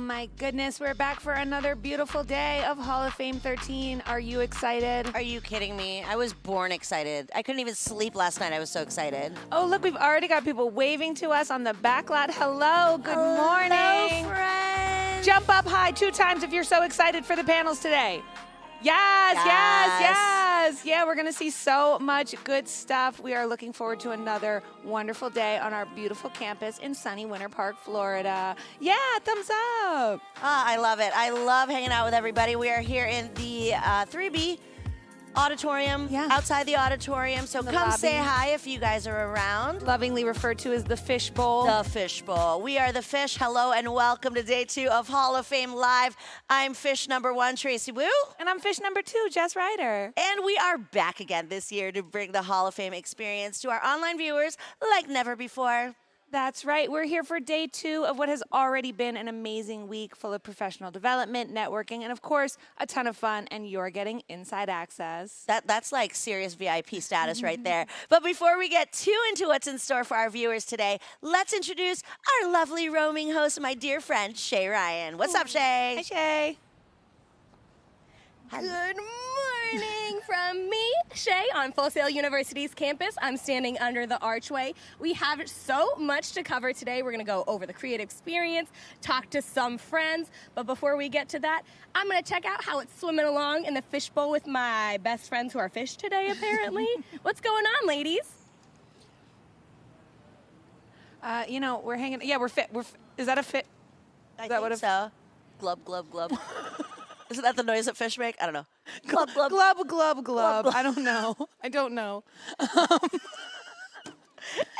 my goodness, we're back for another beautiful day of Hall of Fame 13. Are you excited? Are you kidding me? I was born excited. I couldn't even sleep last night. I was so excited. Oh, look, we've already got people waving to us on the backlot. Hello, good morning. Hello, friends. Jump up high 2 times if you're so excited for the panels today. Yes, yes, yes. Yeah, we're going to see so much good stuff. We are looking forward to another wonderful day on our beautiful campus in sunny Winter Park, Florida. Yeah, thumbs up. I love it. I love hanging out with everybody. We are here in the 3B auditorium, outside the auditorium. So come say hi if you guys are around. Lovingly referred to as the Fish Bowl. The Fish Bowl. We are the Fish. Hello and welcome to day 2 of Hall of Fame Live. I'm Fish number 1, Tracy Wu. And I'm Fish number 2, Jess Ryder. And we are back again this year to bring the Hall of Fame experience to our online viewers like never before. That's right. We're here for day 2 of what has already been an amazing week full of professional development, networking, and of course, a ton of fun, and you're getting inside access. That's like serious VIP status right there. But before we get too into what's in store for our viewers today, let's introduce our lovely roaming host, my dear friend, Shay Ryan. What's up, Shay? Hi, Shay. Good morning from me, Shay, on Full Sail University's campus. I'm standing under the archway. We have so much to cover today. We're going to go over the creative experience, talk to some friends. But before we get to that, I'm going to check out how it's swimming along in the fish bowl with my best friends who are fish today, apparently. What's going on, ladies? You know, we're hanging. Yeah, we're fit. Is that a fit? I think so. Glub, glub, glub. Isn't that the noise that fish make? I don't know. Glub, glub. Glub, glub, glub. I don't know. I don't know.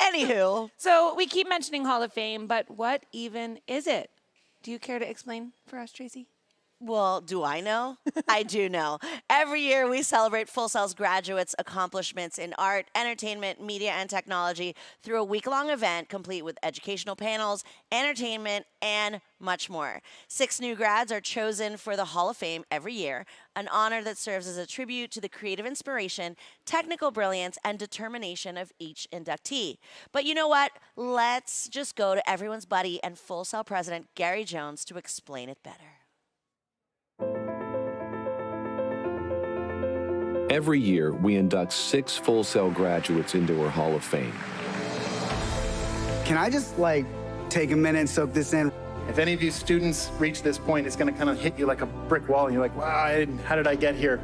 Anywho. So we keep mentioning Hall of Fame, but what even is it? Do you care to explain for us, Tracy? Well, do I know? I do know. Every year we celebrate Full Sail's graduates' accomplishments in art, entertainment, media, and technology through a week-long event complete with educational panels, entertainment, and much more. 6 new grads are chosen for the Hall of Fame every year, an honor that serves as a tribute to the creative inspiration, technical brilliance, and determination of each inductee. But you know what? Let's just go to everyone's buddy and Full Sail president, Gary Jones, to explain it better. Every year, we induct 6 Full Sail graduates into our Hall of Fame. Can I just, take a minute and soak this in? If any of you students reach this point, it's going to kind of hit you like a brick wall, and you're like, wow, how did I get here?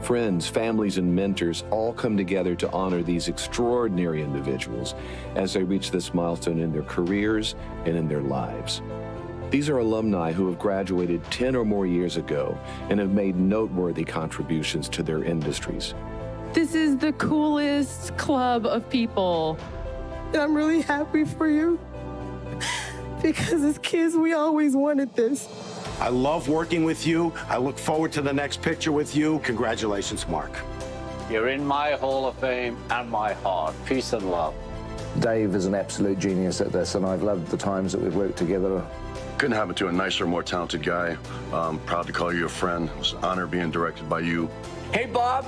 Friends, families, and mentors all come together to honor these extraordinary individuals as they reach this milestone in their careers and in their lives. These are alumni who have graduated 10 or more years ago and have made noteworthy contributions to their industries. This is the coolest club of people. And I'm really happy for you because as kids, we always wanted this. I love working with you. I look forward to the next picture with you. Congratulations, Mark. You're in my Hall of Fame and my heart. Peace and love. Dave is an absolute genius at this, and I've loved the times that we've worked together. Couldn't happen to a nicer, more talented guy. Proud to call you a friend. It was an honor being directed by you. Hey, Bob.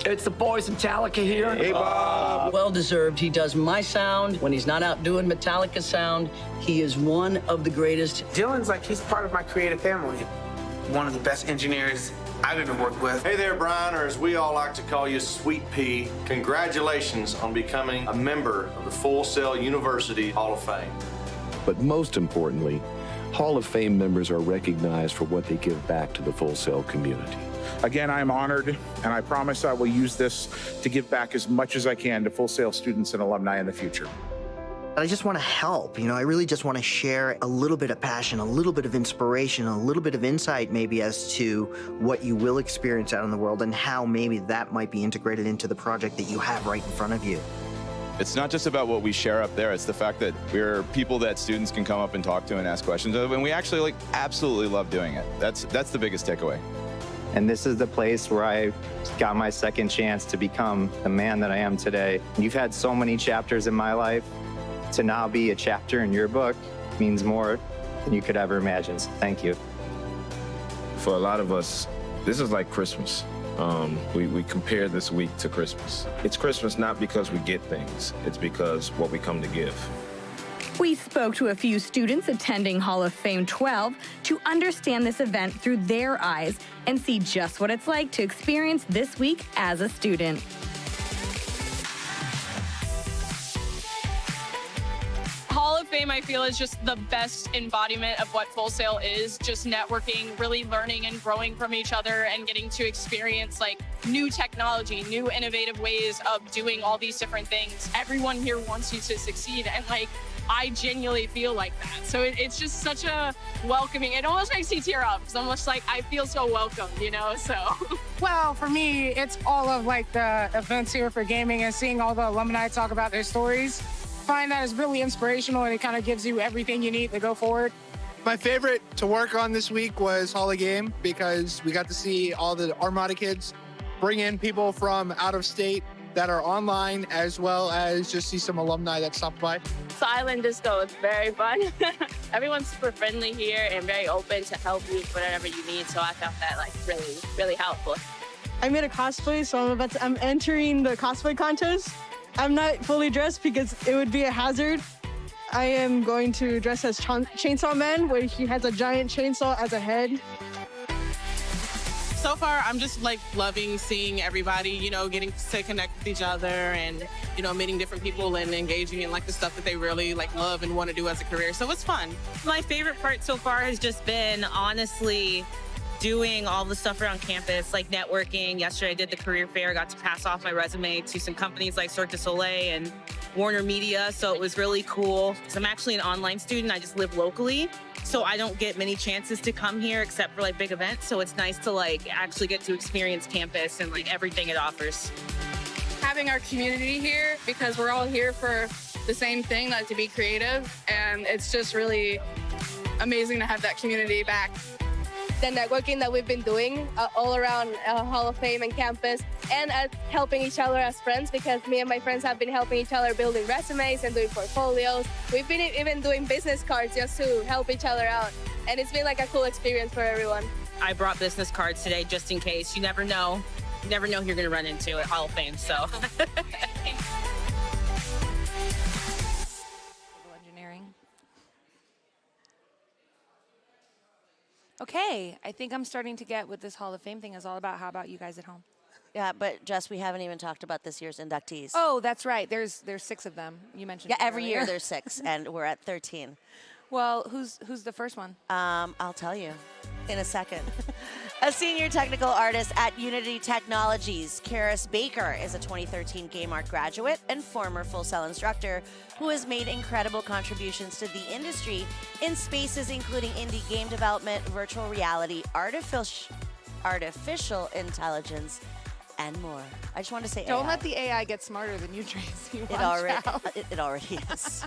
It's the boys Metallica here. Hey, Bob. Well deserved. He does my sound. When he's not out doing Metallica sound, he is one of the greatest. Dylan's he's part of my creative family. One of the best engineers I've ever worked with. Hey there, Brian, or as we all like to call you, Sweet Pea. Congratulations on becoming a member of the Full Sail University Hall of Fame. But most importantly, Hall of Fame members are recognized for what they give back to the Full Sail community. Again, I'm honored, and I promise I will use this to give back as much as I can to Full Sail students and alumni in the future. I just want to help, I really just want to share a little bit of passion, a little bit of inspiration, a little bit of insight maybe as to what you will experience out in the world and how maybe that might be integrated into the project that you have right in front of you. It's not just about what we share up there, it's the fact that we're people that students can come up and talk to and ask questions of, and we actually absolutely love doing it. That's the biggest takeaway. And this is the place where I got my second chance to become the man that I am today. You've had so many chapters in my life. To now be a chapter in your book means more than you could ever imagine. So thank you. For a lot of us, this is like Christmas. We compare this week to Christmas. It's Christmas not because we get things, it's because what we come to give. We spoke to a few students attending Hall of Fame 12 to understand this event through their eyes and see just what it's like to experience this week as a student. Hall of Fame, I feel, is just the best embodiment of what Full Sail is, just networking, really learning and growing from each other and getting to experience like new technology, new innovative ways of doing all these different things. Everyone here wants you to succeed, and like I genuinely feel like that. So it's just such a welcoming, it almost makes me tear up. It's almost like I feel so welcome, you know, so. Well, for me, it's all of like the events here for gaming and seeing all the alumni talk about their stories. I find that is really inspirational, and it kind of gives you everything you need to go forward. My favorite to work on this week was Hall of Game because we got to see all the Armada kids bring in people from out of state that are online, as well as just see some alumni that stopped by. Silent disco is very fun. Everyone's super friendly here and very open to help you with whatever you need, so I found that like really, really helpful. I made a cosplay, so I'm entering the cosplay contest. I'm not fully dressed because it would be a hazard. I am going to dress as Chainsaw Man, where he has a giant chainsaw as a head. So far, I'm just like loving seeing everybody, you know, getting to connect with each other and, you know, meeting different people and engaging in like the stuff that they really like love and want to do as a career. So it's fun. My favorite part so far has just been honestly doing all the stuff around campus, like networking. Yesterday I did the career fair, got to pass off my resume to some companies like Cirque du Soleil and Warner Media, so it was really cool. So I'm actually an online student, I just live locally, so I don't get many chances to come here except for like big events, so it's nice to like actually get to experience campus and like everything it offers. Having our community here, because we're all here for the same thing, like to be creative, and it's just really amazing to have that community back. The networking that we've been doing all around Hall of Fame and campus, and helping each other as friends, because me and my friends have been helping each other building resumes and doing portfolios. We've been even doing business cards just to help each other out, and it's been like a cool experience for everyone. I brought business cards today just in case. You never know. You never know who you're going to run into at Hall of Fame, so. Engineering. Okay, I think I'm starting to get what this Hall of Fame thing is all about. How about you guys at home? Yeah, but Jess, we haven't even talked about this year's inductees. Oh, that's right. There's 6 of them. You mentioned. Yeah, every earlier. year there's 6, and we're at 13. Well, who's the first one? I'll tell you in a second. A senior technical artist at Unity Technologies, Karis Baker is a 2013 Game Art graduate and former Full Sail instructor who has made incredible contributions to the industry in spaces including indie game development, virtual reality, artificial intelligence, and more. I just want to say Don't AI. let the AI get smarter than you, Tracy. It already is.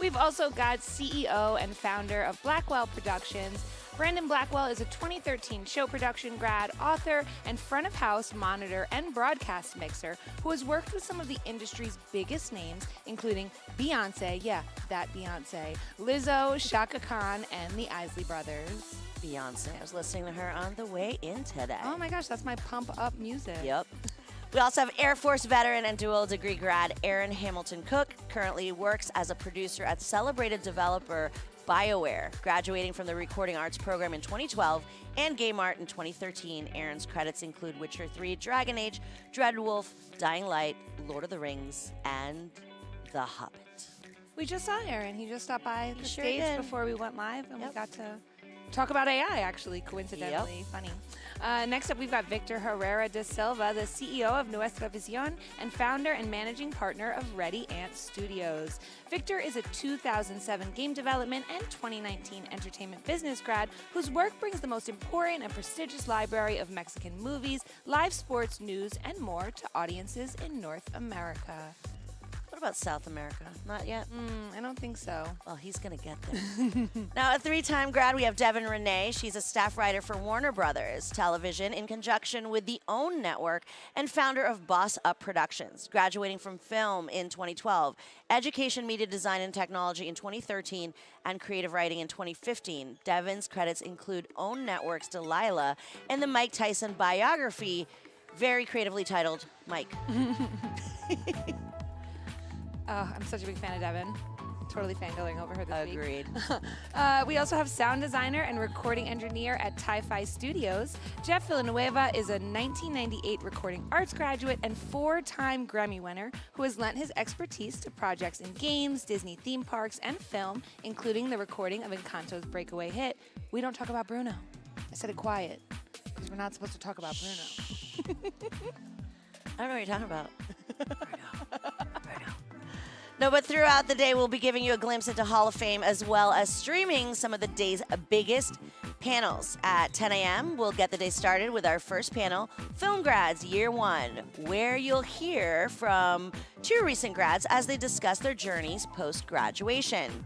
We've also got CEO and founder of Blackwell Productions. Brandon Blackwell is a 2013 show production grad, author, and front-of-house monitor and broadcast mixer who has worked with some of the industry's biggest names, including Beyonce, yeah, that Beyonce, Lizzo, Shaka Khan, and the Isley Brothers. Beyonce. I was listening to her on the way in today. Oh my gosh, that's my pump-up music. Yep. We also have Air Force veteran and dual degree grad Aaron Hamilton Cook, currently works as a producer at celebrated developer BioWare, graduating from the Recording Arts program in 2012 and Game Art in 2013. Aaron's credits include Witcher 3, Dragon Age, Dreadwolf, Dying Light, Lord of the Rings, and The Hobbit. We just saw Aaron. He just stopped by the sure stage did. before we went live, and we got to talk about AI, actually, coincidentally. Funny. Next up, we've got Victor Herrera de Silva, the CEO of Nuestra Visión and founder and managing partner of Ready Ant Studios. Victor is a 2007 game development and 2019 entertainment business grad whose work brings the most important and prestigious library of Mexican movies, live sports, news, and more to audiences in North America. What about South America? Not yet? I don't think so. Well, he's going to get there. Now, a 3-time grad, we have Devin Renee. She's a staff writer for Warner Brothers Television in conjunction with the OWN Network and founder of Boss Up Productions, graduating from film in 2012, education, media design, and technology in 2013, and creative writing in 2015. Devin's credits include OWN Network's Delilah and the Mike Tyson biography, very creatively titled Mike. Oh, I'm such a big fan of Devin. totally fangirling over her this week. Agreed. We also have sound designer and recording engineer at Ti-Fi Studios. Jeff Villanueva is a 1998 recording arts graduate and 4-time Grammy winner who has lent his expertise to projects in games, Disney theme parks, and film, including the recording of Encanto's breakaway hit, We Don't Talk About Bruno. I said it quiet, because we're not supposed to talk about Bruno. I don't know what you're talking about. No, but throughout the day, we'll be giving you a glimpse into Hall of Fame as well as streaming some of the day's biggest panels. At 10 a.m., we'll get the day started with our first panel, Film Grads Year 1, where you'll hear from 2 recent grads as they discuss their journeys post-graduation.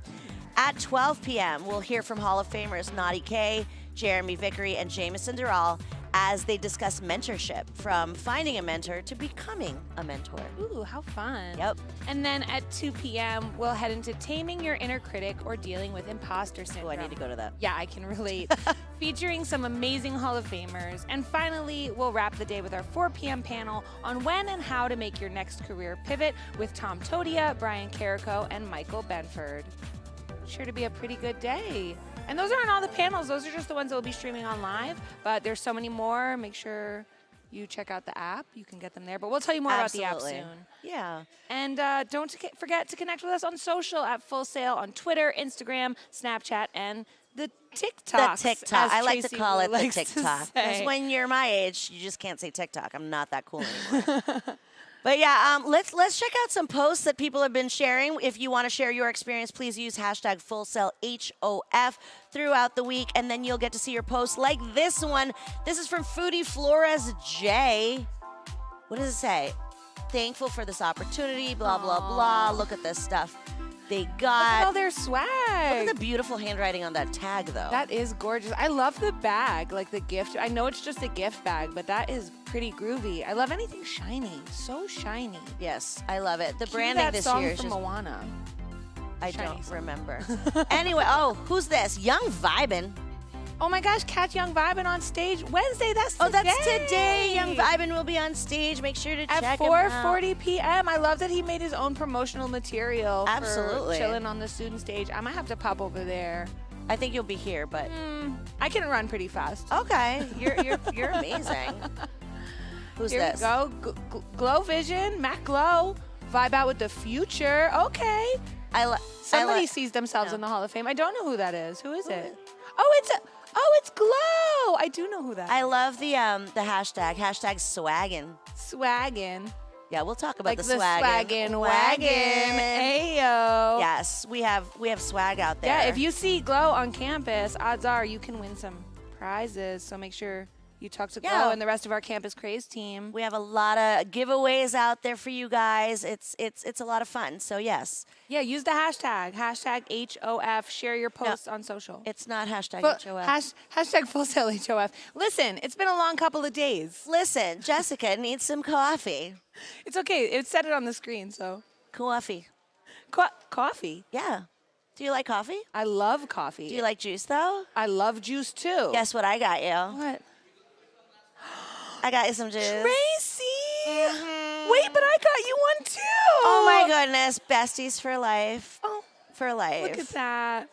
At 12 p.m., we'll hear from Hall of Famers Nadia K, Jeremy Vickery, and Jamison Durrell as they discuss mentorship, from finding a mentor to becoming a mentor. Ooh, how fun. Yep. And then at 2 p.m., we'll head into Taming Your Inner Critic or Dealing with Imposter Syndrome. Oh, I need to go to that. Yeah, I can relate. Featuring some amazing Hall of Famers. And finally, we'll wrap the day with our 4 p.m. panel on when and how to make your next career pivot with Tom Todia, Brian Carrico, and Michael Benford. Sure to be a pretty good day. And those aren't all the panels. Those are just the ones that will be streaming on live. But there's so many more. Make sure you check out the app. You can get them there. But we'll tell you more about the app soon. Yeah. And don't forget to connect with us on social at Full Sail on Twitter, Instagram, Snapchat, and the TikTok. The TikTok. I like to call it the TikTok. Because when you're my age, you just can't say TikTok. I'm not that cool anymore. But yeah, let's check out some posts that people have been sharing. If you want to share your experience, please use hashtag FullSailHOF throughout the week, and then you'll get to see your posts like this one. This is from Foodie Flores J. What does it say? Thankful for this opportunity, blah, blah, blah. Look at this stuff they got. Look at all their swag. Look at the beautiful handwriting on that tag, though. That is gorgeous. I love the bag, like the gift. I know it's just a gift bag, but that is pretty groovy. I love anything shiny. So shiny. Yes, I love it. The Cue branding that this song year is from just... Moana. I Shiny don't song. remember. Anyway, oh, who's this? Young Vibin'. Oh my gosh, catch Young Vibin' on stage Wednesday. That's today. Oh, that's today. Young Vibin' will be on stage. Make sure to check at him out. 4:40 p.m. I love that he made his own promotional material Absolutely. for chilling on the student stage. I might have to pop over there. I think you'll be here, but I can run pretty fast. Okay, you're amazing. Who's Here this? we go. Glow Vision, Mac Glow. Vibe out with the future. Okay. Somebody sees themselves in the Hall of Fame. I don't know who that is. Who is it? Oh, it's Glow. I do know who that is. I love the hashtag swaggin'. Swaggin'. Yeah, we'll talk about Like the the swaggin'. swaggin' wagon. Ayo. Yes, we have swag out there. Yeah, if you see Glow on campus, odds are you can win some prizes. So make sure you talk to Glow and the rest of our Campus Craze team. We have a lot of giveaways out there for you guys. It's a lot of fun. So yes. Yeah, use the hashtag HOF. Share your posts on social. It's not hashtag HOF. Hashtag Full Sail HOF. Listen, it's been a long couple of days. Listen, Jessica needs some coffee. It's okay. It said it on the screen, so. Coffee. Coffee? Yeah. Do you like coffee? I love coffee. Do you like juice, though? I love juice, too. Guess what I got you? What? I got you some juice. Tracy! Wait, but I got you one, too! Oh, my goodness. Besties for life. Oh. For life. Look at that.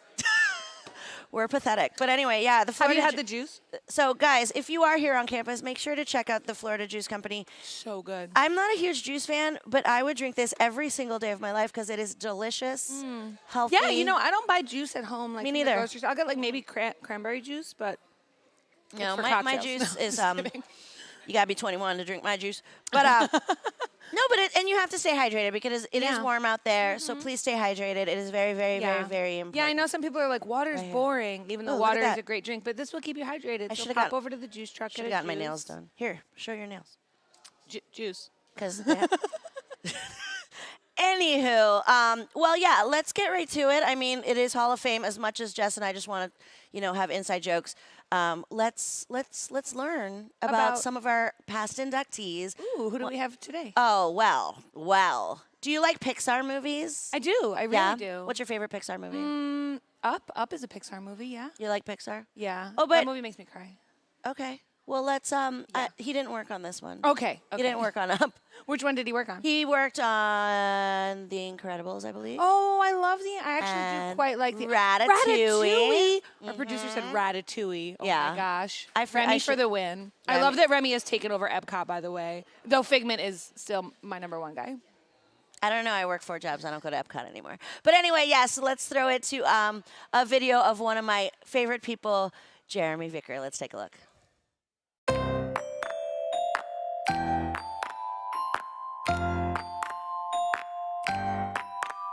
We're pathetic. But anyway, yeah. The Florida Have you had the juice? So, guys, if you are here on campus, make sure to check out the Florida Juice Company. So good. I'm not a huge juice fan, but I would drink this every single day of my life because it is delicious, healthy. Yeah, you know, I don't buy juice at home. Like Me from the neither. grocery store. I'll get like maybe cranberry juice, but You know, for my cocktails. juice No, is just kidding. You gotta be 21 to drink my juice. But no, but and you have to stay hydrated because it is warm out there. So please stay hydrated. It is very, very, very, very important. Yeah, I know some people are like, water's boring, even though Oh, look at water is that. a great drink, but this will keep you hydrated. I So should've pop got- over to the juice truck. Should have get a gotten my juice. nails done. Here, show your nails. Juice. Because. Anywho, well, yeah, let's get right to it. I mean, it is Hall of Fame. As much as Jess and I just want to, have inside jokes. Let's learn about some of our past inductees. Ooh, who do we have today? Oh, well. Do you like Pixar movies? I do. I really do. What's your favorite Pixar movie? Up. Up is a Pixar movie, yeah. You like Pixar? Yeah. Oh, but that movie makes me cry. Okay. Well, let's, he didn't work on this one. Okay. He didn't work on Up. Which one did he work on? He worked on The Incredibles, I believe. Oh, I love I actually do quite like the Ratatouille. Our producer said Ratatouille. Oh Yeah. my gosh. I Remy for the win. I Remy. love that Remy has taken over Epcot, by the way. Though Figment is still my #1 guy. I don't know. I work 4 jobs. I don't go to Epcot anymore. But anyway, yes, let's throw it to a video of one of my favorite people, Jeremy Vickery. Let's take a look.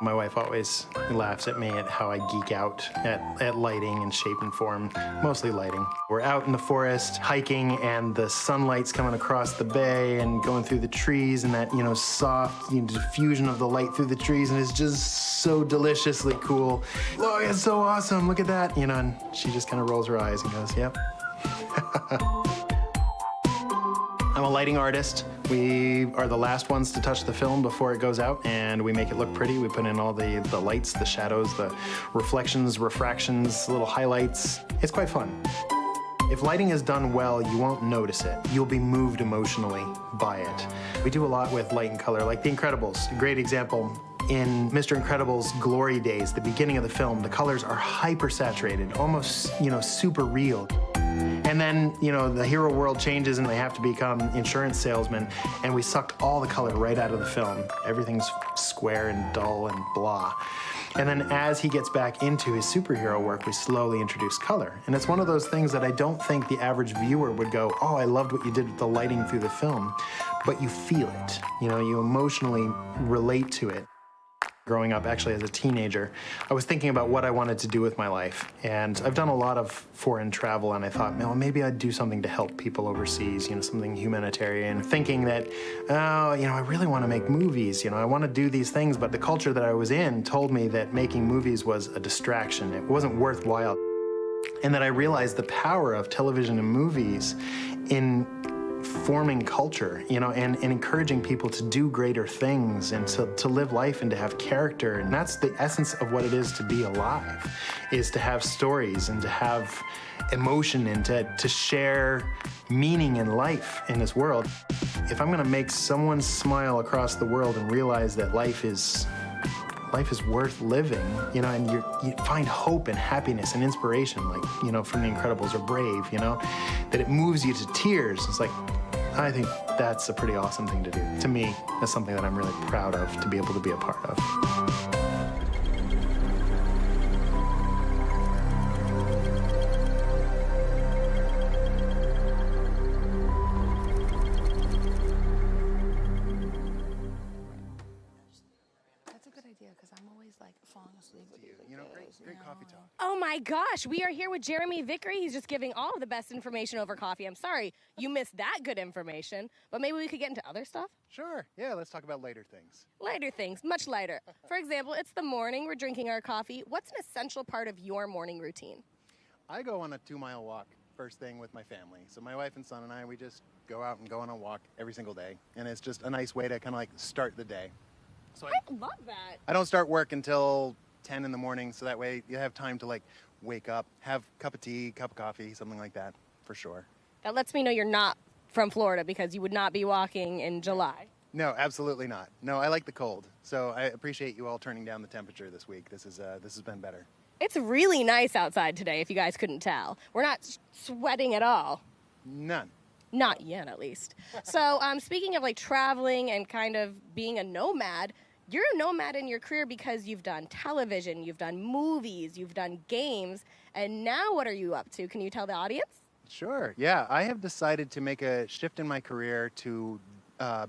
My wife always laughs at me at how I geek out at lighting and shape and form, mostly lighting. We're out in the forest hiking and the sunlight's coming across the bay and going through the trees and that, soft diffusion of the light through the trees, and it's just so deliciously cool. Look, it's so awesome, look at that, and she just kind of rolls her eyes and goes, yep. I'm a lighting artist. We are the last ones to touch the film before it goes out, and we make it look pretty. We put in all the lights, the shadows, the reflections, refractions, little highlights. It's quite fun. If lighting is done well, you won't notice it. You'll be moved emotionally by it. We do a lot with light and color, like The Incredibles, a great example. In Mr. Incredible's glory days, the beginning of the film, the colors are hyper-saturated, almost, super real. And then, the hero world changes and they have to become insurance salesmen, and we sucked all the color right out of the film. Everything's square and dull and blah. And then as he gets back into his superhero work, we slowly introduce color. And it's one of those things that I don't think the average viewer would go, oh, I loved what you did with the lighting through the film. But you feel it. You emotionally relate to it. Growing up, actually, as a teenager, I was thinking about what I wanted to do with my life. And I've done a lot of foreign travel, and I thought, well, maybe I'd do something to help people overseas, something humanitarian. Thinking that, I really want to make movies. I want to do these things, but the culture that I was in told me that making movies was a distraction. It wasn't worthwhile. And that I realized the power of television and movies in forming culture, and encouraging people to do greater things and to live life and to have character. And that's the essence of what it is to be alive, is to have stories and to have emotion and to share meaning in life in this world. If I'm gonna make someone smile across the world and realize that life is worth living, and you find hope and happiness and inspiration, like, from The Incredibles or Brave, that it moves you to tears. It's like, I think that's a pretty awesome thing to do. To me, that's something that I'm really proud of to be able to be a part of. Great coffee talk. Oh my gosh, we are here with Jeremy Vickery. He's just giving all of the best information over coffee. I'm sorry you missed that good information, but maybe we could get into other stuff? Sure, yeah, let's talk about lighter things. Lighter things, much lighter. For example, it's the morning, we're drinking our coffee. What's an essential part of your morning routine? I go on a 2-mile walk first thing with my family. So my wife and son and I, we just go out and go on a walk every single day. And it's just a nice way to kind of like start the day. So I love that. I don't start work until 10 in the morning, so that way you have time to like wake up, have a cup of tea, cup of coffee, something like that, for sure. That lets me know you're not from Florida, because you would not be walking in July. No, absolutely not. No, I like the cold. So I appreciate you all turning down the temperature this week. This has been better. It's really nice outside today, if you guys couldn't tell. We're not sweating at all. None. Not yet, at least. So speaking of like traveling and kind of being a nomad, you're a nomad in your career because you've done television, you've done movies, you've done games, and now what are you up to? Can you tell the audience? Sure, yeah. I have decided to make a shift in my career to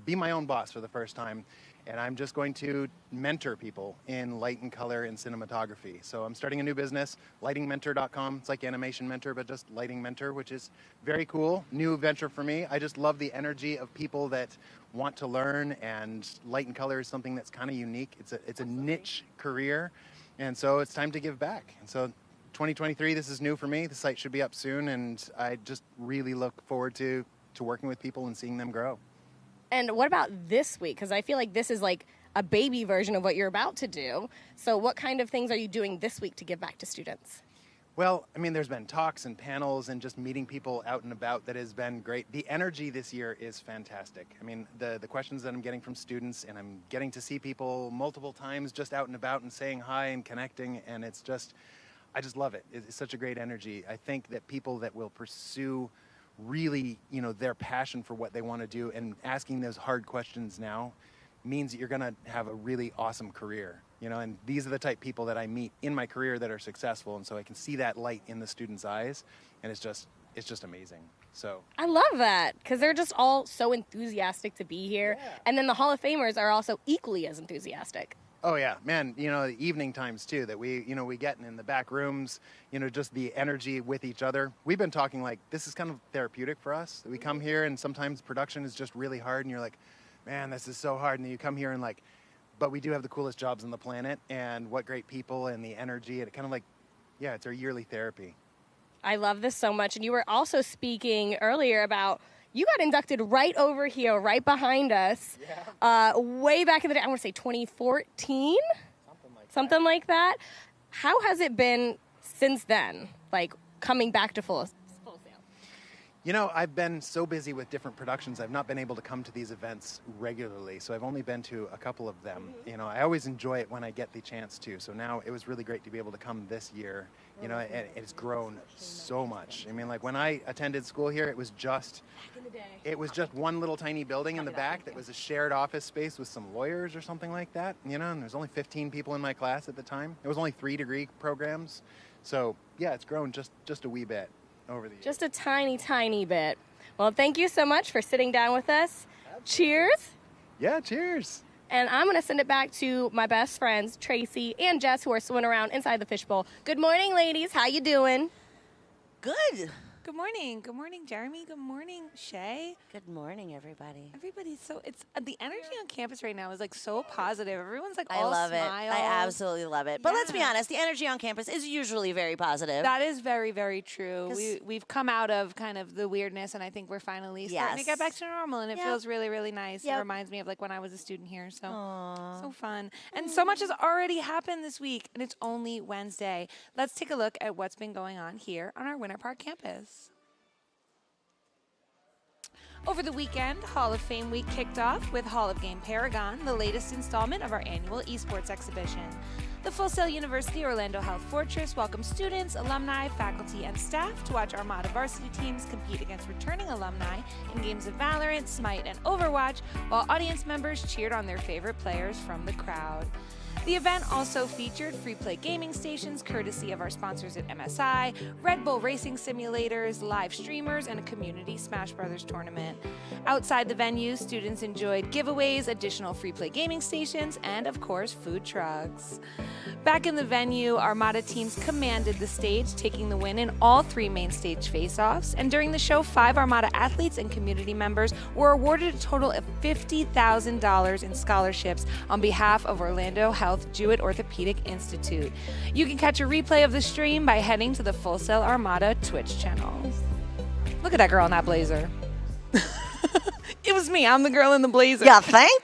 be my own boss for the first time, and I'm just going to mentor people in light and color and cinematography. So I'm starting a new business, lightingmentor.com. It's like Animation Mentor, but just Lighting Mentor, which is very cool. New venture for me. I just love the energy of people that want to learn, and light and color is something that's kind of unique. It's a niche career, and so it's time to give back. And so 2023, this is new for me. The site should be up soon, and I just really look forward to working with people and seeing them grow. And what about this week? Because I feel like this is like a baby version of what you're about to do. So what kind of things are you doing this week to give back to students? Well, I mean, there's been talks and panels and just meeting people out and about that has been great. The energy this year is fantastic. I mean, the questions that I'm getting from students, and I'm getting to see people multiple times just out and about and saying hi and connecting, and it's just, I just love it. It's such a great energy. I think that people that will pursue really, you know, their passion for what they want to do and asking those hard questions now means that you're going to have a really awesome career. You know, and these are the type of people that I meet in my career that are successful, and so I can see that light in the students' eyes, and it's just amazing. So I love that because they're just all so enthusiastic to be here, and then the Hall of Famers are also equally as enthusiastic. oh yeah, man, you know, the evening times too that we get in the back rooms, you know, just the energy with each other. We've been talking like this is kind of therapeutic for us. We come here and sometimes production is just really hard, and you're like, man, this is so hard, and then you come here and like, but we do have the coolest jobs on the planet, and what great people and the energy, and it kind of like, yeah, it's our yearly therapy. I love this so much. And you were also speaking earlier about you got inducted right over here, right behind us, way back in the day, I want to say 2014? Something like that. How has it been since then, like coming back to Full Sail? You know, I've been so busy with different productions, I've not been able to come to these events regularly, so I've only been to a couple of them. You know, I always enjoy it when I get the chance to, so now it was really great to be able to come this year. You know, and it's grown so much. I mean, like when I attended school here, it was just one little tiny building in the back that was a shared office space with some lawyers or something like that, you know, and there's only 15 people in my class at the time. It was only 3 degree programs. So yeah, it's grown just a wee bit over the years. Just a tiny, tiny bit. Well, thank you so much for sitting down with us. Cheers. Yeah, cheers. And I'm going to send it back to my best friends, Tracy and Jess, who are swimming around inside the fishbowl. Good morning, ladies. How you doing? Good. Good morning. Good morning, Jeremy. Good morning, Shay. Good morning, everybody. Everybody's so, it's the energy on campus right now is like so positive. Everyone's like I all love smiles. it. I absolutely love it. But let's be honest, the energy on campus is usually very positive. That is very, very true. We've come out of kind of the weirdness, and I think we're finally starting to get back to normal, and it feels really, really nice. It reminds me of like when I was a student here, so so fun. And so much has already happened this week, and it's only Wednesday. Let's take a look at what's been going on here on our Winter Park campus. Over the weekend, Hall of Fame Week kicked off with Hall of Game Paragon, the latest installment of our annual esports exhibition. The Full Sail University Orlando Health Fortress welcomed students, alumni, faculty, and staff to watch Armada varsity teams compete against returning alumni in games of Valorant, Smite, and Overwatch, while audience members cheered on their favorite players from the crowd. The event also featured free play gaming stations courtesy of our sponsors at MSI, Red Bull racing simulators, live streamers, and a community Smash Brothers tournament. Outside the venue, students enjoyed giveaways, additional free play gaming stations, and of course, food trucks. Back in the venue, Armada teams commanded the stage, taking the win in all 3 main stage face-offs. And during the show, 5 Armada athletes and community members were awarded a total of $50,000 in scholarships on behalf of Orlando Health Jewett Orthopedic Institute. You can catch a replay of the stream by heading to the Full Sail Armada Twitch channel. Look at that girl in that blazer. It was me. I'm the girl in the blazer. Yeah, think?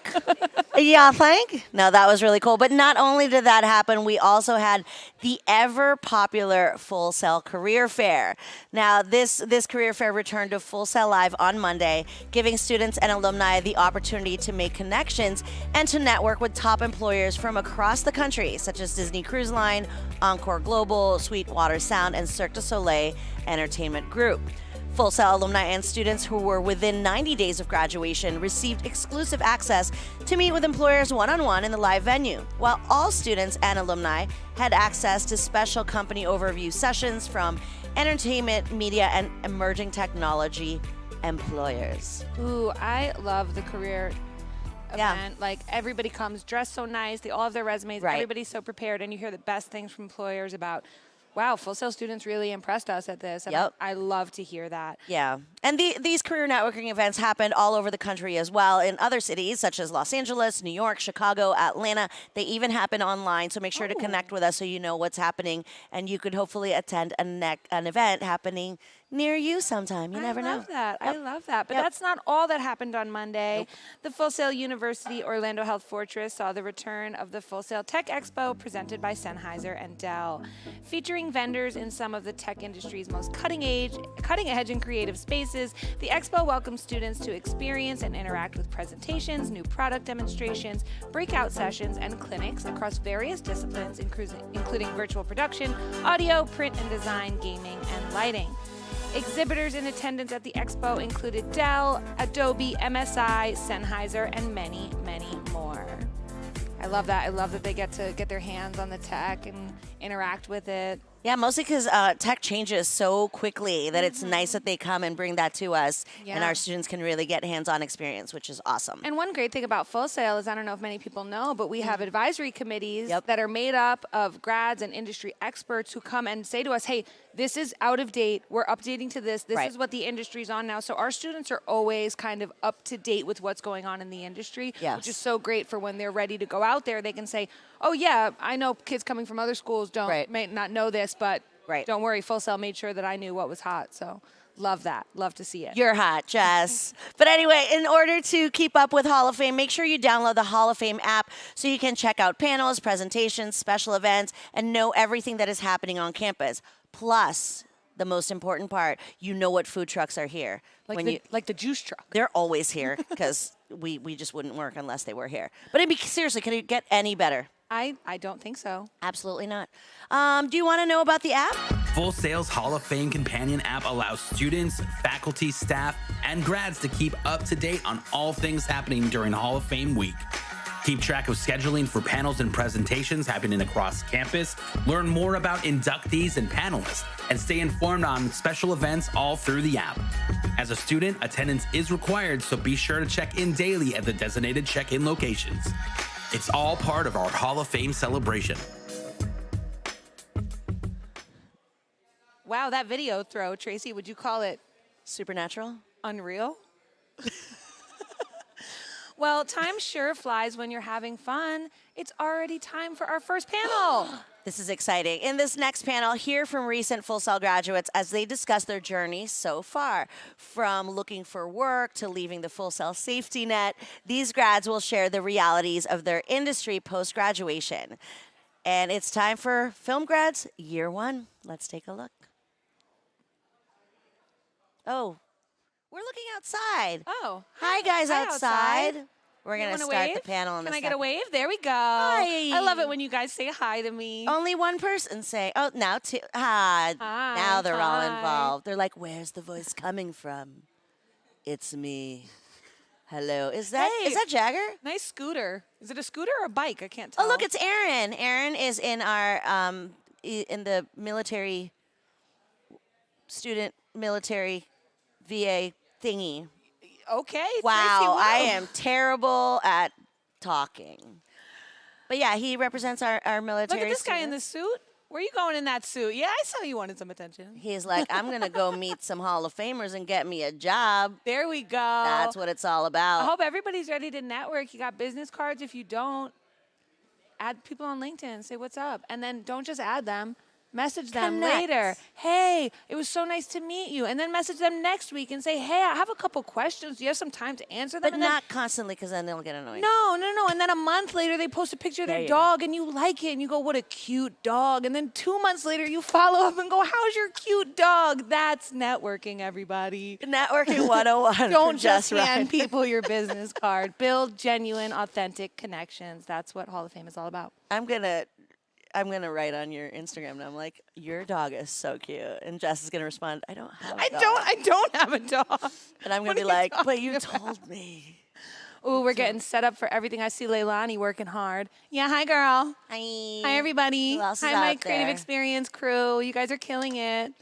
Yeah, think? No, that was really cool. But not only did that happen, we also had the ever-popular Full Sail Career Fair. Now, this career fair returned to Full Sail Live on Monday, giving students and alumni the opportunity to make connections and to network with top employers from across the country, such as Disney Cruise Line, Encore Global, Sweetwater Sound, and Cirque du Soleil Entertainment Group. Full Sail alumni and students who were within 90 days of graduation received exclusive access to meet with employers one-on-one in the live venue, while all students and alumni had access to special company overview sessions from entertainment, media, and emerging technology employers. Ooh, I love the career event. Like, everybody comes dressed so nice. They all have their resumes. Everybody's so prepared, and you hear the best things from employers about, wow, Full Sail students really impressed us at this. And I love to hear that. Yeah. And these career networking events happened all over the country as well, in other cities such as Los Angeles, New York, Chicago, Atlanta. They even happen online, so make sure to connect with us so you know what's happening, and you could hopefully attend an event happening near you sometime. You never know. I love that. I love that. But Yep. that's not all that happened on Monday. The Full Sail University Orlando Health Fortress saw the return of the Full Sail Tech Expo presented by Sennheiser and Dell. Featuring vendors in some of the tech industry's most cutting edge and creative spaces, the expo welcomes students to experience and interact with presentations, new product demonstrations, breakout sessions, and clinics across various disciplines, including virtual production, audio, print and design, gaming, and lighting. Exhibitors in attendance at the expo included Dell, Adobe, MSI, Sennheiser, and many, many more. I love that. I love that they get to get their hands on the tech and interact with it. Yeah, mostly because tech changes so quickly that it's nice that they come and bring that to us, and Yeah. our students can really get hands-on experience, which is awesome. And one great thing about Full Sail is, I don't know if many people know, but we have advisory committees that are made up of grads and industry experts who come and say to us, hey, this is out of date. We're updating to this. This is what the industry's on now. So our students are always kind of up to date with what's going on in the industry, which is so great for when they're ready to go out there. They can say, oh, yeah, I know kids coming from other schools may not know this, but don't worry, Full Sail made sure that I knew what was hot. So love that. Love to see it. You're hot, Jess. But anyway, in order to keep up with Hall of Fame, make sure you download the Hall of Fame app so you can check out panels, presentations, special events, and know everything that is happening on campus. Plus, the most important part, you know what food trucks are here. Like the juice truck. They're always here because we just wouldn't work unless they were here. But seriously, can it get any better? I don't think so. Absolutely not. Do you want to know about the app? Full Sail's Hall of Fame companion app allows students, faculty, staff, and grads to keep up to date on all things happening during Hall of Fame week. Keep track of scheduling for panels and presentations happening across campus, learn more about inductees and panelists, and stay informed on special events all through the app. As a student, attendance is required, so be sure to check in daily at the designated check-in locations. It's all part of our Hall of Fame celebration. Wow, that video throw, Tracy, would you call it supernatural? Unreal? Well, time sure flies when you're having fun. It's already time for our first panel. This is exciting. In this next panel, hear from recent Full Sail graduates as they discuss their journey so far. From looking for work to leaving the Full Sail safety net, these grads will share the realities of their industry post-graduation. And it's time for Film Grads Year 1. Let's take a look. Oh, we're looking outside. Oh. Hi, guys Hi, outside. We're going to wanna start wave? the panel in a Can I second. get a wave? There we go. Hi. I love it when you guys say hi to me. Only one person say, oh, now two. Hi. Now they're all hi. involved. They're like, where's the voice coming from? It's me. Hello. Is that Jagger? Nice scooter. Is it a scooter or a bike? I can't tell. Oh, look, it's Aaron. Aaron is in our in the military student military VA thingy. Okay. Wow, Tracy, I am terrible at talking. But yeah, he represents our military. Look at this guy in the students. suit. Where are you going in that suit? Yeah, I saw you wanted some attention. He's like, I'm going to go meet some Hall of Famers and get me a job. There we go. That's what it's all about. I hope everybody's ready to network. You got business cards. If you don't, add people on LinkedIn. Say what's up. And then don't just add them. Message them Connect. later. Hey, it was so nice to meet you. And then message them next week and say, hey, I have a couple questions. Do you have some time to answer them? But not constantly, because then they'll get annoyed. No. And then a month later, they post a picture of their dog, and you like it, and you go, what a cute dog. And then 2 months later, you follow up and go, how's your cute dog? That's networking, everybody. Networking 101. Don't just right. hand people your business card. Build genuine, authentic connections. That's what Hall of Fame is all about. I'm gonna write on your Instagram, and I'm like, your dog is so cute. And Jess is gonna respond, I don't have a dog. I don't have a dog. And I'm gonna be like, but you told me. Ooh, we're getting set up for everything. I see Leilani working hard. Yeah, hi, girl. Hi. Hi, everybody. Who else is Hi, my out Creative there? Experience crew. You guys are killing it.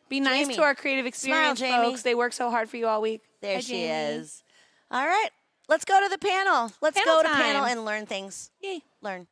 Be nice Jamie. to our Creative Experience Smile, Jamie. folks. They work so hard for you all week. There Hi, she Jamie. is. All right, let's go to the panel. Let's Panel go to time. panel and learn things. Yay. Learn.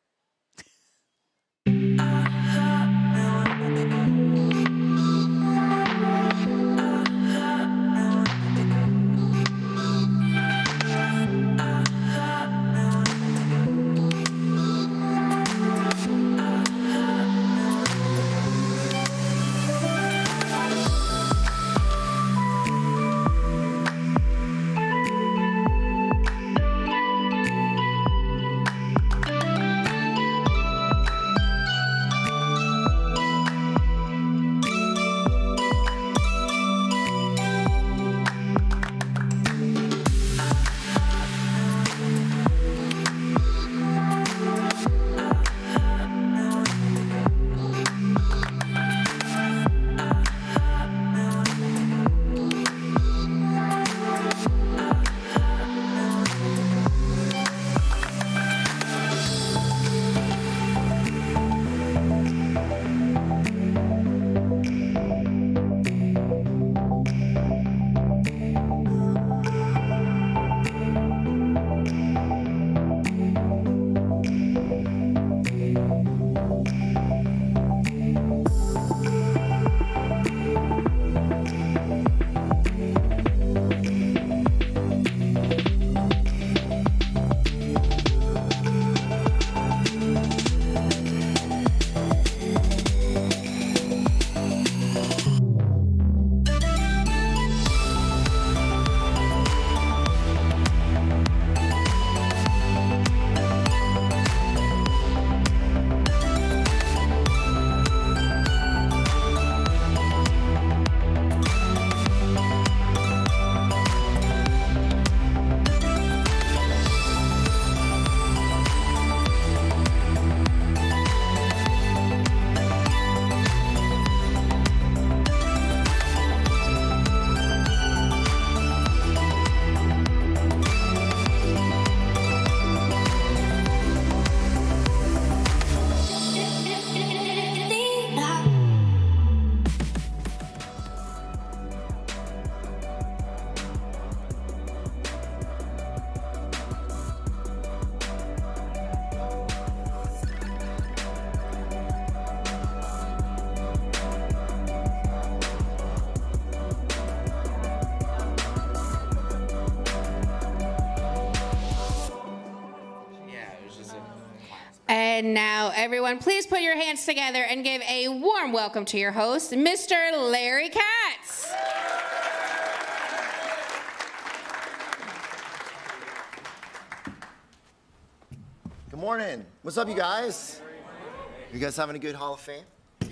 And now, everyone, please put your hands together and give a warm welcome to your host, Mr. Larry Katz. Good morning. What's up, you guys? You guys having a good Hall of Fame? All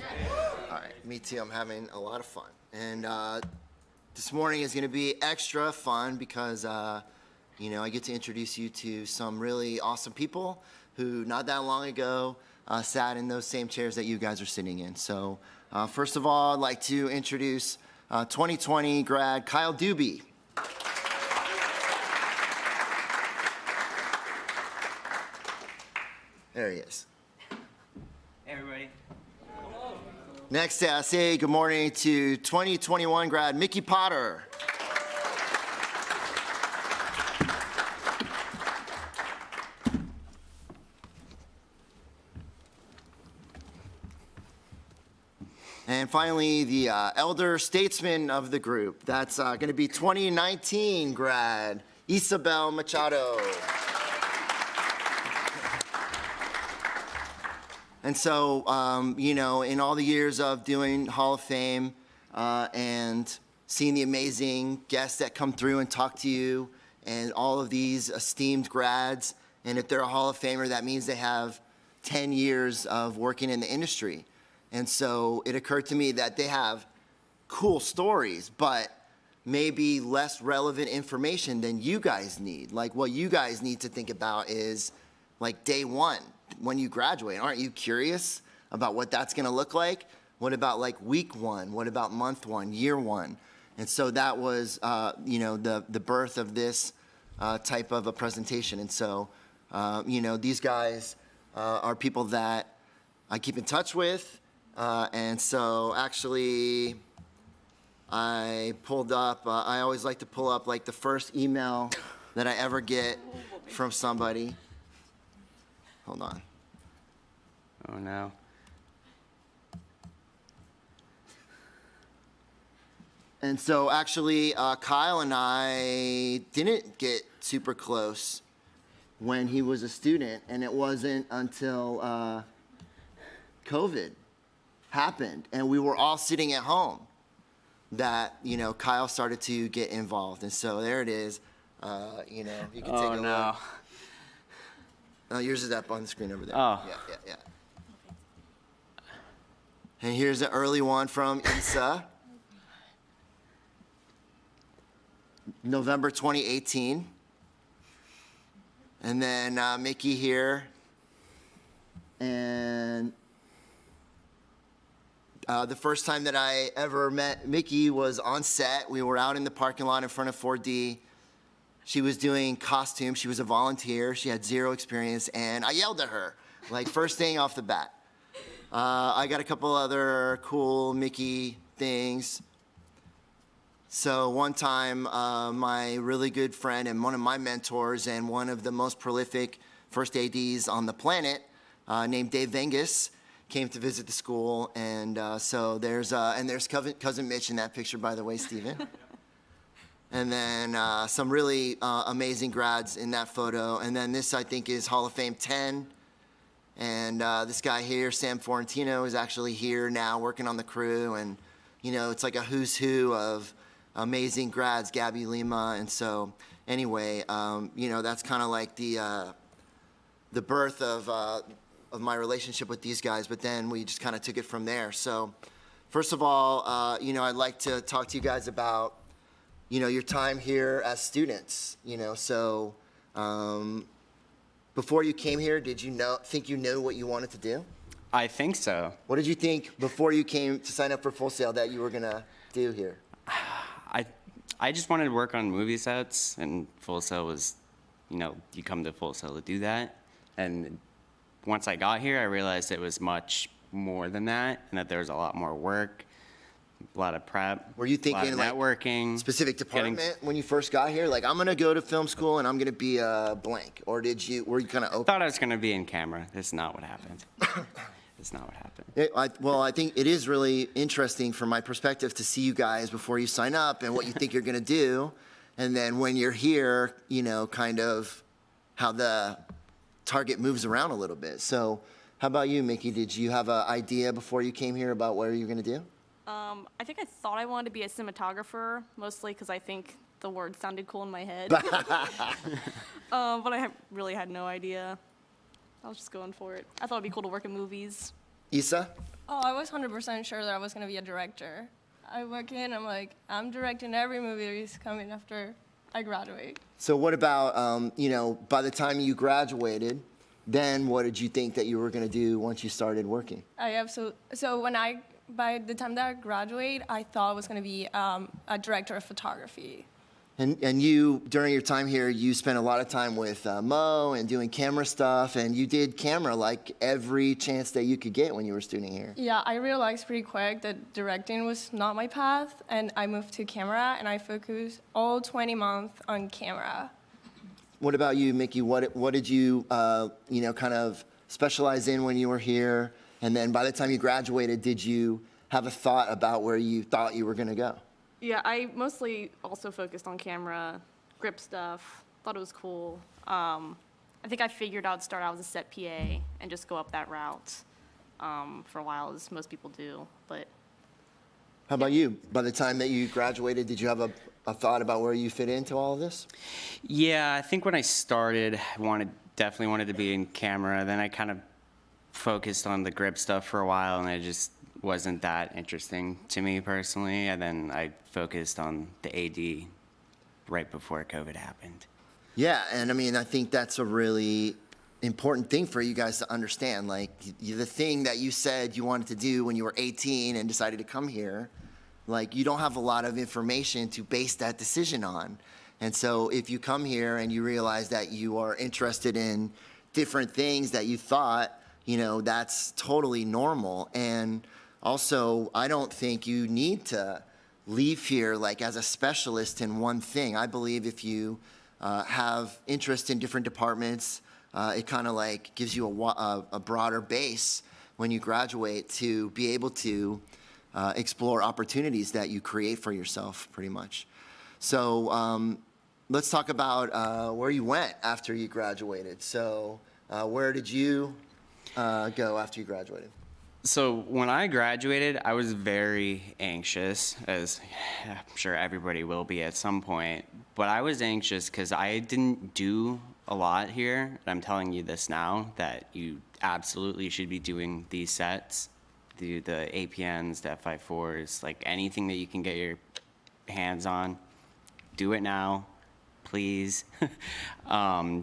right, me too. I'm having a lot of fun. And this morning is going to be extra fun because, you know, I get to introduce you to some really awesome people who not that long ago sat in those same chairs that you guys are sitting in. So first of all, I'd like to introduce 2020 grad Kyle Doobie. There he is. Hey, everybody. Next, say good morning to 2021 grad Mickey Potter. And finally, the elder statesman of the group. That's going to be 2019 grad Isabel Machado. And so, you know, in all the years of doing Hall of Fame and seeing the amazing guests that come through and talk to you and all of these esteemed grads, and if they're a Hall of Famer, that means they have 10 years of working in the industry. And so it occurred to me that they have cool stories, but maybe less relevant information than you guys need. Like what you guys need to think about is like day one, when you graduate. Aren't you curious about what that's gonna look like? What about like week one? What about month one, year one? And so that was, you know, the birth of this type of a presentation. And so, you know, these guys are people that I keep in touch with. And so actually, I pulled up, I always like to pull up like the first email that I ever get from somebody. Hold on. Oh, no. And so actually, Kyle and I didn't get super close when he was a student, and it wasn't until COVID happened, and we were all sitting at home that, you know, Kyle started to get involved. And so there it is. You know, you can take a look. Oh, yours is up on the screen over there. Oh. Yeah. And here's an early one from Isa. November 2018. And then Mickey here. And the first time that I ever met Mickey was on set. We were out in the parking lot in front of 4D. She was doing costumes. She was a volunteer. She had zero experience, and I yelled at her, like first thing off the bat. I got a couple other cool Mickey things. So one time, my really good friend and one of my mentors and one of the most prolific first ADs on the planet, named Dave Vengus, came to visit the school. And so there's cousin Mitch in that picture, by the way, Steven. And then some really amazing grads in that photo. And then this, I think, is Hall of Fame 10. And this guy here, Sam Florentino, is actually here now working on the crew. And, you know, it's like a who's who of amazing grads, Gabby Lima. And so anyway, you know, that's kind of like the birth of my relationship with these guys. But then we just kind of took it from there. So first of all, you know, I'd like to talk to you guys about, you know, your time here as students, you know. So before you came here, did you think you knew what you wanted to do? I think so. What did you think before you came to sign up for Full Sail that you were gonna do here? I just wanted to work on movie sets, and Full Sail was, you know, you come to Full Sail to do that. And once I got here, I realized it was much more than that, and that there was a lot more work, a lot of prep. Were you thinking like networking, specific department when you first got here? Like, I'm gonna go to film school and I'm gonna be a blank, or were you kind of open? I thought I was gonna be in camera. That's not what happened. It's not what happened. Well, I think it is really interesting from my perspective to see you guys before you sign up and what you think you're gonna do, and then when you're here, you know, kind of how the target moves around a little bit. So, how about you, Mickey? Did you have an idea before you came here about what you're gonna do? I think I thought I wanted to be a cinematographer, mostly because I think the word sounded cool in my head. But I really had no idea. I was just going for it. I thought it'd be cool to work in movies. Isa? Oh, I was 100% sure that I was going to be a director. I work in, I'm directing every movie that's coming after I graduate. So what about, you know, by the time you graduated, then what did you think that you were going to do once you started working? By the time that I graduate, I thought I was going to be a director of photography. And you, during your time here, you spent a lot of time with Mo and doing camera stuff, and you did camera like every chance that you could get when you were a student here. Yeah, I realized pretty quick that directing was not my path, and I moved to camera, and I focused all 20 months on camera. What about you, Mickey? What did you, you know, kind of specialize in when you were here? And then by the time you graduated, did you have a thought about where you thought you were going to go? Yeah, I mostly also focused on camera, grip stuff, thought it was cool. I think I figured I'd start out as a set PA and just go up that route for a while, as most people do. But how about you? By the time that you graduated, did you have a thought about where you fit into all of this? Yeah, I think when I started, I definitely wanted to be in camera. Then I kind of focused on the grip stuff for a while, and it just wasn't that interesting to me personally. And then I focused on the AD right before COVID happened. Yeah, and I mean, I think that's a really important thing for you guys to understand. Like, the thing that you said you wanted to do when you were 18 and decided to come here, like, you don't have a lot of information to base that decision on. And so if you come here and you realize that you are interested in different things that you thought, you know, that's totally normal. And also, I don't think you need to leave here like as a specialist in one thing. I believe if you have interest in different departments, it kind of like gives you a broader base when you graduate to be able to explore opportunities that you create for yourself, pretty much. So let's talk about where you went after you graduated. So where did you go after you graduated? So when I graduated, I was very anxious, as I'm sure everybody will be at some point. But I was anxious because I didn't do a lot here. And I'm telling you this now, that you absolutely should be doing these sets, the APNs, the F54s, like anything that you can get your hands on. Do it now, please.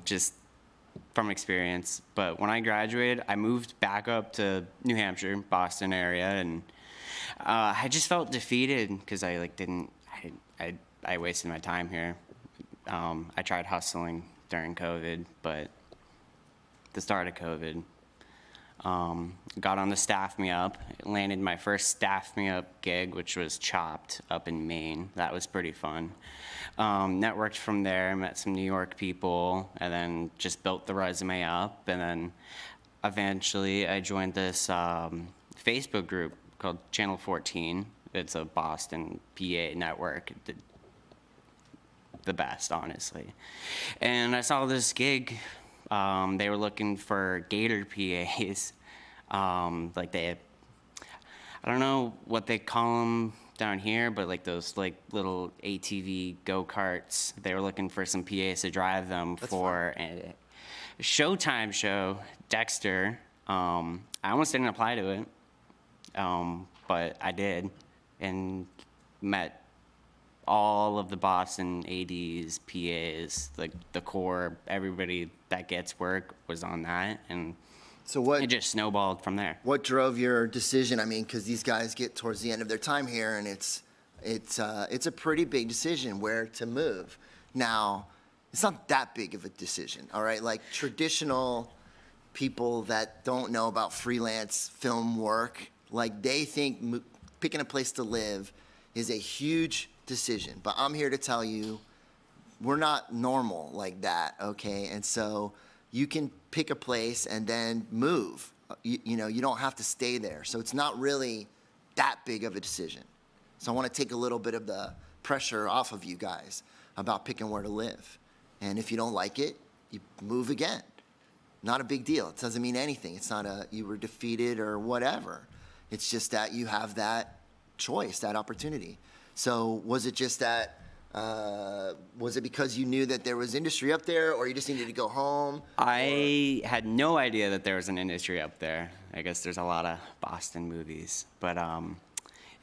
Just from experience. But when I graduated, I moved back up to New Hampshire, Boston area, and I just felt defeated because I wasted my time here. I tried hustling during COVID, but the start of COVID, Got on the Staff Me Up, landed my first Staff Me Up gig, which was Chopped up in Maine. That was pretty fun. Networked from there, met some New York people, and then just built the resume up. And then eventually I joined this Facebook group called Channel 14. It's a Boston PA network. The best, honestly. And I saw this gig. They were looking for Gator PAs. Like I don't know what they call them down here, but like those like little ATV go-karts. They were looking for some PAs to drive them for a Showtime show, Dexter. I almost didn't apply to it, but I did, and met all of the Boston ADs, PAs, like the core, everybody that gets work was on that, and so it just snowballed from there. What drove your decision? I mean, because these guys get towards the end of their time here, and it's a pretty big decision where to move. Now, it's not that big of a decision, all right? Like traditional people that don't know about freelance film work, like they think picking a place to live is a huge decision. But I'm here to tell you, we're not normal like that, okay? And so you can pick a place and then move. You know, you don't have to stay there. So it's not really that big of a decision. So I want to take a little bit of the pressure off of you guys about picking where to live. And if you don't like it, you move again. Not a big deal. It doesn't mean anything. It's not you were defeated or whatever. It's just that you have that choice, that opportunity. So was it just that, was it because you knew that there was industry up there, or you just needed to go home? I had no idea that there was an industry up there. I guess there's a lot of Boston movies. But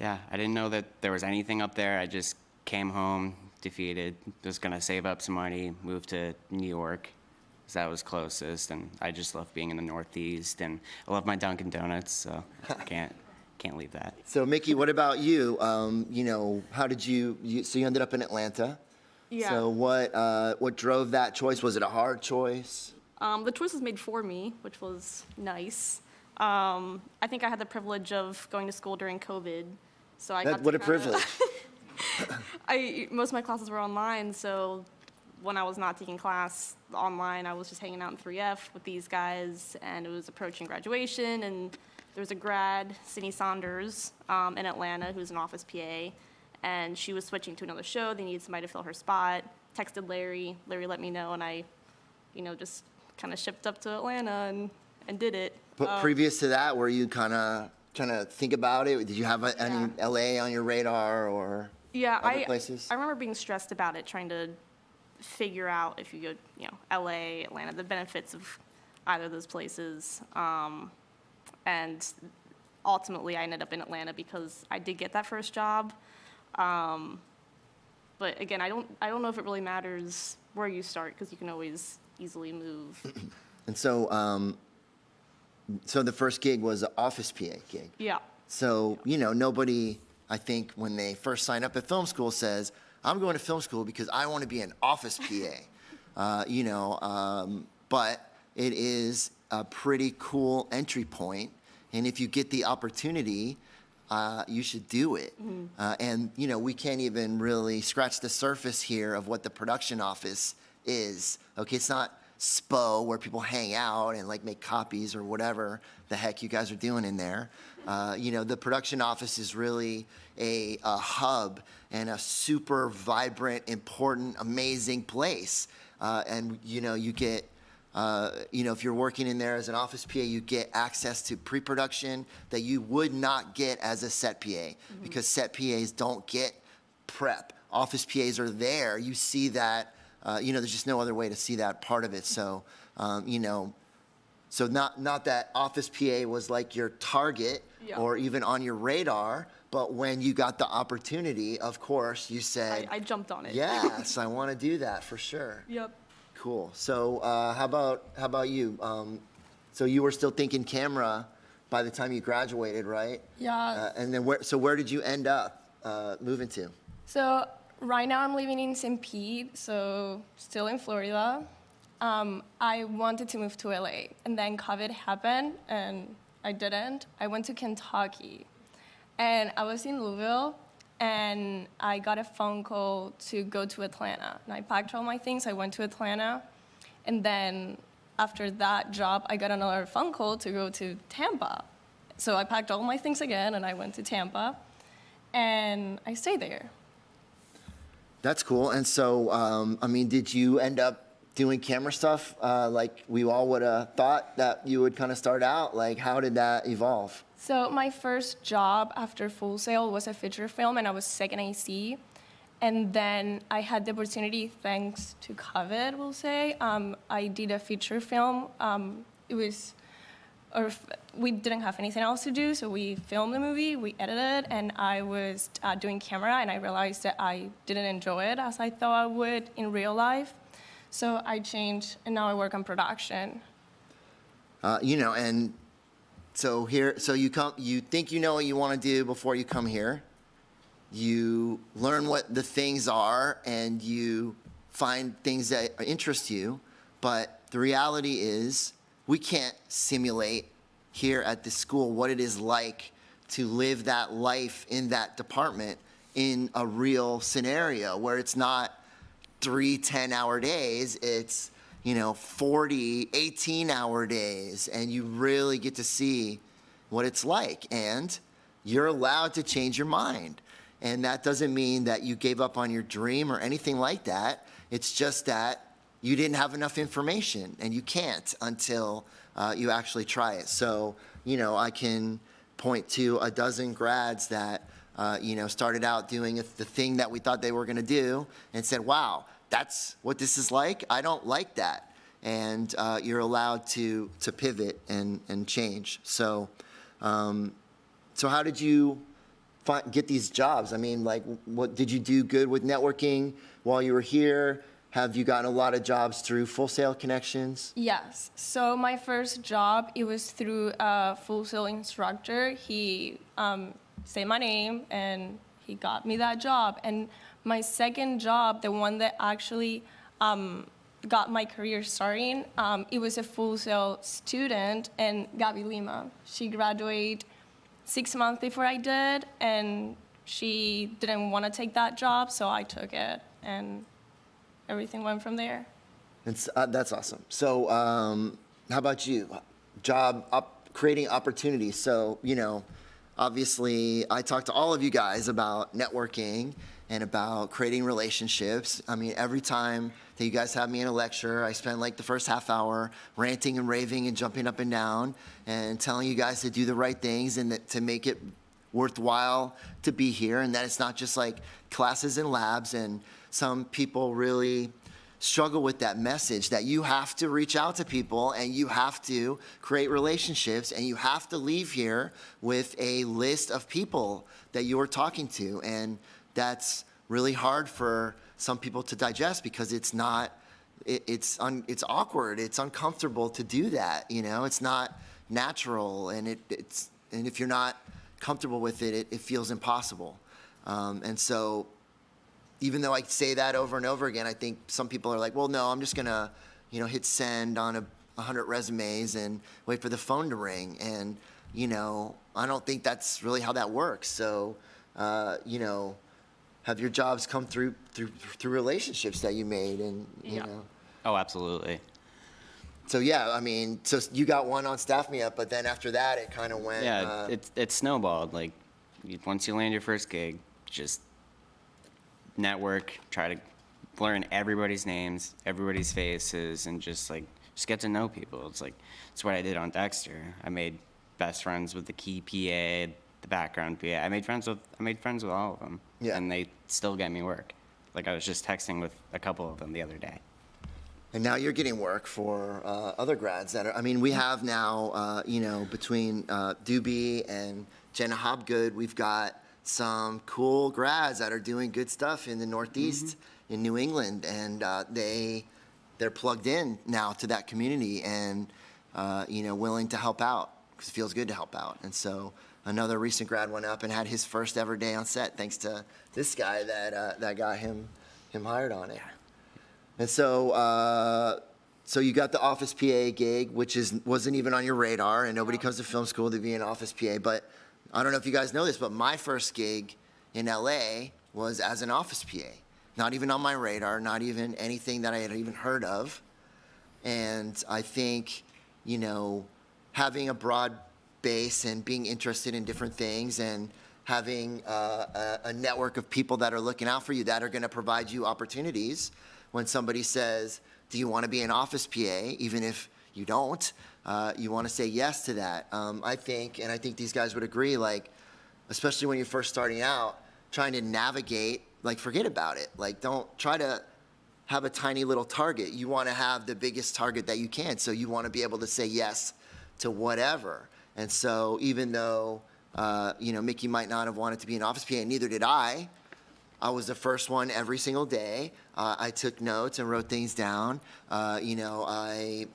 yeah, I didn't know that there was anything up there. I just came home, defeated, was going to save up some money, move to New York, because that was closest. And I just love being in the Northeast. And I love my Dunkin' Donuts, so I can't leave that. So Mickey, what about you? You know, how did so you ended up in Atlanta. Yeah. So what drove that choice? Was it a hard choice? The choice was made for me, which was nice. I think I had the privilege of going to school during COVID, so I got what a privilege. Most of my classes were online, so when I was not taking class online, I was just hanging out in 3F with these guys, and it was approaching graduation, and there was a grad, Sydney Saunders, in Atlanta, who's an office PA, and she was switching to another show. They needed somebody to fill her spot. Texted Larry. Larry let me know, and I, just kind of shipped up to Atlanta and did it. But previous to that, were you kind of trying to think about it? Did you have any LA on your radar or other places? I remember being stressed about it, trying to figure out if you go, LA, Atlanta, the benefits of either of those places. And ultimately, I ended up in Atlanta because I did get that first job. But again, I don't know if it really matters where you start, because you can always easily move. And so, so the first gig was an office PA gig. Yeah. So, nobody, I think, when they first sign up at film school says, I'm going to film school because I want to be an office PA. But it is a pretty cool entry point. And if you get the opportunity, you should do it. Mm-hmm. And, we can't even really scratch the surface here of what the production office is. Okay, it's not SPO where people hang out and make copies or whatever the heck you guys are doing in there. The production office is really a hub and a super vibrant, important, amazing place. And, you get, if you're working in there as an office PA, you get access to pre-production that you would not get as a set PA, because set PAs don't get prep. Office PAs are there. You see that, there's just no other way to see that part of it. So, so not that office PA was like your target or even on your radar, but when you got the opportunity, of course, you said, I jumped on it. Yes, I want to do that for sure. Yep. Cool. So how about you? So you were still thinking camera by the time you graduated, right? Yeah. And then where did you end up moving to? So right now I'm living in St. Pete, so still in Florida. I wanted to move to LA, and then COVID happened, and I didn't. I went to Kentucky, and I was in Louisville, and I got a phone call to go to Atlanta. And I packed all my things, I went to Atlanta, and then after that job, I got another phone call to go to Tampa. So I packed all my things again, and I went to Tampa, and I stayed there. That's cool. And so, I mean, did you end up doing camera stuff like we all would have thought that you would kind of start out? Like, how did that evolve? So my first job after Full Sail was a feature film, and I was second AC. And then I had the opportunity, thanks to COVID, we'll say, I did a feature film. We didn't have anything else to do, so we filmed the movie, we edited, and I was doing camera, and I realized that I didn't enjoy it as I thought I would in real life. So I changed, and now I work on production. And so you think you know what you want to do before you come here. You learn what the things are, and you find things that interest you. But the reality is, we can't simulate here at the school what it is like to live that life in that department in a real scenario where it's not 3 10-hour days, it's 40 18-hour days, and you really get to see what it's like, and you're allowed to change your mind. And that doesn't mean that you gave up on your dream or anything like that. It's just that you didn't have enough information, and you can't until you actually try it. So, I can point to a dozen grads that, started out doing the thing that we thought they were going to do and said, wow, that's what this is like? I don't like that. And you're allowed to pivot and change. So how did you get these jobs? I mean, like, what did you do good with networking while you were here? Have you gotten a lot of jobs through Full Sail connections? Yes. So my first job, it was through a Full Sail instructor. He said my name, and he got me that job. And my second job, the one that actually got my career starting, it was a Full Sail student, and Gabby Lima. She graduated 6 months before I did, and she didn't want to take that job, so I took it, and everything went from there. That's awesome. So how about you? Creating opportunities. So, obviously I talked to all of you guys about networking and about creating relationships. I mean, every time that you guys have me in a lecture, I spend like the first half hour ranting and raving and jumping up and down and telling you guys to do the right things and to make it worthwhile to be here, and that it's not just like classes and labs. And some people really struggle with that message that you have to reach out to people, and you have to create relationships, and you have to leave here with a list of people that you're talking to. And that's really hard for some people to digest, because it's awkward, it's uncomfortable to do that. It's not natural, and if you're not comfortable with it, it feels impossible. And so, even though I say that over and over again, I think some people are like, well, no, I'm just gonna, hit send on 100 resumes and wait for the phone to ring. And, I don't think that's really how that works. So, have your jobs come through relationships that you made, and know. Oh, absolutely. So yeah, I mean, so you got one on Staff Me Up, but then after that, it kind of went. Yeah, it snowballed. Like, once you land your first gig, just network, try to learn everybody's names, everybody's faces, and just get to know people. It's what I did on Dexter. I made best friends with the key PA, the background PA. I made friends with all of them. Yeah. And they still get me work. Like, I was just texting with a couple of them the other day. And now you're getting work for other grads that are, I mean, we have now, between Doobie and Jenna Hobgood, we've got some cool grads that are doing good stuff in the Northeast, in New England, and they're plugged in now to that community, and willing to help out, because it feels good to help out. And so another recent grad went up and had his first ever day on set thanks to this guy that got him hired on it. And so So you got the office PA gig, which wasn't even on your radar, and nobody comes to film school to be an office PA. But I don't know if you guys know this, but my first gig in LA was as an office PA. Not even on my radar, not even anything that I had even heard of. And I think, you know, having a broad base and being interested in different things and having a network of people that are looking out for you that are going to provide you opportunities when somebody says, do you want to be an office PA? Even if you don't, you want to say yes to that. I think these guys would agree, like, especially when you're first starting out, trying to navigate, like, forget about it. Like, don't try to have a tiny little target. You want to have the biggest target that you can. So you want to be able to say yes to whatever. And so even though, you know, Mickey might not have wanted to be an office PA, and neither did I was the first one every single day. I took notes and wrote things down. You know, I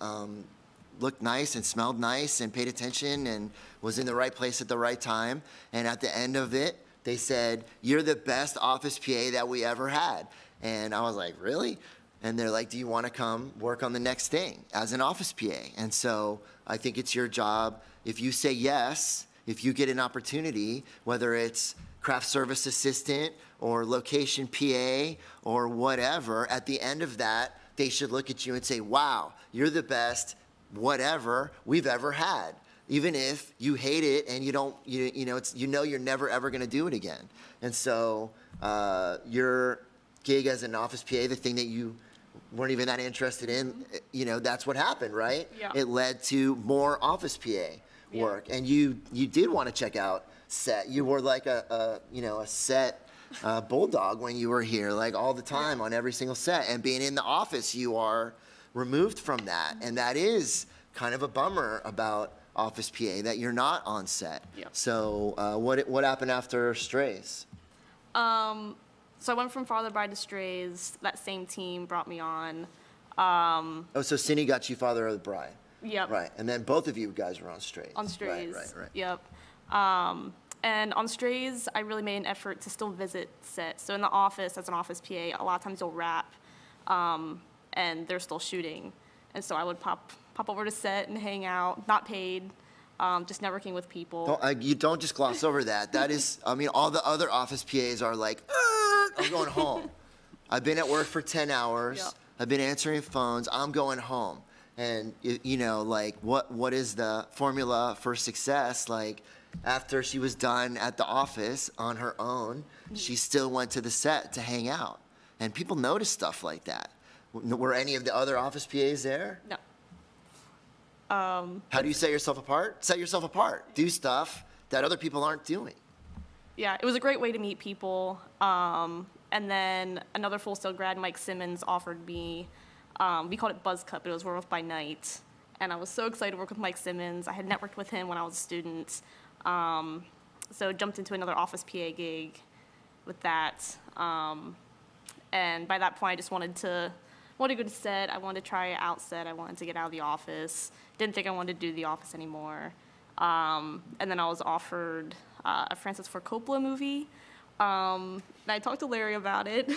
looked nice and smelled nice and paid attention and was in the right place at the right time. And at the end of it, they said, you're the best office PA that we ever had. And I was like, really? And they're like, do you want to come work on the next thing as an office PA? And so I think it's your job. If you say yes, if you get an opportunity, whether it's craft service assistant or location PA or whatever, at the end of that, they should look at you and say, wow, you're the best whatever we've ever had. Even if you hate it and you don't, you know, you're never ever going to do it again. And so your gig as an office PA, the thing that you weren't even that interested in, you know, that's what happened, right? Yeah. It led to more office PA work, and you did want to check out set. You were like a set bulldog when you were here, like all the time on every single set. And being in the office, you are removed from that, and that is kind of a bummer about office PA, that you're not on set. Yeah. So what happened after Strays? So I went from Father Bride to Strays. That same team brought me on. So Cindy got you Father of the Bride. Yep. Right, and then both of you guys were on Strays. On Strays. Right. Yep. And on Strays, I really made an effort to still visit sets. So in the office, as an office PA, a lot of times you'll wrap, and they're still shooting. And so I would pop over to set and hang out, not paid, just networking with people. You don't just gloss over that. That is, I mean, all the other office PAs are like, I'm going home. I've been at work for 10 hours. Yep. I've been answering phones. I'm going home. And, you know, like, what is the formula for success? Like, after she was done at the office on her own, she still went to the set to hang out. And people notice stuff like that. Were any of the other office PAs there? No. How do you set yourself apart? Set yourself apart. Do stuff that other people aren't doing. Yeah, it was a great way to meet people. And then another Full Sail grad, Mike Simmons, offered me, we called it Buzz Cut, but it was Werewolf by Night. And I was so excited to work with Mike Simmons. I had networked with him when I was a student. So jumped into another office PA gig with that. And by that point, I just wanted to go to set. I wanted to try out set. I wanted to get out of the office. Didn't think I wanted to do the office anymore. And then I was offered a Francis Ford Coppola movie. And I talked to Larry about it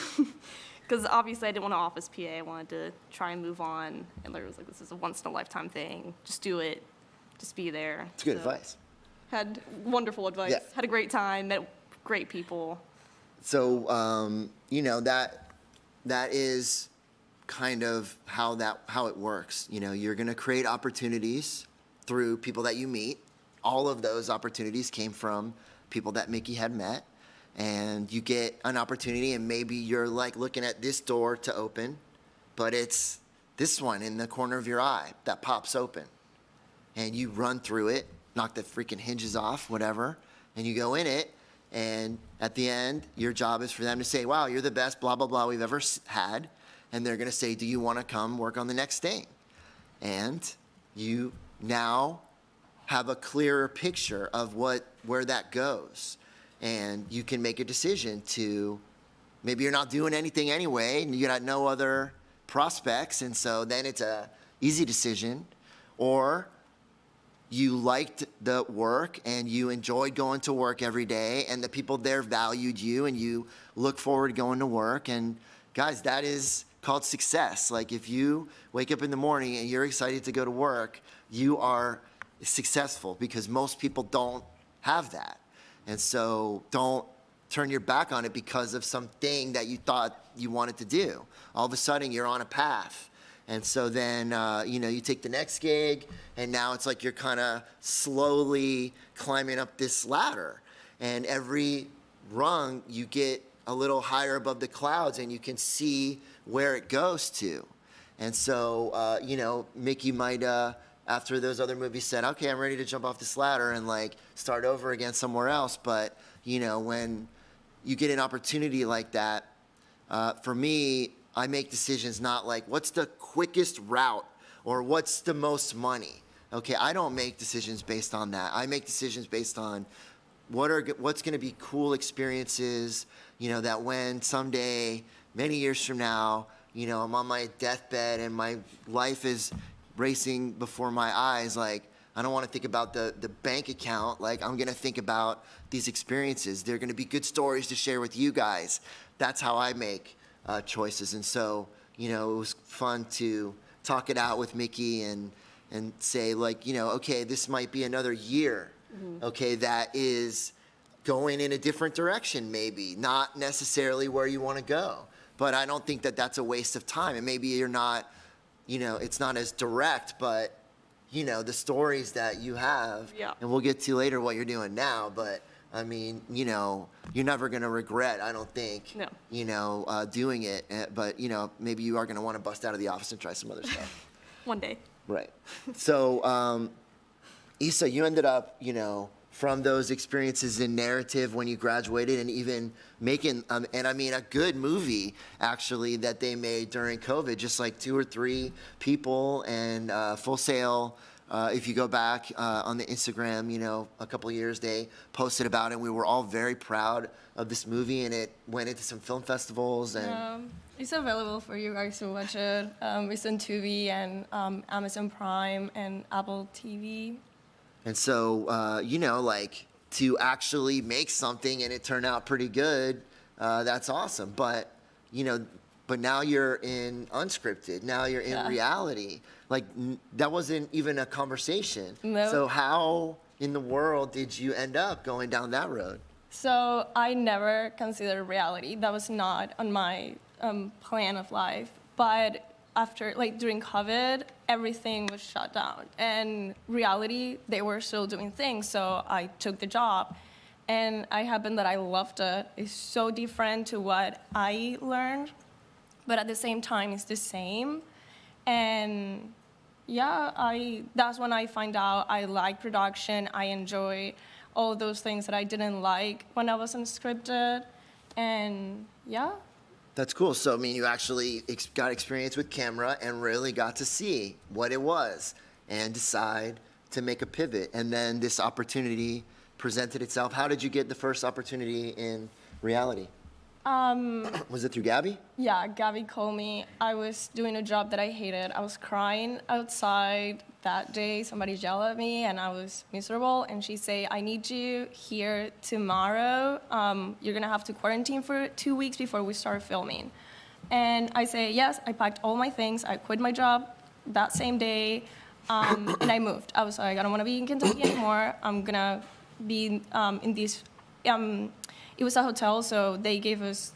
because obviously I didn't want an office PA. I wanted to try and move on. And Larry was like, this is a once-in-a-lifetime thing. Just do it. Just be there. It's good advice. Had wonderful advice. Yeah. Had a great time. Met great people. So, you know, that is kind of how it works. You know, you're going to create opportunities through people that you meet. All of those opportunities came from people that Mickey had met. And you get an opportunity, and maybe you're like looking at this door to open, but it's this one in the corner of your eye that pops open. And you run through it, knock the freaking hinges off, whatever, and you go in it. And at the end, your job is for them to say, wow, you're the best blah, blah, blah we've ever had. And they're going to say, do you want to come work on the next thing? And you now have a clearer picture of where that goes. And you can make a decision to, maybe you're not doing anything anyway, and you got no other prospects, and so then it's a easy decision. Or you liked the work and you enjoyed going to work every day, and the people there valued you, and you look forward to going to work. And guys, that is called success. Like if you wake up in the morning and you're excited to go to work, you are successful, because most people don't have that. And so don't turn your back on it because of something that you thought you wanted to do. All of a sudden you're on a path. And so then, you take the next gig, and now it's like you're kind of slowly climbing up this ladder. And every rung, you get a little higher above the clouds, and you can see where it goes to. And so, Mickey might, after those other movies, said, okay, I'm ready to jump off this ladder and like start over again somewhere else. But, when you get an opportunity like that, for me, I make decisions not like what's the quickest route or what's the most money. Okay, I don't make decisions based on that. I make decisions based on what's going to be cool experiences, that when someday, many years from now, I'm on my deathbed and my life is racing before my eyes, like I don't want to think about the bank account. Like I'm going to think about these experiences. They're going to be good stories to share with you guys. That's how I make choices. And so, it was fun to talk it out with Mickey and say like, okay, this might be another year, okay, that is going in a different direction, maybe not necessarily where you want to go. But I don't think that that's a waste of time. And maybe you're not, it's not as direct, but the stories that you have, and we'll get to later what you're doing now, but I mean, you're never going to regret, I don't think, doing it. But, maybe you are going to want to bust out of the office and try some other stuff. One day. Right. So, Issa, you ended up, from those experiences in narrative when you graduated, and even making, a good movie, actually, that they made during COVID, just like 2 or 3 people, and Full Sail. If you go back on the Instagram, a couple of years, they posted about it. We were all very proud of this movie, and it went into some film festivals. And it's available for you guys to watch it. It's on Tubi and Amazon Prime and Apple TV. And so, like to actually make something and it turned out pretty good, that's awesome. But, but now you're in unscripted. Now you're in reality. Like that wasn't even a conversation. No. So how in the world did you end up going down that road? So I never considered reality. That was not on my plan of life. But after, during COVID, everything was shut down. And reality, they were still doing things. So I took the job. And it happened that I loved it. It's so different to what I learned. But at the same time, it's the same. And that's when I find out I like production. I enjoy all those things that I didn't like when I was unscripted. And That's cool. So, you actually got experience with camera and really got to see what it was and decide to make a pivot. And then this opportunity presented itself. How did you get the first opportunity in reality? Was it through Gabby? Yeah, Gabby called me. I was doing a job that I hated. I was crying outside that day. Somebody yelled at me, and I was miserable. And she said, I need you here tomorrow. You're going to have to quarantine for 2 weeks before we start filming. And I say, yes. I packed all my things. I quit my job that same day, and I moved. I was like, I don't want to be in Kentucky anymore. I'm going to be in this... It was a hotel, so they gave us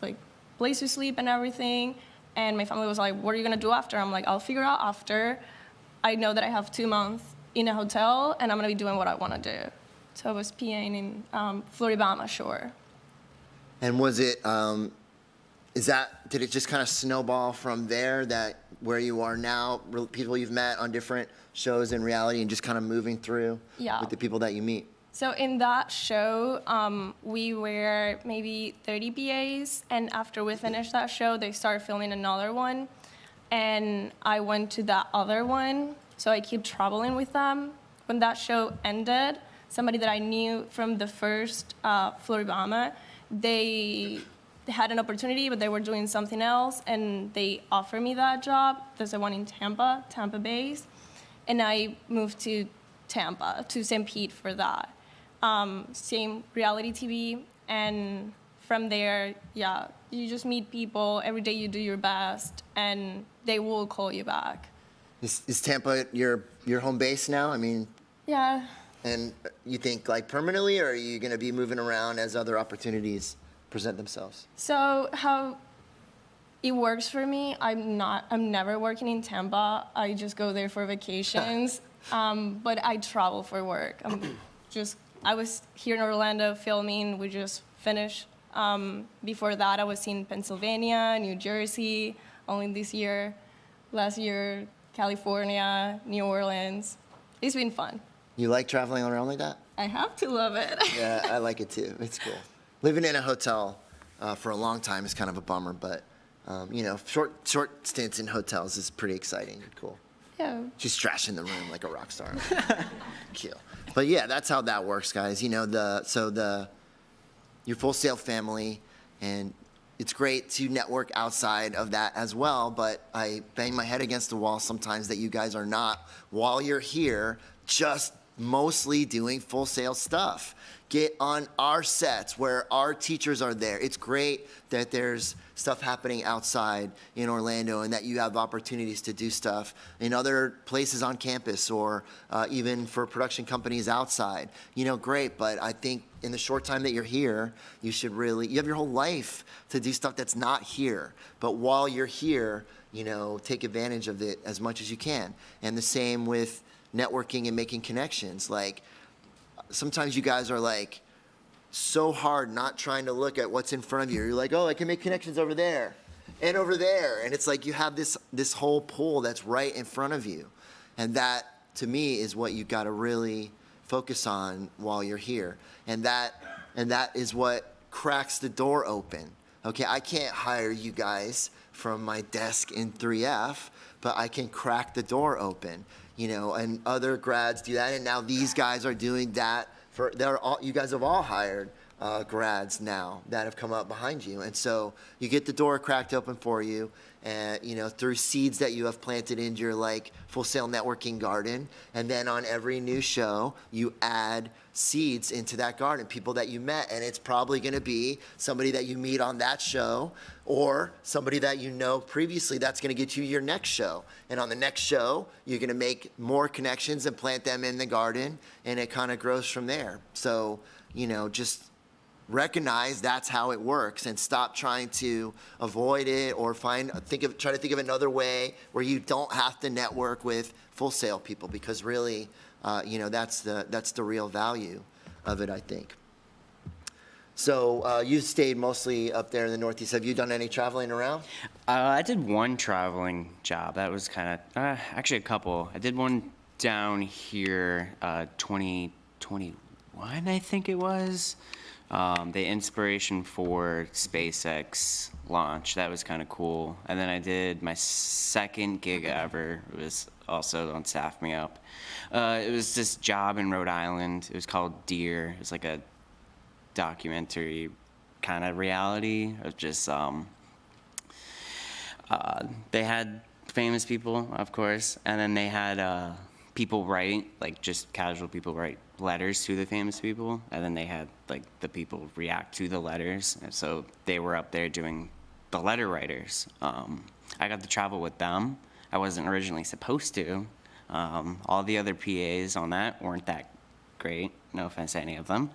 place to sleep and everything. And my family was like, what are you gonna do after? I'm like, I'll figure out after. I know that I have 2 months in a hotel, and I'm gonna be doing what I wanna do. So I was PAing in Floribama Shore. And was it, did it just kind of snowball from there, that where you are now, people you've met on different shows in reality, and just kind of moving through with the people that you meet? So in that show, we were maybe 30 BAs, and after we finished that show, they started filming another one, and I went to that other one, so I keep traveling with them. When that show ended, somebody that I knew from the first Floribama, they had an opportunity, but they were doing something else, and they offered me that job. There's the one in Tampa base, and I moved to Tampa, to St. Pete for that. Same reality TV, and from there, yeah, you just meet people. Every day you do your best, and they will call you back. Is Tampa your home base now? I mean, Yeah. and you think like permanently, or are you going to be moving around as other opportunities present themselves? So how it works for me, I'm never working in Tampa. I just go there for vacations, but I travel for work. I was here in Orlando filming. We just finished. Before that, I was in Pennsylvania, New Jersey, only this year. Last year, California, New Orleans. It's been fun. You like traveling around like that? I have to love it. Yeah, I like it too. It's cool. Living in a hotel for a long time is kind of a bummer, but short stints in hotels is pretty exciting and cool. Yeah. She's trashing the room like a rock star. Kill. But yeah, that's how that works, guys. Your Full Sail family, and it's great to network outside of that as well, but I bang my head against the wall sometimes that you guys are not, while you're here, just mostly doing Full Sail stuff. Get on our sets where our teachers are there. It's great that there's stuff happening outside in Orlando and that you have opportunities to do stuff in other places on campus or even for production companies outside. Great, but I think in the short time that you're here, you have your whole life to do stuff that's not here. But while you're here, take advantage of it as much as you can. And the same with networking and making connections. Like, sometimes you guys are like so hard not trying to look at what's in front of you. You're like, oh, I can make connections over there and over there. And it's like you have this whole pool that's right in front of you. And that, to me, is what you got to really focus on while you're here. And that is what cracks the door open. Okay, I can't hire you guys from my desk in 3F, but I can crack the door open. And other grads do that, and now these guys are doing that. You guys have all hired grads now that have come up behind you, and so you get the door cracked open for you, and through seeds that you have planted into your Full Sail networking garden, and then on every new show you add seeds into that garden, people that you met, and it's probably going to be somebody that you meet on that show or somebody that you know previously that's going to get you your next show. And on the next show, you're going to make more connections and plant them in the garden, and it kind of grows from there. So, just recognize that's how it works and stop trying to avoid it or try to think of another way where you don't have to network with Full Sail people, because really, that's the real value of it, I think. So you stayed mostly up there in the Northeast. Have you done any traveling around? I did one traveling job. That was kind of, actually a couple. I did one down here, 2021, I think it was. The inspiration for SpaceX launch. That was kind of cool. And then I did my second gig ever. It was also on Staff Me Up. It was this job in Rhode Island. It was called Deer. It was like a documentary kind of reality of just they had famous people, of course, and then they had people write, just casual people write letters to the famous people, and then they had the people react to the letters, and so they were up there doing the letter writers. I got to travel with them. I wasn't originally supposed to. All the other PAs on that weren't that great, no offense to any of them,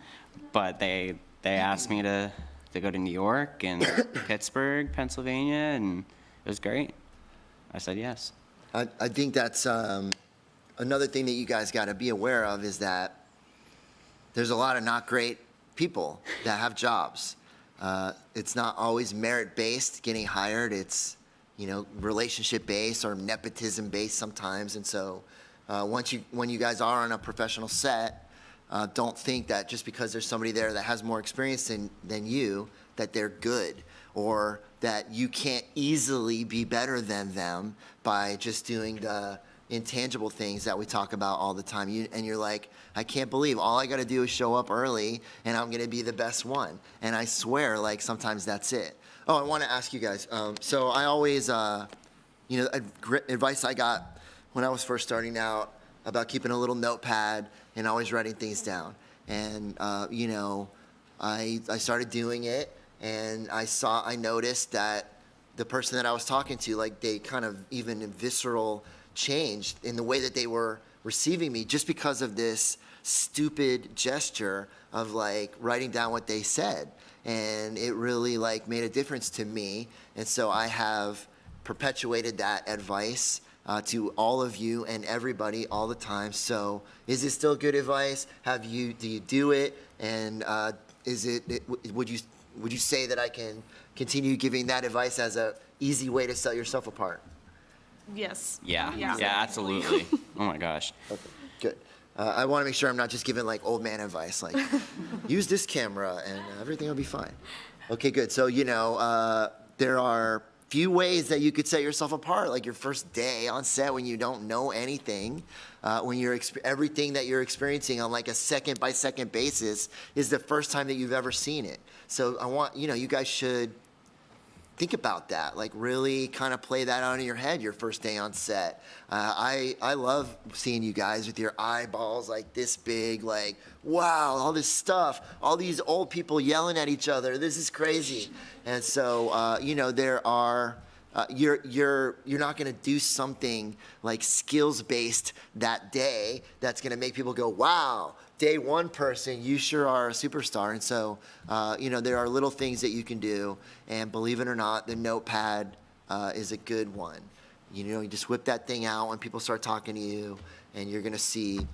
but they asked me to go to New York and Pittsburgh, Pennsylvania, and it was great. I said yes. I think that's another thing that you guys got to be aware of, is that there's a lot of not great people that have jobs. It's not always merit-based getting hired. It's relationship-based or nepotism-based sometimes. And so when you guys are on a professional set, don't think that just because there's somebody there that has more experience than you, that they're good, or that you can't easily be better than them by just doing the intangible things that we talk about all the time. You're like, I can't believe all I got to do is show up early and I'm going to be the best one. And I swear, sometimes that's it. Oh, I want to ask you guys. So I always, advice I got when I was first starting out about keeping a little notepad and always writing things down. And, I started doing it, and I noticed that the person that I was talking to, like, they kind of even visceral changed in the way that they were receiving me just because of this stupid gesture of like writing down what they said. And it really like made a difference to me. And so I have perpetuated that advice to all of you and everybody all the time. So is it still good advice? Do you do it? And would you say that I can continue giving that advice as a easy way to set yourself apart? Yes. Yeah, absolutely. Oh my gosh. Okay, good. I want to make sure I'm not just giving like old man advice, like use this camera and everything will be fine. Okay, good. So, there are few ways that you could set yourself apart, like your first day on set when you don't know anything, when everything that you're experiencing on like a second by second basis is the first time that you've ever seen it. So I want, you guys should think about that, like really kind of play that out in your head your first day on set. I love seeing you guys with your eyeballs like this big, like, wow, all this stuff, all these old people yelling at each other. This is crazy. And so, there are, you're not going to do something like skills-based that day that's going to make people go, wow, day one person, you sure are a superstar. And so, there are little things that you can do. And believe it or not, the notepad is a good one. You just whip that thing out when people start talking to you, and you're going to see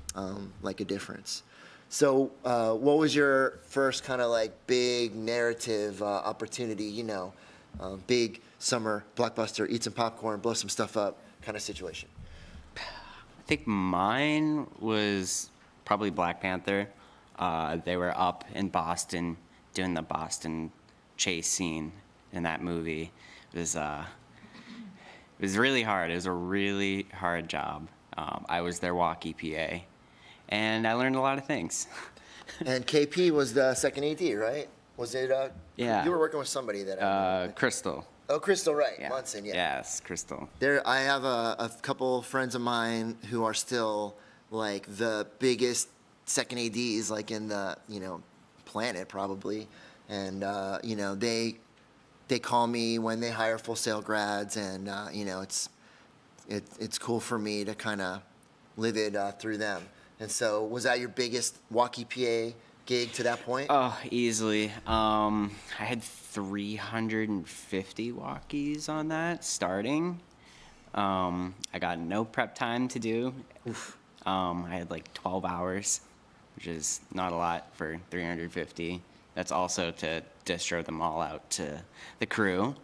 like a difference. So what was your first kind of like big narrative opportunity, big summer blockbuster, eat some popcorn, blow some stuff up kind of situation? I think mine was probably Black Panther. They were up in Boston doing the Boston chase scene in that movie. It was really hard. It was a really hard job. I was their walkie PA, and I learned a lot of things. And KP was the second AD, right? Was it? Yeah. You were working with somebody that. Crystal. Oh, Crystal, right? Yeah. Munson, yeah. Yes, Crystal. I have a couple friends of mine who are still like the biggest second ADs, like in the planet probably, and they call me when they hire Full Sail grads, and it's cool for me to kind of live it through them. And so, was that your biggest walkie PA gig to that point? Oh, easily. I had 350 walkies on that starting. I got no prep time to do. I had like 12 hours, which is not a lot for 350. That's also to distro them all out to the crew.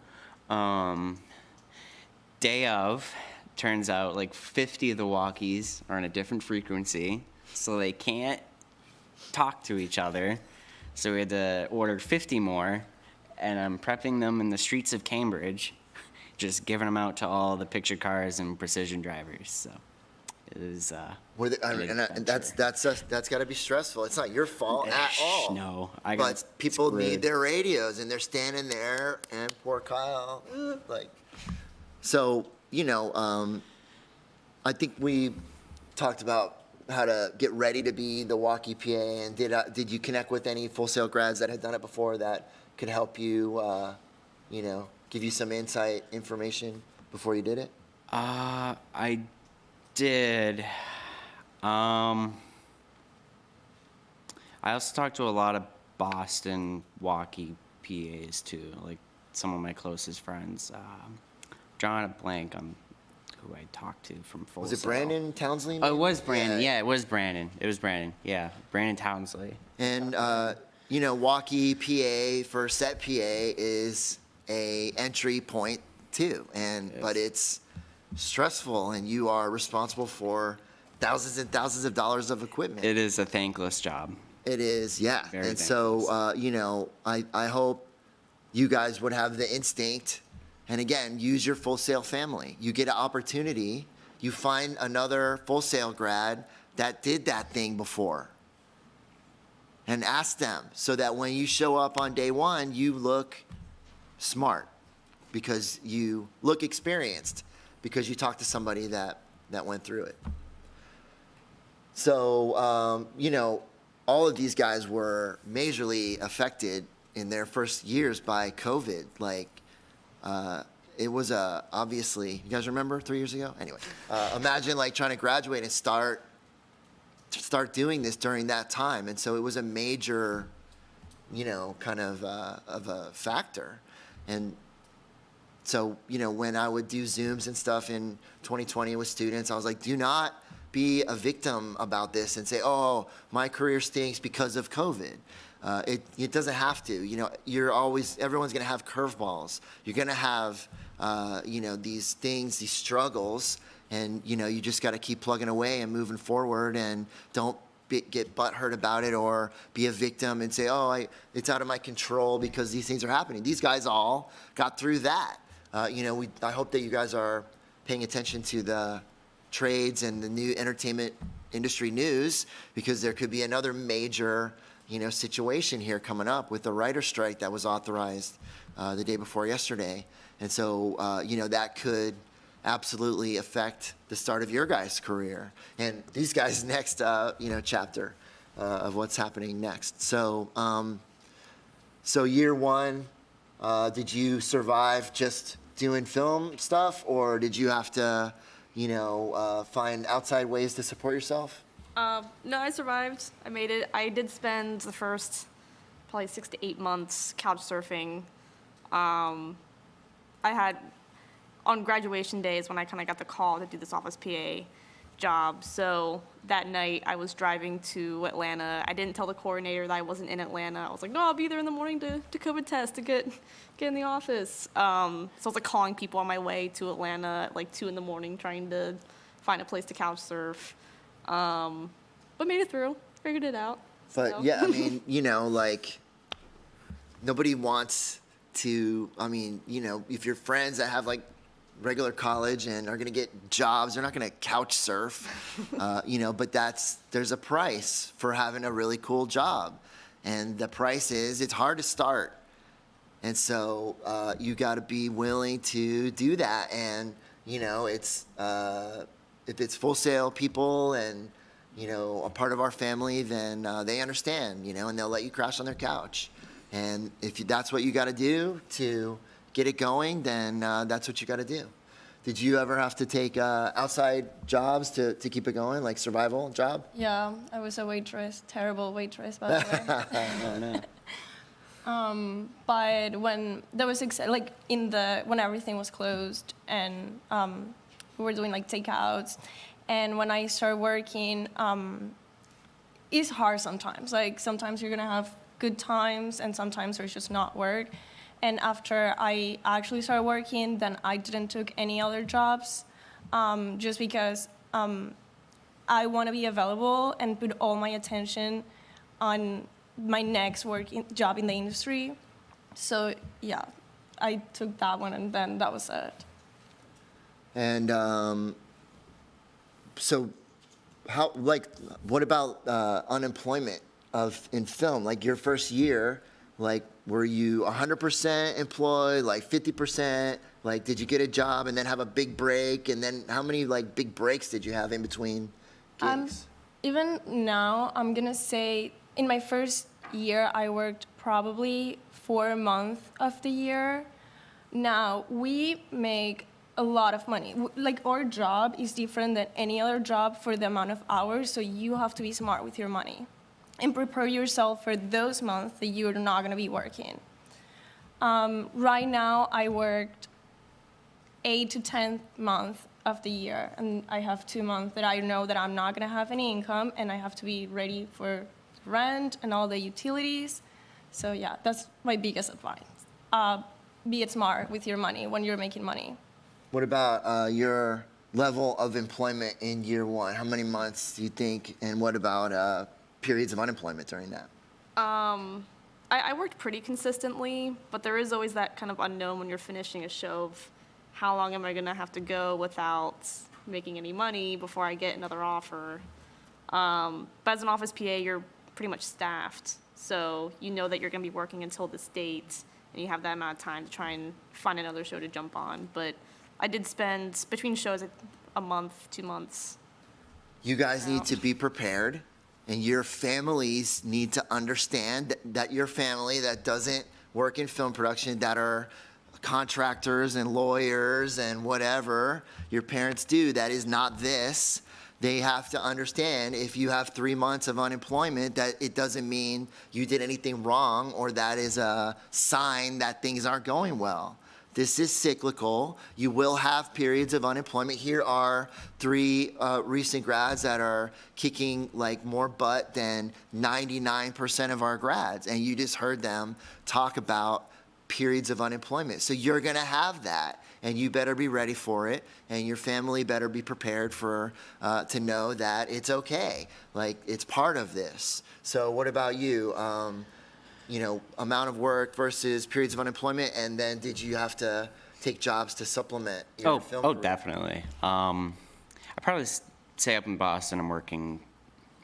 Day of, turns out like 50 of the walkies are on a different frequency, so they can't talk to each other. So we had to order 50 more, and I'm prepping them in the streets of Cambridge, just giving them out to all the picture cars and precision drivers. So it was. That's got to be stressful. It's not your fault at all. No, but people screwed. need their radios, and they're standing there, and poor Kyle, So I think we talked about how to get ready to be the walkie PA, and did you connect with any Full Sail grads that had done it before that could help you, give you some insight information before you did it? I did. I also talked to a lot of Boston walkie PAs too, like some of my closest friends. Drawing a blank on who I talked to from Full Sail. Was it Brandon Townsley? Oh, it was Brandon. Yeah, it was Brandon. Yeah, Brandon Townsley. And walkie PA for set PA is a entry point too, but it's stressful, and you are responsible for thousands and thousands of dollars of equipment. It is a thankless job. It is, yeah. Very and thankless. so, I hope you guys would have the instinct, and again, use your Full Sail family. You get an opportunity, you find another Full Sail grad that did that thing before, and ask them, so that when you show up on day one, you look smart, because you look experienced, because you talked to somebody that went through it. So, all of these guys were majorly affected in their first years by COVID. Like, it was obviously, you guys remember 3 years ago? Anyway, imagine like trying to graduate and start doing this during that time. And so it was a major, kind of a factor. And so, when I would do Zooms and stuff in 2020 with students, I was like, do not be a victim about this and say, oh, my career stinks because of COVID. It doesn't have to. Everyone's going to have curveballs. You're going to have, these things, these struggles, and, you just got to keep plugging away and moving forward, and don't get butthurt about it or be a victim and say, oh, it's out of my control because these things are happening. These guys all got through that. I hope that you guys are paying attention to the trades and the new entertainment industry news, because there could be another major, situation here coming up with the writer strike that was authorized the day before yesterday. And so, that could absolutely affect the start of your guys' career and these guys' next, chapter of what's happening next. So, year one, did you survive just doing film stuff, or did you have to, find outside ways to support yourself? No, I survived. I made it. I did spend the first probably 6 to 8 months couch surfing. On graduation days when I kind of got the call to do this office PA job. So that night I was driving to Atlanta. I didn't tell the coordinator that I wasn't in Atlanta. I was like, no, I'll be there in the morning to COVID test to get in the office. So I was like calling people on my way to Atlanta at like 2 in the morning trying to find a place to couch surf. But made it through, figured it out. But so. yeah, I mean, nobody wants to, if you're friends that have like regular college and are gonna get jobs, they're not gonna couch surf, but there's a price for having a really cool job. And the price is, it's hard to start. And so you gotta be willing to do that. And, it's, if it's Full Sail people and, a part of our family, then they understand, and they'll let you crash on their couch. And if that's what you got to do to get it going, then that's what you got to do. Did you ever have to take outside jobs to keep it going, like survival job? Yeah, I was a waitress, terrible waitress, by the way. Oh, no. But when there was when everything was closed and we were doing like takeouts, and when I started working, it's hard sometimes. Like sometimes you're gonna have good times, and sometimes there's just not work. And after I actually started working, then I didn't took any other jobs, just because I want to be available and put all my attention on my next job in the industry. So yeah, I took that one, and then that was it. And so what about unemployment in film? Like your first year, were you 100% employed, 50%? Did you get a job and then have a big break? And then how many big breaks did you have in between gigs? Even now, I'm gonna say in my first year, I worked probably 4 months of the year. Now, we make a lot of money. Our job is different than any other job for the amount of hours, so you have to be smart with your money and prepare yourself for those months that you're not gonna be working. Right now, I worked 8 to 10 months of the year, and I have 2 months that I know that I'm not gonna have any income, and I have to be ready for rent and all the utilities. So yeah, that's my biggest advice. Be smart with your money when you're making money. What about your level of employment in year one? How many months do you think, and what about periods of unemployment during that? I worked pretty consistently, but there is always that kind of unknown when you're finishing a show of how long am I gonna have to go without making any money before I get another offer. But as an office PA, you're pretty much staffed, so you know that you're gonna be working until this date, and you have that amount of time to try and find another show to jump on. But I did spend, between shows, a month, 2 months. You guys need to be prepared And your families need to understand that your family that doesn't work in film production, that are contractors and lawyers and whatever your parents do, that is not this. They have to understand if you have 3 months of unemployment, that it doesn't mean you did anything wrong or that is a sign that things aren't going well. This is cyclical. You will have periods of unemployment. Here are 3 recent grads that are kicking like more butt than 99% of our grads. And you just heard them talk about periods of unemployment. So you're gonna have that, and you better be ready for it, and your family better be prepared for to know that it's okay. Like, it's part of this. So what about you? You know, amount of work versus periods of unemployment, and then did you have to take jobs to supplement your film career? Definitely. I probably say up in Boston, I'm working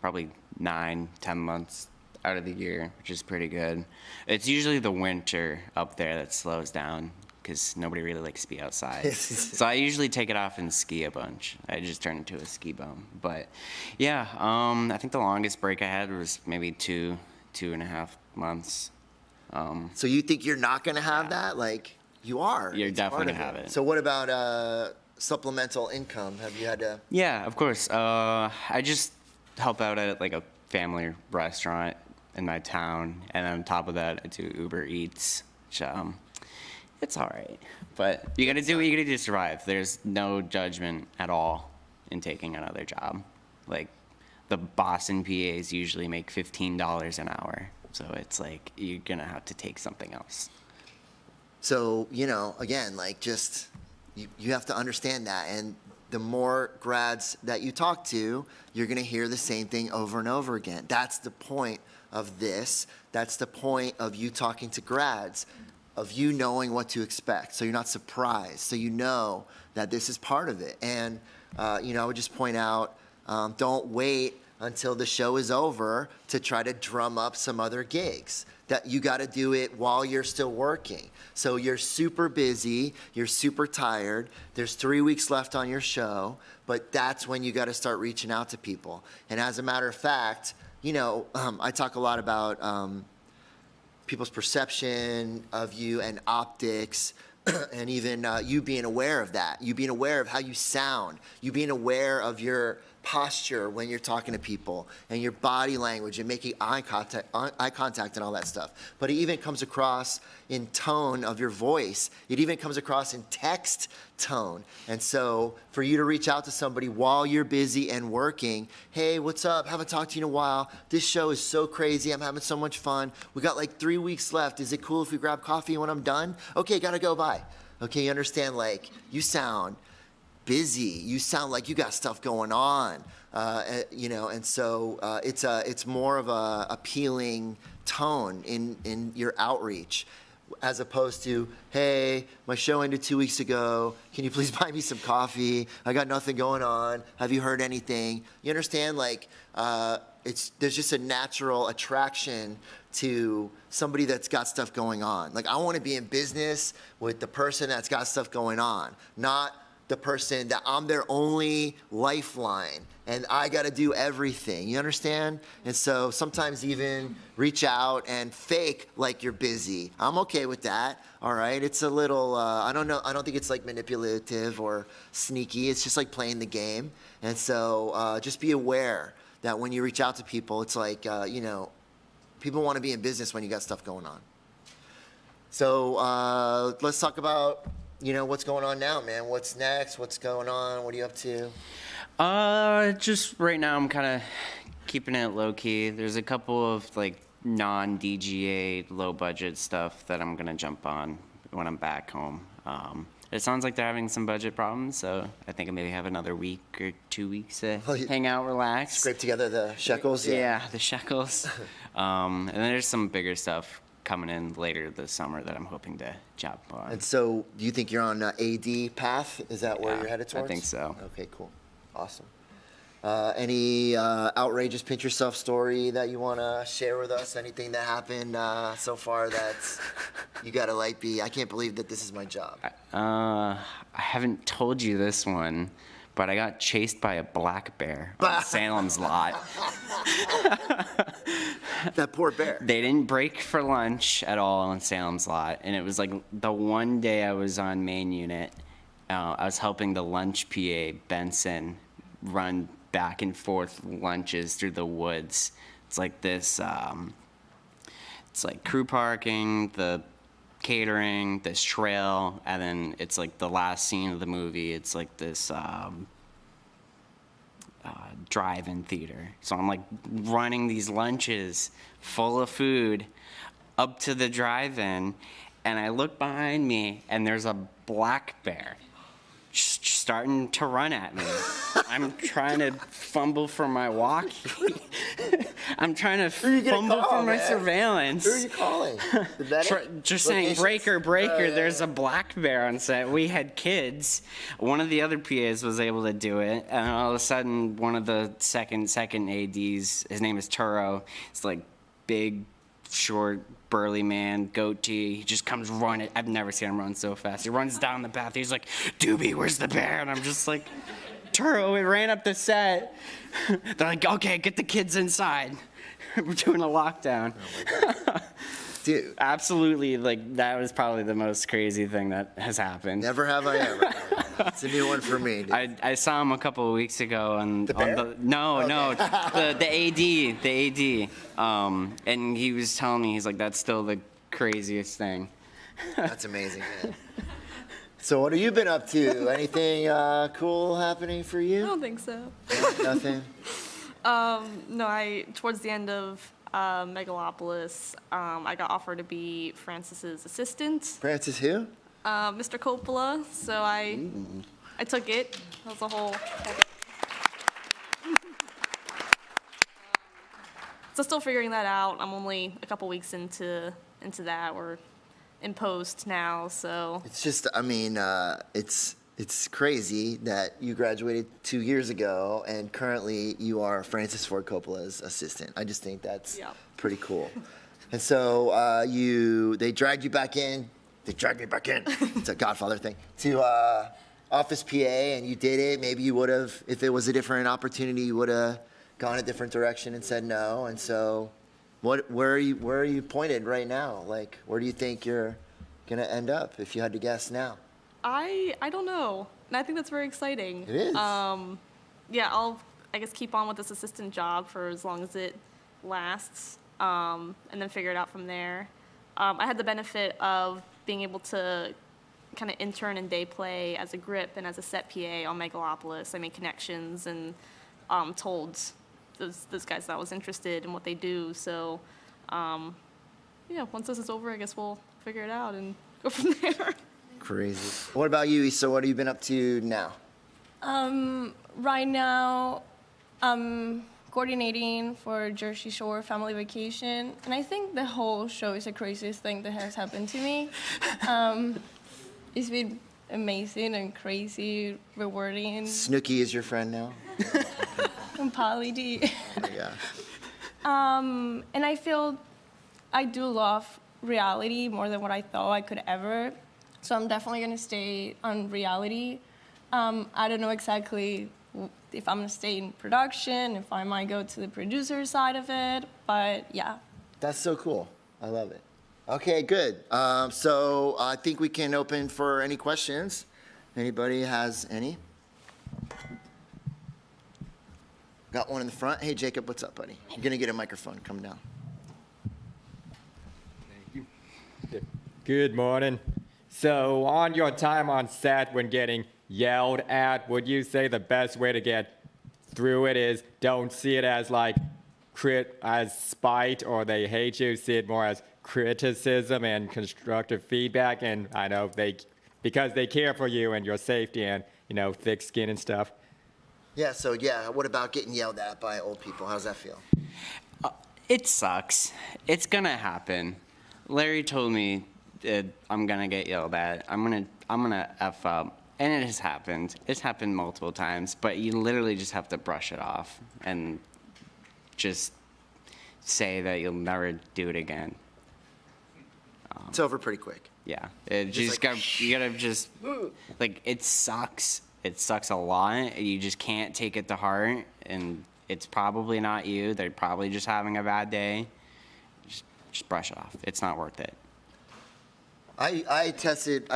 probably 9-10 months out of the year, which is pretty good. It's usually the winter up there that slows down because nobody really likes to be outside. So I usually take it off and ski a bunch. I just turn into a ski bum. But yeah, I think the longest break I had was maybe 2.5 months. So you think you're not going to have that? Like, you are. You're It's definitely part of have it. So what about supplemental income? Have you had to? Yeah, of course. I just help out at like a family restaurant in my town, and on top of that, I do Uber Eats, which it's all right. But you gotta do what you gotta do to survive. There's no judgment at all in taking another job. Like, the Boston PAs usually make $15 an hour, so it's like you're gonna have to take something else. So, you know, again, like, just you have to understand that, and the more grads that you talk to, you're gonna hear the same thing over and over again. That's the point of this. That's the point of you talking to grads, of you knowing what to expect, so you're not surprised, so you know that this is part of it. And you know, I would just point out, don't wait until the show is over to try to drum up some other gigs. That you got to do it while you're still working. So you're super busy, you're super tired, there's 3 weeks left on your show, but that's when you got to start reaching out to people. And as a matter of fact, you know, I talk a lot about people's perception of you and optics, and even you being aware of that, you being aware of how you sound, you being aware of your posture when you're talking to people, and your body language, and making eye contact and all that stuff. But it even comes across in tone of your voice. It even comes across in text tone. And so for you to reach out to somebody while you're busy and working, hey, what's up? Haven't talked to you in a while. This show is so crazy. I'm having so much fun. We got like 3 weeks left. Is it cool if we grab coffee when I'm done? Okay, gotta go, bye. Okay, you understand, like, you sound busy. You sound like you got stuff going on, you know, and so it's more of a appealing tone in your outreach, as opposed to, hey, my show ended 2 weeks ago. Can you please buy me some coffee? I got nothing going on. Have you heard anything? You understand? Like, there's just a natural attraction to somebody that's got stuff going on. Like, I want to be in business with the person that's got stuff going on, not the person that I'm their only lifeline and I got to do everything. You understand? And so sometimes even reach out and fake like you're busy. I'm okay with that. All right. It's a little, I don't know. I don't think it's like manipulative or sneaky. It's just like playing the game. And so just be aware that when you reach out to people, it's like, you know, people want to be in business when you got stuff going on. So let's talk about, you know, what's going on now, man. What's next? What's going on? What are you up to? Just right now I'm kind of keeping it low key. There's a couple of like non-DGA low budget stuff that I'm gonna jump on when I'm back home. It sounds like they're having some budget problems, so I think I maybe have another week or 2 weeks to hang out, relax. Scrape together the shekels? Yeah, the shekels. And then there's some bigger stuff coming in later this summer that I'm hoping to jump on. And so do you think you're on AD path? Is that where you're headed towards? I think so. Okay, cool. Awesome. Any outrageous pinch yourself story that you want to share with us? Anything that happened so far that's you got to like be, I can't believe that this is my job? I haven't told you this one, but I got chased by a black bear on Salem's lot. That poor bear. They didn't break for lunch at all on Salem's lot, and it was like the one day I was on main unit. I was helping the lunch PA, Benson, run back and forth lunches through the woods. It's like this, it's like crew parking, the catering, this trail, and then it's like the last scene of the movie. It's like this drive-in theater. So I'm like running these lunches full of food up to the drive-in, and I look behind me, and there's a black bear starting to run at me. I'm trying to fumble for my walkie. I'm trying to fumble for my surveillance. Who are you calling? The medic? Just saying, breaker, there's a black bear on set. We had kids. One of the other PAs was able to do it, and all of a sudden, one of the second ADs, his name is Turo, it's like big, short, burly man, goatee. He just comes running. I've never seen him run so fast. He runs down the path. He's like, Doobie, where's the bear? And I'm just like, Turo, it ran up the set. They're like, okay, get the kids inside. We're doing a lockdown. Dude. Absolutely, like, that was probably the most crazy thing that has happened. Never have I ever. It's a new one for me, dude. I saw him a couple of weeks ago on The bear? the AD. And he was telling me, he's like, that's still the craziest thing. That's amazing, man. So what have you been up to? Anything cool happening for you? I don't think so. Nothing? No, towards the end of Megalopolis, I got offered to be Francis's assistant. Francis who? Mr. Coppola. So I took it. That was a whole So still figuring that out. I'm only a couple weeks into that. We're in post now, so. It's just, I mean, it's crazy that you graduated 2 years ago and currently you are Francis Ford Coppola's assistant. I just think that's pretty cool. And so they dragged you back in. They dragged me back in. It's a Godfather thing. To Office PA, and you did it. Maybe you would have, if it was a different opportunity, you would have gone a different direction and said no. And so, where are you pointed right now? Like, where do you think you're gonna end up if you had to guess now? I don't know. And I think that's very exciting. It is. Yeah, I'll, I guess, keep on with this assistant job for as long as it lasts, and then figure it out from there. I had the benefit of being able to kind of intern and day play as a grip and as a set PA on Megalopolis. I made connections and told those guys that I was interested in what they do. So, yeah, once this is over, I guess we'll figure it out and go from there. Crazy. What about you, Issa? What have you been up to now? Right now, I'm coordinating for Jersey Shore family vacation, and I think the whole show is the craziest thing that has happened to me. It's been amazing and crazy, rewarding. Snooki is your friend now? And Polly D. Yeah. And I feel I do love reality more than what I thought I could ever. So I'm definitely going to stay on reality. I don't know exactly if I'm going to stay in production, if I might go to the producer side of it, but yeah. That's so cool. I love it. Okay, good. So I think we can open for any questions. Anybody has any? Got one in the front. Hey, Jacob, what's up, buddy? You're going to get a microphone. Come down. Good morning. So, on your time on set when getting yelled at, would you say the best way to get through it is don't see it as like as spite or they hate you, see it more as criticism and constructive feedback, and I know because they care for you and your safety and, you know, thick skin and stuff? Yeah, so yeah, what about getting yelled at by old people? How does that feel? It sucks. It's gonna happen. Larry told me I'm gonna get yelled at. I'm gonna F up. And it has happened. It's happened multiple times, but you literally just have to brush it off and just say that you'll never do it again. It's over pretty quick. Yeah. Just you gotta just, like, it sucks. It sucks a lot. You just can't take it to heart, and it's probably not you. They're probably just having a bad day. Just brush it off. It's not worth it. I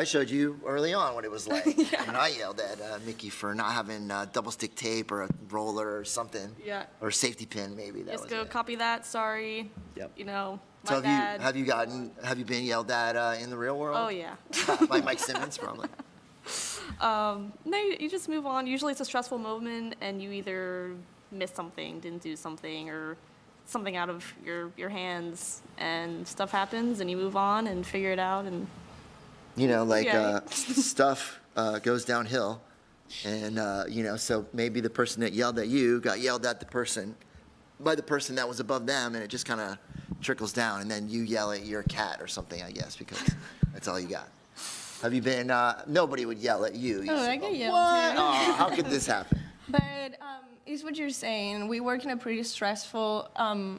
showed you early on what it was like. And I yelled at Mickey for not having double stick tape or a roller or something. Yeah. Or a safety pin, maybe. That Just was go it. copy that. Sorry. Yep. You know, So my bad. have you been yelled at in the real world? Oh, yeah. By Mike Simmons, probably. No, you just move on. Usually it's a stressful moment and you either missed something, didn't do something, or something out of your hands, and stuff happens and you move on and figure it out. And You know, like Yeah. stuff goes downhill. And, you know, so maybe the person that yelled at you got yelled at by the person that was above them, and it just kind of trickles down. And then you yell at your cat or something, I guess, because that's all you got. Have you been, nobody would yell at you. Oh, I get yelled What? too. Oh, how could this happen? But is what you're saying. We work in a pretty stressful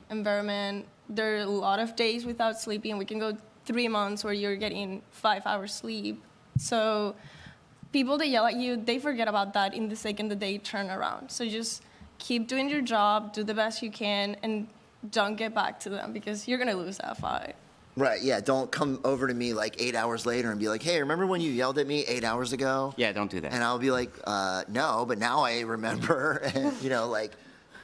environment. There are a lot of days without sleeping. We can go 3 months where you're getting 5 hours sleep. So people that yell at you, they forget about that in the second that they turn around. So just keep doing your job, do the best you can, and don't get back to them because you're gonna lose that fight. Right, yeah, don't come over to me like 8 hours later and be like, hey, remember when you yelled at me 8 hours ago? Yeah, don't do that. And I'll be like, no, but now I remember. And, you know, like,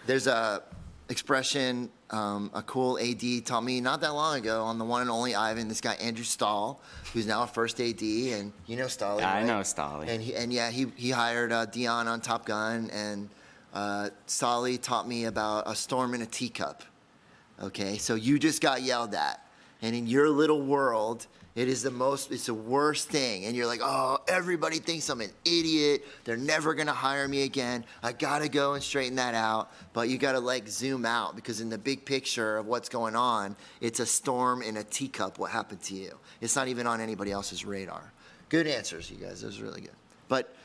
there's a expression a cool AD taught me not that long ago on the one and only Ivan, this guy Andrew Stahl, who's now a first AD, and you know Stahly, I right? know Stahly. And he hired Dion on Top Gun, and Stahly taught me about a storm in a teacup. Okay, so you just got yelled at. And in your little world, it's the worst thing. And you're like, oh, everybody thinks I'm an idiot. They're never gonna hire me again. I gotta go and straighten that out. But you gotta like zoom out, because in the big picture of what's going on, it's a storm in a teacup, what happened to you. It's not even on anybody else's radar. Good answers, you guys, those are really good. But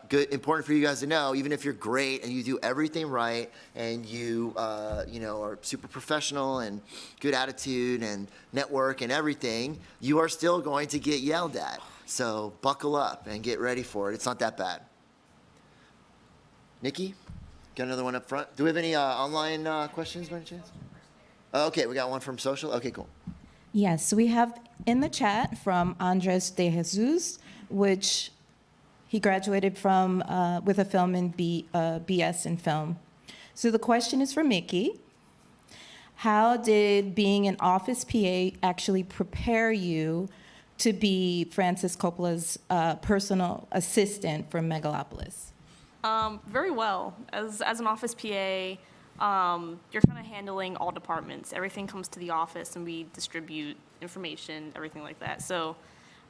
good, important for you guys to know, even if you're great and you do everything right and you know, are super professional and good attitude and network and everything, you are still going to get yelled at. So buckle up and get ready for it. It's not that bad. Nikki, got another one up front. Do we have any online questions by any chance? Okay, we got one from social. Okay, cool. Yes, we have in the chat from Andres de Jesus, which he graduated from with a film in BS in film. So the question is for Mickey. How did being an office PA actually prepare you to be Francis Coppola's personal assistant for Megalopolis? Very well. As an office PA, you're kind of handling all departments. Everything comes to the office and we distribute information, everything like that. So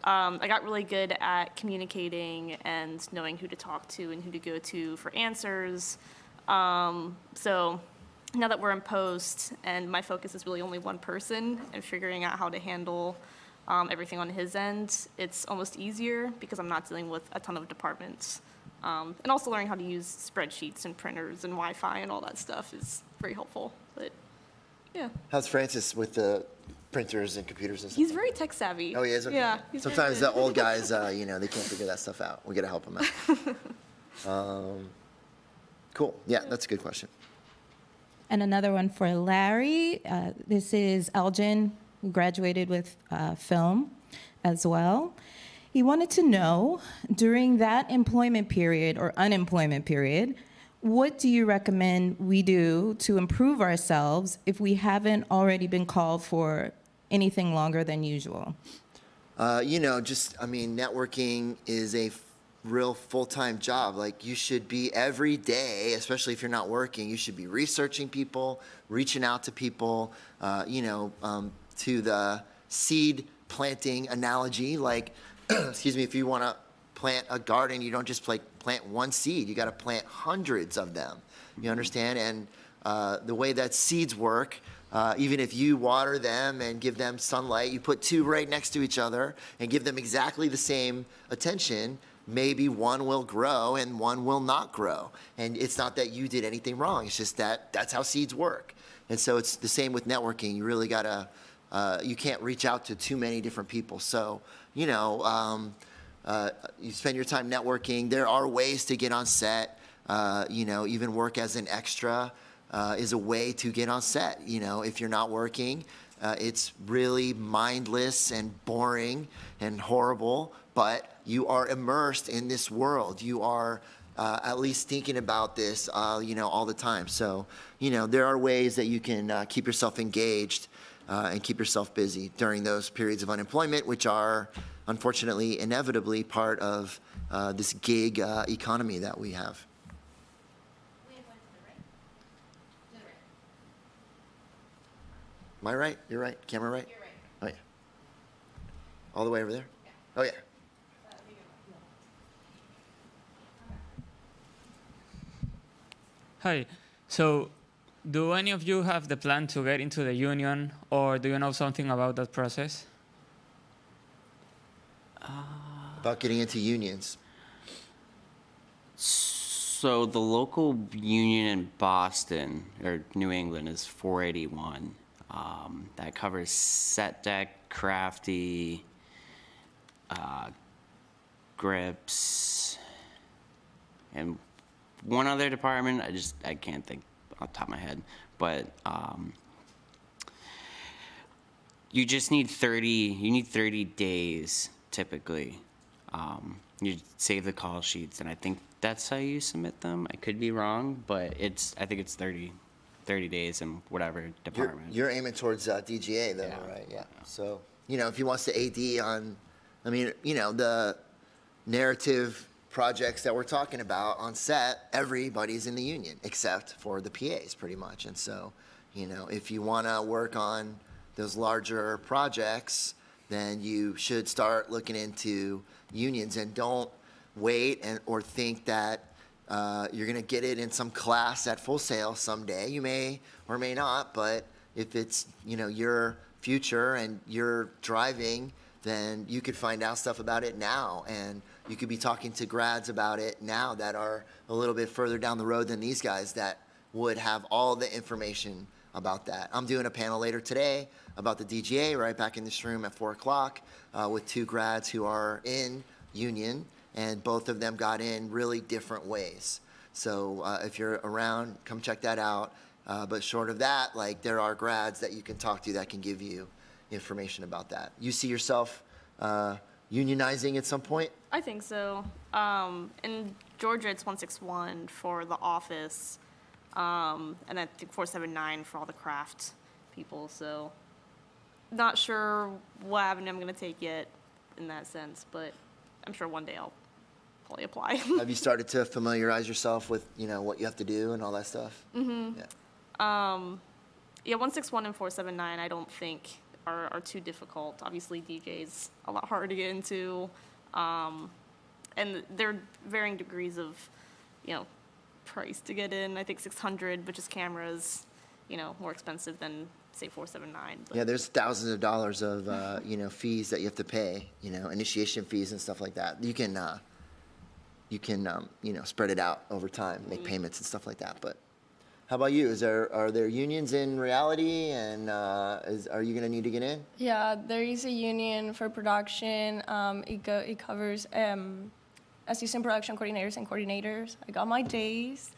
I got really good at communicating and knowing who to talk to and who to go to for answers. So now that we're in post and my focus is really only one person and figuring out how to handle everything on his end, it's almost easier because I'm not dealing with a ton of departments. And also learning how to use spreadsheets and printers and Wi-Fi and all that stuff is very helpful. But yeah. How's Francis with the printers and computers and stuff? He's very tech savvy. Oh, he is? Okay. Yeah. He's very Sometimes good. the old guys, you know, they can't figure that stuff out. We got to help them out. Cool. Yeah, that's a good question. And another one for Larry. This is Elgin, who graduated with film as well. He wanted to know, during that employment period or unemployment period, what do you recommend we do to improve ourselves if we haven't already been called for anything longer than usual? You know, networking is a real full-time job. Like, you should be every day, especially if you're not working, you should be researching people, reaching out to people, to the seed planting analogy. Like, excuse me, if you want to plant a garden, you don't just plant one seed. You got to plant hundreds of them. You understand? And the way that seeds work, even if you water them and give them sunlight, you put two right next to each other and give them exactly the same attention, maybe one will grow and one will not grow. And it's not that you did anything wrong. It's just that that's how seeds work. And so it's the same with networking. You really got to, you can't reach out to too many different people. So, you spend your time networking. There are ways to get on set. Even work as an extra is a way to get on set. If you're not working, it's really mindless and boring and horrible, but you are immersed in this world. You are at least thinking about this, all the time. So, there are ways that you can keep yourself engaged and keep yourself busy during those periods of unemployment, which are unfortunately, inevitably part of this gig economy that we have. Am I right? You're right? Camera right? You're right. Oh, yeah. All the way over there? Yeah. Oh, yeah. Hi. So, do any of you have the plan to get into the union, or do you know something about that process? About getting into unions. So the local union in Boston, or New England, is 481. That covers set deck, crafty, grips, and one other department. I can't think off the top of my head, but you just need 30 days typically. You save the call sheets, and I think that's how you submit them. I could be wrong, but I think it's 30 days in whatever department. You're aiming towards DGA, though, right? Yeah. So, if he wants to AD on, the narrative projects that we're talking about on set, everybody's in the union except for the PAs, pretty much. And so, if you want to work on those larger projects, then you should start looking into unions, and don't wait or think that you're going to get it in some class at Full Sail someday. You may or may not, but if it's your future and you're driving, then you could find out stuff about it now, and you could be talking to grads about it now that are a little bit further down the road than these guys that would have all the information about that. I'm doing a panel later today about the DGA right back in this room at 4 o'clock with two grads who are in union, and both of them got in really different ways. So if you're around, come check that out. But short of that, there are grads that you can talk to that can give you information about that. You see yourself unionizing at some point? I think so. In Georgia, it's 161 for the office, and I think 479 for all the craft people. So not sure what avenue I'm going to take yet in that sense, but I'm sure one day I'll probably apply. Have you started to familiarize yourself with, what you have to do and all that stuff? Mm-hmm. Yeah. 161 and 479 I don't think are too difficult. Obviously, DJ's a lot harder to get into, and there are varying degrees of, price to get in. I think 600, but just cameras, more expensive than say 479. But. Yeah, there's thousands of dollars of fees that you have to pay, initiation fees and stuff like that. You can spread it out over time, make payments and stuff like that. But how about you? Are there unions in reality, and are you gonna need to get in? Yeah, there is a union for production. It covers assistant production coordinators and coordinators. I got my days.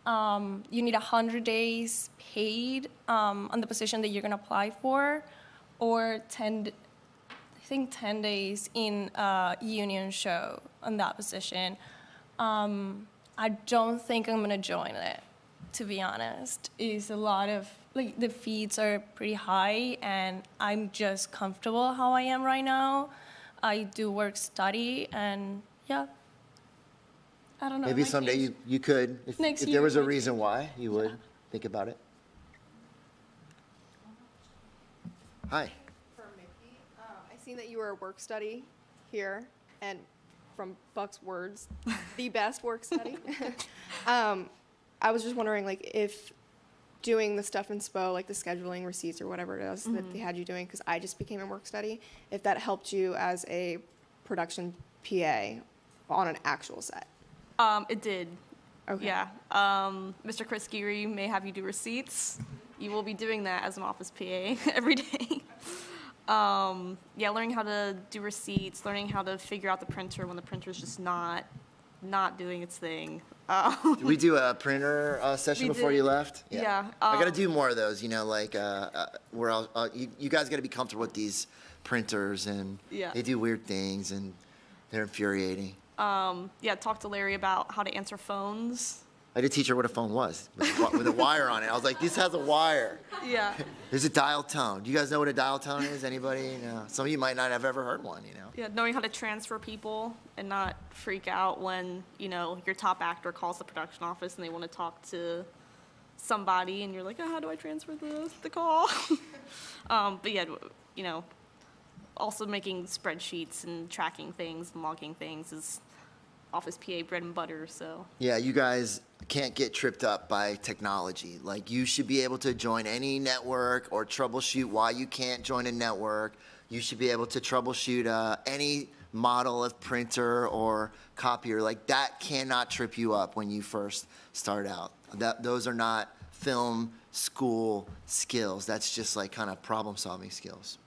You need 100 days paid on the position that you're gonna apply for, or 10 days in a union show on that position. I don't think I'm gonna join it, to be honest. It's a lot of, the fees are pretty high, and I'm just comfortable how I am right now. I do work study, and yeah. I don't know. Maybe someday you could, if there was a reason why, you would think about it. Hi. For Mickey, I seen that you were a work study here, and from Buck's words, the best work study. I was just wondering, if doing the stuff in SPO, the scheduling receipts or whatever it is that they had you doing, because I just became a work study, if that helped you as a production PA on an actual set. It did. Okay. Yeah. Mr. Chris Geary may have you do receipts. You will be doing that as an office PA every day. Yeah, learning how to do receipts, learning how to figure out the printer when the printer's just not doing its thing. Did we do a printer session before you left? Yeah. I got to do more of those, like where you guys got to be comfortable with these printers, and Yeah. they do weird things, and they're infuriating. Yeah, talk to Larry about how to answer phones. I did teach her what a phone was with a wire on it. I was like, this has a wire. Yeah. There's a dial tone. Do you guys know what a dial tone is? Anybody? No. Some of you might not have ever heard one, Yeah, knowing how to transfer people and not freak out when, your top actor calls the production office and they want to talk to somebody and you're like, oh, how do I transfer the call? But yeah, also making spreadsheets and tracking things and logging things is Office PA bread and butter, so. Yeah, you guys can't get tripped up by technology. Like, you should be able to join any network or troubleshoot why you can't join a network. You should be able to troubleshoot any model of printer or copier. Like, that cannot trip you up when you first start out. Those are not film school skills. That's just like kind of problem-solving skills.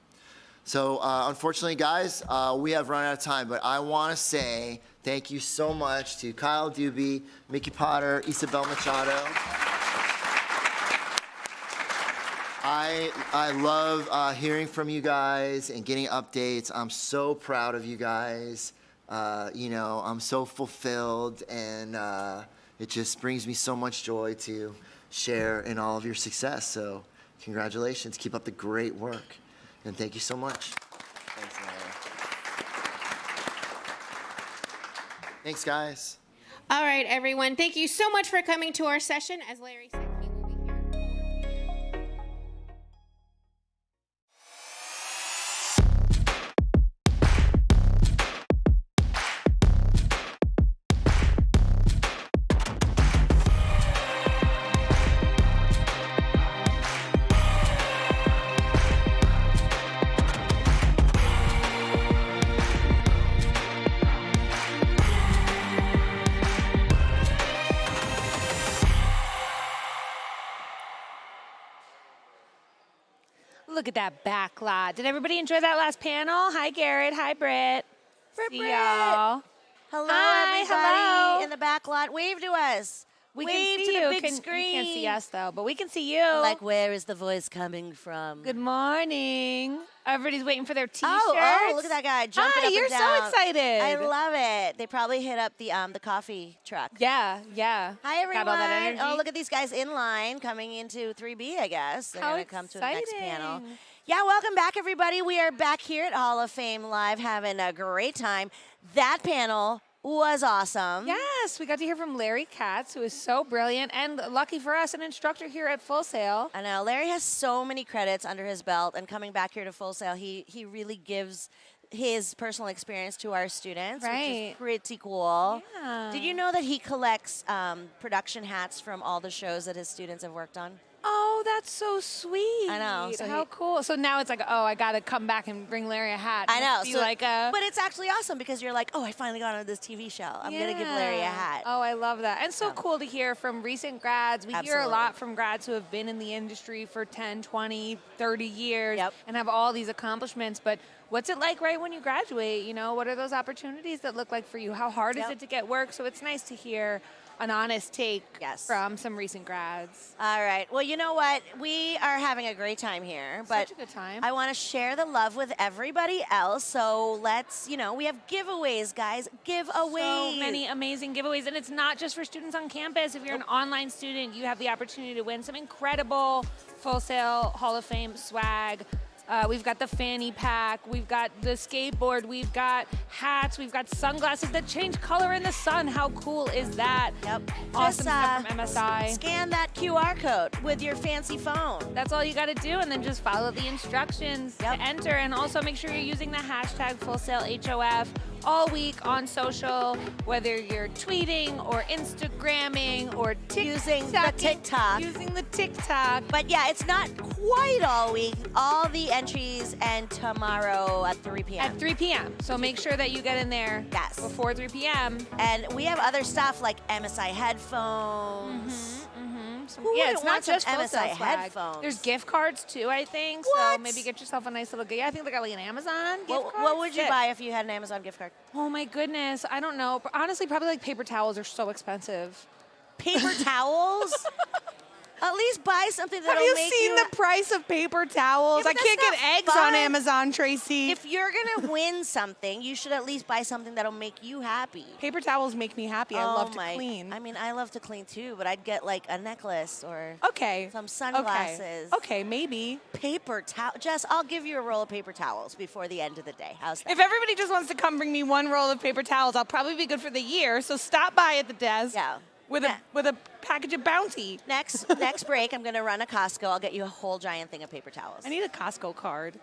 So unfortunately, guys, we have run out of time, but I want to say thank you so much to Kyle Doobie, Mickey Potter, Isabel Machado. I love hearing from you guys and getting updates. I'm so proud of you guys. I'm so fulfilled, and it just brings me so much joy to share in all of your success. So congratulations. Keep up the great work. And thank you so much. Thanks, Nadia. Thanks, guys. All right, everyone. Thank you so much for coming to our session. As Larry said, he will be here. Look at that backlot. Did everybody enjoy that last panel? Hi, Garrett. Hi, Britt. See y'all. Hello, Hi, everybody hello. in the back lot. Wave to us. We Wave can see to you. the big screen. You can't see us, though, but we can see you. Like, where is the voice coming from? Good morning. Everybody's waiting for their T-shirts. Oh, look at that guy jumping Hi, up you're and down. so excited. I love it. They probably hit up the coffee truck. Yeah. Hi, everyone. Got all that energy. Oh, look at these guys in line coming into 3B, I guess. They're How going to come to the next panel. exciting. Yeah, welcome back, everybody. We are back here at Hall of Fame Live having a great time. That panel was awesome. Yes, we got to hear from Larry Katz, who is so brilliant, and lucky for us, an instructor here at Full Sail. I know. Larry has so many credits under his belt, and coming back here to Full Sail, he really gives his personal experience to our students, which is pretty cool. Yeah. Did you know that he collects production hats from all the shows that his students have worked on? Oh, that's so sweet. I know. So How cool. So now it's like, oh, I got to come back and bring Larry a hat. I know. Be So, like but it's actually awesome because you're like, oh, I finally got on this TV show. I'm going to give Larry a hat. Oh, I love that. And so cool to hear from recent grads. We hear a Absolutely. lot from grads who have been in the industry for 10, 20, 30 years and have all these accomplishments. But what's it like right when you graduate? What are those opportunities that look like for you? How hard is it to get work? So it's nice to hear an honest take from some recent grads. All right. Well, you know what? We are having a great time here. But Such a good time. I want to share the love with everybody else. So let's, we have giveaways, guys. Giveaways. So many amazing giveaways. And it's not just for students on campus. If you're an online student, you have the opportunity to win some incredible Full Sail Hall of Fame swag. We've got the fanny pack, we've got the skateboard, we've got hats, we've got sunglasses that change color in the sun. How cool is that? Yep. Awesome Just, stuff from MSI. Scan that QR code with your fancy phone. That's all you got to do, and then just follow the instructions to enter. And also make sure you're using the hashtag FullSailHOF all week on social, whether you're tweeting or Instagramming or Using the TikTok. Using the TikTok. But yeah, it's not quite all week. All the entries end tomorrow at 3 p.m. At 3 p.m. So make sure that you get in there before 3 p.m. And we have other stuff like MSI headphones. wouldn't it's not want some just Full MSI Sail swag. headphones? There's gift cards too, I think. So maybe get yourself a nice little gift. Yeah, I think they got like an Amazon gift card. What would you Sick. buy if you had an Amazon gift card? Oh my goodness, I don't know. But honestly, probably like paper towels are so expensive. Paper towels? At least buy something that'll Have you make seen the price of paper towels? Yeah, I but can't that's get not eggs on fun. Amazon, Tracy. If you're gonna win something, you should at least buy something that'll make you happy. Paper towels make me happy. I love to clean. I mean, I love to clean too, but I'd get like a necklace or some Okay. sunglasses. Okay, maybe. Paper towel. Jess, I'll give you a roll of paper towels before the end of the day. How's that? If everybody just wants to come bring me one roll of paper towels, I'll probably be good for the year. So stop by at the desk. Yeah. With a package of Bounty. Next break, I'm gonna run a Costco. I'll get you a whole giant thing of paper towels. I need a Costco card.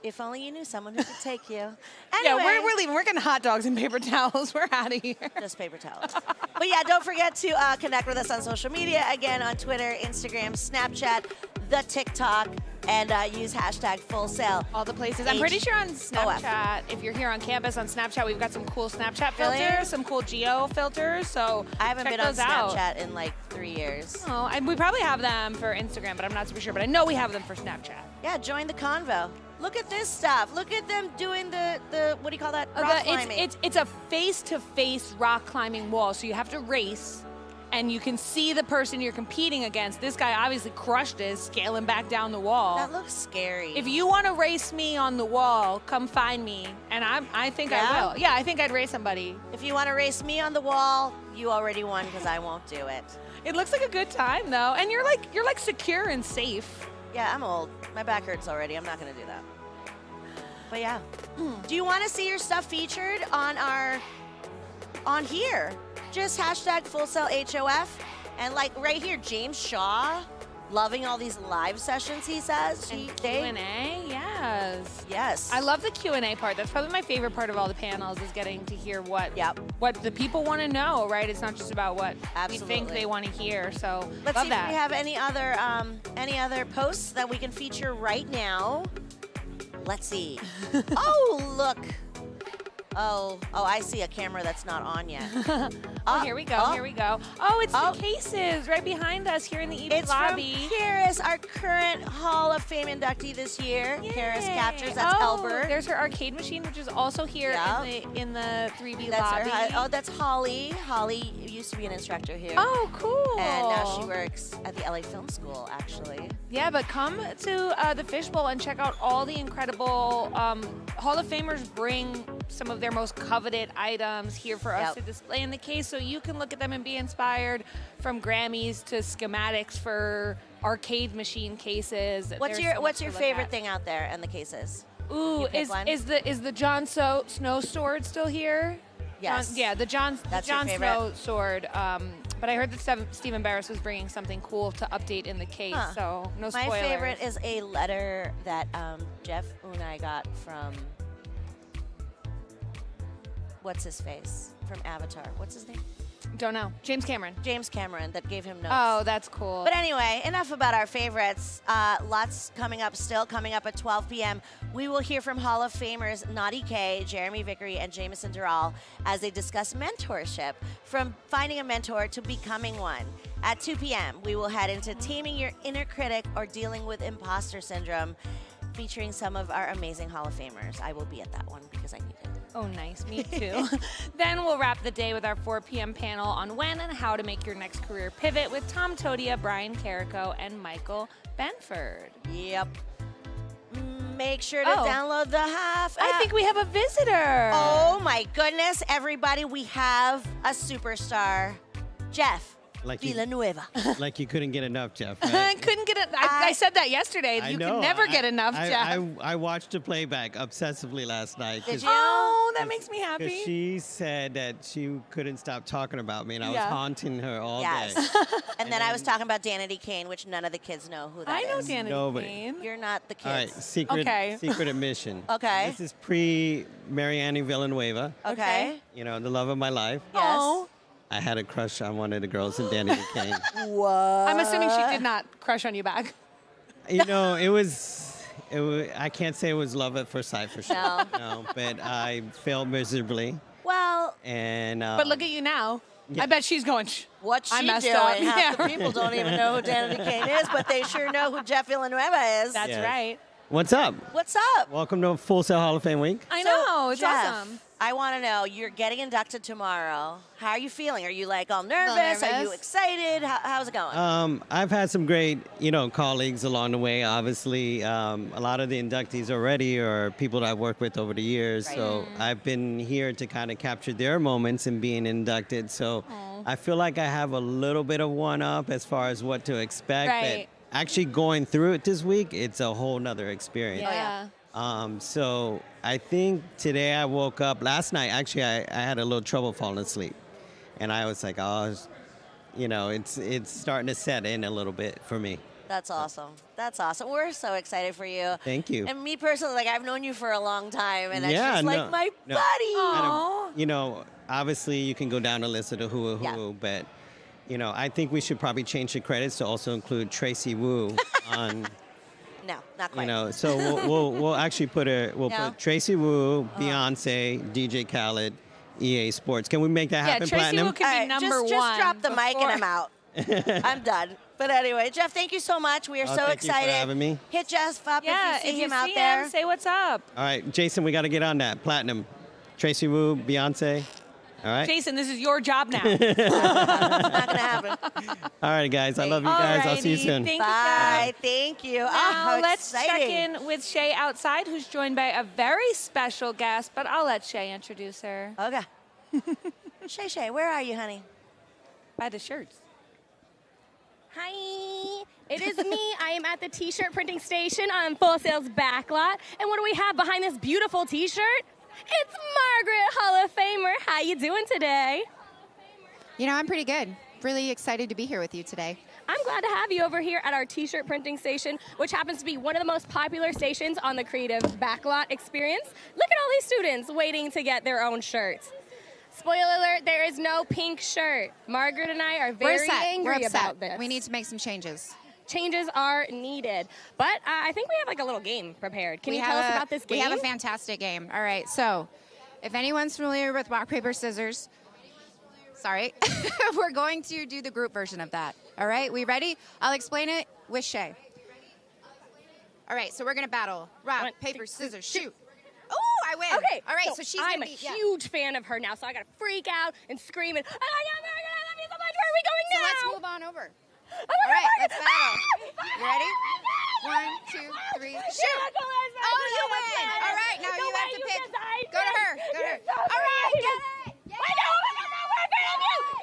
If only you knew someone who could take you. Yeah, Anyway. we're leaving. We're getting hot dogs and paper towels. We're out of here. Just paper towels. But yeah, don't forget to connect with us on social media. Again, on Twitter, Instagram, Snapchat, the TikTok, and use hashtag Full Sail. All the places. I'm pretty sure on Snapchat, if you're here on campus on Snapchat, we've got some cool Snapchat filters, Really? some cool geo filters. So I haven't check been on those out. Snapchat in like 3 years. Oh, and we probably have them for Instagram, but I'm not super sure. But I know we have them for Snapchat. Yeah, join the convo. Look at this stuff. Look at them doing the what do you call that? Rock climbing. It's a face-to-face rock climbing wall, so you have to race, and you can see the person you're competing against. This guy obviously crushed it, scaling back down the wall. That looks scary. If you want to race me on the wall, come find me, and I think I will. Yeah, I think I'd race somebody. If you want to race me on the wall, you already won because I won't do it. It looks like a good time though, and you're like secure and safe. Yeah, I'm old. My back hurts already. I'm not gonna do that. But yeah. Do you want to see your stuff featured on here? Just hashtag Full Sail HOF. And like right here, James Shaw, loving all these live sessions, he says. Q&A, yes. Yes. I love the Q&A part. That's probably my favorite part of all the panels is getting to hear what the people want to know, right? It's not just about what we think they want to hear. So Let's love see that. if we have any other posts that we can feature right now. Let's see. Oh, look. Oh, I see a camera that's not on yet. Here we go. Here we go. Oh, it's the cases right behind us here in the EB lobby. From Karis, our current Hall of Fame inductee this year. Karis captures. That's Elbert. There's her arcade machine, which is also here in the 3B lobby. That's Holly. Holly used to be an instructor here. Oh, cool. And now she works at the LA Film School, actually. Yeah, but come to the Fishbowl and check out all the incredible Hall of Famers bring some of their most coveted items here for us to display in the case, so you can look at them and be inspired, from Grammys to schematics for arcade machine cases. What's your favorite thing out there in the cases? Ooh, is the Jon Snow sword still here? Yes. The Jon your favorite? Snow sword. But I heard that Stephen Barris was bringing something cool to update in the case, so no spoilers. My favorite is a letter that Jeff Unai got from what's his face from Avatar. What's his name? Don't know. James Cameron. James Cameron that gave him notes. Oh, that's cool. But anyway, enough about our favorites. Lots coming up still. Coming up at 12 p.m., we will hear from Hall of Famers Nadia K, Jeremy Vickery, and Jamison Dural as they discuss mentorship, from finding a mentor to becoming one. At 2 p.m., we will head into Taming Your Inner Critic or Dealing with Imposter Syndrome, featuring some of our amazing Hall of Famers. I will be at that one because I need it. Oh, nice. Me too. Then we'll wrap the day with our 4 p.m. panel on when and how to make your next career pivot with Tom Todia, Brian Carrico, and Michael Benford. Yep. Make sure to download the Half app. I think we have a visitor. Oh, my goodness. Everybody, we have a superstar. Jeff Villanueva. Like you couldn't get enough, Jeff. I Right? couldn't get it. I said that yesterday. You can never get enough, Jeff. I watched the playback obsessively last night. Did you? Oh, that makes me happy. Because she said that she couldn't stop talking about me, and I was Yeah. haunting her all Yes. day. And then I was talking about Danity Kane, which none of the kids know who that I know is. Danity Nobody. Kane. You're not the kids. All right, secret admission. Okay. This is pre-Marianne Villanueva. Okay. You know, the love of my life. Yes. I had a crush on one of the girls in Danity Kane. What? I'm assuming she did not crush on you back. You know, it was, I can't say it was love at first sight for sure. No. No, but I failed miserably. Well. And But look at you now. I bet she's going, What's I she messed doing? up. Half the people don't even know who Nadia K is, but they sure know who Jeff Villanueva is. That's Yes. right. What's up? What's up? Welcome to Full Sail Hall of Fame Week. I know, it's Jeff, awesome. I want to know, you're getting inducted tomorrow. How are you feeling? Are you like all nervous? Are you nervous. excited? How's it going? I've had some great, colleagues along the way. Obviously, a lot of the inductees already are people that I've worked with over the years. So I've been here to kind of capture their moments in being inducted. So I feel like I have a little bit of one up as far as what to expect. Right. But actually going through it this week, it's a whole nother experience. Yeah. So I think today I woke up, last night, actually, I had a little trouble falling asleep. And I was like, it's starting to set in a little bit for me. That's awesome. That's awesome. We're so excited for you. Thank you. And me personally, like, I've known you for a long time, and Yeah, she's like my no. buddy. Obviously you can go down the list of the who, but, I think we should probably change the credits to also include Tracy Wu on... No, not quite. So we'll actually put put Tracy Wu, Beyonce, DJ Khaled, EA Sports. Can we make that happen, Tracy Platinum? Wu could be number one. Just drop the mic and I'm out. I'm done. But anyway, Jeff, thank you so much. We are so thank you for excited. having me. Hit Jeff up if you see him out there. Say what's up. All right, Jason, we got to get on that. Platinum. Tracy Wu, Beyonce. All right. Jason, this is your job now. It's not going to happen. All right, guys. I love you guys. I'll see you soon. Thank Bye. you, Thank you. Now, let's exciting. check in with Shay outside, who's joined by a very special guest, but I'll let Shay introduce her. Okay. Shay, where are you, honey? By the shirts. Hi, it is me. I am at the t-shirt printing station on Full Sail's Backlot. And what do we have behind this beautiful t-shirt? It's Margaret, Hall of Famer. How you doing today? I'm pretty good. Really excited to be here with you today. I'm glad to have you over here at our t-shirt printing station, which happens to be one of the most popular stations on the Creative Backlot experience. Look at all these students waiting to get their own shirts. Spoiler alert, there is no pink shirt. Margaret and I are very angry about this. We need to make some changes. Changes are needed. But I think we have like a little game prepared. Can you tell us about this game? We have a fantastic game. All right, so if anyone's familiar with rock, paper, scissors, sorry, we're going to do the group version of that. All right, we ready? I'll explain it with Shay. All right, so we're going to battle. Rock, paper, scissors, shoot. Oh, I win. Okay. All right, so she's I'm going to be... a huge fan of her now, so I got to freak out and scream. And, oh, my God, Margaret, I love you so much. Where are we going now? So let's move on over. Oh, All right, Margaret. let's battle. You ready? 1, 2, 3, shoot. Oh, you win. All right, now you have to pick. Go to her. Go to her. All right, get it. I know.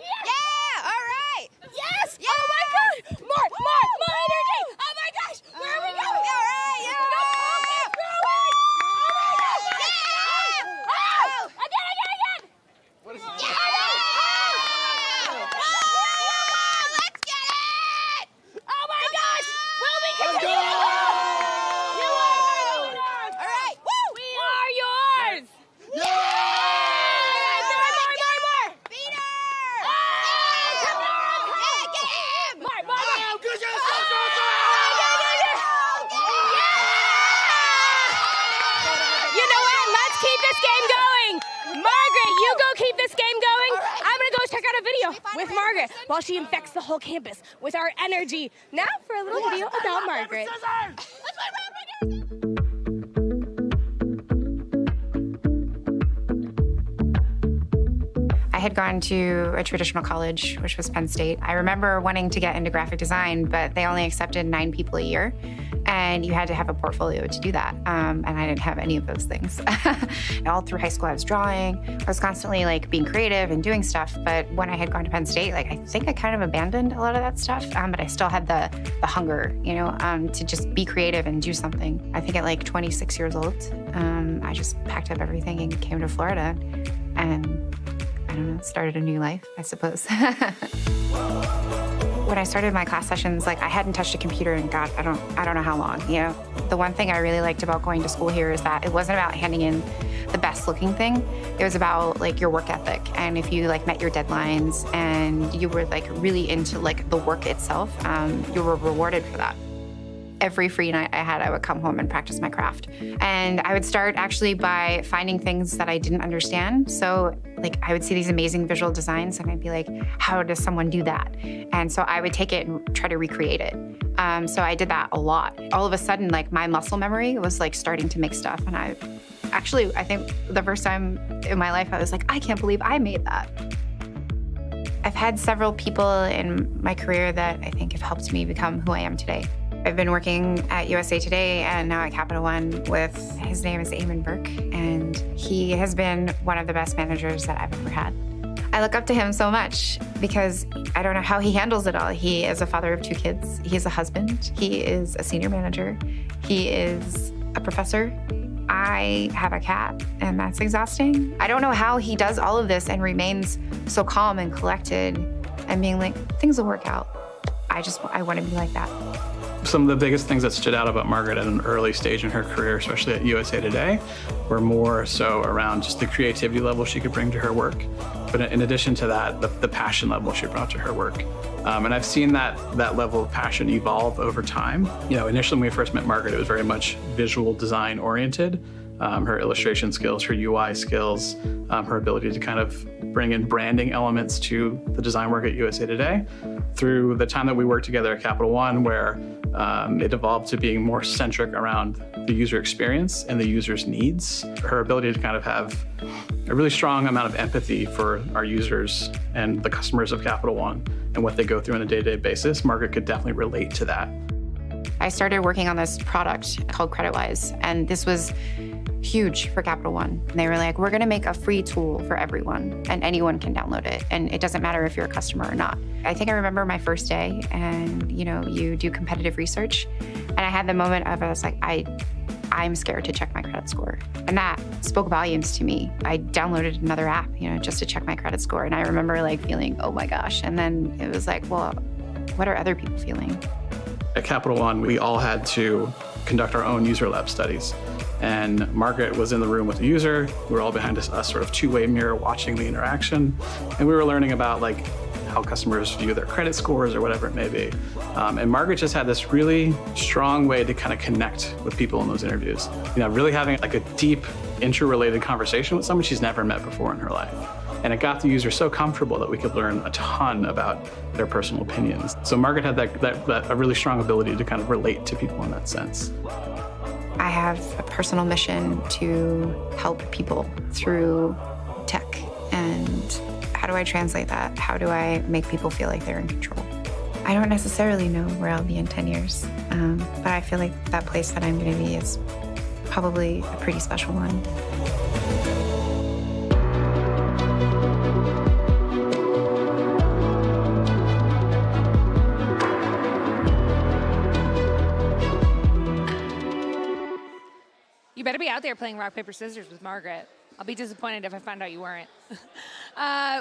Yeah, all right. Yes. Yeah. Oh, my God. More energy. Oh, my gosh. Where are we going? All right, yeah. Again. What is it? Let's get it! Oh my gosh! Will we continue? You are the winners! All right, woo! We are yours! More! Beat her! Come on! Yeah, get him! You know what? Let's keep this game going. Margaret, you go keep this game going. I'm going to go check out a video with Margaret while she infects the whole campus with our energy. Now for a little video about Margaret. I had gone to a traditional college, which was Penn State. I remember wanting to get into graphic design, but they only accepted 9 people a year, and you had to have a portfolio to do that. And I didn't have any of those things. All through high school, I was drawing. I was constantly being creative and doing stuff. But when I had gone to Penn State, I think I kind of abandoned a lot of that stuff. But I still had the hunger, to just be creative and do something. I think at 26 years old, I just packed up everything and came to Florida, and I don't know, started a new life, I suppose. When I started my class sessions, I hadn't touched a computer in God, I don't know how long. The one thing I really liked about going to school here is that it wasn't about handing in the best looking thing. It was about your work ethic, and if you met your deadlines and you were really into the work itself, you were rewarded for that. every free night I had, I would come home and practice my craft. And I would start actually by finding things that I didn't understand. So like I would see these amazing visual designs and I'd be like, how does someone do that? And so I would take it and try to recreate it. So I did that a lot. All of a sudden, like my muscle memory was like starting to make stuff. And I think the first time in my life, I was like, I can't believe I made that. I've had several people in my career that I think have helped me become who I am today. I've been working at USA Today and now at Capital One with, his name is Eamon Burke, and he has been one of the best managers that I've ever had. I look up to him so much because I don't know how he handles it all. He is a father of 2 kids. He is a husband. He is a senior manager. He is a professor. I have a cat, and that's exhausting. I don't know how he does all of this and remains so calm and collected and being like, things will work out. I want to be like that. Some of the biggest things that stood out about Margaret at an early stage in her career, especially at USA Today, were more so around just the creativity level she could bring to her work. But in addition to that, the passion level she brought to her work. And I've seen that level of passion evolve over time. Initially when we first met Margaret, it was very much visual design oriented. Her illustration skills, her UI skills, her ability to kind of bring in branding elements to the design work at USA Today. Through the time that we worked together at Capital One, where it evolved to being more centric around the user experience and the user's needs. Her ability to kind of have a really strong amount of empathy for our users and the customers of Capital One and what they go through on a day-to-day basis, Margaret could definitely relate to that. I started working on this product called CreditWise, and this was huge for Capital One. And they were like, we're gonna make a free tool for everyone and anyone can download it. And it doesn't matter if you're a customer or not. I think I remember my first day and you do competitive research. And I had the moment of, I was like, I'm scared to check my credit score. And that spoke volumes to me. I downloaded another app, just to check my credit score. And I remember like feeling, oh my gosh. And then it was like, well, what are other people feeling? At Capital One, we all had to conduct our own user lab studies. And Margaret was in the room with the user. We were all behind a sort of two-way mirror watching the interaction. And we were learning about like how customers view their credit scores or whatever it may be. And Margaret just had this really strong way to kind of connect with people in those interviews. Really having like a deep interrelated conversation with someone she's never met before in her life. And it got the user so comfortable that we could learn a ton about their personal opinions. So Margaret had a really strong ability to kind of relate to people in that sense. I have a personal mission to help people through tech. And how do I translate that? How do I make people feel like they're in control? I don't necessarily know where I'll be in 10 years, but I feel like that place that I'm going to be is probably a pretty special one. You better be out there playing rock, paper, scissors with Margaret. I'll be disappointed if I find out you weren't.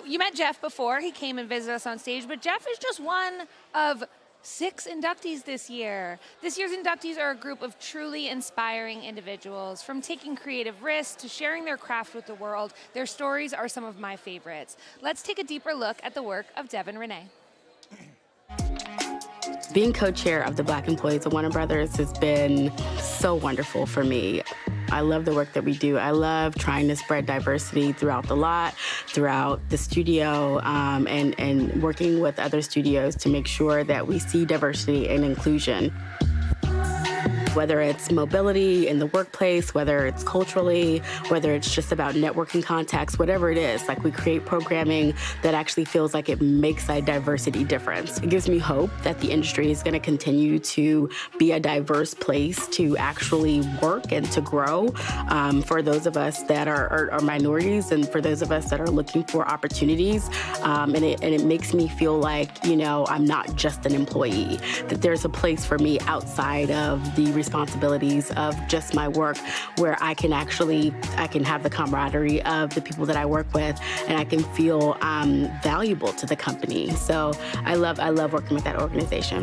You met Jeff before. He came and visited us on stage, but Jeff is just one of 6 inductees this year. This year's inductees are a group of truly inspiring individuals. From taking creative risks to sharing their craft with the world, their stories are some of my favorites. Let's take a deeper look at the work of Devin Renee. Being co-chair of the Black Employees of Warner Brothers has been so wonderful for me. I love the work that we do. I love trying to spread diversity throughout the lot, throughout the studio, and working with other studios to make sure that we see diversity and inclusion. Whether it's mobility in the workplace, whether it's culturally, whether it's just about networking contacts, whatever it is, like we create programming that actually feels like it makes a diversity difference. It gives me hope that the industry is going to continue to be a diverse place to actually work and to grow for those of us that are minorities and for those of us that are looking for opportunities. And it makes me feel like, I'm not just an employee, that there's a place for me outside of the responsibilities of just my work where I can have the camaraderie of the people that I work with and I can feel valuable to the company. So I love working with that organization.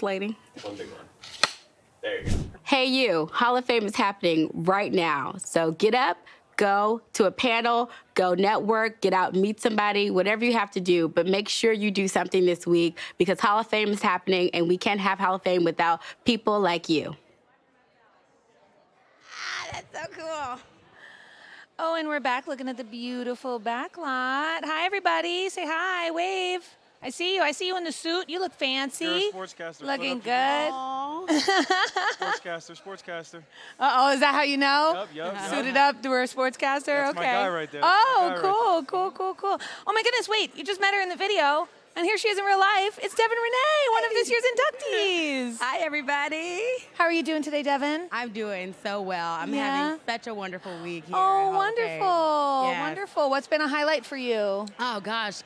Lady. One big one. There you go. Hey you, Hall of Fame is happening right now. So get up, go to a panel, go network, get out and meet somebody, whatever you have to do. But make sure you do something this week because Hall of Fame is happening and we can't have Hall of Fame without people like you. That's so cool. Oh, and we're back looking at the beautiful Backlot. Hi, everybody. Say hi. Wave. I see you. I see you in the suit. You look fancy. You're a sportscaster. Looking good. Sportscaster. Uh-oh, is that how you know? Yep. Suited up, we're a sportscaster? That's okay. my guy right there. Oh, cool. Oh, my goodness, wait. You just met her in the video. And here she is in real life. It's Devin Renee, one of this year's inductees. Hi, everybody. How are you doing today, Devin? I'm doing so well. I'm having such a wonderful week here. Oh, at Hall of Fame. wonderful. Yes. Wonderful. What's been a highlight for you? Oh, gosh.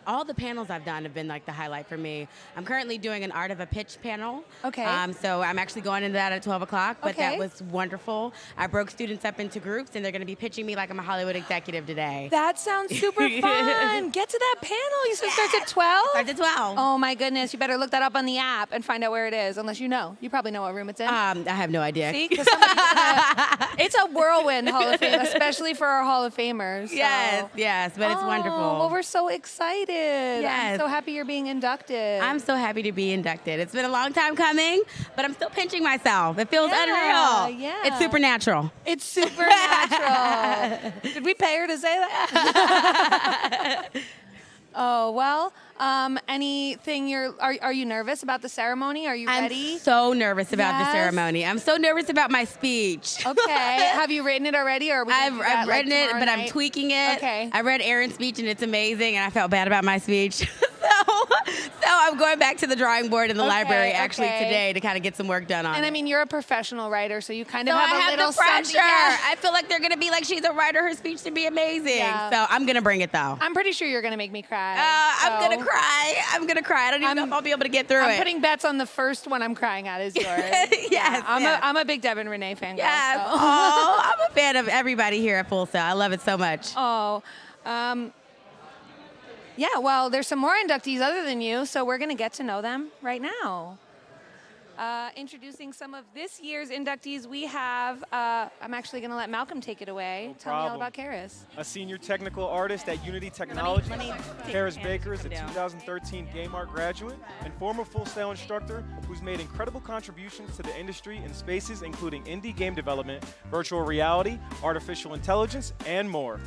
All the panels I've done have been like the highlight for me. I'm currently doing an Art of a Pitch panel. Okay. So I'm actually going into that at 12 o'clock, but Okay. that was wonderful. I broke students up into groups, and they're going to be pitching me like I'm a Hollywood executive today. That sounds super fun. Get to that panel. You said it starts at 12? Starts at 12. Oh, my goodness. You better look that up on the app and find out where it is, unless you know. You probably know what room it's in. I have no idea. See? 'Cause it's a whirlwind Hall of Fame, especially for our Hall of Famers. So. Yes, but it's wonderful. Well, we're so excited. Yes. I'm so happy you're being inducted. I'm so happy to be inducted. It's been a long time coming, but I'm still pinching myself. It feels unreal. Yeah. It's supernatural. It's supernatural. Did we pay her to say that? Oh, well, anything are you nervous about the ceremony? Are you ready? I'm so nervous about the Yes. ceremony. I'm so nervous about my speech. Okay. Have you written it already? Or are we gonna do that, I've written like, it, tomorrow but I'm night? tweaking it. Okay. I read Aaron's speech, and it's amazing, and I felt bad about my speech. So I'm going back to the drawing board in the library actually okay. today to kind of get some work done on And it. I mean, you're a professional writer, so you kind of So have I a have little the pressure. something. Yeah. I feel like they're going to be like, she's a writer, her speech to be amazing. Yeah. So I'm going to bring it, though. I'm pretty sure you're going to make me cry. I'm going to cry. I'm going to cry. I don't even know if I'll be able to get through it. I'm putting bets on the first one I'm crying at is yours. Yes, I'm a big Devin Renee fan. Yes. So. Oh, I'm a fan of everybody here at Full Sail. I love it so much. Oh, yeah, well, there's some more inductees other than you, so we're going to get to know them right now. Introducing some of this year's inductees, we have, I'm actually going to let Malcolm take it away. Tell me all about Karis. A senior technical artist at Unity Technology. Karis Baker is a 2013 Game Art graduate and former Full Sail instructor who's made incredible contributions to the industry in spaces including indie game development, virtual reality, artificial intelligence, and more.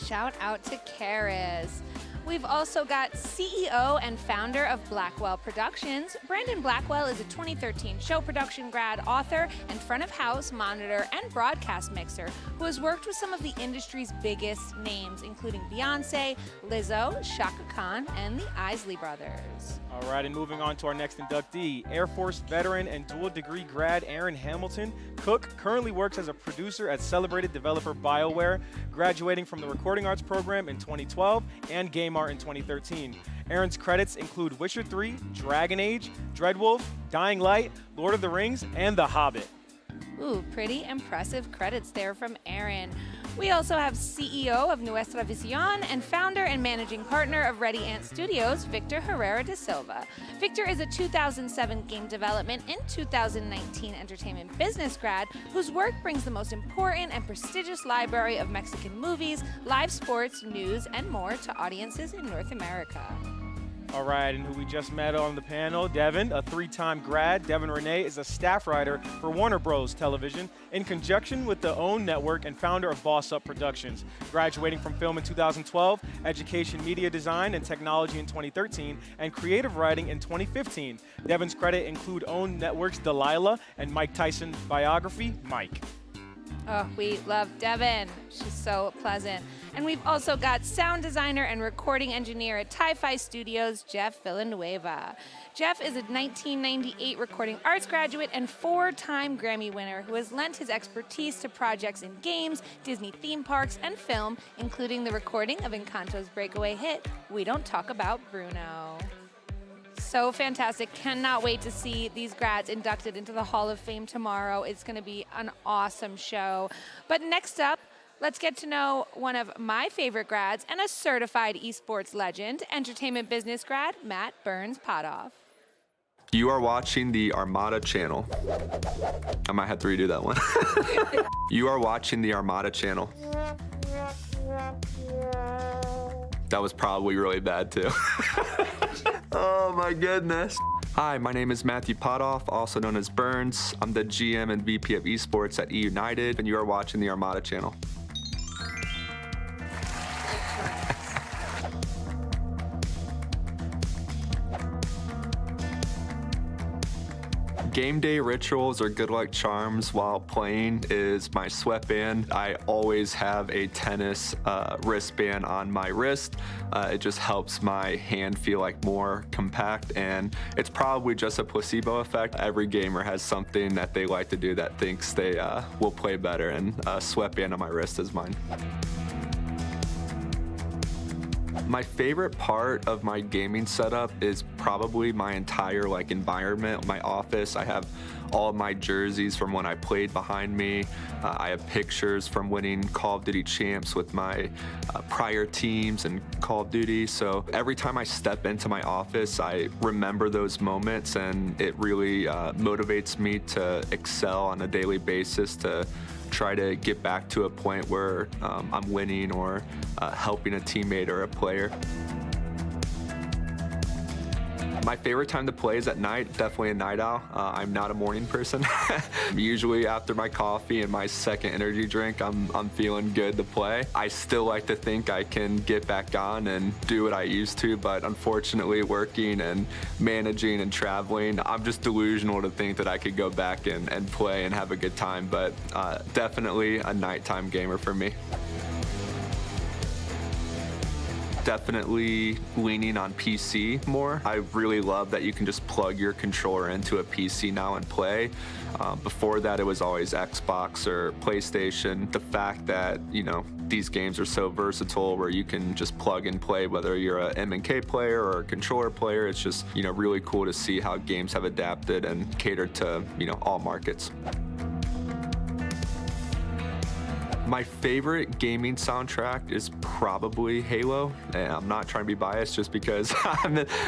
Shout out to Karis. We've also got CEO and founder of Blackwell Productions. Brandon Blackwell is a 2013 show production grad, author, and front of house monitor and broadcast mixer who has worked with some of the industry's biggest names, including Beyonce, Lizzo, Shaka Khan, and the Isley Brothers. All right, and moving on to our next inductee, Air Force veteran and dual degree grad Aaron Hamilton Cook currently works as a producer at celebrated developer BioWare, graduating from the Recording Arts program in 2012 and Game Art in 2013. Aaron's credits include Witcher 3, Dragon Age, Dreadwolf, Dying Light, Lord of the Rings, and The Hobbit. Ooh, pretty impressive credits there from Aaron. We also have CEO of Nuestra Visión and founder and managing partner of Ready Ant Studios, Victor Herrera da Silva. Victor is a 2007 game development and 2019 entertainment business grad whose work brings the most important and prestigious library of Mexican movies, live sports, news, and more to audiences in North America. All right, and who we just met on the panel, Devin, a three-time grad. Devin Renee is a staff writer for Warner Bros. Television in conjunction with the OWN Network and founder of Boss Up Productions. Graduating from film in 2012, education, media design, and technology in 2013, and creative writing in 2015. Devin's credit include OWN Network's Delilah and Mike Tyson biography, Mike. Oh, we love Devin. She's so pleasant. And we've also got sound designer and recording engineer at Ti-Fi Studios, Jeff Villanueva. Jeff is a 1998 recording arts graduate and four-time Grammy winner who has lent his expertise to projects in games, Disney theme parks, and film, including the recording of Encanto's breakaway hit, We Don't Talk About Bruno. So fantastic. Cannot wait to see these grads inducted into the Hall of Fame tomorrow. It's going to be an awesome show. But next up, let's get to know one of my favorite grads and a certified esports legend, entertainment business grad, Matt Burns-Potoff. You are watching the Armada channel. I might have to redo that one. You are watching the Armada channel. That was probably really bad too. Oh my goodness. Hi, my name is Matthew Potoff, also known as Burns. I'm the GM and VP of Esports at United, and you are watching the Armada channel. Game day rituals or good luck charms while playing is my sweatband. I always have a tennis wristband on my wrist. It just helps my hand feel like more compact, and it's probably just a placebo effect. Every gamer has something that they like to do that thinks they will play better, and a sweatband on my wrist is mine. My favorite part of my gaming setup is probably my entire environment. My office, I have all of my jerseys from when I played behind me. I have pictures from winning Call of Duty champs with my prior teams and Call of Duty. So every time I step into my office, I remember those moments, and it really motivates me to excel on a daily basis, to try to get back to a point where I'm winning or helping a teammate or a player. My favorite time to play is at night, definitely a night owl. I'm not a morning person. Usually after my coffee and my second energy drink, I'm feeling good to play. I still like to think I can get back on and do what I used to, but unfortunately working and managing and traveling, I'm just delusional to think that I could go back and play and have a good time, but definitely a nighttime gamer for me. Definitely leaning on PC more. I really love that you can just plug your controller into a PC now and play. Before that, it was always Xbox or PlayStation. The fact that, these games are so versatile where you can just plug and play, whether you're a M&K player or a controller player, it's just, really cool to see how games have adapted and catered to, all markets. My favorite gaming soundtrack is probably Halo, and I'm not trying to be biased just because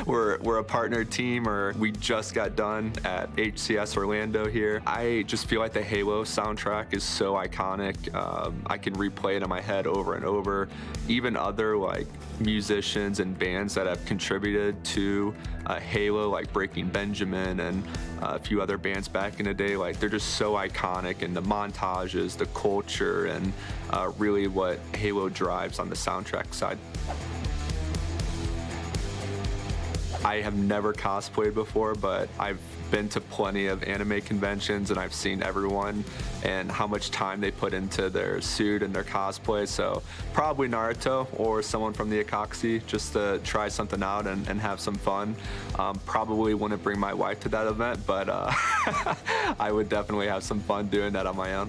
we're a partner team, or we just got done at HCS Orlando here. I just feel like the Halo soundtrack is so iconic. I can replay it in my head over and over. Even other musicians and bands that have contributed to Halo, like Breaking Benjamin and a few other bands back in the day, they're just so iconic, and the montages, the culture, and really what Halo drives on the soundtrack side. I have never cosplayed before, but I've been to plenty of anime conventions, and I've seen everyone and how much time they put into their suit and their cosplay. So probably Naruto or someone from the Akaxi, just to try something out and have some fun. Probably wouldn't bring my wife to that event, but I would definitely have some fun doing that on my own.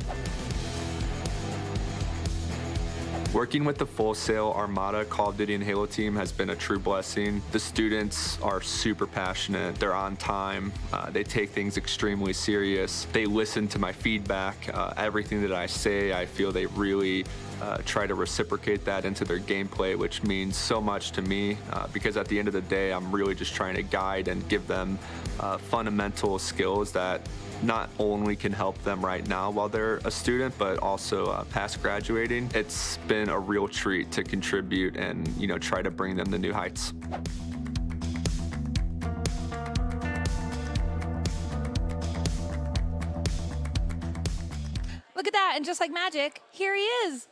Working with the Full Sail Armada Call of Duty and Halo team has been a true blessing. The students are super passionate, they're on time, they take things extremely serious, they listen to my feedback, everything that I say, I feel they really try to reciprocate that into their gameplay, which means so much to me, because at the end of the day, I'm really just trying to guide and give them fundamental skills that not only can help them right now while they're a student, but also past graduating. It's been a real treat to contribute and try to bring them to new heights. Look at that, and just like magic, here he is.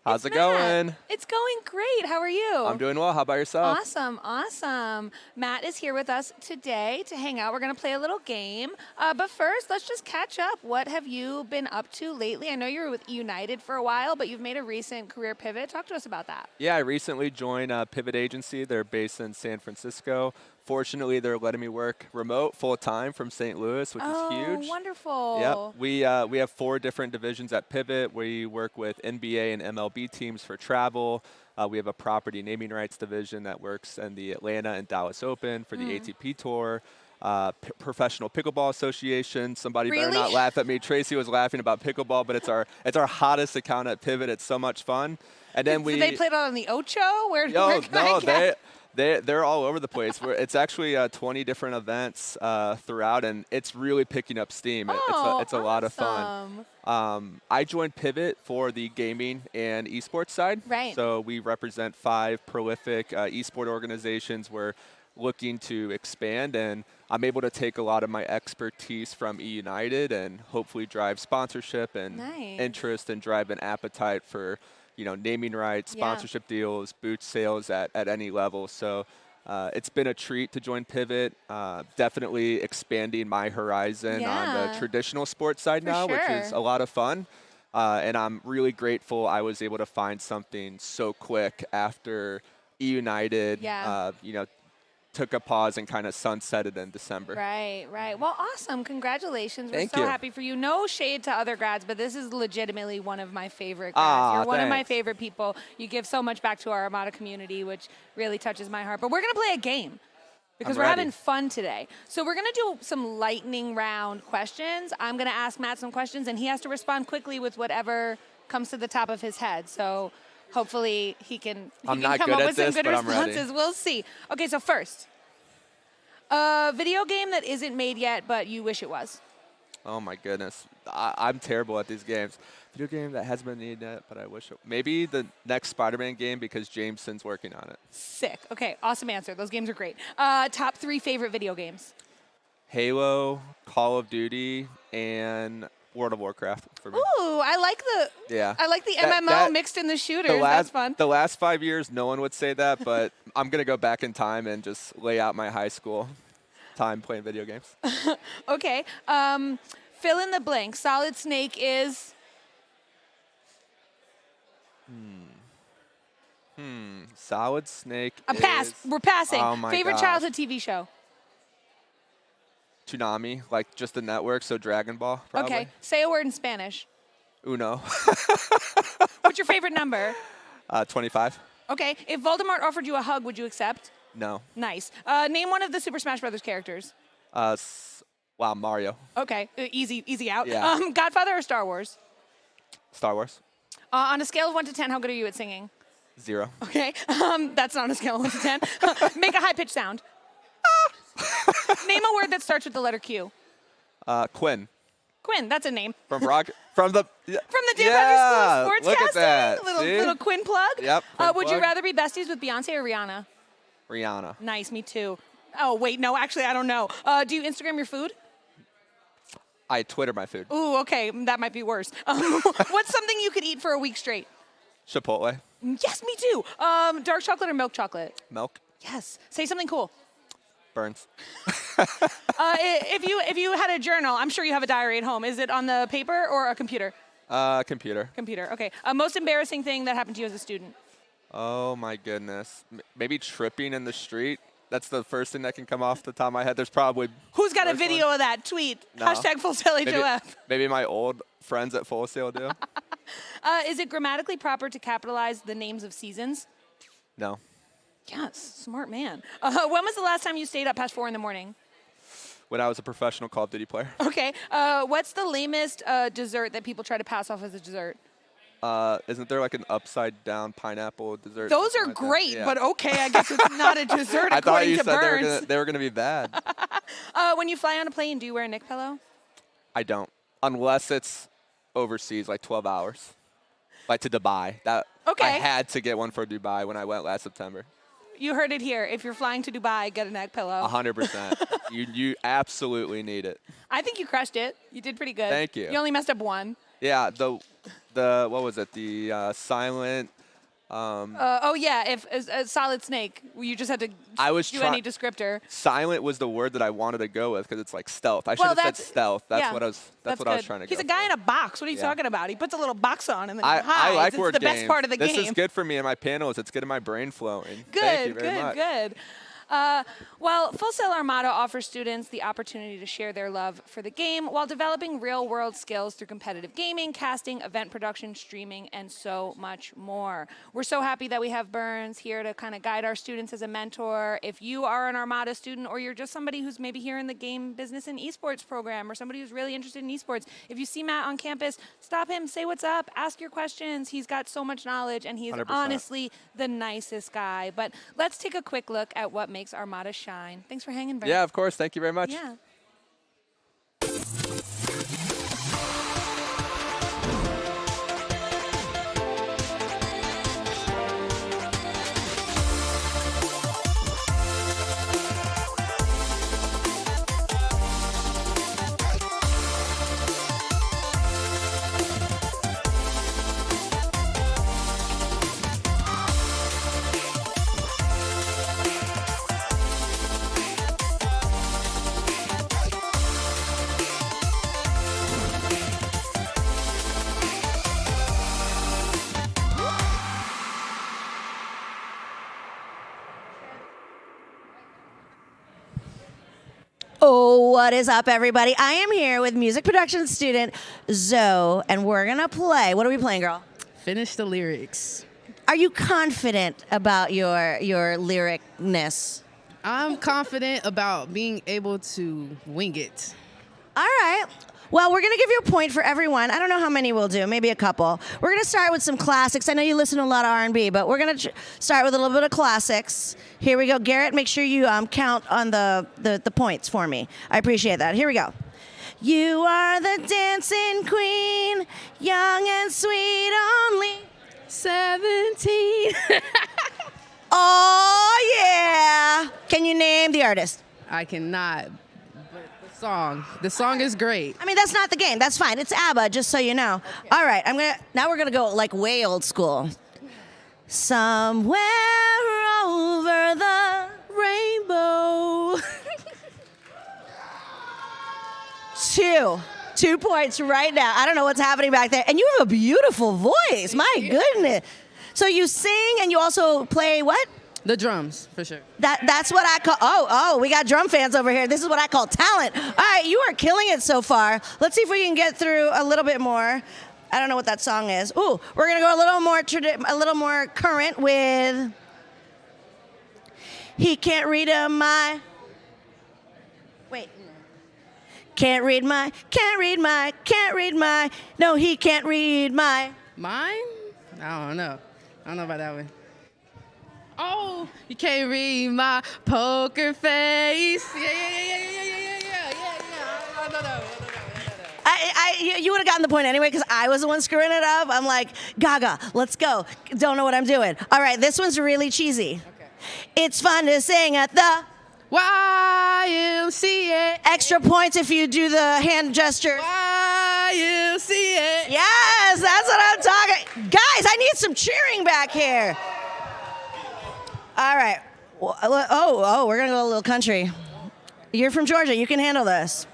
How's it going? It's going great. How are you? I'm doing well. How about yourself? Awesome, awesome. Matt is here with us today to hang out. We're going to play a little game. But first, let's just catch up. What have you been up to lately? I know you were with United for a while, but you've made a recent career pivot. Talk to us about that. Yeah, I recently joined Pivot Agency. They're based in San Francisco. Fortunately, they're letting me work remote full-time from St. Louis, which is huge. Oh, wonderful. Yep. We have 4 different divisions at Pivot. We work with NBA and MLB teams for travel. We have a property naming rights division that works in the Atlanta and Dallas Open for the ATP Tour. Professional Pickleball Association. Somebody better not laugh at me. Tracy was laughing about pickleball, but it's our hottest account at Pivot. It's so much fun. And then Did they play it on the Ocho? Where can I They're all over the place. It's actually 20 different events throughout, and it's really picking up steam. It's a lot of fun. I joined Pivot for the gaming and esports side. Right. So we represent 5 prolific esport organizations. We're looking to expand, and I'm able to take a lot of my expertise from eUnited and hopefully drive sponsorship and interest and drive an appetite for naming rights, sponsorship deals, boot sales at any level. So it's been a treat to join Pivot. Definitely expanding my horizon on the traditional sports side now, which is a lot of fun. And I'm really grateful I was able to find something so quick after eUnited, took a pause and kind of sunsetted in December. Right. Well, awesome. Congratulations. We're Thank so you. happy for you. No shade to other grads, but this is legitimately one of my favorite grads. You're one of my favorite people. You give so much back to our Armada community, which really touches my heart. But we're going to play a game because we're having fun today. So we're going to do some lightning round questions. I'm going to ask Matt some questions, and he has to respond quickly with whatever comes to the top of his head. So hopefully he can come up with some good responses. We'll see. Okay, so first, a video game that isn't made yet, but you wish it was. Oh my goodness, I'm terrible at these games. Video game that hasn't been made yet, but I wish it. Maybe the next Spider-Man game because Jameson's working on it. Sick. Okay, awesome answer. Those games are great. Top 3 favorite video games. Halo, Call of Duty, and World of Warcraft for me. Ooh, I like the MMO mixed in the shooters. That's fun. The last 5 years, no one would say that, but I'm going to go back in time and just lay out my high school time playing video games. Okay. Fill in the blank. Solid Snake is? Solid Snake Pass. We're passing. Oh my Favorite gosh. childhood TV show? Toonami, like just the network, so Dragon Ball, probably. Okay. Say a word in Spanish. Uno. What's your favorite number? 25. Okay. If Voldemort offered you a hug, would you accept? No. Nice. Name one of the Super Smash Brothers characters. Wow, Mario. Okay. Easy out. Yeah. Godfather or Star Wars? Star Wars. On a scale of 1 to 10, how good are you at singing? 0. Okay. That's not on a scale of 1 to 10. Make a high-pitched sound. Name a word that starts with the letter Q. Quinn. Quinn, that's a name. From the From the Dan School of look at that. Sportscasting. Little Quinn plug. Yep. Would you rather be besties with Beyonce or Rihanna? Rihanna. Nice, me too. Oh, wait, no, actually, I don't know. Do you Instagram your food? I Twitter my food. Ooh, okay, that might be worse. What's something you could eat for a week straight? Chipotle. Yes, me too. Dark chocolate or milk chocolate? Milk. Yes. Say something cool. Burns. If you had a journal, I'm sure you have a diary at home. Is it on the paper or a computer? Computer. Computer. Okay. Most embarrassing thing that happened to you as a student? Oh my goodness. Maybe tripping in the street. That's the first thing that can come off the top of my head. There's probably. Who's got a video of that? Tweet. No. Hashtag Full Sail HOF. Maybe my old friends at Full Sail do. Is it grammatically proper to capitalize the names of seasons? No. Yes, smart man. When was the last time you stayed up past 4 in the morning? When I was a professional Call of Duty player. Okay. What's the lamest dessert that people try to pass off as a dessert? Isn't there like an upside down pineapple dessert? Those are great, Yeah. but okay, I guess it's not a dessert I thought according you to said Burns. they were gonna be bad. When you fly on a plane, do you wear a neck pillow? I don't, unless it's overseas, like 12 hours, like to Dubai. Okay. I had to get one for Dubai when I went last September. You heard it here. If you're flying to Dubai, get a neck pillow. 100%. You absolutely need it. I think you crushed it. You did pretty good. Thank you. You only messed up one. Yeah, the what was it? The silent. If a solid snake, you just had to do any descriptor. Silent was the word that I wanted to go with because it's like stealth. I should have said stealth. That's what I was. That's what I was trying to go. He's a guy in a box. What are you talking about? He puts a little box on and then I hides. like It's word the games. best part of the game. This is good for me and my panels. It's getting my brain flowing. Good, Thank you very much. good. Well, Full Sail Armada offers students the opportunity to share their love for the game while developing real-world skills through competitive gaming, casting, event production, streaming, and so much more. We're so happy that we have Burns here to kind of guide our students as a mentor. If you are an Armada student or you're just somebody who's maybe here in the game business and esports program or somebody who's really interested in esports, if you see Matt on campus, stop him, say what's up, ask your questions. He's got so much knowledge, and he's 100%. honestly the nicest guy. But let's take a quick look at what makes Armada shine. Thanks for hanging, Burns. Yeah, of course. Thank you very much. Yeah. Oh, what is up, everybody? I am here with music production student Zoe, and we're gonna play. What are we playing, girl? Finish the lyrics. Are you confident about your lyricness? I'm confident about being able to wing it. All right. Well, we're going to give you a point for everyone. I don't know how many we'll do, maybe a couple. We're going to start with some classics. I know you listen to a lot of R&B, but we're going to start with a little bit of classics. Here we go. Garrett, make sure you count on the points for me. I appreciate that. Here we go. You are the dancing queen, young and sweet, only 17. Oh, yeah. Can you name the artist? I cannot. The song is great. I mean, that's not the game. That's fine. It's ABBA, just so you know. Okay. All right, now we're gonna go like way old school. Somewhere over the rainbow. 2 points right now. I don't know what's happening back there. And you have a beautiful voice. My goodness. So you sing and you also play what? The drums, for sure. That's what I call, oh, we got drum fans over here. This is what I call talent. All right, you are killing it so far. Let's see if we can get through a little bit more. I don't know what that song is. Ooh, we're gonna go a little more current with He Can't Read My. Wait. Can't read my, no, he can't read my. Mine? I don't know about that one. Oh, you can't read my poker face. Yeah. You would have gotten the point anyway because I was the one screwing it up. I'm like, Gaga, let's go. Don't know what I'm doing. All right, this one's really cheesy. Okay. It's fun to sing at the YMCA. Extra points if you do the hand gesture. YMCA. Yes, that's what I'm talking. Guys, I need some cheering back here. All right. Oh, we're going to go a little country. You're from Georgia. You can handle this.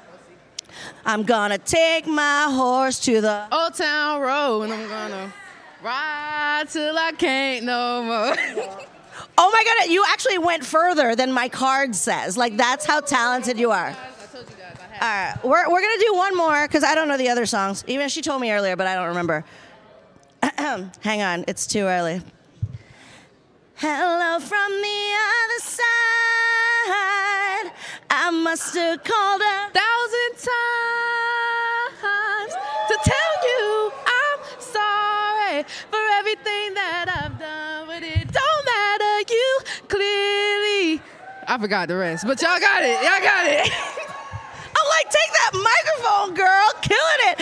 I'm going to take my horse to the Old Town Road, and I'm going to ride till I can't no more. Oh, my God. You actually went further than my card says. Like, that's how talented you are. I told you guys. All right. We're going to do one more because I don't know the other songs. Even she told me earlier, but I don't remember. Hang on. It's too early. Hello from the other side. I must have called 1,000 times to tell you I'm sorry for everything that I've done, but it don't matter. You clearly. I forgot the rest, but y'all got it. I'm like, take that microphone, girl, killing it.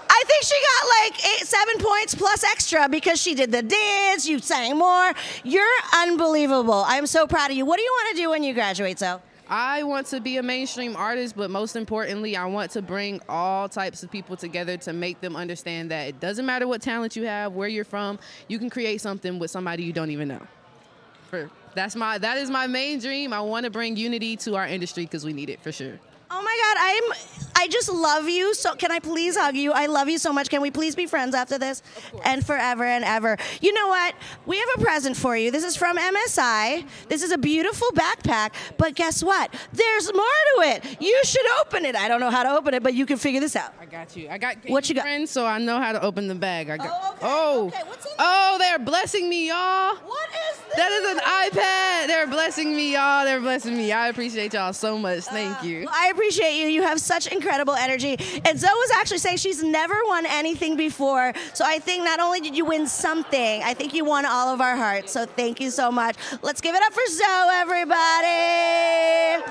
I think she got like 7 points plus extra because she did the dance, you sang more. You're unbelievable. I'm so proud of you. What do you want to do when you graduate, Zoe? I want to be a mainstream artist, but most importantly, I want to bring all types of people together to make them understand that it doesn't matter what talent you have, where you're from, you can create something with somebody you don't even know. That is my main dream. I want to bring unity to our industry because we need it for sure. Oh my God, I just love you. So can I please hug you? I love you so much. Can we please be friends after this? And forever and ever. You know what? We have a present for you. This is from MSI. This is a beautiful backpack, but guess what? There's more to it. You should open it. I don't know how to open it, but you can figure this out. I got you. I got what you got? Friends, so I know how to open the bag. I got. Okay, what's in Oh, they're blessing me, y'all. What is this? That is an iPad. They're blessing me, y'all. They're blessing me. I appreciate y'all so much. Thank you. Well, I appreciate you. You have such incredible energy. And Zoe was actually saying she's never won anything before. So I think not only did you win something, I think you won all of our hearts. So thank you so much. Let's give it up for Zoe, everybody.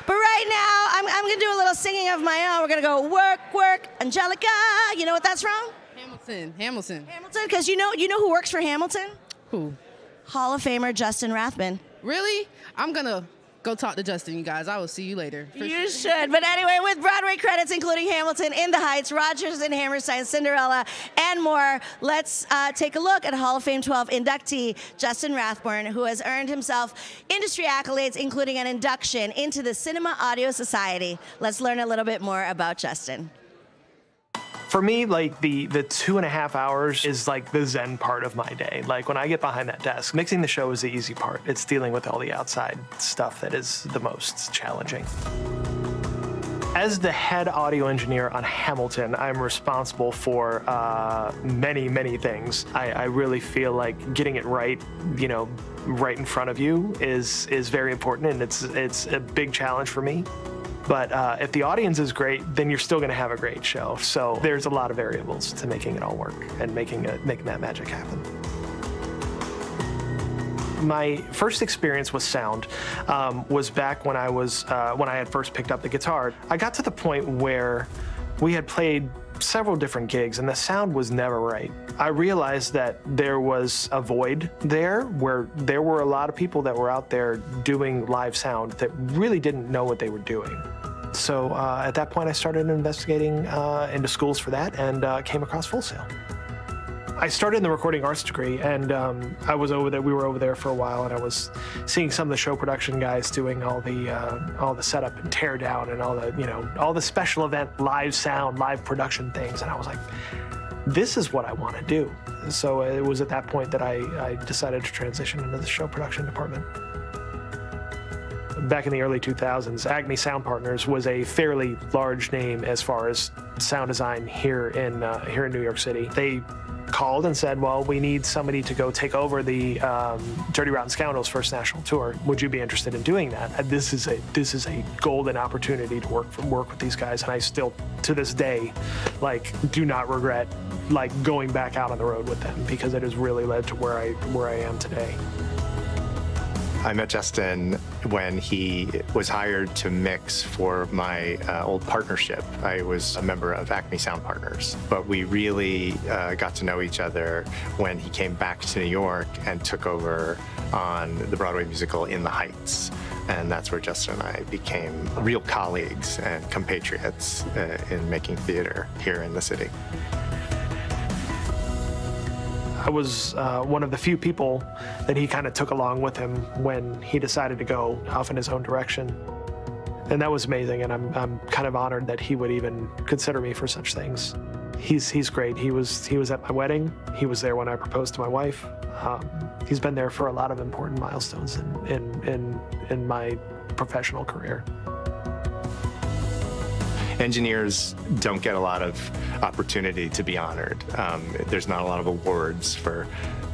But right now, I'm going to do a little singing of my own. We're going to go work, work, Angelica. You know what that's from? Hamilton. Hamilton, because you know who works for Hamilton? Who? Hall of Famer Justin Rathbun. Really? I'm going to go talk to Justin, you guys. I will see you later. You should. But anyway, with Broadway credits, including Hamilton, In the Heights, Rodgers and Hammerstein, Cinderella, and more, let's take a look at Hall of Fame 12 inductee Justin Rathbun, who has earned himself industry accolades, including an induction into the Cinema Audio Society. Let's learn a little bit more about Justin. For me, like the 2.5 hours is like the zen part of my day. Like when I get behind that desk, mixing the show is the easy part. It's dealing with all the outside stuff that is the most challenging. As the head audio engineer on Hamilton, I'm responsible for many, many things. I really feel like getting it right, right in front of you is very important, and it's a big challenge for me. But if the audience is great, then you're still going to have a great show. So there's a lot of variables to making it all work and making that magic happen. My first experience with sound was back when I had first picked up the guitar. I got to the point where we had played several different gigs and the sound was never right. I realized that there was a void there where there were a lot of people that were out there doing live sound that really didn't know what they were doing. So at that point I started investigating into schools for that and came across Full Sail. I started in the recording arts degree, and I was over there. We were over there for a while, and I was seeing some of the show production guys doing all the setup and tear down and all the special event live sound, live production things, and I was like, this is what I want to do. So it was at that point that I decided to transition into the show production department. Back in the early 2000s, Acme Sound Partners was a fairly large name as far as sound design here in New York City. They called and said, well, we need somebody to go take over the Dirty Rotten Scoundrels first national tour. Would you be interested in doing that? And this is a golden opportunity to work with these guys, and I still, to this day, do not regret going back out on the road with them, because it has really led to where I am today. I met Justin when he was hired to mix for my old partnership. I was a member of Acme Sound Partners, but we really got to know each other when he came back to New York and took over on the Broadway musical In the Heights. And that's where Justin and I became real colleagues and compatriots in making theater here in the city. I was one of the few people that he kind of took along with him when he decided to go off in his own direction. And that was amazing, and I'm kind of honored that he would even consider me for such things. He's great. He was at my wedding. He was there when I proposed to my wife. He's been there for a lot of important milestones in my professional career. Engineers don't get a lot of opportunity to be honored. There's not a lot of awards for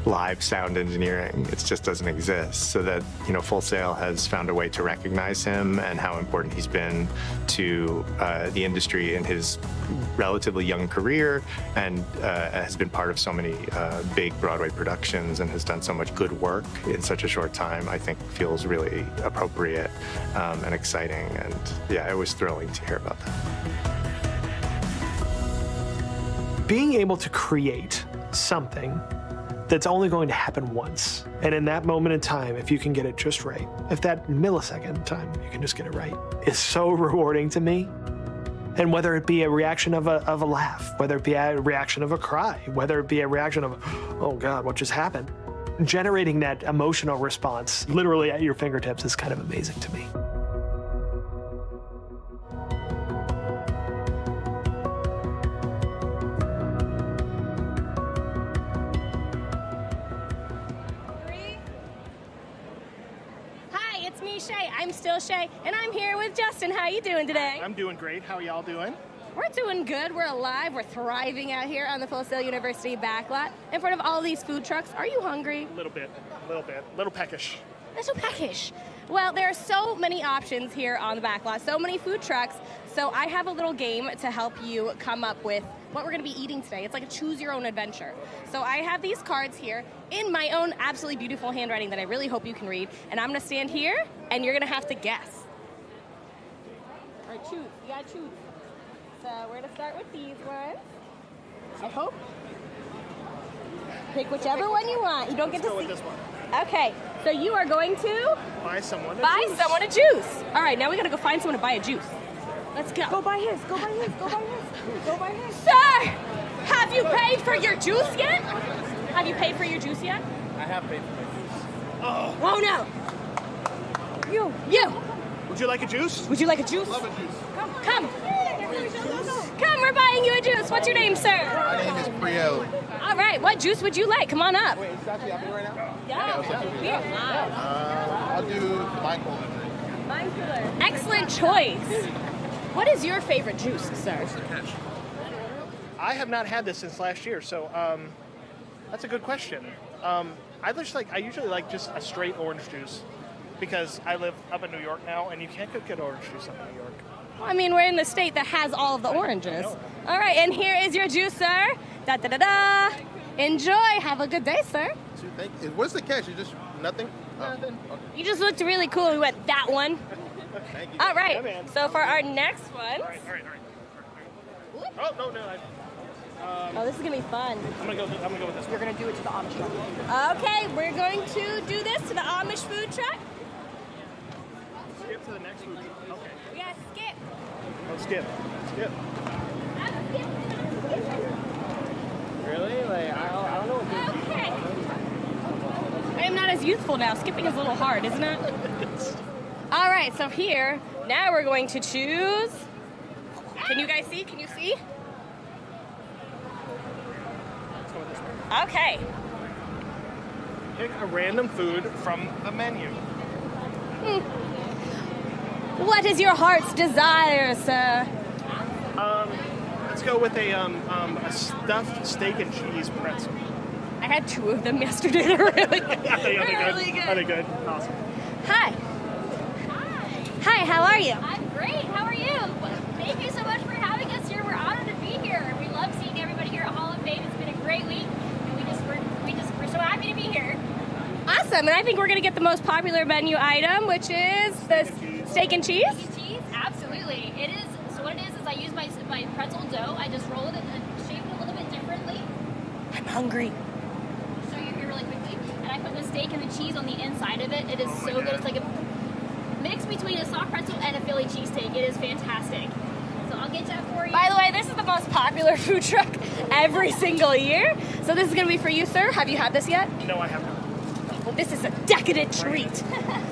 live sound engineering. It just doesn't exist. So that, Full Sail has found a way to recognize him and how important he's been to the industry in his relatively young career, and has been part of so many big Broadway productions and has done so much good work in such a short time. I think feels really appropriate and exciting, and yeah, it was thrilling to hear about that. Being able to create something that's only going to happen once, and in that moment in time, if you can get it just right, if that millisecond in time you can just get it right, is so rewarding to me. And whether it be a reaction of a laugh, whether it be a reaction of a cry, whether it be a reaction of, oh God, what just happened? Generating that emotional response literally at your fingertips is kind of amazing to me. I'm still Shay, and I'm here with Justin. How you doing today? I'm doing great. How are y'all doing? We're doing good. We're alive. We're thriving out here on the Full Sail University Backlot in front of all these food trucks. Are you hungry? A little bit. A little peckish. Little peckish. Well, there are so many options here on the Backlot, so many food trucks. So I have a little game to help you come up with what we're going to be eating today. It's like a choose your own adventure. So I have these cards here in my own absolutely beautiful handwriting that I really hope you can read. And I'm going to stand here, and you're going to have to guess. All right, choose. You got to choose. So we're going to start with these ones. I hope. Pick whichever one you want. You don't get to see. Let's go with this one. Okay, so you are going to buy someone a juice. All right, now we got to go find someone to buy a juice. Let's go. Go buy his. Go buy his. Go buy his. Go buy his. Sir, have you paid for your juice yet? Have you paid for your juice yet? I have paid for my juice. Oh no. You. Would you like a juice? Would you like a juice? Love a juice. Come. Come, we're buying you a juice. What's your name, sir? My name is Priel. All right, what juice would you like? Come on up. Wait, is that happening right now? Yeah. I'll do my cola drink. Excellent choice. What is your favorite juice, sir? I have not had this since last year, so that's a good question. I usually like just a straight orange juice because I live up in New York now, and you can't get good orange juice up in New York. Well, I mean, we're in the state that has all of the oranges. All right, and here is your juice, sir. Da da da da. Enjoy. Have a good day, sir. Thank you. What's the catch? You just nothing? Nothing. Okay. You just looked really cool. We went that one. Thank you. All right. Yeah, man. So for our next one. All right. Oh no. Oh, this is gonna be fun. I'm gonna go with this. You're gonna do it to the Amish truck. Okay, we're going to do this to the Amish food truck. Skip to the next food truck. Okay. We gotta skip. Oh, skip. Really? Like I don't know what this is. Okay. I am not as youthful now. Skipping is a little hard, isn't it? All right, so here, now we're going to choose. Can you guys see? Can you see? Let's go with this one. Okay. Pick a random food from the menu. What is your heart's desire, sir? Let's go with a stuffed steak and cheese pretzel. I had 2 of them yesterday. They're really good. Are they good? Awesome. Hi. Hi, how are you? I'm great. How are you? Thank you so much for having us here. We're honored to be here. We love seeing everybody here at Hall of Fame. It's been a great week, and we're so happy to be here. Awesome, and I think we're going to get the most popular menu item, which is the steak and cheese. Steak and cheese? Absolutely. It is. So what it is I use my pretzel dough. I just roll it and shape it a little bit differently. I'm hungry. I'll show you here really quickly. And I put the steak and the cheese on the inside of it. It is so good. It's like a mix between a soft pretzel and a Philly cheesesteak. It is fantastic. So I'll get that for you. By the way, this is the most popular food truck every single year. So this is going to be for you, sir. Have you had this yet? No, I haven't. Well, this is a decadent treat.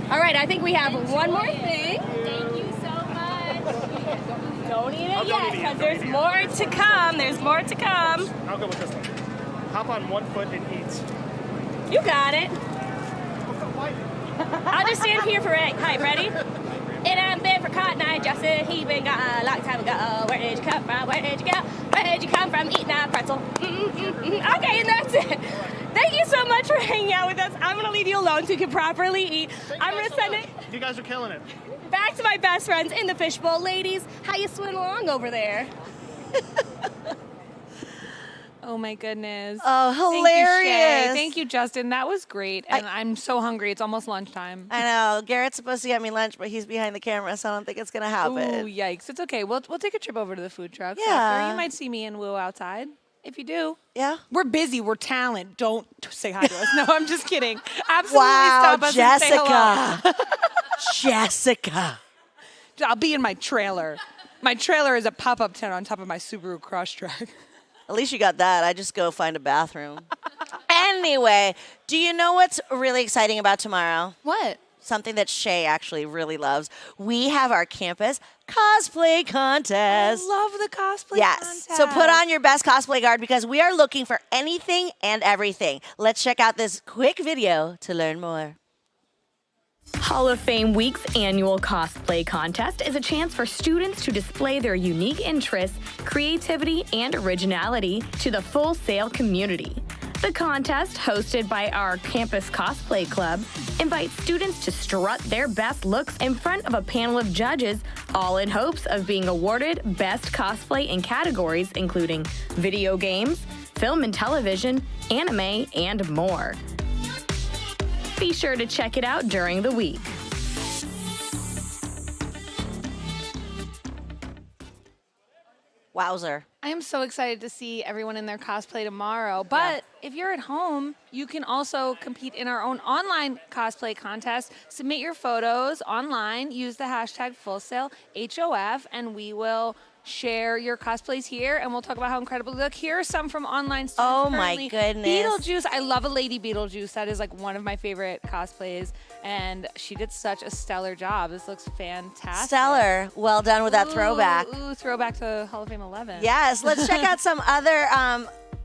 All right, I think we have one more thing. Thank you so much. Don't eat it yet, because there's more to come. There's more to come. I'll go with this one. Hop on one foot and eat. You got it. I'll just stand here for it. Hi, ready? And I'm been for Cotton Eye Justin. He been gone a long time ago. Where did you come from? Where did you go? Where did you come from? Eating a pretzel. Okay, and that's it. Thank you so much for hanging out with us. I'm going to leave you alone so you can properly eat. I'm going to send it You guys are killing it. back to my best friends in the fishbowl. Ladies, how you swimming along over there? Oh my goodness. Oh, Thank you, Shay. hilarious. Thank you, Justin. That was great. And I'm so hungry. It's almost lunchtime. I know. Garrett's supposed to get me lunch, but he's behind the camera, so I don't think it's going to happen. Ooh, yikes. It's okay. We'll take a trip over to the food truck. Yeah. After. You might see me and Woo outside. If you do. Yeah. We're busy. We're talent. Don't say hi to us. No, I'm just kidding. Absolutely Wow, stop us and say hello. Jessica. Jessica. I'll be in my trailer. My trailer is a pop-up tent on top of my Subaru Crosstrek. At least you got that. I just go find a bathroom. Anyway, do you know what's really exciting about tomorrow? What? Something that Shay actually really loves. We have our campus cosplay contest. I love the cosplay contest. So put on your best cosplay guard because we are looking for anything and everything. Let's check out this quick video to learn more. Hall of Fame Week's annual cosplay contest is a chance for students to display their unique interests, creativity, and originality to the Full Sail community. The contest, hosted by our campus cosplay club, invites students to strut their best looks in front of a panel of judges, all in hopes of being awarded best cosplay in categories including video games, film and television, anime, and more. Be sure to check it out during the week. Wowzer. I am so excited to see everyone in their cosplay tomorrow. But if you're at home, you can also compete in our own online cosplay contest. Submit your photos online, use the hashtag FullSailHOF, and we will share your cosplays here, and we'll talk about how incredible they look. Here are some from online students. Oh my currently. goodness. Beetlejuice. I love a Lady Beetlejuice. That is like one of my favorite cosplays, and she did such a stellar job. This looks fantastic. Stellar. Well done with that throwback. Ooh, throwback to Hall of Fame 11. Yes, let's check out some other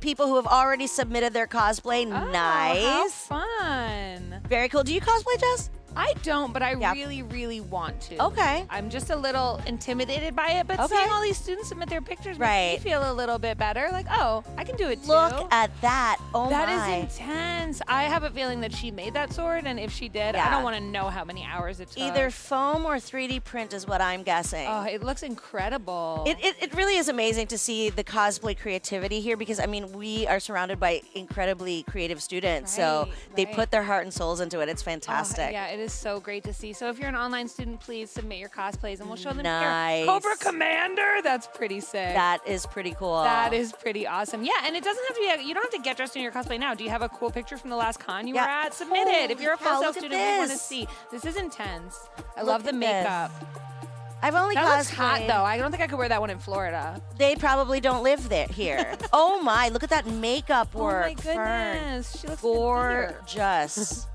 people who have already submitted their cosplay. Nice. How fun. Very cool. Do you cosplay, Jess? I don't, but I really, really want to. Okay. I'm just a little intimidated by it, but Okay. seeing all these students submit their pictures Right. makes me feel a little bit better. Like, oh, I can do it too. Look at that. Oh That my. is intense. I have a feeling that she made that sword, and if she did, I Yeah. don't want to know how many hours it took. Either foam or 3D print is what I'm guessing. Oh, it looks incredible. It really is amazing to see the cosplay creativity here because, I mean, we are surrounded by incredibly creative students. So they put their heart and souls into it. It's fantastic. Yeah, it is so great to see. So if you're an online student, please submit your cosplays, and we'll show them Nice. here. Cobra Commander, that's pretty sick. That is pretty cool. That is pretty awesome. Yeah, and it doesn't have to be, you don't have to get dressed in your cosplay now. Do you have a cool picture from the last con you were at? Submit it. If you're a Holy cow, Full Sail look at student, we want to this. see. This is intense. I Look love the at this. makeup. I've only That looks hot, cosplayed- though. I don't think I could wear that one in Florida. They probably don't live there here. Oh my, look at that makeup work. Oh my goodness. She looks gorgeous.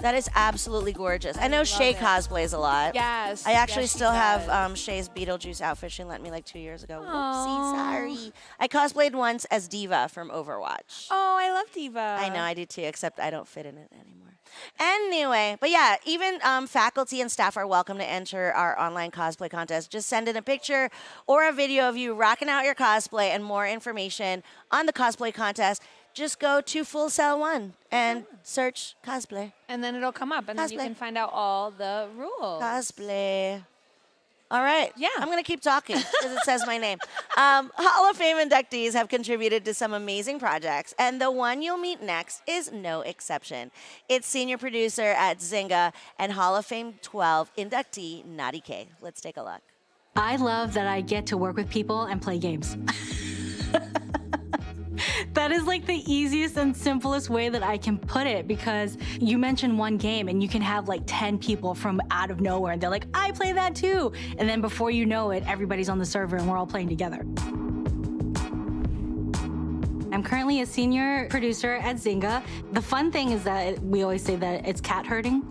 That is absolutely gorgeous. I know Shay cosplays a lot. Yes. I actually yes, she still have does. Shay's Beetlejuice outfit she lent me like 2 years ago. Aw. Whoopsie, sorry. I cosplayed once as Diva from Overwatch. Oh, I love Diva. I know, I do too, except I don't fit in it anymore. Anyway, but yeah, even faculty and staff are welcome to enter our online cosplay contest. Just send in a picture or a video of you rocking out your cosplay, and more information on the cosplay contest. Just go to Full Sail 1 and search cosplay. And then it'll come up, and then you can find out all the rules. Cosplay. All right. Yeah. I'm going to keep talking because it says my name. Hall of Fame inductees have contributed to some amazing projects, and the one you'll meet next is no exception. It's senior producer at Zynga and Hall of Fame 12 inductee Nadia K. Let's take a look. I love that I get to work with people and play games. That is like the easiest and simplest way that I can put it, because you mention one game and you can have like 10 people from out of nowhere and they're like, I play that too. And then before you know it, everybody's on the server and we're all playing together. I'm currently a senior producer at Zynga. The fun thing is that we always say that it's cat herding.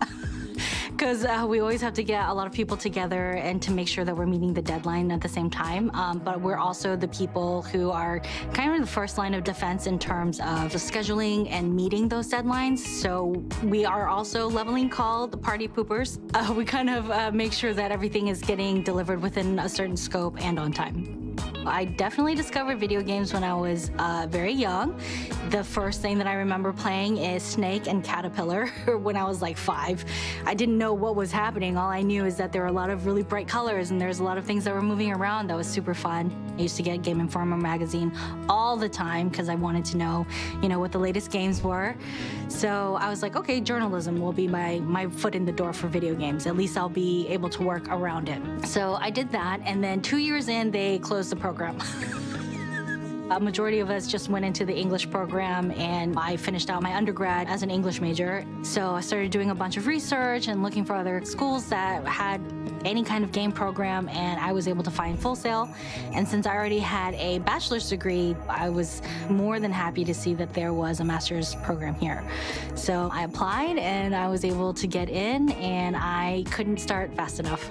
Because we always have to get a lot of people together and to make sure that we're meeting the deadline at the same time. But we're also the people who are kind of the first line of defense in terms of the scheduling and meeting those deadlines. So we are also lovingly called the party poopers. We kind of make sure that everything is getting delivered within a certain scope and on time. I definitely discovered video games when I was very young. The first thing that I remember playing is Snake and Caterpillar when I was like 5. I didn't know what was happening. All I knew is that there were a lot of really bright colors and there's a lot of things that were moving around that was super fun. I used to get Game Informer magazine all the time because I wanted to know, what the latest games were. So I was like, okay, journalism will be my foot in the door for video games. At least I'll be able to work around it. So I did that, and then 2 years in, they closed the program. A majority of us just went into the English program, and I finished out my undergrad as an English major. So I started doing a bunch of research and looking for other schools that had any kind of game program, and I was able to find Full Sail. And since I already had a bachelor's degree, I was more than happy to see that there was a master's program here. So I applied, and I was able to get in, and I couldn't start fast enough.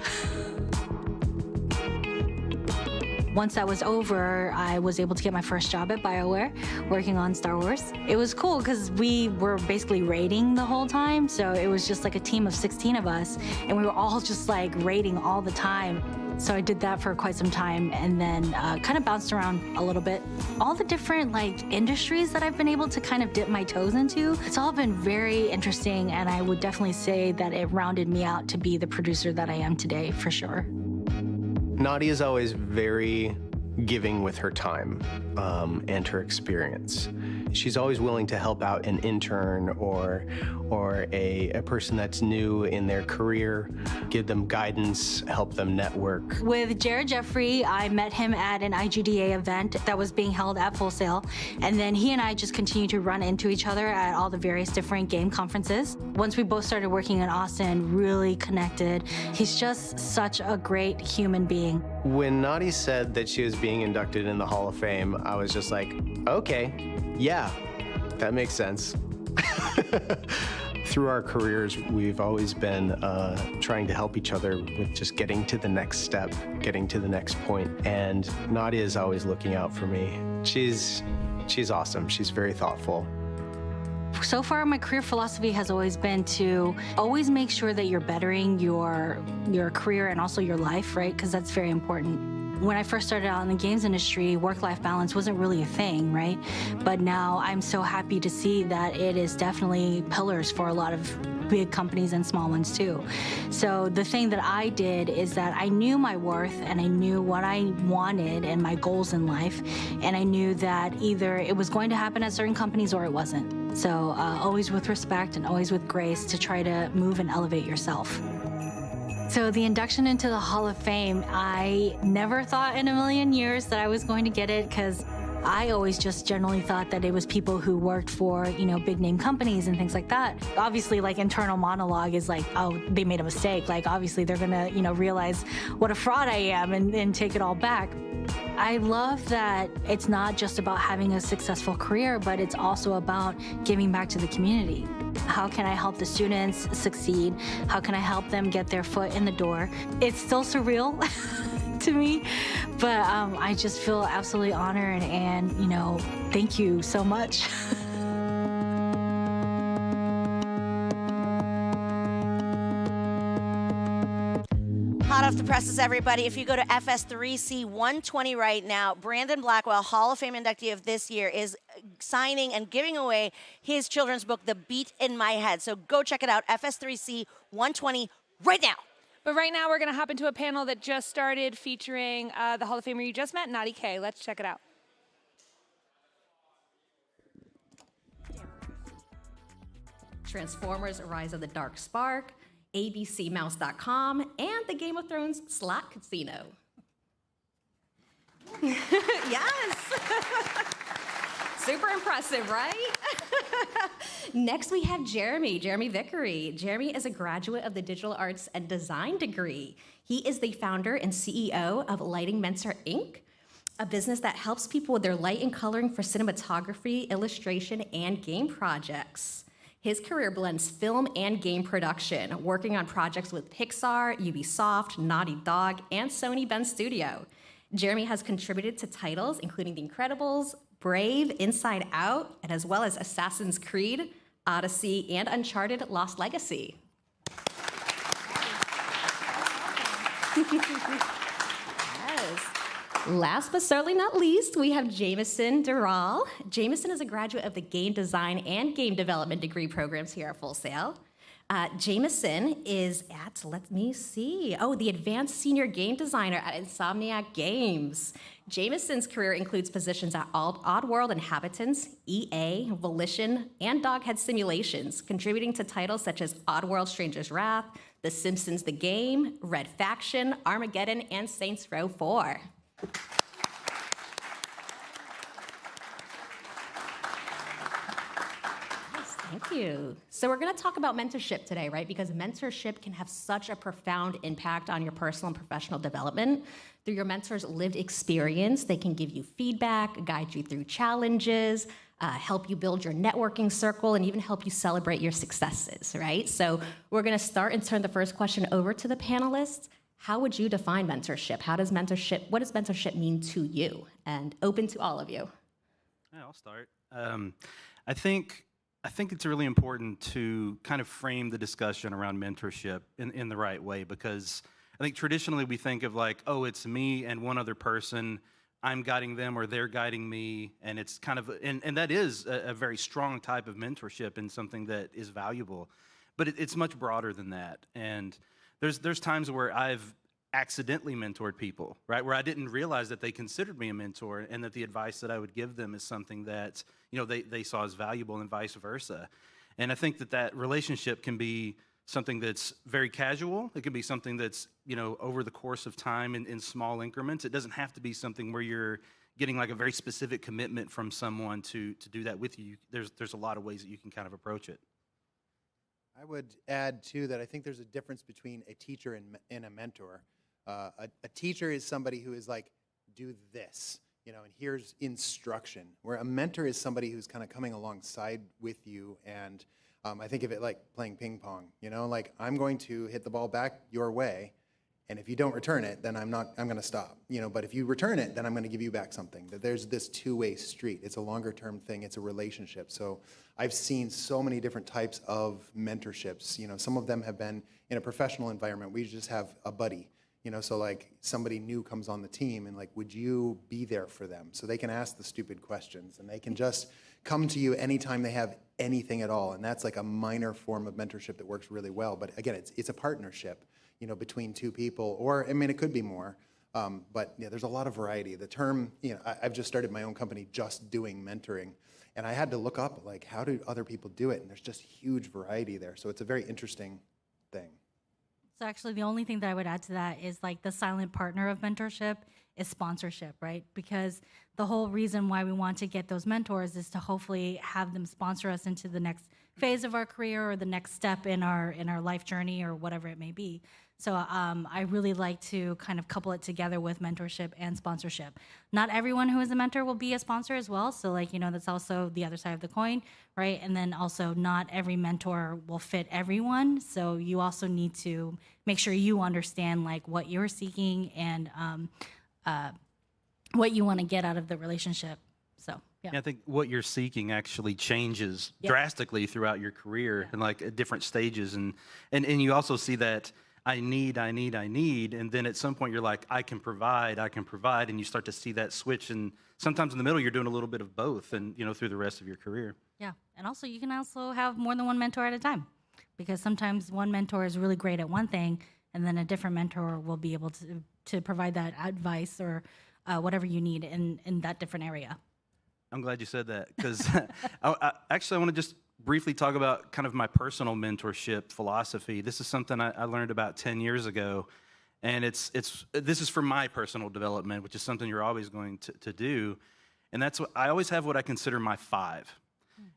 Once that was over, I was able to get my first job at BioWare, working on Star Wars. It was cool because we were basically raiding the whole time, so it was just like a team of 16 of us, and we were all just like raiding all the time. So I did that for quite some time, and then kind of bounced around a little bit. All the different like industries that I've been able to kind of dip my toes into, it's all been very interesting, and I would definitely say that it rounded me out to be the producer that I am today, for sure. Nadia is always very giving with her time and her experience. She's always willing to help out an intern or a person that's new in their career, give them guidance, help them network. With Jared Jeffrey, I met him at an IGDA event that was being held at Full Sail, and then he and I just continued to run into each other at all the various different game conferences. Once we both started working in Austin, really connected. He's just such a great human being. When Nadia said that she was being inducted in the Hall of Fame, I was just like, okay, yeah, that makes sense. Through our careers, we've always been trying to help each other with just getting to the next step, getting to the next point. And Nadia is always looking out for me. She's awesome. She's very thoughtful. So far, my career philosophy has always been to always make sure that you're bettering your career and also your life, right? Because that's very important. When I first started out in the games industry, work-life balance wasn't really a thing, right? But now I'm so happy to see that it is definitely pillars for a lot of big companies and small ones too. So the thing that I did is that I knew my worth and I knew what I wanted and my goals in life, and I knew that either it was going to happen at certain companies or it wasn't. So always with respect and always with grace to try to move and elevate yourself. So the induction into the Hall of Fame, I never thought in a million years that I was going to get it, because I always just generally thought that it was people who worked for, big name companies and things like that. Obviously, like, internal monologue is like, oh, they made a mistake. Like, obviously they're gonna, realize what a fraud I am and take it all back. I love that it's not just about having a successful career, but it's also about giving back to the community. How can I help the students succeed? How can I help them get their foot in the door? It's still surreal to me, but I just feel absolutely honored and, thank you so much. Hot off the presses, everybody. If you go to FS3C 120 right now, Brandon Blackwell, Hall of Fame inductee of this year, is signing and giving away his children's book, The Beat in My Head. So go check it out, FS3C 120 right now. But right now, we're going to hop into a panel that just started featuring the Hall of Famer you just met, Nadia K. Let's check it out. Transformers: Rise of the Dark Spark, abcmouse.com, and the Game of Thrones slot casino. Yes! Super impressive, right? Next, we have Jeremy Vickery. Jeremy is a graduate of the Digital Arts and Design degree. He is the founder and CEO of Lighting Mentor, Inc., a business that helps people with their light and coloring for cinematography, illustration, and game projects. His career blends film and game production, working on projects with Pixar, Ubisoft, Naughty Dog, and Sony Ben Studio. Jeremy has contributed to titles including The Incredibles, Brave, Inside Out, and as well as Assassin's Creed, Odyssey, and Uncharted Lost Legacy. Last but certainly not least, we have Jameson DeVolld. Jameson is a graduate of the Game Design and Game Development degree programs here at Full Sail. Jameson is at, the Advanced Senior Game Designer at Insomniac Games. Jameson's career includes positions at Oddworld Inhabitants, EA, Volition, and Doghead Simulations, contributing to titles such as Oddworld Stranger's Wrath, The Simpsons The Game, Red Faction, Armageddon, and Saints Row 4. Thank you. So we're going to talk about mentorship today, right? Because mentorship can have such a profound impact on your personal and professional development. Through your mentor's lived experience, they can give you feedback, guide you through challenges, help you build your networking circle, and even help you celebrate your successes, right? So we're going to start and turn the first question over to the panelists. How would you define mentorship? What does mentorship mean to you? And open to all of you. Yeah, I'll start. I think it's really important to kind of frame the discussion around mentorship in the right way, because I think traditionally we think of like, oh, it's me and one other person, I'm guiding them or they're guiding me, and it's kind of, and that is a very strong type of mentorship and something that is valuable, but it's much broader than that. And there's times where I've accidentally mentored people, right, where I didn't realize that they considered me a mentor and that the advice that I would give them is something that, you know, they saw as valuable, and vice versa. And I think that relationship can be something that's very casual. It can be something that's, you know, over the course of time in small increments. It doesn't have to be something where you're getting like a very specific commitment from someone to do that with you. There's a lot of ways that you can kind of approach it. I would add, too, that I think there's a difference between a teacher and a mentor. A teacher is somebody who is like, do this, you know, and here's instruction, where a mentor is somebody who's kind of coming alongside with you. And I think of it like playing ping pong, you know, like I'm going to hit the ball back your way, and if you don't return it, then I'm going to stop, you know, but if you return it, then I'm going to give you back something. That there's this two-way street. It's a longer term thing. It's a relationship. So I've seen so many different types of mentorships. You know, some of them have been in a professional environment. We just have a buddy. You know, so like somebody new comes on the team, and like, would you be there for them? So they can ask the stupid questions, and they can just come to you anytime they have anything at all. And that's like a minor form of mentorship that works really well. But again, it's a partnership, you know, between two people, or I mean, it could be more. But yeah, there's a lot of variety. The term, you know, I've just started my own company just doing mentoring, and I had to look up like, how do other people do it? And there's just huge variety there. So it's a very interesting thing. So actually, the only thing that I would add to that is like the silent partner of mentorship is sponsorship, right? Because the whole reason why we want to get those mentors is to hopefully have them sponsor us into the next phase of our career or the next step in our life journey or whatever it may be. So I really like to kind of couple it together with mentorship and sponsorship. Not everyone who is a mentor will be a sponsor as well. So like, you know, that's also the other side of the coin, right? And then also not every mentor will fit everyone. So you also need to make sure you understand like what you're seeking and what you want to get out of the relationship. So, yeah. I think what you're seeking actually changes drastically throughout your career and like at different stages. And you also see that I need, and then at some point you're like, I can provide, and you start to see that switch, and sometimes in the middle you're doing a little bit of both, and you know, through the rest of your career. Yeah, and also you can also have more than one mentor at a time, because sometimes one mentor is really great at one thing, and then a different mentor will be able to provide that advice or whatever you need in that different area. I'm glad you said that, because I want to just briefly talk about kind of my personal mentorship philosophy. This is something I learned about 10 years ago, and this is for my personal development, which is something you're always going to do, and that's what I always have what I consider my 5.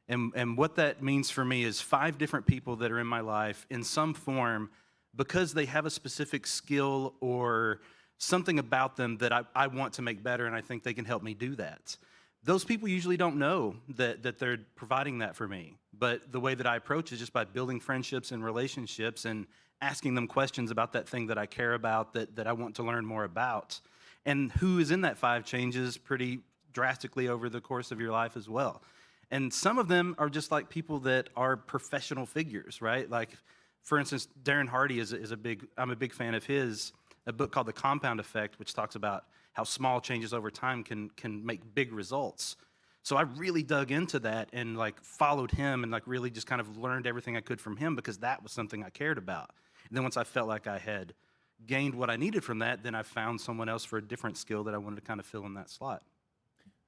And what that means for me is 5 different people that are in my life in some form because they have a specific skill or something about them that I want to make better, and I think they can help me do that. Those people usually don't know that they're providing that for me. But the way that I approach is just by building friendships and relationships and asking them questions about that thing that I care about, that I want to learn more about. And who is in that 5 changes pretty drastically over the course of your life as well. And some of them are just like people that are professional figures, right? Like, for instance, Darren Hardy I'm a big fan of his, a book called The Compound Effect, which talks about how small changes over time can make big results. So I really dug into that and like followed him and like really just kind of learned everything I could from him because that was something I cared about. And then once I felt like I had gained what I needed from that, then I found someone else for a different skill that I wanted to kind of fill in that slot.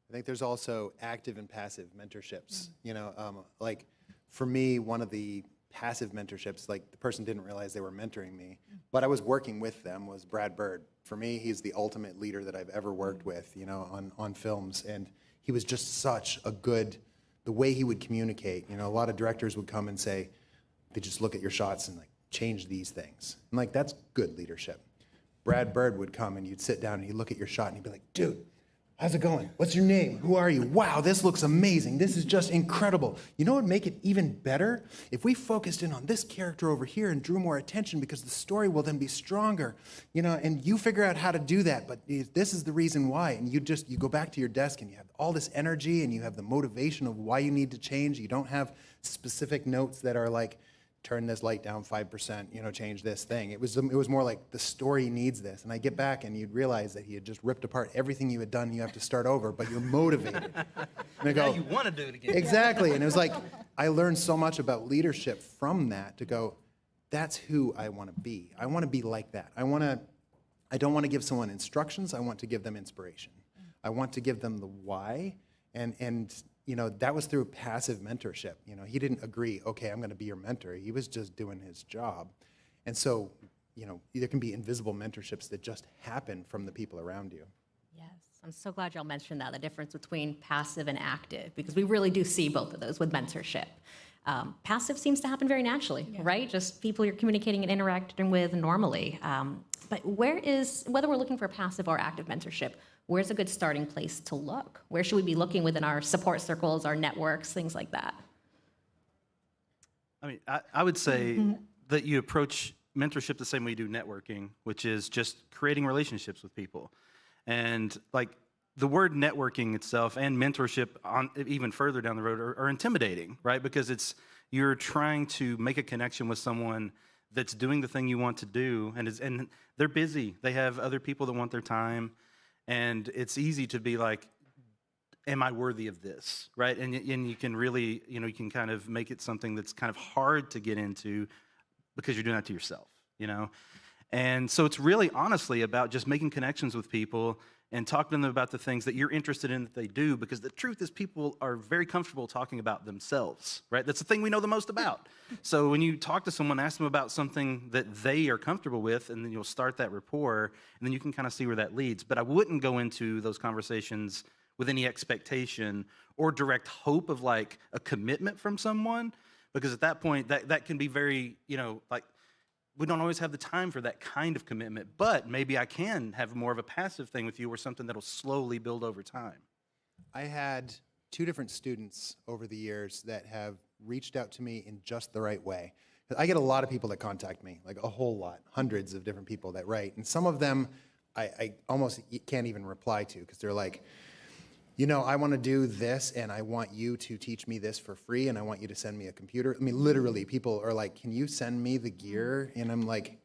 I think there's also active and passive mentorships. You know, like for me, one of the passive mentorships, like the person didn't realize they were mentoring me, but I was working with them, was Brad Bird. For me, he's the ultimate leader that I've ever worked with, you know, on films. And he was just such a good, the way he would communicate. You know, a lot of directors would come and say, they just look at your shots and like, change these things. And like, that's good leadership. Brad Bird would come and you'd sit down and he'd look at your shot and he'd be like, dude, how's it going? What's your name? Who are you? Wow, this looks amazing. This is just incredible. You know what would make it even better? If we focused in on this character over here and drew more attention, because the story will then be stronger, and you figure out how to do that, but this is the reason why. And you go back to your desk and you have all this energy and you have the motivation of why you need to change. You don't have specific notes that are like, turn this light down 5%, change this thing. It was more like the story needs this. And I get back and you'd realize that he had just ripped apart everything you had done. You have to start over, but you're motivated. And I go, now you want to do it again. Exactly. And it was like, I learned so much about leadership from that to go, that's who I want to be. I want to be like that. I don't want to give someone instructions. I want to give them inspiration. I want to give them the why. And that was through passive mentorship. He didn't agree, okay, I'm going to be your mentor. He was just doing his job. And so, there can be invisible mentorships that just happen from the people around you. Yes, I'm so glad y'all mentioned that, the difference between passive and active, because we really do see both of those with mentorship. Passive seems to happen very naturally, right? Just people you're communicating and interacting with normally. But whether we're looking for passive or active mentorship, where's a good starting place to look? Where should we be looking within our support circles, our networks, things like that? I mean, I would say that you approach mentorship the same way you do networking, which is just creating relationships with people. And like the word networking itself and mentorship on even further down the road are intimidating, right? Because you're trying to make a connection with someone that's doing the thing you want to do, and they're busy. They have other people that want their time. And it's easy to be like, am I worthy of this, right? And you can really, you can kind of make it something that's kind of hard to get into because you're doing that to yourself, And so it's really honestly about just making connections with people and talking to them about the things that you're interested in that they do, because the truth is people are very comfortable talking about themselves, right? That's the thing we know the most about. So when you talk to someone, ask them about something that they are comfortable with, and then you'll start that rapport, and then you can kind of see where that leads. But I wouldn't go into those conversations with any expectation or direct hope of like a commitment from someone, because at that point, that can be very, like, we don't always have the time for that kind of commitment, but maybe I can have more of a passive thing with you or something that'll slowly build over time. I had 2 different students over the years that have reached out to me in just the right way. I get a lot of people that contact me, like a whole lot, hundreds of different people that write. And some of them I almost can't even reply to, because they're like, I want to do this, and I want you to teach me this for free, and I want you to send me a computer. I mean, literally, people are like, can you send me the gear? And I'm like,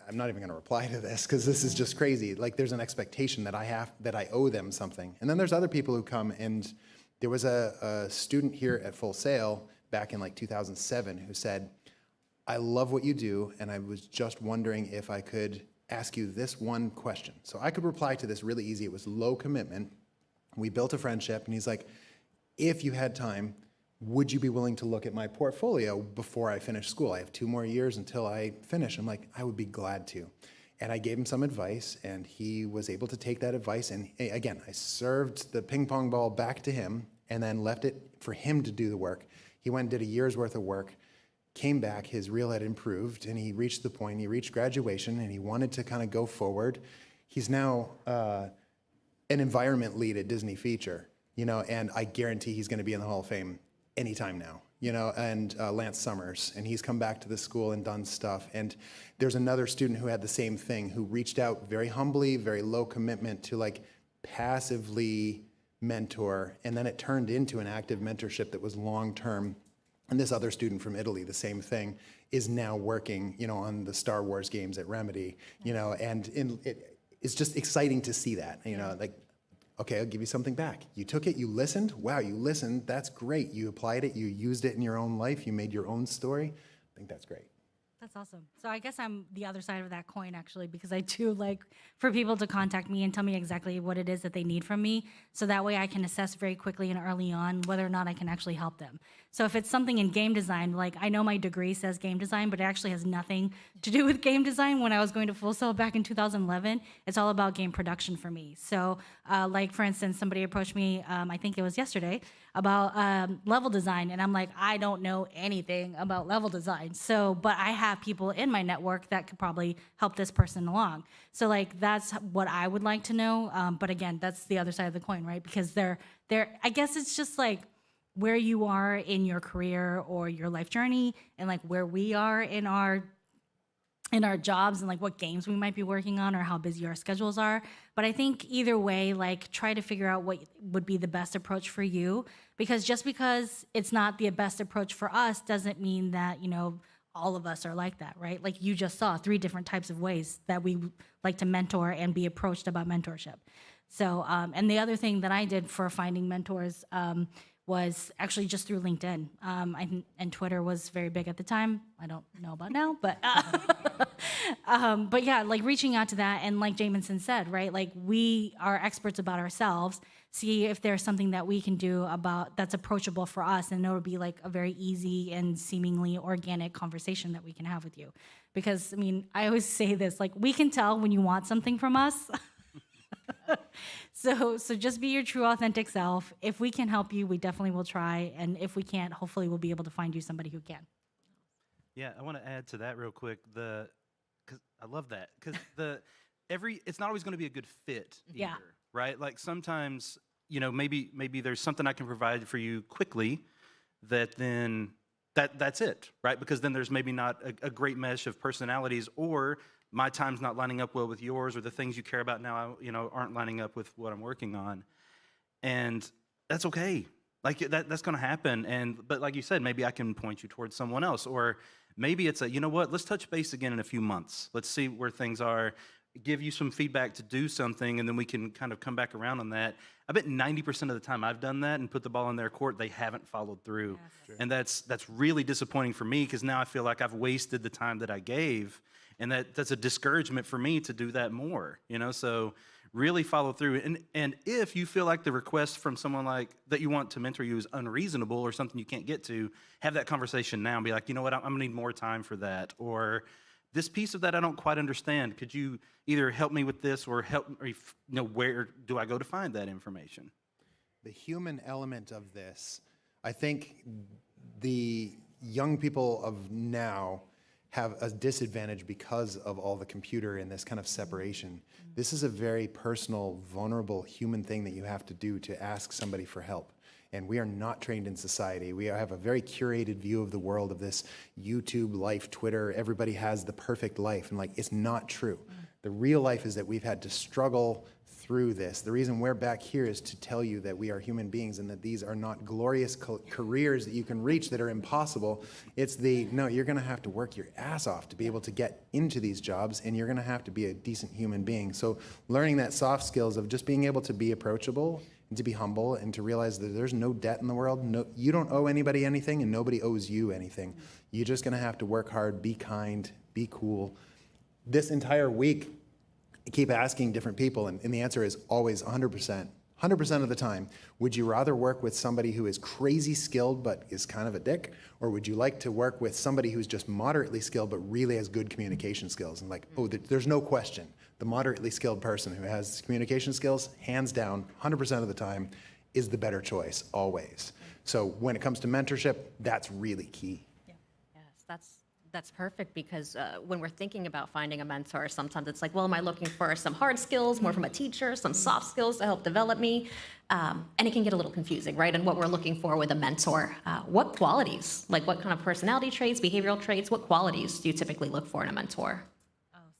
I'm not even going to reply to this, because this is just crazy. Like, there's an expectation that I owe them something. And then there's other people who come, and there was a student here at Full Sail back in like 2007 who said, I love what you do, and I was just wondering if I could ask you this one question. So I could reply to this really easy. It was low commitment. We built a friendship, and he's like, if you had time, would you be willing to look at my portfolio before I finish school? I have 2 more years until I finish. I'm like, I would be glad to. And I gave him some advice, and he was able to take that advice. And again, I served the ping pong ball back to him and then left it for him to do the work. He went and did a year's worth of work, came back, his reel had improved, and he reached the point, he reached graduation, and he wanted to kind of go forward. He's now an environment lead at Disney Feature, and I guarantee he's going to be in the Hall of Fame anytime now, and Lance Summers, and he's come back to the school and done stuff. And there's another student who had the same thing, who reached out very humbly, very low commitment to like passively mentor, and then it turned into an active mentorship that was long-term. And this other student from Italy, the same thing, is now working, on the Star Wars games at Remedy, and it's just exciting to see that, like, okay, I'll give you something back. You took it, you listened. Wow, you listened. That's great. You applied it. You used it in your own life. You made your own story. I think that's great. That's awesome. So I guess I'm the other side of that coin, actually, because I do like for people to contact me and tell me exactly what it is that they need from me, so that way I can assess very quickly and early on whether or not I can actually help them. So if it's something in game design, like I know my degree says game design, but it actually has nothing to do with game design. When I was going to Full Sail back in 2011, it's all about game production for me. So like, for instance, somebody approached me, I think it was yesterday, about level design. And I'm like, I don't know anything about level design. So, but I have people in my network that could probably help this person along. So like, that's what I would like to know. But again, that's the other side of the coin, right? Because I guess it's just like where you are in your career or your life journey, and like where we are in our jobs, and like what games we might be working on or how busy our schedules are. But I think either way, like try to figure out what would be the best approach for you, because just because it's not the best approach for us doesn't mean that, you know, all of us are like that, right? Like you just saw 3 different types of ways that we like to mentor and be approached about mentorship. So, and the other thing that I did for finding mentors was actually just through LinkedIn. And Twitter was very big at the time. I don't know about now, but yeah, like reaching out to that, and like Jamison said, right? Like we are experts about ourselves. See if there's something that we can do about that's approachable for us, and it'll be like a very easy and seemingly organic conversation that we can have with you. Because I mean, I always say this, like we can tell when you want something from us. So just be your true, authentic self. If we can help you, we definitely will try. And if we can't, hopefully we'll be able to find you somebody who can. Yeah, I want to add to that real quick. Because I love that. Because it's not always going to be a good fit either, Yeah. right? Like sometimes, you know, maybe there's something I can provide for you quickly that then that's it, right? Because then there's maybe not a great mesh of personalities, or my time's not lining up well with yours, or the things you care about now, you know, aren't lining up with what I'm working on. And that's okay. Like that's going to happen. But like you said, maybe I can point you towards someone else, or maybe it's you know what, let's touch base again in a few months. Let's see where things are, give you some feedback to do something, and then we can kind of come back around on that. I bet 90% of the time I've done that and put the ball in their court, they haven't followed through. Yes. And that's really disappointing for me, because now I feel like I've wasted the time that I gave. And that's a discouragement for me to do that more, you know? So really follow through. And if you feel like the request from someone like that you want to mentor you is unreasonable or something you can't get to, have that conversation now and be like, you know what, I'm gonna need more time for that. Or this piece of that I don't quite understand. Could you either help me with this, or where do I go to find that information? The human element of this, I think the young people of now have a disadvantage because of all the computer and this kind of separation. This is a very personal, vulnerable human thing that you have to do to ask somebody for help. And we are not trained in society. We have a very curated view of the world, of this YouTube life, Twitter. Everybody has the perfect life, and like, it's not true. The real life is that we've had to struggle through this. The reason we're back here is to tell you that we are human beings, and that these are not glorious careers that you can reach that are impossible. It's no, you're gonna have to work your ass off to be able to get into these jobs, and you're gonna have to be a decent human being. So learning that soft skills of just being able to be approachable and to be humble and to realize that there's no debt in the world. No, you don't owe anybody anything, and nobody owes you anything. You're just gonna have to work hard, be kind, be cool. This entire week, I keep asking different people, and the answer is always 100%. 100% of the time, would you rather work with somebody who is crazy skilled but is kind of a dick, or would you like to work with somebody who's just moderately skilled but really has good communication skills? And like, there's no question. The moderately skilled person who has communication skills, hands down, 100% of the time, is the better choice, always. So when it comes to mentorship, that's really key. Yes, that's perfect, because when we're thinking about finding a mentor, sometimes it's like, well, am I looking for some hard skills, more from a teacher, some soft skills to help develop me? And it can get a little confusing, right? And what we're looking for with a mentor, what qualities, like what kind of personality traits, behavioral traits, what qualities do you typically look for in a mentor?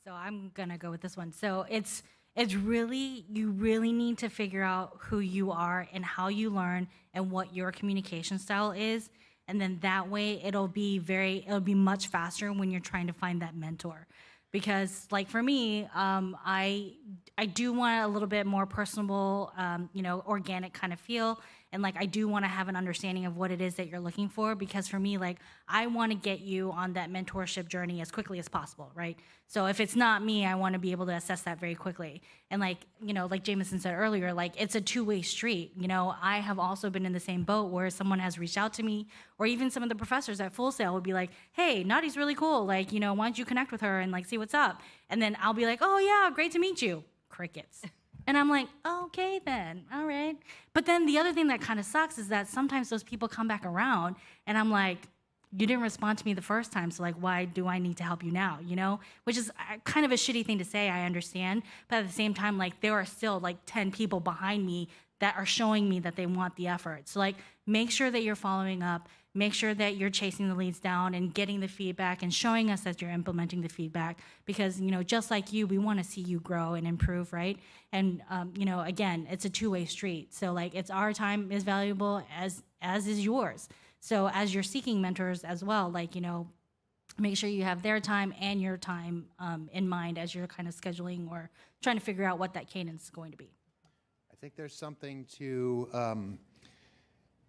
So I'm gonna go with this one. So it's really, you really need to figure out who you are and how you learn and what your communication style is. And then that way it'll be much faster when you're trying to find that mentor. Because like for me, I do want a little bit more personable, organic kind of feel. And like, I do want to have an understanding of what it is that you're looking for, because for me, like, I want to get you on that mentorship journey as quickly as possible, right? So if it's not me, I want to be able to assess that very quickly. And like, like Jamison said earlier, like, it's a two-way street. I have also been in the same boat where someone has reached out to me, or even some of the professors at Full Sail would be like, hey, Nadia's really cool. Like, why don't you connect with her and like see what's up? And then I'll be like, oh yeah, great to meet you. Crickets. And I'm like, okay then, all right. But then the other thing that kind of sucks is that sometimes those people come back around and I'm like, you didn't respond to me the first time, so like, why do I need to help you now, you know? Which is kind of a shitty thing to say, I understand. But at the same time, like, there are still like 10 people behind me that are showing me that they want the effort. So like, make sure that you're following up, make sure that you're chasing the leads down and getting the feedback and showing us that you're implementing the feedback, because, you know, just like you, we want to see you grow and improve, right? And, you know, again, it's a two-way street. So like, it's our time is valuable as is yours. So as you're seeking mentors as well, like, you know, make sure you have their time and your time in mind as you're kind of scheduling or trying to figure out what that cadence is going to be. I think there's something to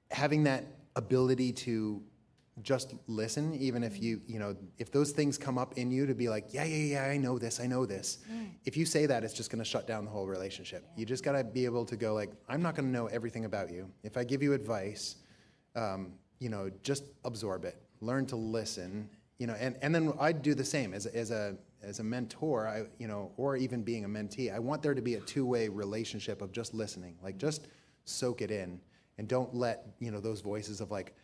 having that ability to just listen, even if you know, if those things come up in you to be like, yeah, I know this. If you say that, it's just going to shut down the whole relationship. You just got to be able to go like, I'm not going to know everything about you. If I give you advice, you know, just absorb it, learn to listen, you know, and then I'd do the same as a mentor, you know, or even being a mentee. I want there to be a two-way relationship of just listening, like just soak it in, and don't let, you know, those voices of like,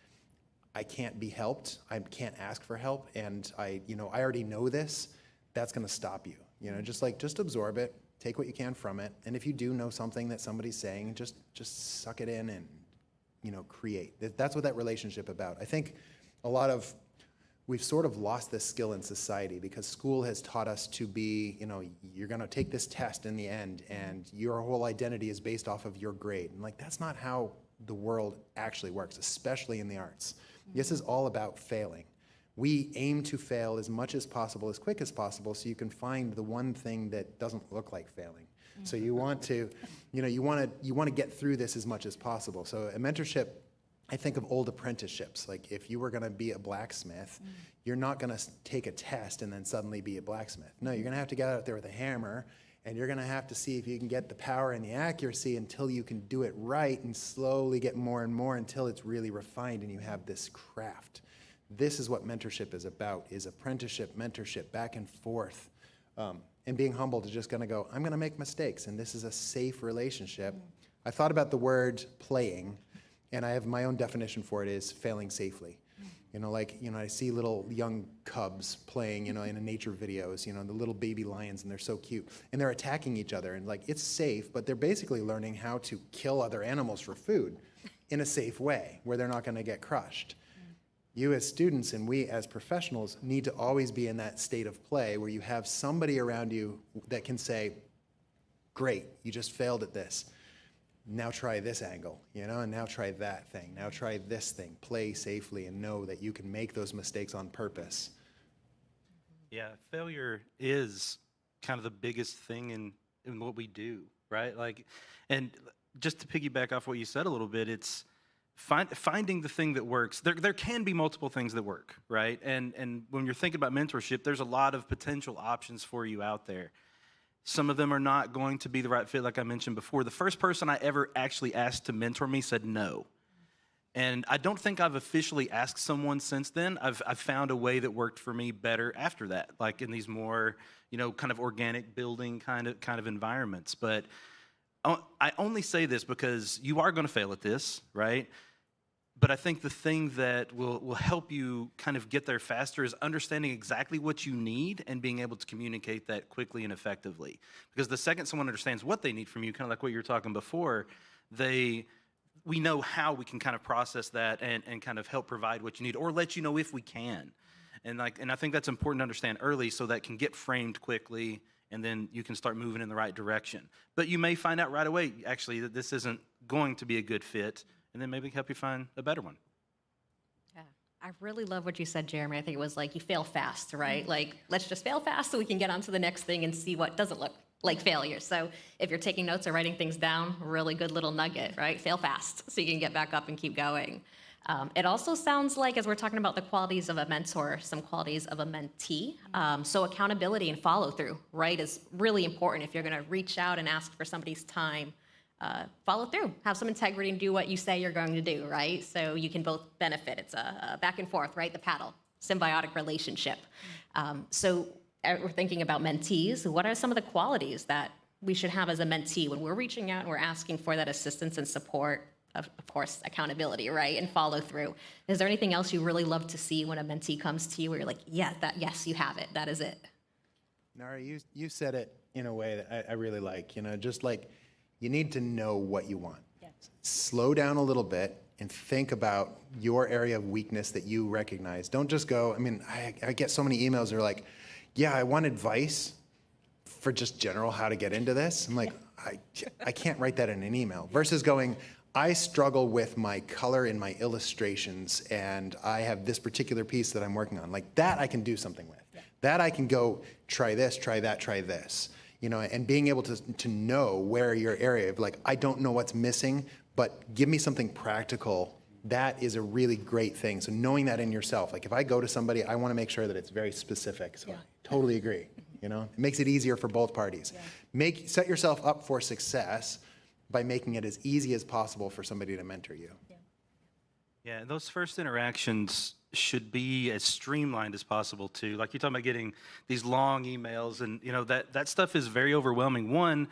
I can't be helped, I can't ask for help, and I already know this. That's going to stop you. You know, just absorb it, take what you can from it, and if you do know something that somebody's saying, just suck it in and, you know, create. That's what that relationship about. I think we've sort of lost this skill in society because school has taught us to be, you know, you're going to take this test in the end and your whole identity is based off of your grade. And like, that's not how the world actually works, especially in the arts. This is all about failing. We aim to fail as much as possible, as quick as possible, so you can find the one thing that doesn't look like failing. So you want to, you know, you want to get through this as much as possible. So a mentorship, I think of old apprenticeships. Like if you were going to be a blacksmith, you're not going to take a test and then suddenly be a blacksmith. No, you're going to have to get out there with a hammer, and you're going to have to see if you can get the power and the accuracy until you can do it right, and slowly get more and more until it's really refined and you have this craft. This is what mentorship is about, is apprenticeship, mentorship, back and forth. And being humble to just gonna go, I'm gonna make mistakes, and this is a safe relationship. I thought about the word playing, and I have my own definition for it is failing safely. You know, like, you know, I see little young cubs playing, you know, in nature videos, you know, the little baby lions, and they're so cute. And they're attacking each other, and like, it's safe, but they're basically learning how to kill other animals for food in a safe way, where they're not gonna get crushed. You as students and we as professionals need to always be in that state of play where you have somebody around you that can say, great, you just failed at this. Now try this angle, you know, and now try that thing. Now try this thing. Play safely and know that you can make those mistakes on purpose. Yeah, failure is kind of the biggest thing in what we do, right? Like, and just to piggyback off what you said a little bit, it's finding the thing that works. There can be multiple things that work, right? And when you're thinking about mentorship, there's a lot of potential options for you out there. Some of them are not going to be the right fit, like I mentioned before. The first person I ever actually asked to mentor me said no. And I don't think I've officially asked someone since then. I've found a way that worked for me better after that, like in these more, you know, kind of organic building kind of environments. But I only say this because you are going to fail at this, right? But I think the thing that will help you kind of get there faster is understanding exactly what you need and being able to communicate that quickly and effectively. Because the second someone understands what they need from you, kind of like what you were talking before, we know how we can kind of process that and kind of help provide what you need, or let you know if we can. And I think that's important to understand early so that can get framed quickly, and then you can start moving in the right direction. But you may find out right away, actually, that this isn't going to be a good fit, and then maybe help you find a better one. Yeah, I really love what you said, Jeremy. I think it was like you fail fast, right? Like, let's just fail fast so we can get on to the next thing and see what doesn't look like failure. So if you're taking notes or writing things down, really good little nugget, right? Fail fast so you can get back up and keep going. It also sounds like, as we're talking about the qualities of a mentor, some qualities of a mentee. So accountability and follow through, right, is really important. If you're going to reach out and ask for somebody's time, follow through, have some integrity, and do what you say you're going to do, right? So you can both benefit. It's a back and forth, right? The paddle, symbiotic relationship. So we're thinking about mentees. What are some of the qualities that we should have as a mentee when we're reaching out and we're asking for that assistance and support, of course, accountability, right, and follow through. Is there anything else you really love to see when a mentee comes to you where you're like, yes, you have it, that is it? Nara, you said it in a way that I really like, just like you need to know what you want. Slow down a little bit and think about your area of weakness that you recognize. Don't just go, I get so many emails that are like, yeah, I want advice for just general how to get into this. I'm like, I can't write that in an email. Versus going, I struggle with my color in my illustrations and I have this particular piece that I'm working on. Like that I can do something with. That I can go try this, try that, try this. And being able to know where your area of like, I don't know what's missing, but give me something practical. That is a really great thing. So knowing that in yourself, like if I go to somebody, I want to make sure that it's very specific. So I totally agree. It makes it easier for both parties. Set yourself up for success by making it as easy as possible for somebody to mentor you. Yeah, those first interactions should be as streamlined as possible too. Like you're talking about getting these long emails and that stuff is very overwhelming. One,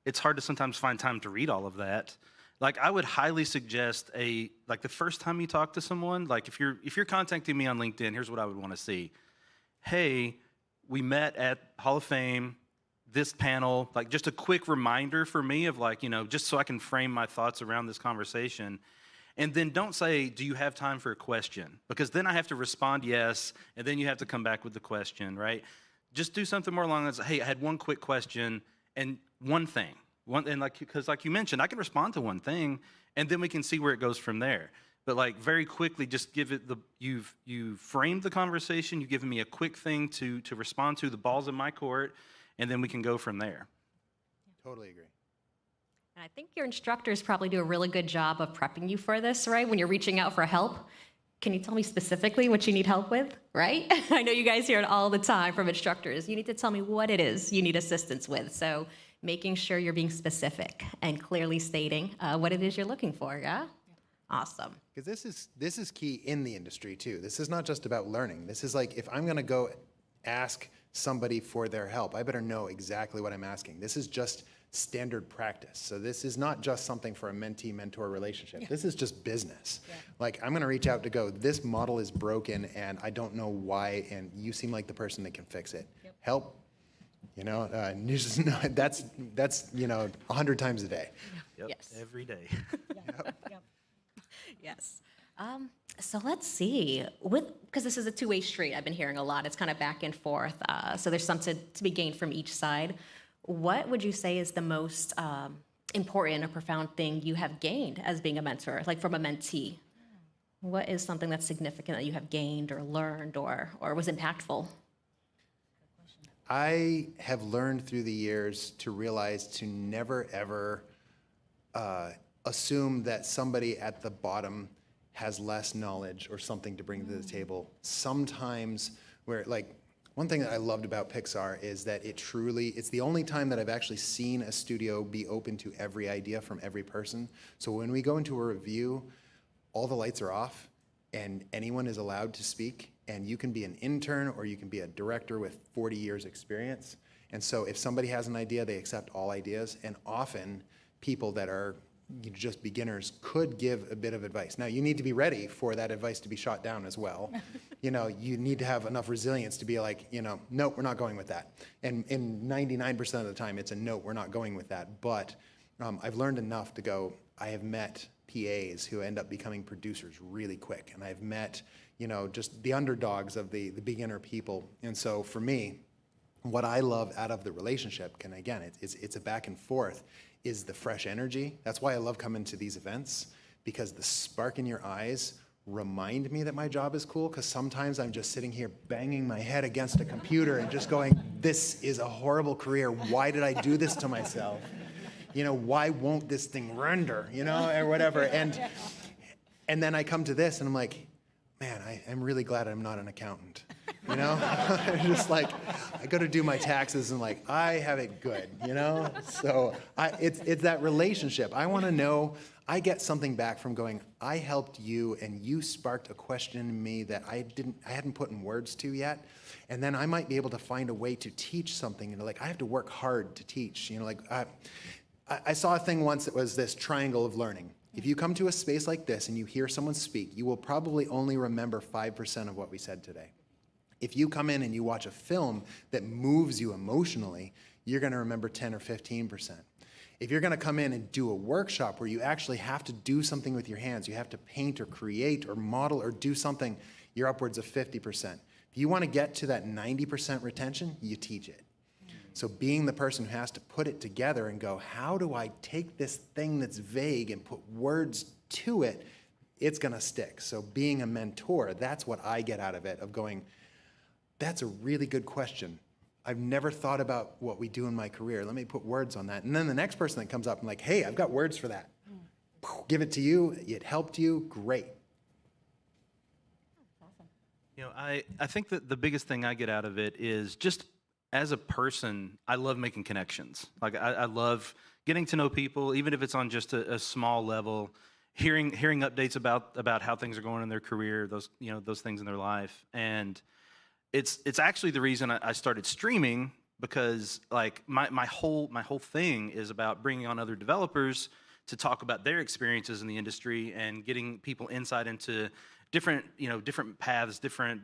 it's hard to sometimes find time to read all of that. Like I would highly suggest the first time you talk to someone, like if you're contacting me on LinkedIn, here's what I would want to see. Hey, we met at Hall of Fame, this panel, like just a quick reminder for me of just so I can frame my thoughts around this conversation. And then don't say, do you have time for a question? Because then I have to respond yes, and then you have to come back with the question, right? Just do something more along the lines, hey, I had one quick question and one thing. Because like you mentioned, I can respond to one thing, and then we can see where it goes from there. But very quickly, just give it you've framed the conversation, you've given me a quick thing to respond to, the ball's in my court, and then we can go from there. Totally agree. And I think your instructors probably do a really good job of prepping you for this, right? When you're reaching out for help, can you tell me specifically what you need help with, right? I know you guys hear it all the time from instructors. You need to tell me what it is you need assistance with. So making sure you're being specific and clearly stating what it is you're looking for, yeah? Awesome. Because this is key in the industry too. This is not just about learning. This is like, if I'm gonna go ask somebody for their help, I better know exactly what I'm asking. This is just standard practice. So this is not just something for a mentee-mentor relationship. This is just business. Like I'm gonna reach out to go, this model is broken and I don't know why, and you seem like the person that can fix it. Help. You just know that's 100 times a day. Yep. Yes. Every day. Yes. So let's see. Because this is a two-way street, I've been hearing a lot. It's kind of back and forth. So there's something to be gained from each side. What would you say is the most important or profound thing you have gained as being a mentor, like from a mentee? What is something that's significant that you have gained or learned or was impactful? I have learned through the years to realize to never, ever assume that somebody at the bottom has less knowledge or something to bring to the table. Sometimes one thing that I loved about Pixar is that it's the only time that I've actually seen a studio be open to every idea from every person. So when we go into a review, all the lights are off and anyone is allowed to speak, and you can be an intern or you can be a director with 40 years experience. And so if somebody has an idea, they accept all ideas, and often people that are just beginners could give a bit of advice. Now you need to be ready for that advice to be shot down as well. You need to have enough resilience to be like, nope, we're not going with that. And 99% of the time it's a nope, we're not going with that. But I've learned enough to go, I have met PAs who end up becoming producers really quick. And I've met, just the underdogs of the beginner people. And so for me, what I love out of the relationship, and again, it's a back and forth, is the fresh energy. That's why I love coming to these events, because the spark in your eyes remind me that my job is cool, because sometimes I'm just sitting here banging my head against a computer and just going, this is a horrible career. Why did I do this to myself? Why won't this thing render, or whatever. And then I come to this and I'm like, man, I'm really glad I'm not an accountant. Just like, I go to do my taxes and I have it good, So it's that relationship. I want to know, I get something back from going, I helped you and you sparked a question in me that I hadn't put in words to yet. And then I might be able to find a way to teach something. And like, I have to work hard to teach. You know, like I saw a thing once that was this triangle of learning. If you come to a space like this and you hear someone speak, you will probably only remember 5% of what we said today. If you come in and you watch a film that moves you emotionally, you're going to remember 10 or 15%. If you're going to come in and do a workshop where you actually have to do something with your hands, you have to paint or create or model or do something, you're upwards of 50%. If you want to get to that 90% retention, you teach it. So being the person who has to put it together and go, how do I take this thing that's vague and put words to it, it's going to stick. So being a mentor, that's what I get out of it, of going, that's a really good question. I've never thought about what we do in my career. Let me put words on that. And then the next person that comes up and like, hey, I've got words for that. Give it to you. It helped you. Great. You know, I think that the biggest thing I get out of it is just as a person, I love making connections. Like I love getting to know people, even if it's on just a small level, hearing updates about how things are going in their career, those things in their life. And it's actually the reason I started streaming, because like my whole thing is about bringing on other developers to talk about their experiences in the industry and getting people insight into different paths, different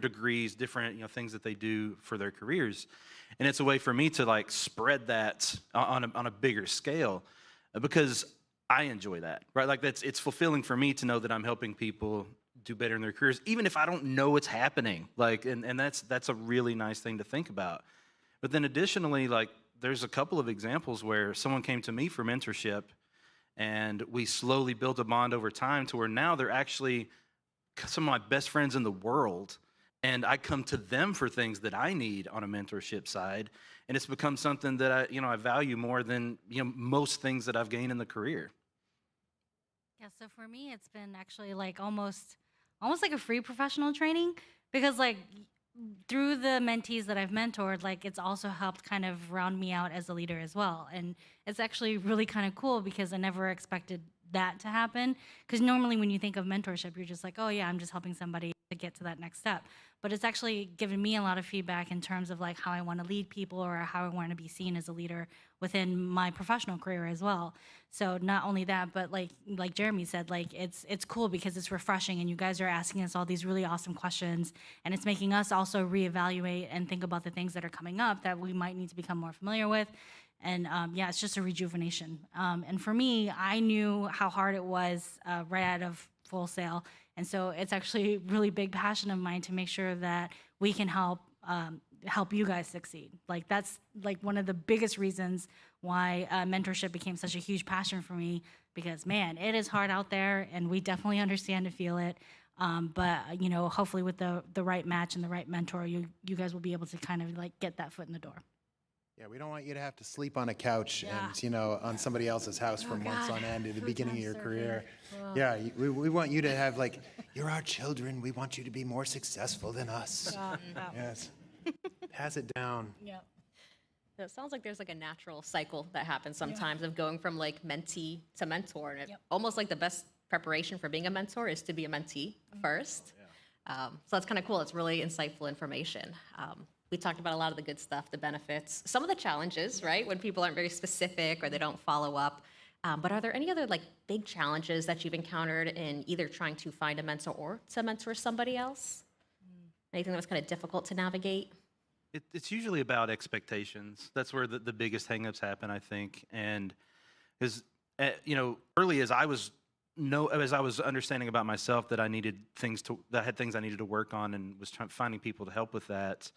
degrees, different things that they do for their careers. And it's a way for me to like spread that on a bigger scale, because I enjoy that, right? Like it's fulfilling for me to know that I'm helping people do better in their careers, even if I don't know what's happening. Like, and that's a really nice thing to think about. But then additionally, like there's a couple of examples where someone came to me for mentorship, and we slowly built a bond over time to where now they're actually some of my best friends in the world. And I come to them for things that I need on a mentorship side, and it's become something that I value more than most things that I've gained in the career. Yeah, so for me, it's been actually like almost like a free professional training, because like through the mentees that I've mentored, like it's also helped kind of round me out as a leader as well. And it's actually really kind of cool, because I never expected that to happen. Because normally when you think of mentorship, you're just like, oh yeah, I'm just helping somebody to get to that next step. But it's actually given me a lot of feedback in terms of like how I want to lead people, or how I want to be seen as a leader within my professional career as well. So not only that, but like Jeremy said, like it's cool because it's refreshing, and you guys are asking us all these really awesome questions, and it's making us also reevaluate and think about the things that are coming up that we might need to become more familiar with. And yeah, it's just a rejuvenation. And for me, I knew how hard it was right out of Full Sail. And so it's actually a really big passion of mine to make sure that we can help you guys succeed. Like that's like one of the biggest reasons why mentorship became such a huge passion for me, because man, it is hard out there, and we definitely understand and feel it. But hopefully with the right match and the right mentor, you guys will be able to kind of like get that foot in the door. Yeah, we don't want you to have to sleep on a couch and, on somebody else's house for months on end at the beginning of your career. Whoa. Yeah, we want you to have like, you're our children. We want you to be more successful than us. Yes. Pass it down. Yeah. So it sounds like there's like a natural cycle that happens sometimes of going from like mentee to mentor. And almost like the best preparation for being a mentor is to be a mentee first. So that's kind of cool. It's really insightful information. We talked about a lot of the good stuff, the benefits, some of the challenges, right? When people aren't very specific or they don't follow up. But are there any other like big challenges that you've encountered in either trying to find a mentor or to mentor somebody else? Anything that was kind of difficult to navigate? It's usually about expectations. That's where the biggest hangups happen, I think. And as early as I was understanding about myself that I needed that I had things I needed to work on, and was finding people to help with that.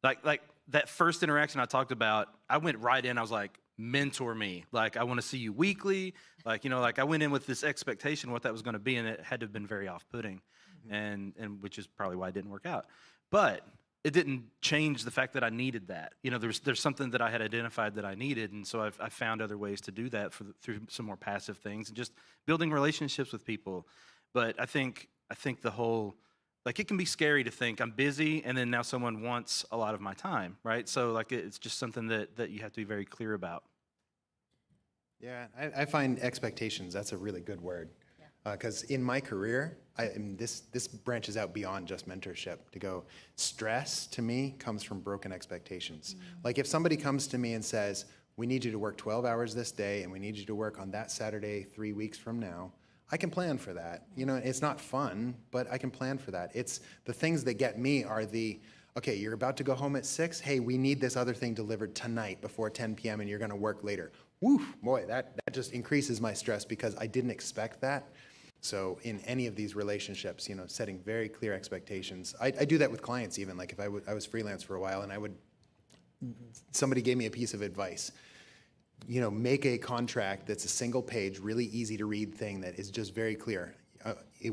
Like that first interaction I talked about, I went right in. I was like, mentor me. Like, I want to see you weekly. Like, I went in with this expectation of what that was going to be, and it had to have been very off-putting, and which is probably why it didn't work out. But it didn't change the fact that I needed that. There's something that I had identified that I needed, and so I found other ways to do that through some more passive things and just building relationships with people. But I think the whole, like, it can be scary to think I'm busy and then now someone wants a lot of my time, right? So like it's just something that you have to be very clear about. Yeah, I find expectations, that's a really good word. Because in my career, this branches out beyond just mentorship. To go, stress to me comes from broken expectations. Like if somebody comes to me and says, we need you to work 12 hours this day and we need you to work on that Saturday 3 weeks from now, I can plan for that. You know, it's not fun, but I can plan for that. It's the things that get me are okay, you're about to go home at 6. Hey, we need this other thing delivered tonight before 10 p.m. and you're going to work later. Woof, boy, that just increases my stress because I didn't expect that. So in any of these relationships, you know, setting very clear expectations. I do that with clients even. Like if I was freelance for a while and somebody gave me a piece of advice. You know, make a contract that's a single page, really easy to read thing that is just very clear.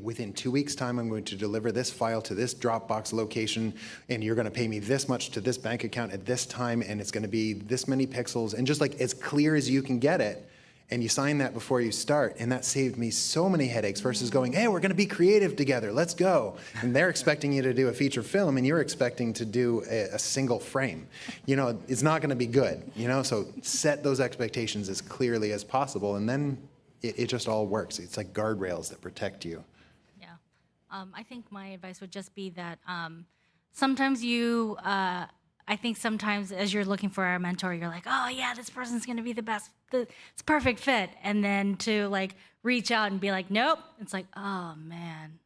Within 2 weeks' time, I'm going to deliver this file to this Dropbox location, and you're going to pay me this much to this bank account at this time, and it's going to be this many pixels, and just like as clear as you can get it. And you sign that before you start, and that saved me so many headaches versus going, hey, we're going to be creative together, let's go. And they're expecting you to do a feature film, and you're expecting to do a single frame. You know, it's not going to be good, you know? So set those expectations as clearly as possible, and then it just all works. It's like guardrails that protect you. Yeah. I think my advice would just be that sometimes I think sometimes as you're looking for a mentor, you're like, oh yeah, this person's gonna be the best, it's perfect fit. And then to like reach out and be like, nope, it's like, oh man,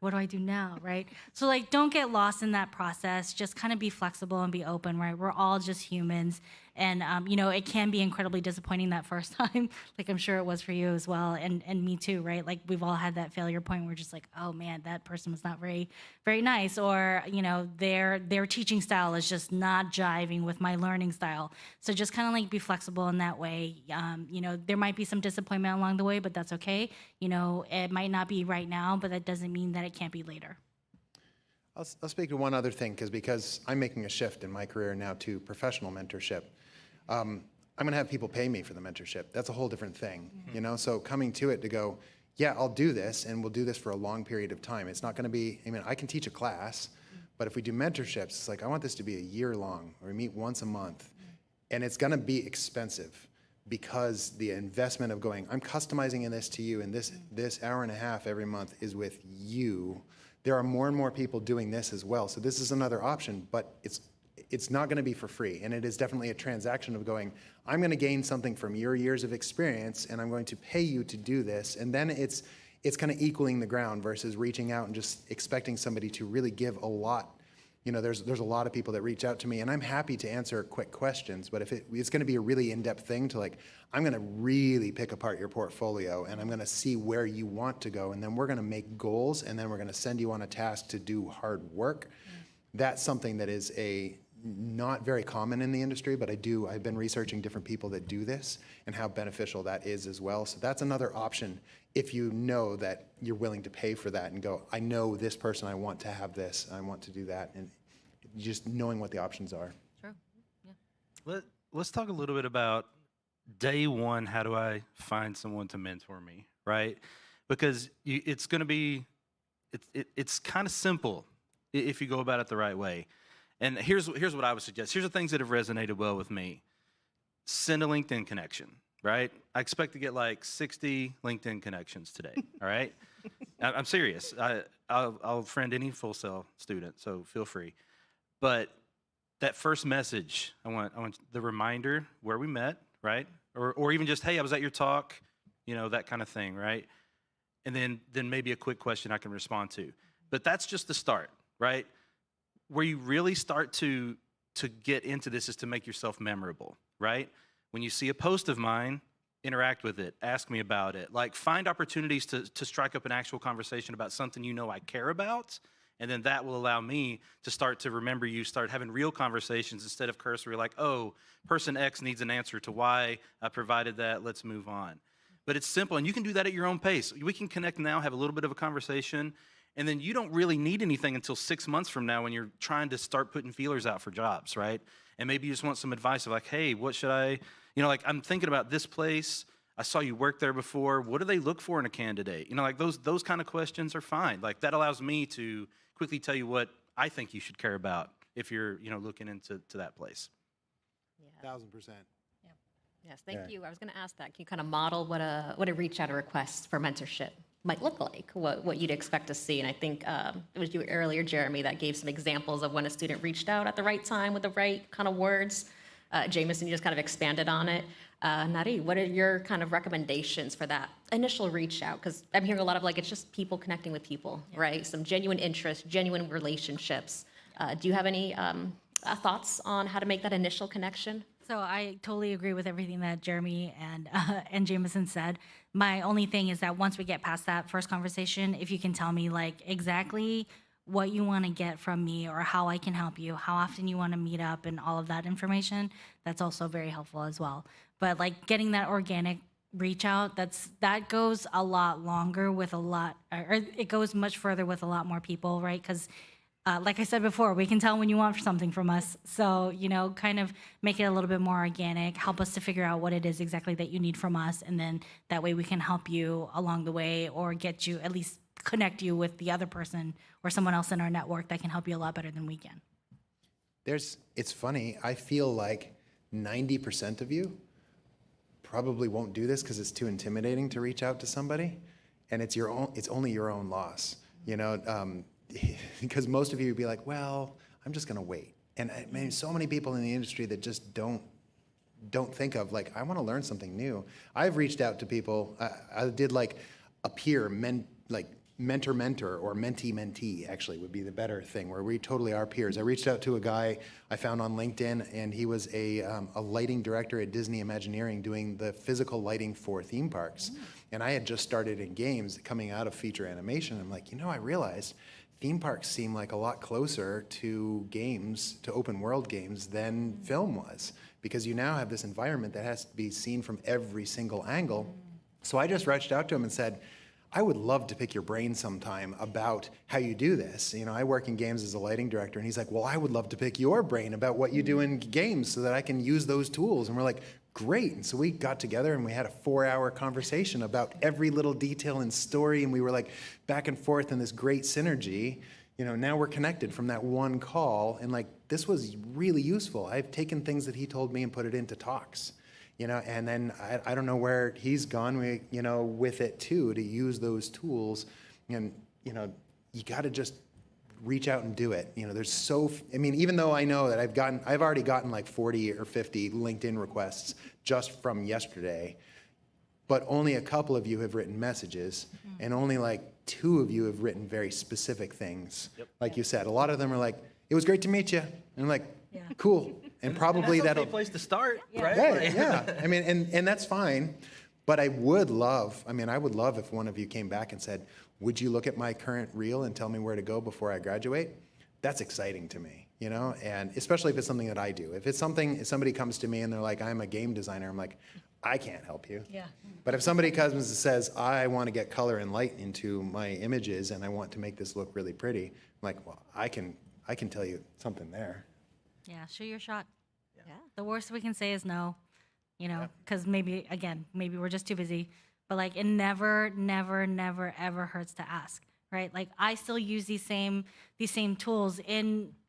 what do I do now, right? So like, don't get lost in that process. Just kind of be flexible and be open, right? We're all just humans. And, you know, it can be incredibly disappointing that first time, like I'm sure it was for you as well, and me too, right? Like we've all had that failure point where we're just like, oh man, that person was not very, very nice, or, you know, their teaching style is just not jiving with my learning style. So just kind of like be flexible in that way. You know, there might be some disappointment along the way, but that's okay. You know, it might not be right now, but that doesn't mean that it can't be later. I'll speak to one other thing, because I'm making a shift in my career now to professional mentorship. I'm going to have people pay me for the mentorship. That's a whole different thing, you know? So coming to it to go, yeah, I'll do this, and we'll do this for a long period of time. It's not going to be, I mean, I can teach a class, but if we do mentorships, it's like, I want this to be a year long, or we meet once a month. And it's going to be expensive because the investment of going, I'm customizing this to you, and this hour and a half every month is with you. There are more and more people doing this as well. So this is another option, but it's not going to be for free. And it is definitely a transaction of going, I'm going to gain something from your years of experience, and I'm going to pay you to do this. And then it's kind of equaling the ground versus reaching out and just expecting somebody to really give a lot. You know, there's a lot of people that reach out to me, and I'm happy to answer quick questions, but if it's going to be a really in-depth thing to like, I'm going to really pick apart your portfolio, and I'm going to see where you want to go, and then we're going to make goals, and then we're going to send you on a task to do hard work. That's something that is not very common in the industry, but I've been researching different people that do this and how beneficial that is as well. So that's another option if you know that you're willing to pay for that and go, I know this person, I want to have this, I want to do that, and just knowing what the options are. True. Yeah. Let's talk a little bit about day one. How do I find someone to mentor me, right? Because it's going to be, it's kind of simple if you go about it the right way. And here's what I would suggest. Here's the things that have resonated well with me. Send a LinkedIn connection, right? I expect to get like 60 LinkedIn connections today, all right? I'm serious. I'll friend any Full Sail student, so feel free. But that first message, I want the reminder where we met, right? Or even just, hey, I was at your talk, you know, that kind of thing, right? And then maybe a quick question I can respond to. But that's just the start, right? Where you really start to get into this is to make yourself memorable, right? When you see a post of mine, interact with it, ask me about it. Like, find opportunities to strike up an actual conversation about something you know I care about, and then that will allow me to start to remember you, start having real conversations instead of cursory, like, oh, person X needs an answer to why I provided that, let's move on. But it's simple, and you can do that at your own pace. We can connect now, have a little bit of a conversation, and then you don't really need anything until 6 months from now when you're trying to start putting feelers out for jobs, right? And maybe you just want some advice of like, hey, what should I, you know, like I'm thinking about this place. I saw you work there before. What do they look for in a candidate? You know, like those kind of questions are fine. Like that allows me to quickly tell you what I think you should care about if you're, you know, looking into that place. Yeah. 1000%. Yes, thank you. I was going to ask that. Can you kind of model what a reach out or request for mentorship might look like, what you'd expect to see? And I think it was you earlier, Jeremy, that gave some examples of when a student reached out at the right time with the right kind of words. Jameson, you just kind of expanded on it. Nadia, what are your kind of recommendations for that initial reach out? Because I'm hearing a lot of it's just people connecting with people, right? Some genuine interest, genuine relationships. Do you have any thoughts on how to make that initial connection? So I totally agree with everything that Jeremy and Jameson said. My only thing is that once we get past that first conversation, if you can tell me exactly what you want to get from me or how I can help you, how often you want to meet up and all of that information, that's also very helpful as well. But getting that organic reach out, that goes a lot longer with or it goes much further with a lot more people, right? Because like I said before, we can tell when you want something from us. So, kind of make it a little bit more organic, help us to figure out what it is exactly that you need from us. And then that way we can help you along the way or get you, at least connect you with the other person or someone else in our network that can help you a lot better than we can. It's funny. I feel like 90% of you probably won't do this because it's too intimidating to reach out to somebody. And it's only your own loss, because most of you would be like, well, I'm just going to wait. And so many people in the industry that just don't think of I want to learn something new. I've reached out to people. I did a peer mentor or mentee actually would be the better thing, where we totally are peers. I reached out to a guy I found on LinkedIn, and he was a lighting director at Disney Imagineering doing the physical lighting for theme parks. And I had just started in games coming out of feature animation. I'm like, I realized theme parks seem like a lot closer to games, to open world games, than film was, because you now have this environment that has to be seen from every single angle. So I just reached out to him and said, I would love to pick your brain sometime about how you do this. I work in games as a lighting director. And he's like, well, I would love to pick your brain about what you do in games so that I can use those tools. And we're like, great. And so we got together and we had a 4-hour conversation about every little detail and story. And we were back and forth in this great synergy. Now we're connected from that one call. And this was really useful. I've taken things that he told me and put it into talks. And then I don't know where he's gone, with it too, to use those tools. And, you got to just reach out and do it. There's even though I know that I've already gotten 40 or 50 LinkedIn requests just from yesterday, but only a couple of you have written messages, and only 2 of you have written very specific things. Yep. You said, a lot of them are it was great to meet you. And I'm cool. And probably that's a good place to start, right? Yeah. And that's fine. But I would love if one of you came back and said, would you look at my current reel and tell me where to go before I graduate? That's exciting to me, and especially if it's something that I do. If somebody comes to me and they're like, I'm a game designer, I'm like, I can't help you. Yeah. But if somebody comes and says, I want to get color and light into my images and I want to make this look really pretty, I'm like, well, I can tell you something there. Yeah, shoot your shot. Yeah. The worst we can say is no, because maybe we're just too busy. But it never, never, never, ever hurts to ask, right? I still use these same tools at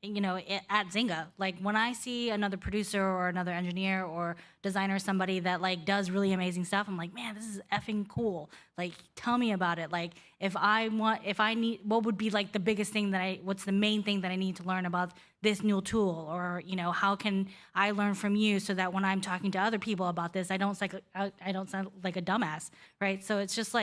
Zynga. When I see another producer or another engineer or designer, somebody that does really amazing stuff, I'm like, man, this is effing cool. Tell me about it. If I need, what would be the biggest thing what's the main thing that I need to learn about this new tool, or how can I learn from you so that when I'm talking to other people about this, I don't sound like a dumbass, right? So it's just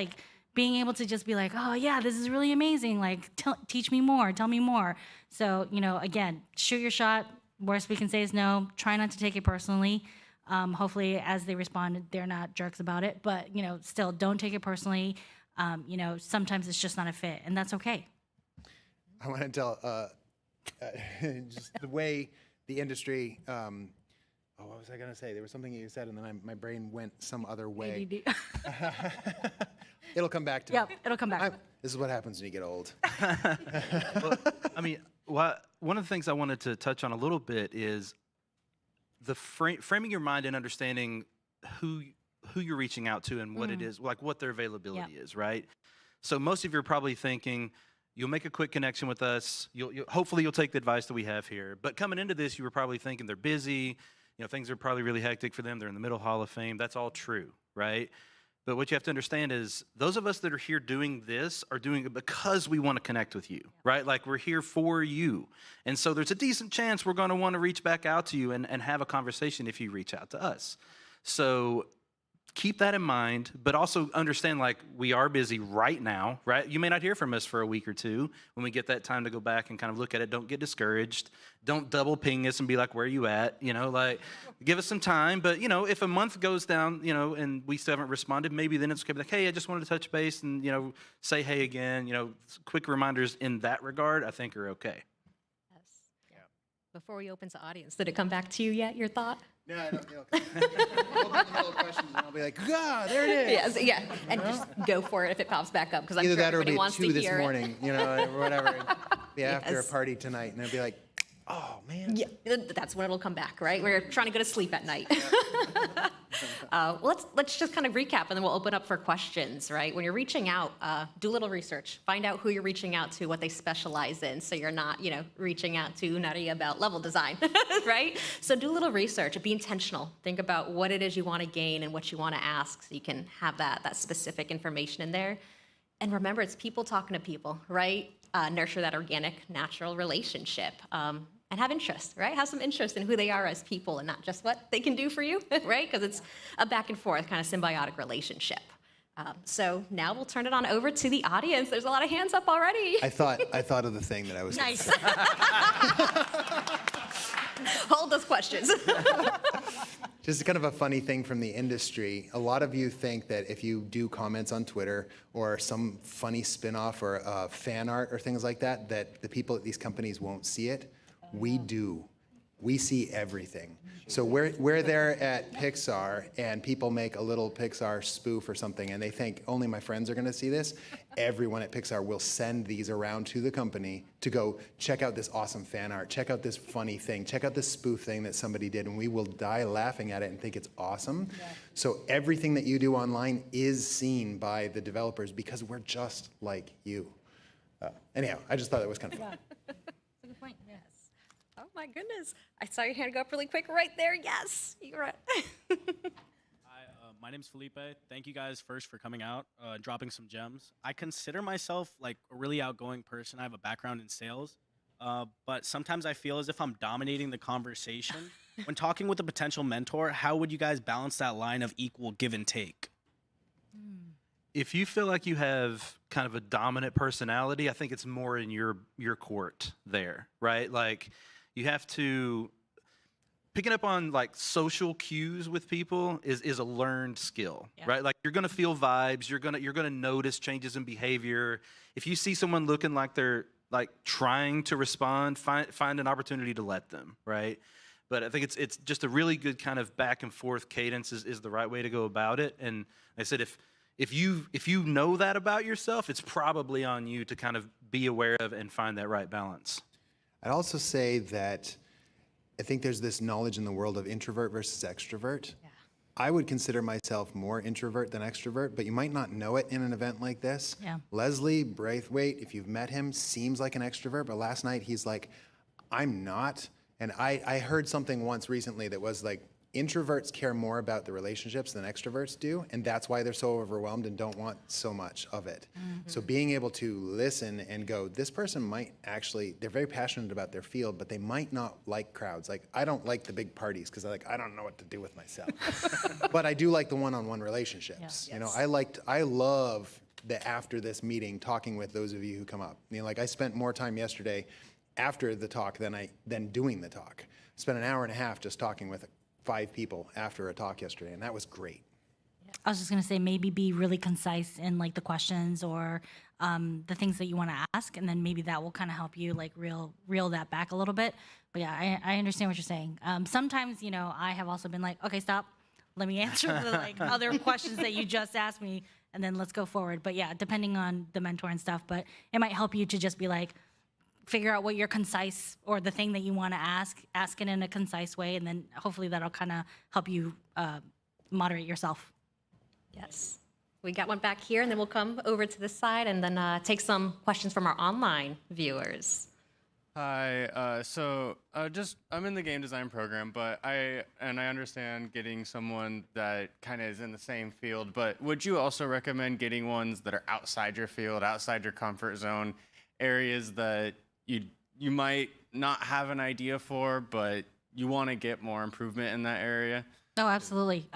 being able to just be oh yeah, this is really amazing. Teach me more, tell me more. So again, shoot your shot. Worst we can say is no. Try not to take it personally. Hopefully, as they respond, they're not jerks about it. But still, don't take it personally. Sometimes it's just not a fit, and that's okay. I want to tell just the way the industry. What was I going to say? There was something you said, and then my brain went some other way. It'll come back to me. Yep, it'll come back. This is what happens when you get old. One of the things I wanted to touch on a little bit is the framing your mind and understanding who you're reaching out to and what it is, what their availability is, right? So most of you are probably thinking, you'll make a quick connection with us. Hopefully you'll take the advice that we have here. But coming into this, you were probably thinking they're busy. things are probably really hectic for them. They're in the middle Hall of Fame. That's all true, right? But what you have to understand is those of us that are here doing this are doing it because we want to connect with you, right? Like we're here for you. And so there's a decent chance we're going to want to reach back out to you and have a conversation if you reach out to us. So keep that in mind, but also understand like we are busy right now, right? You may not hear from us for a week or two. When we get that time to go back and kind of look at it, don't get discouraged. Don't double ping us and be like, where are you at? Like give us some time. But, if a month goes down, and we still haven't responded, maybe then it's okay. Like, hey, I just wanted to touch base and, say hey again. Quick reminders in that regard, I think are okay. Yes. Yeah. Before we open to audience, did it come back to you yet, your thought? No, I don't. We'll get the middle questions, and I'll be like, there it is. Yes, yeah, and just go for it if it pops back up, because I'm Either sure that or everybody it'll be wants at to 2 this hear morning, or whatever. Be after a Yes. party tonight, and I'll be like, oh, man. Yeah, that's when it'll come back, right? We're trying to go to sleep at night. Let's just kind of recap, and then we'll open up for questions, right? When you're reaching out, do a little research. Find out who you're reaching out to, what they specialize in, so you're not, reaching out to Nadia about level design, right? So do a little research. Be intentional. Think about what it is you want to gain and what you want to ask, so you can have that specific information in there. And remember, it's people talking to people, right? Nurture that organic, natural relationship. And have interest, right? Have some interest in who they are as people and not just what they can do for you, right? Because it's a back and forth kind of symbiotic relationship. So now we'll turn it on over to the audience. There's a lot of hands up already. I thought of the thing that I was Nice. Hold those questions. Just kind of a funny thing from the industry. A lot of you think that if you do comments on Twitter or some funny spin-off or fan art or things like that, that the people at these companies won't see it. We do. We see everything. So we're there at Pixar, and people make a little Pixar spoof or something, and they think only my friends are going to see this. Everyone at Pixar will send these around to the company to go check out this awesome fan art, check out this funny thing, check out this spoof thing that somebody did, and we will die laughing at it and think it's awesome. Yeah. So everything that you do online is seen by the developers because we're just like you. Anyhow, I just thought that was kind of fun. That's a good point. Yes. Oh my goodness. I saw your hand go up really quick right there. Yes. You're right. My name's Felipe. Thank you guys first for coming out, dropping some gems. I consider myself like a really outgoing person. I have a background in sales, but sometimes I feel as if I'm dominating the conversation. When talking with a potential mentor, how would you guys balance that line of equal give and take? If you feel like you have kind of a dominant personality, I think it's more in your court there, right? Like you have to picking up on like social cues with people is a learned skill, right? Like you're gonna feel vibes, you're gonna notice changes in behavior. If you see someone looking like they're like trying to respond, find an opportunity to let them, right? But I think it's just a really good kind of back and forth cadence is the right way to go about it. And like I said, if you know that about yourself, it's probably on you to kind of be aware of and find that right balance. I'd also say that I think there's this knowledge in the world of introvert versus extrovert. Yeah. I would consider myself more introvert than extrovert, but you might not know it in an event like this. Yeah. Leslie Braithwaite, if you've met him, seems like an extrovert, but last night he's like, I'm not. And I heard something once recently that was like, introverts care more about the relationships than extroverts do, and that's why they're so overwhelmed and don't want so much of it. Mm-hmm. So being able to listen and go, this person might actually, they're very passionate about their field, but they might not like crowds. Like, I don't like the big parties because I don't know what to do with myself. But I do like the one-on-one relationships. Yeah. You know, I love the after this meeting talking with those of you who come up. You know, like I spent more time yesterday after the talk than doing the talk. Spent an hour and a half just talking with 5 people after a talk yesterday, and that was great. I was just going to say maybe be really concise in like the questions or the things that you want to ask, and then maybe that will kind of help you like reel that back a little bit. But yeah, I understand what you're saying. Sometimes, you know, I have also been like, okay, stop. Let me answer the like other questions that you just asked me, and then let's go forward. But yeah, depending on the mentor and stuff, but it might help you to just be like, figure out what your concise or the thing that you want to ask it in a concise way, and then hopefully that'll kind of help you moderate yourself. Yes. We got one back here, and then we'll come over to this side and then take some questions from our online viewers. Hi. I'm in the game design program, but I understand getting someone that kind of is in the same field. But would you also recommend getting ones that are outside your field, outside your comfort zone, areas that you might not have an idea for, but you want to get more improvement in that area? Oh, absolutely.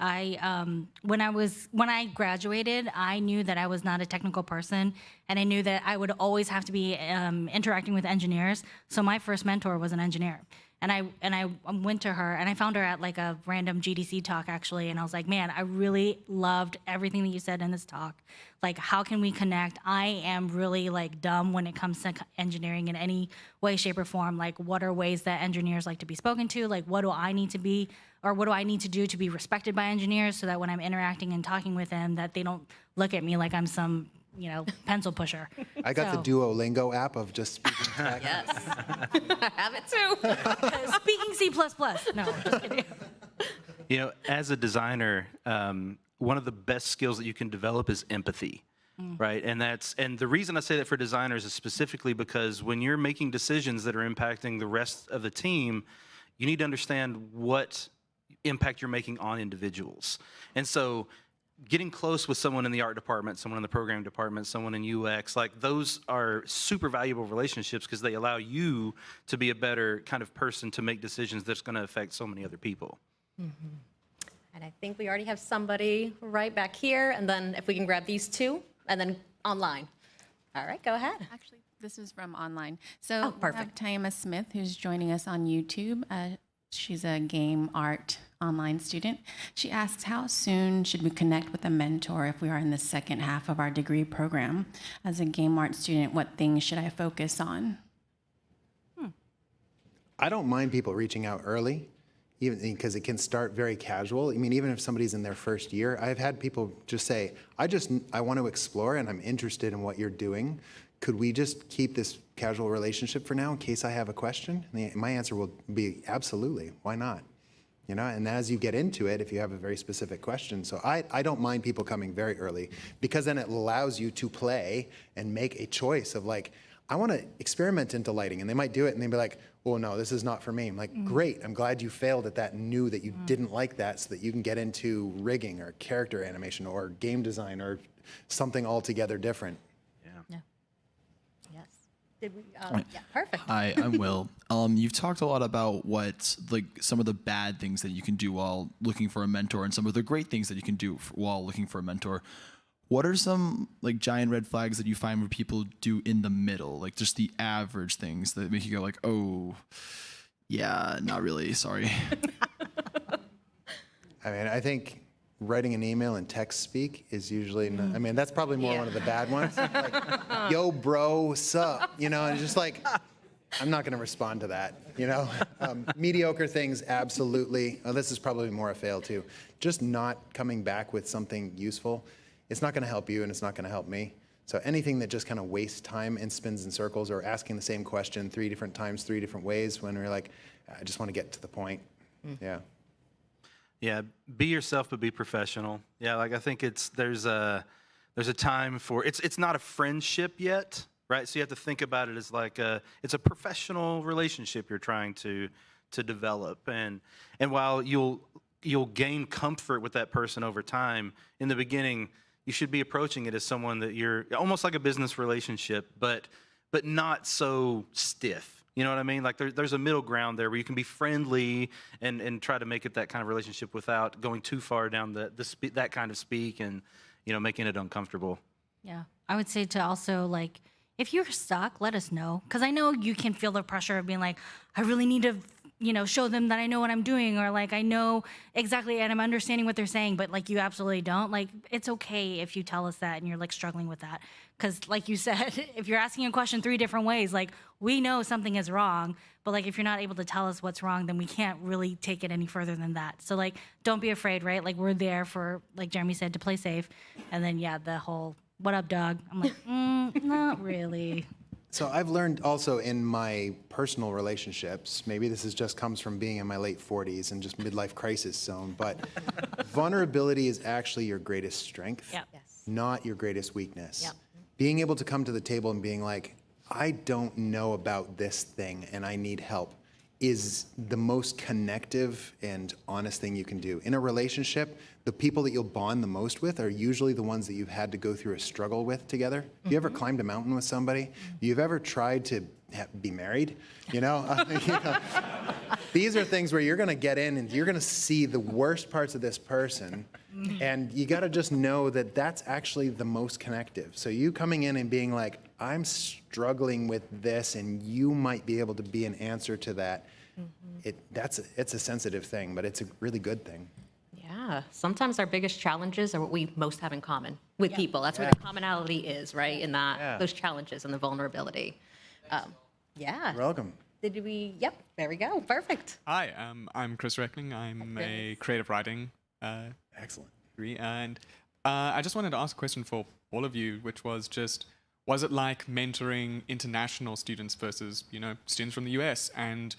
When I graduated, I knew that I was not a technical person, and I knew that I would always have to be interacting with engineers. So my first mentor was an engineer, and I went to her, and I found her at like a random GDC talk actually, and I was like, man, I really loved everything that you said in this talk. Like, how can we connect? I am really like dumb when it comes to engineering in any way, shape, or form. Like, what are ways that engineers like to be spoken to? Like, what do I need to be? Or what do I need to do to be respected by engineers so that when I'm interacting and talking with them, that they don't look at me like I'm some, pencil pusher. I got the Duolingo app of just speaking tech. Yes. I have it too. Speaking C++. No, just kidding. As a designer, one of the best skills that you can develop is empathy. Right, and the reason I say that for designers is specifically because when you're making decisions that are impacting the rest of the team, you need to understand what impact you're making on individuals. And so getting close with someone in the art department, someone in the program department, someone in UX, like those are super valuable relationships because they allow you to be a better kind of person to make decisions that's going to affect so many other people. And I think we already have somebody right back here, and then if we can grab these two, and then online. All right, go ahead. Actually, this is from online. So we have Tayama Smith, who's joining us on YouTube. She's a game art online student. She asks, how soon should we connect with a mentor if we are in the second half of our degree program? As a game art student, what things should I focus on? I don't mind people reaching out early, even because it can start very casual. I mean, even if somebody's in their first year, I've had people just say, I want to explore and I'm interested in what you're doing. Could we just keep this casual relationship for now in case I have a question? And my answer will be absolutely. Why not? And as you get into it, if you have a very specific question. So I don't mind people coming very early because then it allows you to play and make a choice of like, I want to experiment into lighting. And they might do it and they'd be like, oh no, this is not for me. I'm like, great, I'm glad you failed at that and knew that you didn't like that so that you can get into rigging or character animation or game design or something altogether different. Did we? Yeah, perfect. Hi, I'm Will. You've talked a lot about what some of the bad things that you can do while looking for a mentor and some of the great things that you can do while looking for a mentor. What are some giant red flags that you find where people do in the middle, like just the average things that make you go like, oh, yeah, not really, sorry. I mean, I think writing an email in text speak is usually, I mean, that's probably more one of the bad ones. Like, yo, bro, sup? And just like, I'm not going to respond to that, Mediocre things, absolutely. Oh, this is probably more a fail too. Just not coming back with something useful. It's not going to help you and it's not going to help me. So anything that just kind of wastes time and spins in circles or asking the same question 3 different times, 3 different ways when we're like, I just want to get to the point. Yeah. Yeah, be yourself, but be professional. Yeah, I think there's a time for it's not a friendship yet, right? So you have to think about it as like it's a professional relationship you're trying to develop, and while you'll gain comfort with that person over time, in the beginning you should be approaching it as someone that you're almost like a business relationship, but not so stiff. You know what I mean? Like there's a middle ground there where you can be friendly and try to make it that kind of relationship without going too far down that kind of speak and making it uncomfortable. Yeah, I would say to also if you're stuck, let us know, because I know you can feel the pressure of being like, I really need to show them that I know what I'm doing, or I know exactly and I'm understanding what they're saying, but you absolutely don't. It's okay if you tell us that and you're struggling with that. Because like you said, if you're asking a question 3 different ways, we know something is wrong, but if you're not able to tell us what's wrong, then we can't really take it any further than that. So don't be afraid, right? We're there for, like Jeremy said, to play safe. And then the whole, what up, dog? I'm like, not really. So I've learned also in my personal relationships, maybe this just comes from being in my late 40s and just midlife crisis zone, but vulnerability is actually your greatest strength, not your greatest weakness. Being able to come to the table and being like, I don't know about this thing and I need help is the most connective and honest thing you can do. In a relationship, the people that you'll bond the most with are usually the ones that you've had to go through a struggle with together. You ever climbed a mountain with somebody? You've ever tried to be married? You know? These are things where you're gonna get in and you're gonna see the worst parts of this person, and you gotta just know that that's actually the most connective. So you coming in and being like, I'm struggling with this, and you might be able to be an answer to that. It's a sensitive thing, but it's a really good thing. Yeah, sometimes our biggest challenges are what we most have in common with people. That's where the commonality is, right? In that those challenges and the vulnerability. Yeah. You're welcome. Did we? Yep. There we go. Perfect. Hi, I'm Chris Reckling. I'm a creative writing excellent degree, and I just wanted to ask a question for all of you, which was just, was it like mentoring international students versus, you know, students from the US? And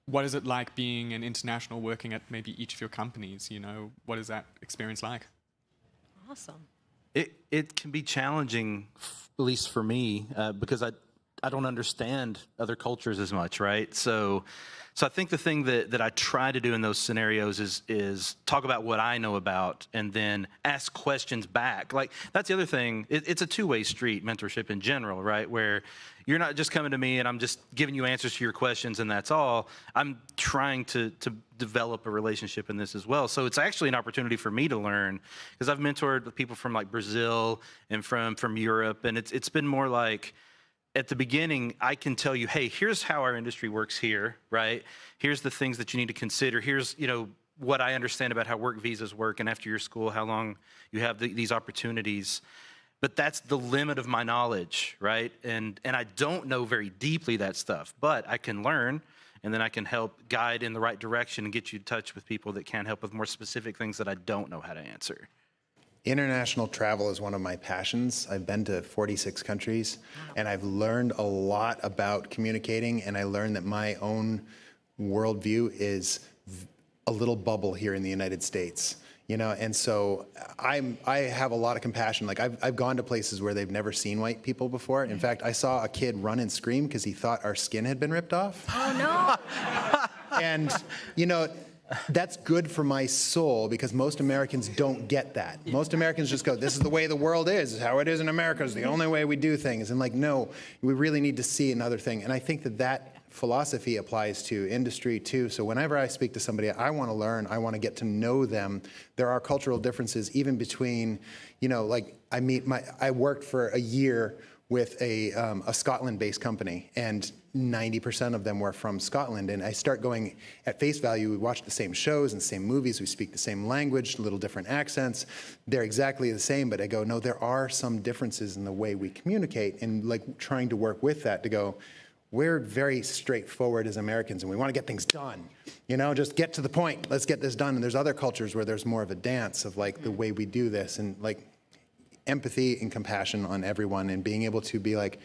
what is it like being an international working at maybe each of your companies? You know, what is that experience like? Awesome. It can be challenging, at least for me, because I don't understand other cultures as much, right? So I think the thing that I try to do in those scenarios is talk about what I know about and then ask questions back. Like, that's the other thing. It's a two-way street, mentorship in general, right? Where you're not just coming to me and I'm just giving you answers to your questions and that's all. I'm trying to develop a relationship in this as well. So it's actually an opportunity for me to learn, because I've mentored people from like Brazil and from Europe, and it's been more like, at the beginning, I can tell you, hey, here's how our industry works here, right? Here's the things that you need to consider. Here's, you know, what I understand about how work visas work, and after your school, how long you have these opportunities. But that's the limit of my knowledge, right? And I don't know very deeply that stuff, but I can learn, and then I can help guide in the right direction and get you in touch with people that can help with more specific things that I don't know how to answer. International travel is one of my passions. I've been to 46 countries, and I've learned a lot about communicating, and I learned that my own worldview is a little bubble here in the United States. You know, and so I have a lot of compassion. Like, I've gone to places where they've never seen white people before. In fact, I saw a kid run and scream because he thought our skin had been ripped off. Oh, no. And, you know, that's good for my soul, because most Americans don't get that. Most Americans just go, this is the way the world is, how it is in America, is the only way we do things. And like, no, we really need to see another thing. And I think that philosophy applies to industry too. So whenever I speak to somebody, I want to learn, I want to get to know them. There are cultural differences even between, you know, like I worked for a year with a Scotland-based company, and 90% of them were from Scotland. And I start going, at face value, we watch the same shows and the same movies, we speak the same language, little different accents. They're exactly the same, but I go, no, there are some differences in the way we communicate, and like trying to work with that to go, we're very straightforward as Americans, and we want to get things done. You know, just get to the point, let's get this done. And there's other cultures where there's more of a dance of like the way we do this, and like empathy and compassion on everyone, and being able to be like,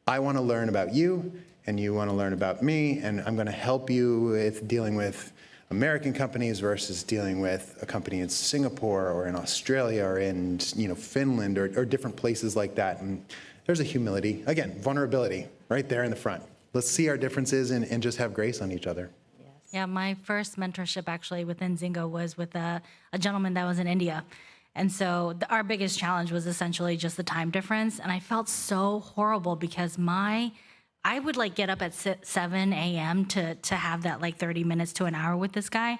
I want to learn about you, and you want to learn about me, and I'm going to help you with dealing with American companies versus dealing with a company in Singapore or in Australia or in, you know, Finland or different places like that. And there's a humility, again, vulnerability right there in the front. Let's see our differences and just have grace on each other. Yeah, my first mentorship actually within Zynga was with a gentleman that was in India. And so our biggest challenge was essentially just the time difference. And I felt so horrible because I would like get up at 7 a.m. to have that like 30 minutes to an hour with this guy.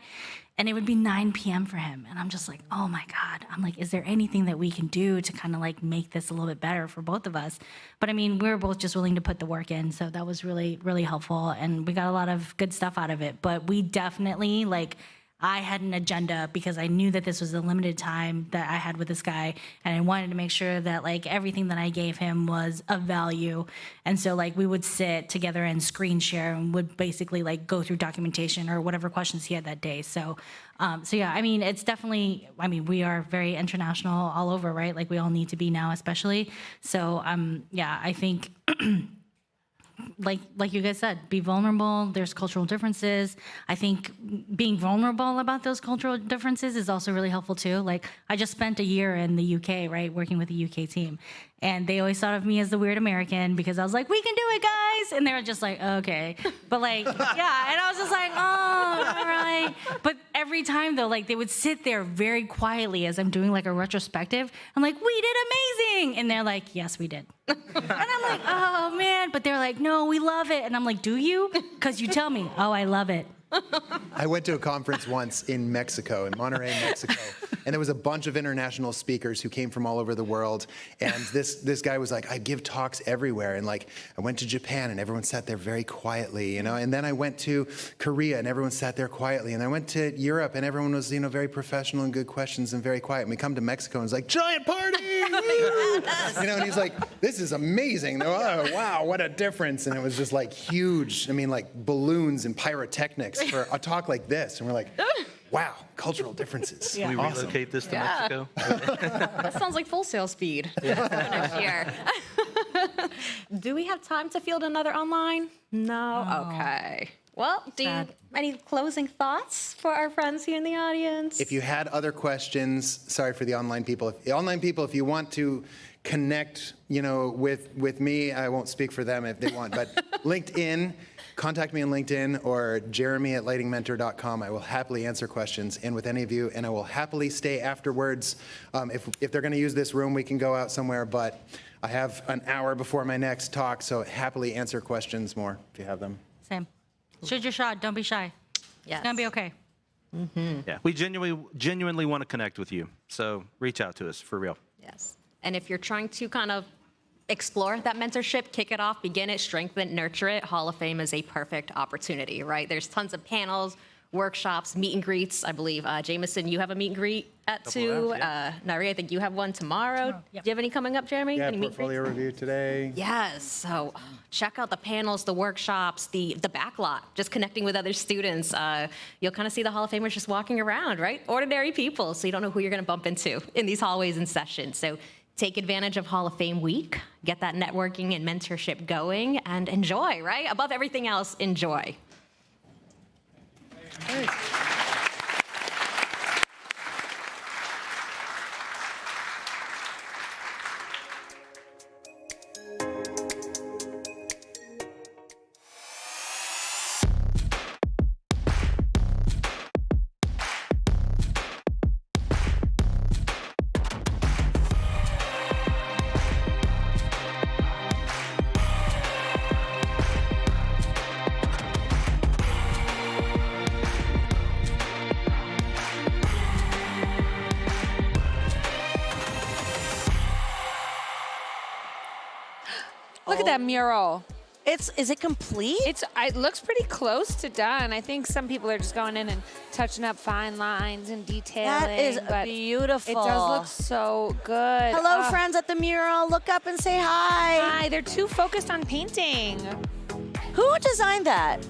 And it would be 9 p.m. for him. And I'm just like, oh my God. I'm like, is there anything that we can do to kind of like make this a little bit better for both of us? But I mean, we were both just willing to put the work in. So that was really, really helpful. And we got a lot of good stuff out of it. But we definitely like, I had an agenda because I knew that this was a limited time that I had with this guy, and I wanted to make sure that like everything that I gave him was of value. And so like we would sit together and screen share and would basically like go through documentation or whatever questions he had that day. So yeah, I mean, it's definitely, I mean, we are very international all over, right? Like we all need to be now, especially. So yeah, I think like you guys said, be vulnerable. There's cultural differences. I think being vulnerable about those cultural differences is also really helpful too. Like I just spent a year in the UK, right, working with the UK team. And they always thought of me as the weird American because I was like, we can do it, guys. And they were just like, okay. But like, yeah. And I was just like, oh, all right. But every time though, like they would sit there very quietly as I'm doing like a retrospective. I'm like, we did amazing. And they're like, yes, we did. And I'm like, oh man. But they're like, no, we love it. And I'm like, do you? Because you tell me, oh, I love it. I went to a conference once in Mexico, in Monterrey, Mexico, and there was a bunch of international speakers who came from all over the world. And this guy was like, I give talks everywhere. And like, I went to Japan and everyone sat there very quietly, you know. And then I went to Korea and everyone sat there quietly. And I went to Europe and everyone was, you know, very professional and good questions and very quiet. And we come to Mexico and it's like, giant party! You know, and he's like, this is amazing. Oh, wow, what a difference. And it was just like huge, I mean, like balloons and pyrotechnics for a talk like this. And we're like, wow, cultural differences. Can we relocate this to Mexico? That sounds like Full Sail speed next year. Do we have time to field another online? No? Okay. Well, any closing thoughts for our friends here in the audience? If you had other questions, sorry for the online people. If you want to connect, you know, with me, I won't speak for them if they want, but LinkedIn, contact me on LinkedIn or jeremy@lightingmentor.com. I will happily answer questions and with any of you, and I will happily stay afterwards. If they're going to use this room, we can go out somewhere, but I have an hour before my next talk, so happily answer questions more if you have them. Same. Shoot your shot. Don't be shy. Yes. It's going to be okay. Yeah, we genuinely want to connect with you. So reach out to us for real. Yes. And if you're trying to kind of explore that mentorship, kick it off, begin it, strengthen it, nurture it, Hall of Fame is a perfect opportunity, right? There's tons of panels, workshops, meet and greets. I believe, Jameson, you have a meet and greet at 2. Nadia, I think you have one tomorrow. Do you have any coming up, Jeremy? Yeah, Any meet and portfolio review today. Yes, so check out the panels, the workshops, the backlot, just connecting with other students. You'll kind of see the Hall of Famers just walking around, right? Ordinary people, so you don't know who you're going to bump into in these hallways and sessions. So take advantage of Hall of Fame week, get that networking and mentorship going, and enjoy, right? Above everything else, enjoy. Thanks. Look at that mural. Is it complete? It looks pretty close to done. I think some people are just going in and touching up fine lines and detailing. That is but beautiful. It does look so good. Hello, friends at the mural. Look up and say hi. Hi. They're too focused on painting. Who designed that?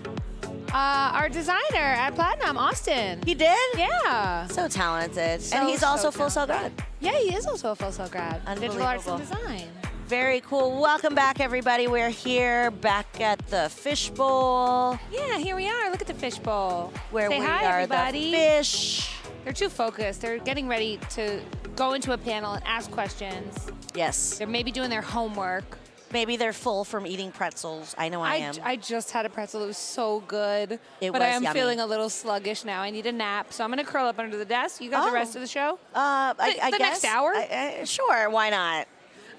Our designer at Platinum, Austin. He did? Yeah. So talented. And he's also Full Sail grad. Yeah, he is also a Full Sail grad. Digital Arts and Unbelievable. Design. Very cool. Welcome back, everybody. We're here back at the Fishbowl. Yeah, here we are. Look at the Fishbowl. Where Say we hi, are everybody. the fish. They're too focused. They're getting ready to go into a panel and ask questions. Yes. They're maybe doing their homework. Maybe they're full from eating pretzels. I know I am. I just had a pretzel. It was so good. It but was I am yummy. feeling a little sluggish now. I need a nap, so I'm going to curl up under the desk. You got the rest of the show? I the guess. next hour? Sure, why not?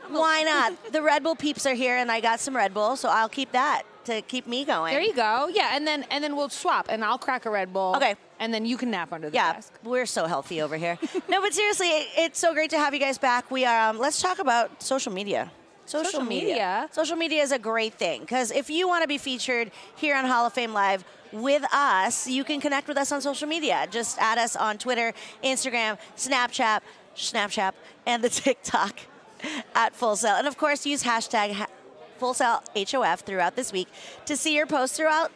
Why not? The Red Bull peeps are here, and I got some Red Bull, so I'll keep that to keep me going. There you go. Yeah, and then we'll swap, and I'll crack a Red Bull. Okay. And then you can nap under the Yeah, desk. we're so healthy over here. No, but seriously, it's so great to have you guys back. We are. Let's talk about social media. Social media. Social media is a great thing because if you want to be featured here on Hall of Fame Live with us, you can connect with us on social media. Just add us on Twitter, Instagram, Snapchat, and the TikTok at Full Sail. And of course, use hashtag Full Sail HOF throughout this week to see your posts throughout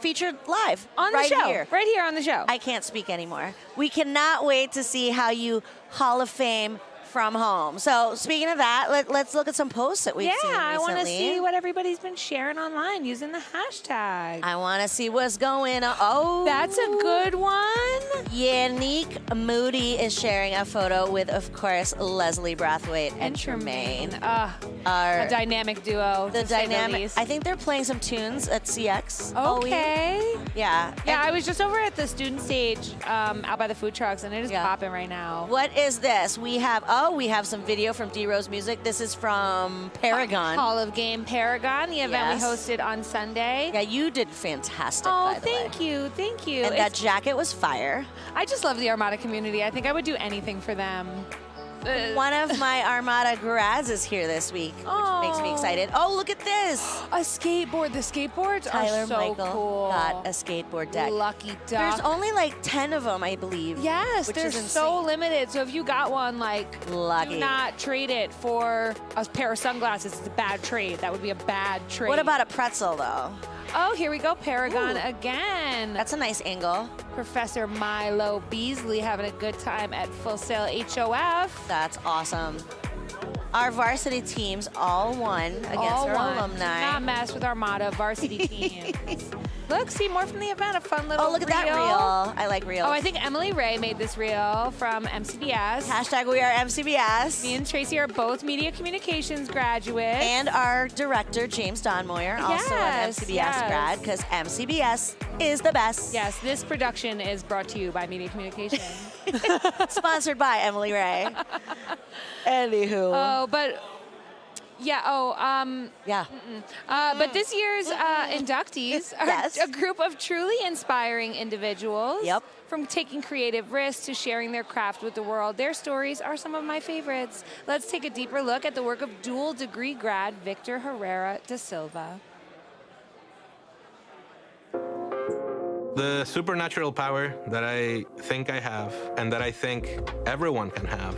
featured live On right the show. here. Right here on the show. I can't speak anymore. We cannot wait to see how you Hall of Fame from home. So speaking of that, let's look at some posts that we've seen recently. I want to see what everybody's been sharing online using the hashtag. I want to see what's going on. Oh, that's a good one. Yannick Moody is sharing a photo with, of course, Leslie Brathwaite and Tremaine. A dynamic duo. The dynamic. I think they're playing some tunes at CX. Okay. Yeah. Yeah, I was just over at the student stage out by the food trucks, and it is popping right now. What is this? We have some video from D-Rose Music. This is from Paragon. Hall of Game Paragon, the event we hosted on Sunday. Yeah, you did fantastic. Oh, by the way. thank you. And that jacket was fire. I just love the Armada community. I think I would do anything for them. One of my Armada grads is here this week, which makes me excited. Oh, look at this. A skateboard. The skateboards Tyler are so Michael cool. got a skateboard deck. Lucky duck. There's only like 10 of them, I believe. Yes, which they're is so limited. So if you got one, lucky. Do not trade it for a pair of sunglasses. It's a bad trade. That would be a bad trade. What about a pretzel, though? Oh, here we go, Paragon again. That's a nice angle. Professor Milo Beasley having a good time at Full Sail HOF. That's awesome. Our varsity teams all won against our alumni. Do not mess with Armada varsity teams. Look, see more from the event. A fun little Oh, look at that reel. I like reels. Oh, I think Emily Ray made this reel from MCBS. Hashtag we are MCBS. Me and Tracy are both media communications graduates. And our director, James Donmoyer, also an MCBS grad, because MCBS is the best. Yes, this production is brought to you by Media Communications. Sponsored by Emily Ray. Anywho. Oh, but... Yeah, yeah. But this year's inductees are a group of truly inspiring individuals. Yep. From taking creative risks to sharing their craft with the world. Their stories are some of my favorites. Let's take a deeper look at the work of dual degree grad Victor Herrera da Silva. The supernatural power that I think I have and that I think everyone can have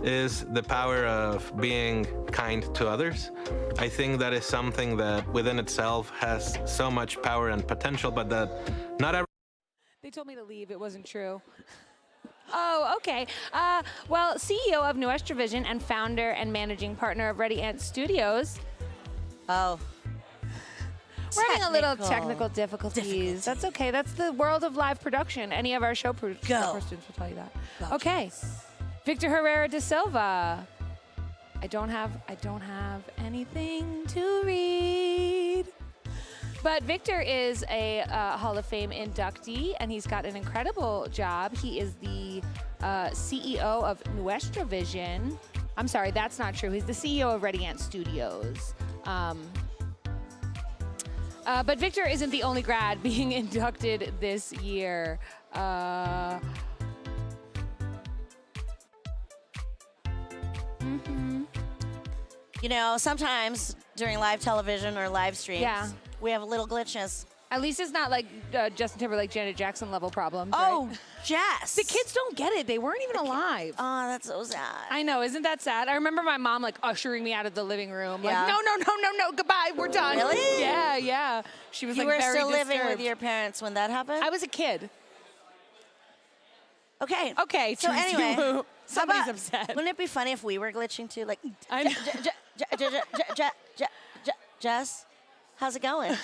is the power of being kind to others. I think that is something that within itself has so much power and potential, but that not every... They told me to leave. It wasn't true. Oh, okay. Well, CEO of New Vision and founder and managing partner of Ready Ant Studios. Oh. We're having a little technical difficulties. That's okay. That's the world of live production. Any of our show students will tell you that. Okay. Victor Herrera da Silva. I don't have anything to read. But Victor is a Hall of Fame inductee, and he's got an incredible job. He is the CEO of Nuestra Vision. I'm sorry, that's not true. He's the CEO of Ready Ant Studios. But Victor isn't the only grad being inducted this year. You know, sometimes during live television or live streams, we have little glitches. At least it's not like Justin Timberlake, Janet Jackson level problems. Oh, right? Jess. The kids don't get it. They weren't even alive. Oh, that's so sad. I know. Isn't that sad? I remember my mom like ushering me out of the living room. Like, no, goodbye. We're done. Really? Yeah. She was you like were very still living disturbed. with your parents when that happened? I was a kid. Okay. Okay. So anyway, somebody's upset. Wouldn't it be funny if we were glitching too? Like, I know. Jess, how's it going?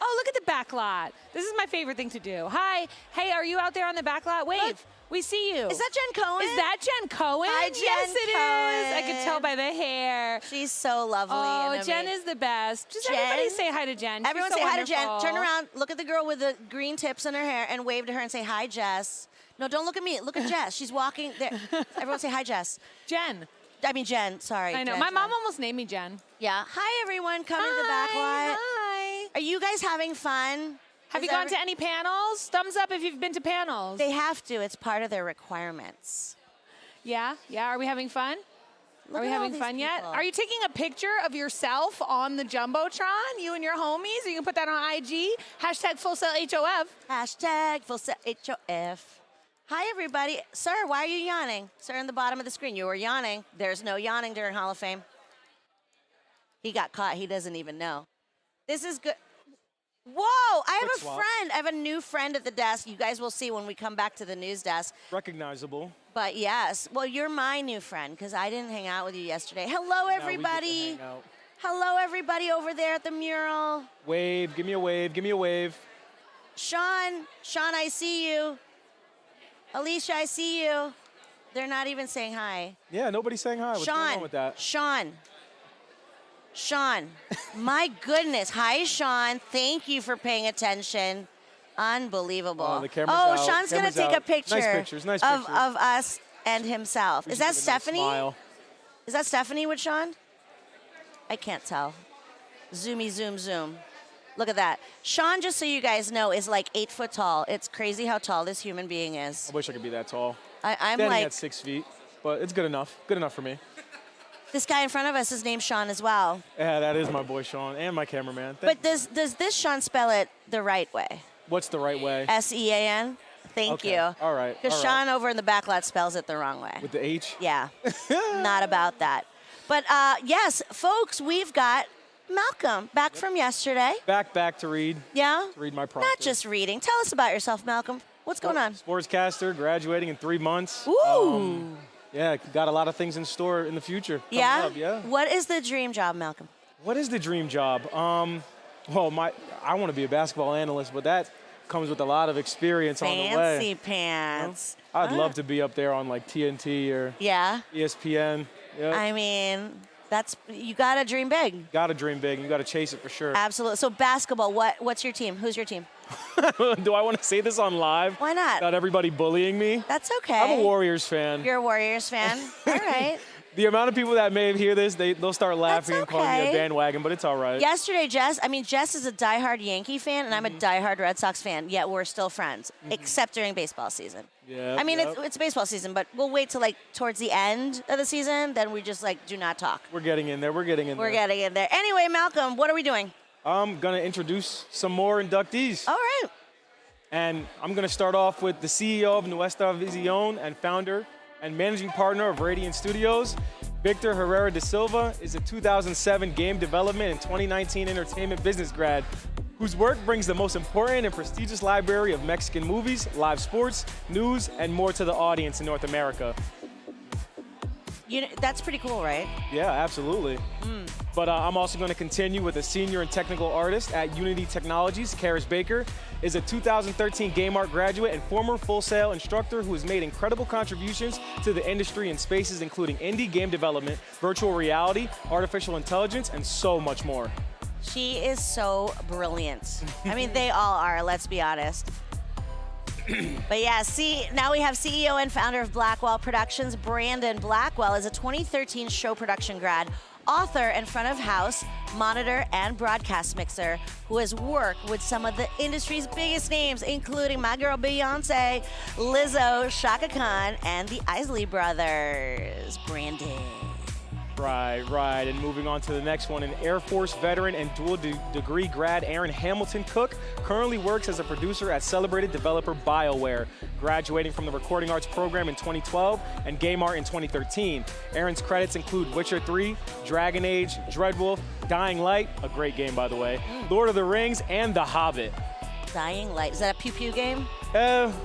Oh, look at the backlot. This is my favorite thing to do. Hi. Hey, are you out there on the backlot? Wave. Look. We see you. Is that Jen Cohen? Is that Jen Cohen? Hi, Jen yes, it is. I Cohen. can tell by the hair. She's so lovely. Oh, and Jen is the best. Just Jen? everybody say hi to Jen. Everyone She's so say hi to Jen. wonderful. Turn around. Look at the girl with the green tips in her hair and wave to her and say, hi, Jess. No, don't look at me. Look at Jess. She's walking there. Everyone say hi, Jess. Jen. I mean, Jen. Sorry. I know. Jen, My mom Jen. almost named me Jen. Yeah. Hi, everyone. Coming to the Backlot. Hi. Are you guys having fun? Have you gone to any panels? Thumbs up if you've been to panels. They have to. It's part of their requirements. Yeah. Are we having fun? Look Are we at all having these fun yet? people. Are you taking a picture of yourself on the Jumbotron, you and your homies? You can put that on IG. Hashtag Full Sail HOF. Hashtag Full Sail HOF. Hi, everybody. Sir, why are you yawning? Sir, in the bottom of the screen, you were yawning. There's no yawning during Hall of Fame. He got caught. He doesn't even know. This is good. Whoa, I have Quick a swap. friend. I have a new friend at the desk. You guys will see when we come back to the news desk. Recognizable. But yes, well, you're my new friend because I didn't hang out with you yesterday. Hello, everybody. Hello, everybody over there at the mural. Wave, give me a wave, give me a wave. Sean, I see you. Alicia, I see you. They're not even saying hi. Yeah, nobody's saying hi. What's going on with that? Sean, my goodness. Hi, Sean. Thank you for paying attention. Unbelievable. Oh, the camera's out. Sean's going to Camera's take a out. picture Nice pictures, nice of pictures. us and himself. Is that Stephanie? Smile. Is that Stephanie with Sean? I can't tell. Zoomy, zoom. Look at that. Sean, just so you guys know, is like 8 foot tall. It's crazy how tall this human being is. I wish I could be that tall. I'm Standing like, at 6 feet, but it's good enough. Good enough for me. this guy in front of us is named Sean as well. Yeah, that is my boy Sean and my cameraman. But does this Sean spell it the right way? What's the right way? S-E-A-N? Thank Okay. you. All right. Because all right. Sean over in the backlot spells it the wrong way. With the H? Yeah. Not about that. But yes, folks, we've got Malcolm back from yesterday. Back to read. Yeah? To read my prompter. Not just reading. Tell us about yourself, Malcolm. What's going on? Sportscaster, graduating in 3 months. Ooh. Yeah, got a lot of things in store in the future. coming Yeah? up, yeah. What is the dream job, Malcolm? What is the dream job? Well, I want to be a basketball analyst, but that comes with a lot of experience on the way. Fancy pants. You know? I'd love to be up there on like TNT or Yeah? ESPN. Yep. I mean, you got to dream big. Got to dream big. You got to chase it for sure. Absolutely. So basketball, what's your team? Who's your team? Do I want to say this on live? Why not? Not everybody bullying me. That's okay. I'm a Warriors fan. You're a Warriors fan? All right. The amount of people that may hear this, they'll start laughing and calling me a okay. bandwagon, but it's all right. Yesterday, Jess is a diehard Yankee fan, and I'm a diehard Red Sox fan, yet we're still friends, except during baseball season. Yeah. I mean, it's baseball season, but we'll wait till like towards the end of the season, then we just like do not talk. We're getting in there. We're getting in there. Anyway, Malcolm, what are we doing? I'm going to introduce some more inductees. All right. And I'm going to start off with the CEO of Nuestra Visión and founder and managing partner of Radiant Studios. Victor Herrera da Silva is a 2007 game development and 2019 entertainment business grad whose work brings the most important and prestigious library of Mexican movies, live sports, news, and more to the audience in North America. That's pretty cool, right? Yeah, absolutely. But I'm also going to continue with a senior and technical artist at Unity Technologies. Karis Baker is a 2013 Game Art graduate and former Full Sail instructor who has made incredible contributions to the industry in spaces including indie game development, virtual reality, artificial intelligence, and so much more. She is so brilliant. I mean, they all are, let's be honest. But yeah, now we have CEO and founder of Blackwell Productions. Brandon Blackwell is a 2013 show production grad, author and front of house, monitor, and broadcast mixer who has worked with some of the industry's biggest names, including my girl Beyonce, Lizzo, Shaka Khan, and the Isley Brothers. Brandon. Right. And moving on to the next one, an Air Force veteran and dual degree grad Aaron Hamilton Cook currently works as a producer at celebrated developer BioWare, graduating from the Recording Arts program in 2012 and Game Art in 2013. Aaron's credits include Witcher 3, Dragon Age, Dreadwolf, Dying Light, a great game by the way, Lord of the Rings, and The Hobbit. Dying Light, is that a pew-pew game?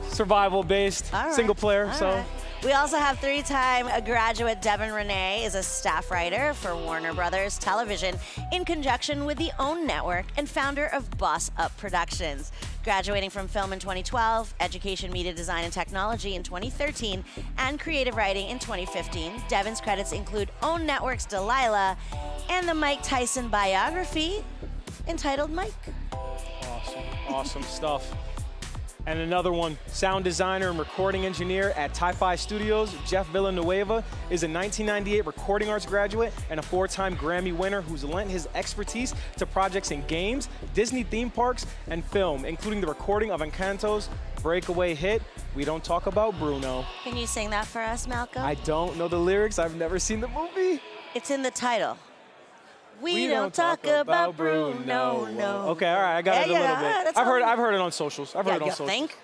Survival based, single player, All right. We also have 3-time graduate Devin Renee is a staff writer for Warner Brothers Television in conjunction with the OWN Network and founder of Boss Up Productions. Graduating from film in 2012, education, media design, and technology in 2013, and creative writing in 2015. Devin's credits include OWN Network's Delilah and the Mike Tyson biography entitled Mike. Awesome stuff. And another one, sound designer and recording engineer at Ti-Fi Studios, Jeff Villanueva is a 1998 Recording Arts graduate and a 4-time Grammy winner who's lent his expertise to projects in games, Disney theme parks, and film, including the recording of Encanto's breakaway hit, We Don't Talk About Bruno. Can you sing that for us, Malcolm? I don't know the lyrics. I've never seen the movie. It's in the title. We don't talk about Bruno, no. Okay, all right, I got it a little bit. I've heard it on socials. I've heard it on socials. Think?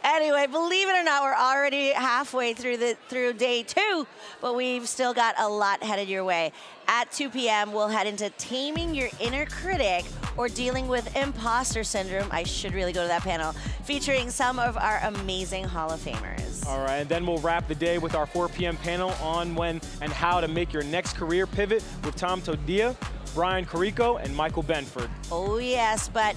Anyway, believe it or not, we're already halfway through day 2, but we've still got a lot headed your way. At 2 p.m., we'll head into Taming Your Inner Critic or Dealing with Imposter Syndrome. I should really go to that panel, featuring some of our amazing Hall of Famers. All right, and then we'll wrap the day with our 4 p.m. panel on when and how to make your next career pivot with Tom Todia, Brian Carrico, and Michael Benford. Oh, yes, but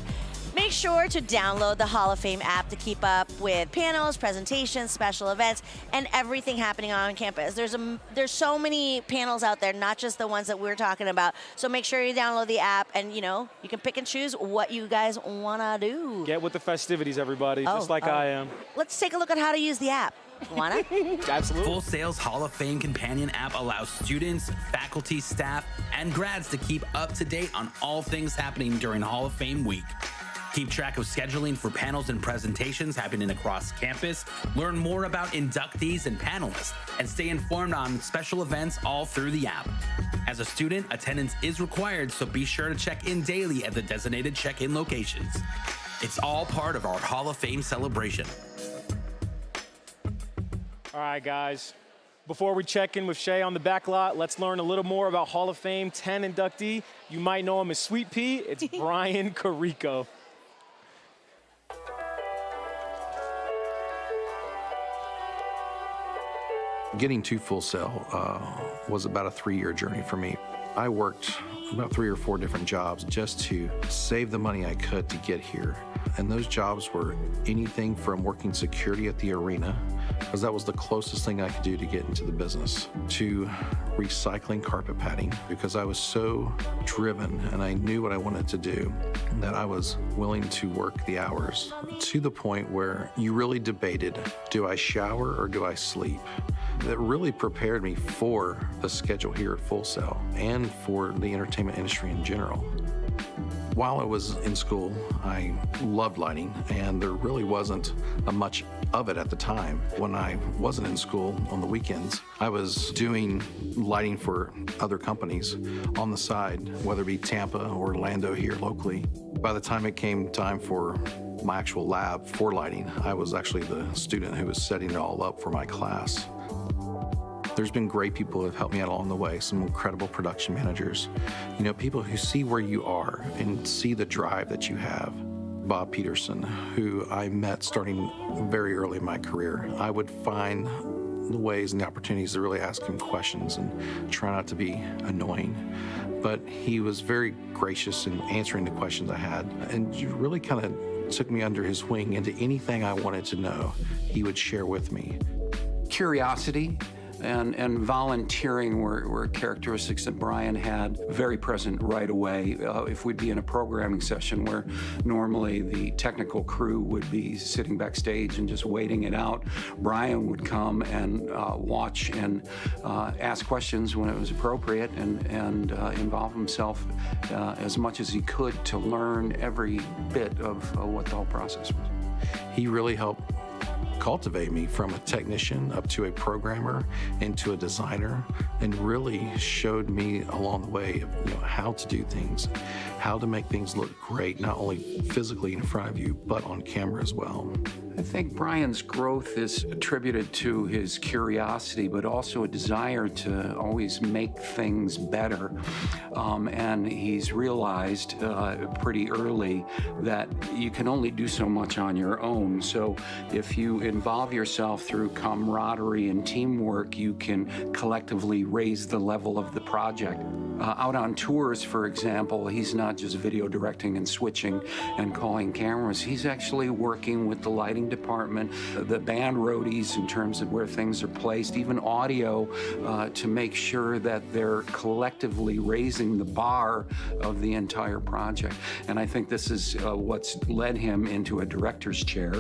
make sure to download the Hall of Fame app to keep up with panels, presentations, special events, and everything happening on campus. There's so many panels out there, not just the ones that we're talking about. So make sure you download the app, and you can pick and choose what you guys want to do. Get with the festivities, everybody, just like I am. Let's take a look at how to use the app. Wanna? Absolutely. Full Sail's Hall of Fame companion app allows students, faculty, staff, and grads to keep up to date on all things happening during Hall of Fame week. Keep track of scheduling for panels and presentations happening across campus, learn more about inductees and panelists, and stay informed on special events all through the app. As a student, attendance is required, so be sure to check in daily at the designated check-in locations. It's all part of our Hall of Fame celebration. All right, guys. Before we check in with Shay on the backlot, let's learn a little more about Hall of Fame 10 inductee. You might know him as Sweet Pea. It's Brian Carrico. Getting to Full Sail was about a 3-year journey for me. I worked about 3 or 4 different jobs just to save the money I could to get here. And those jobs were anything from working security at the arena, because that was the closest thing I could do to get into the business, to recycling carpet padding, because I was so driven and I knew what I wanted to do that I was willing to work the hours, to the point where you really debated, do I shower or do I sleep? That really prepared me for the schedule here at Full Sail and for the entertainment industry in general. While I was in school, I loved lighting, and there really wasn't much of it at the time. When I wasn't in school on the weekends, I was doing lighting for other companies on the side, whether it be Tampa or Orlando here locally. By the time it came time for my actual lab for lighting, I was actually the student who was setting it all up for my class. There's been great people who have helped me out along the way, some incredible production managers, people who see where you are and see the drive that you have. Bob Peterson, who I met starting very early in my career. I would find the ways and the opportunities to really ask him questions and try not to be annoying. But he was very gracious in answering the questions I had, and really kind of took me under his wing into anything I wanted to know, he would share with me. Curiosity and volunteering were characteristics that Brian had very present right away. If we'd be in a programming session where normally the technical crew would be sitting backstage and just waiting it out, Brian would come and watch and ask questions when it was appropriate and involve himself as much as he could to learn every bit of what the whole process was. He really helped cultivate me from a technician up to a programmer into a designer, and really showed me along the way of how to do things, how to make things look great, not only physically in front of you, but on camera as well. I think Brian's growth is attributed to his curiosity, but also a desire to always make things better. And he's realized pretty early that you can only do so much on your own. So if you involve yourself through camaraderie and teamwork, you can collectively raise the level of the project. Out on tours, for example, he's not just video directing and switching and calling cameras. He's actually working with the lighting department, the band roadies in terms of where things are placed, even audio, to make sure that they're collectively raising the bar of the entire project. And I think this is what's led him into a director's chair.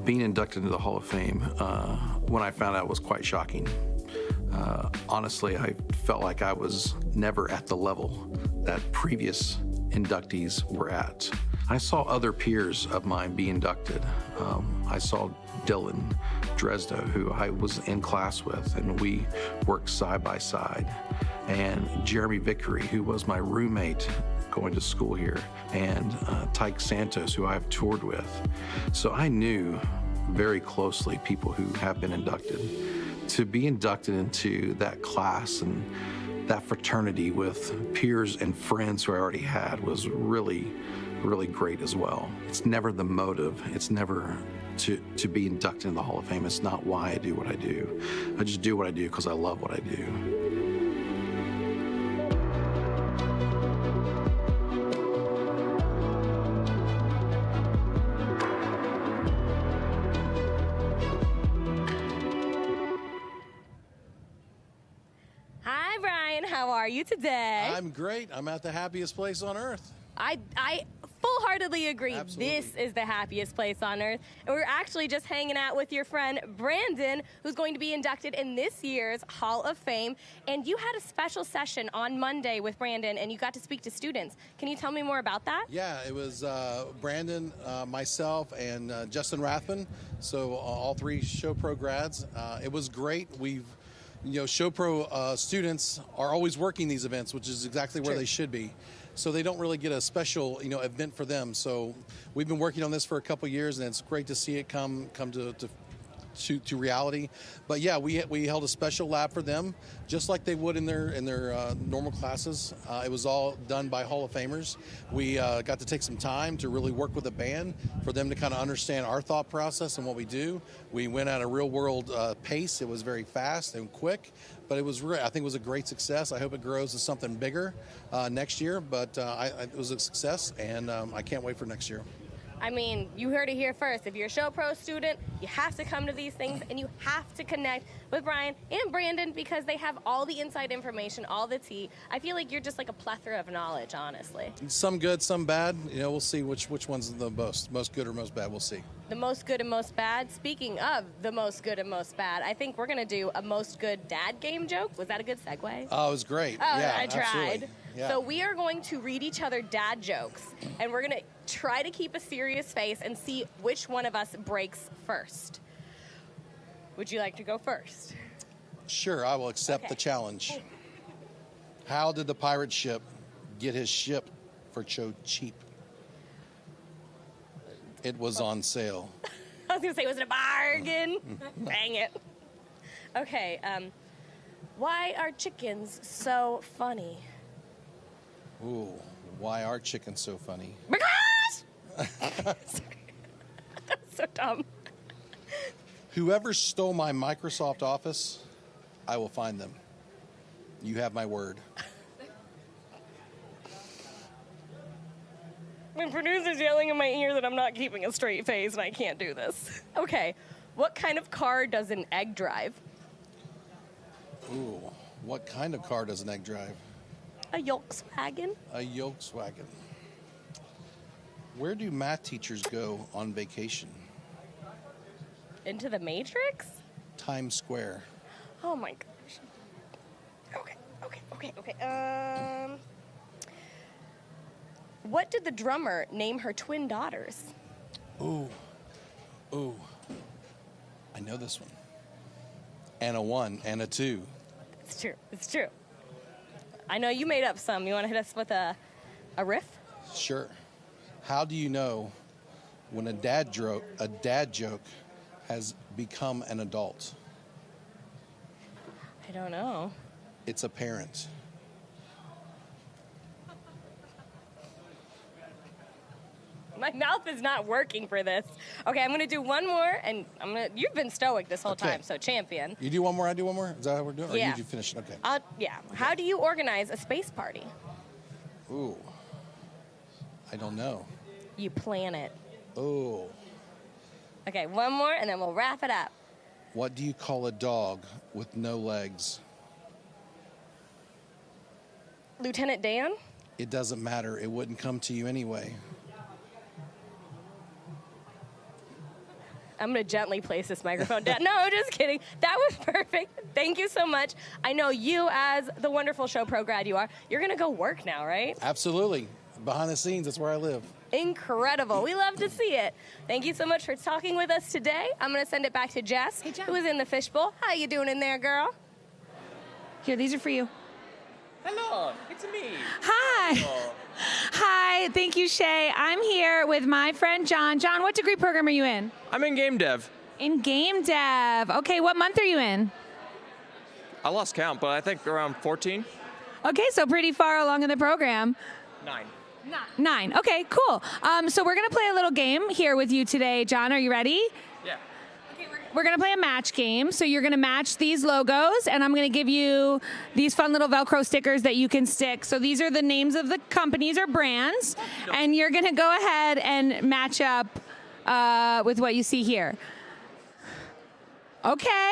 Being inducted into the Hall of Fame, when I found out, was quite shocking. Honestly, I felt like I was never at the level that previous inductees were at. I saw other peers of mine be inducted. I saw Dylan Dresdo, who I was in class with, and we worked side by side. And Jeremy Vickery, who was my roommate going to school here, and Tyke Santos, who I've toured with. So I knew very closely people who have been inducted. To be inducted into that class and that fraternity with peers and friends who I already had was really, really great as well. It's never the motive. It's never to be inducted in the Hall of Fame. It's not why I do what I do. I just do what I do because I love what I do. How are you today? I'm great. I'm at the happiest place on earth. I full-heartedly agree. Absolutely. This is the happiest place on earth. And we're actually just hanging out with your friend Brandon, who's going to be inducted in this year's Hall of Fame. And you had a special session on Monday with Brandon, and you got to speak to students. Can you tell me more about that? Yeah, it was Brandon, myself, and Justin Rathbun. So all three Show Pro grads. It was great. Show Pro students are always working these events, which is exactly where they should be. So they don't really get a special, event for them. So we've been working on this for a couple years, and it's great to see it come to reality. But yeah, we held a special lab for them, just like they would in their normal classes. It was all done by Hall of Famers. We got to take some time to really work with the band for them to kind of understand our thought process and what we do. We went at a real world pace. It was very fast and quick, but I think it was a great success. I hope it grows to something bigger next year, but it was a success, and I can't wait for next year. I mean, you heard it here first. If you're a Show Pro student, you have to come to these things, and you have to connect with Brian and Brandon because they have all the inside information, all the tea. I feel like you're just like a plethora of knowledge, honestly. Some good, some bad. We'll see which one's the most good or most bad. We'll see. The most good and most bad. Speaking of the most good and most bad, I think we're going to do a most good dad game joke. Was that a good segue? Oh, it was great. Oh, yeah, I tried. Absolutely. Yeah. So we are going to read each other dad jokes, and we're going to try to keep a serious face and see which one of us breaks first. Would you like to go first? Sure, I will accept the challenge. How did the pirate ship get his ship for so cheap? It was on sale. I was going to say, was it a bargain? Dang it. Okay, why are chickens so funny? Ooh, why are chickens so funny? Because! Sorry. That's so dumb. Whoever stole my Microsoft Office, I will find them. You have my word. My producer's yelling in my ear that I'm not keeping a straight face and I can't do this. Okay, what kind of car does an egg drive? Ooh, what kind of car does an egg drive? A Volkswagen. A Volkswagen. Where do math teachers go on vacation? Into the Matrix? Times Square. Oh my gosh. Okay. What did the drummer name her twin daughters? Ooh. I know this one. And a 1 and a 2. It's true. I know you made up some. You want to hit us with a riff? Sure. How do you know when a dad joke has become an adult? I don't know. It's apparent. My mouth is not working for this. Okay, I'm gonna do one more, and you've been stoic this whole time, so champion. You do one more, I do one more? Is that how we're doing? Yeah. Or you finish it? Okay. Yeah. How do you organize a space party? Ooh. I don't know. You plan it. Ooh. Okay, one more, and then we'll wrap it up. What do you call a dog with no legs? Lieutenant Dan? It doesn't matter. It wouldn't come to you anyway. I'm going to gently place this microphone down. No, just kidding. That was perfect. Thank you so much. I know you, as the wonderful Show Pro grad you are, you're going to go work now, right? Absolutely. Behind the scenes, that's where I live. Incredible. We love to see it. Thank you so much for talking with us today. I'm going to send it back to Jess, who is in the fishbowl. How you doing in there, girl? Here, these are for you. Hello, it's me. Hi. Oh. Hi, thank you, Shay. I'm here with my friend John. John, what degree program are you in? I'm in game dev. In game dev. Okay, what month are you in? I lost count, but I think around 14. Okay, so pretty far along in the program. 9. 9. Okay, cool. So we're going to play a little game here with you today. John, are you ready? Yeah. We're going to play a match game. So you're going to match these logos, and I'm going to give you these fun little Velcro stickers that you can stick. So these are the names of the companies or brands, and you're going to go ahead and match up with what you see here. Okay.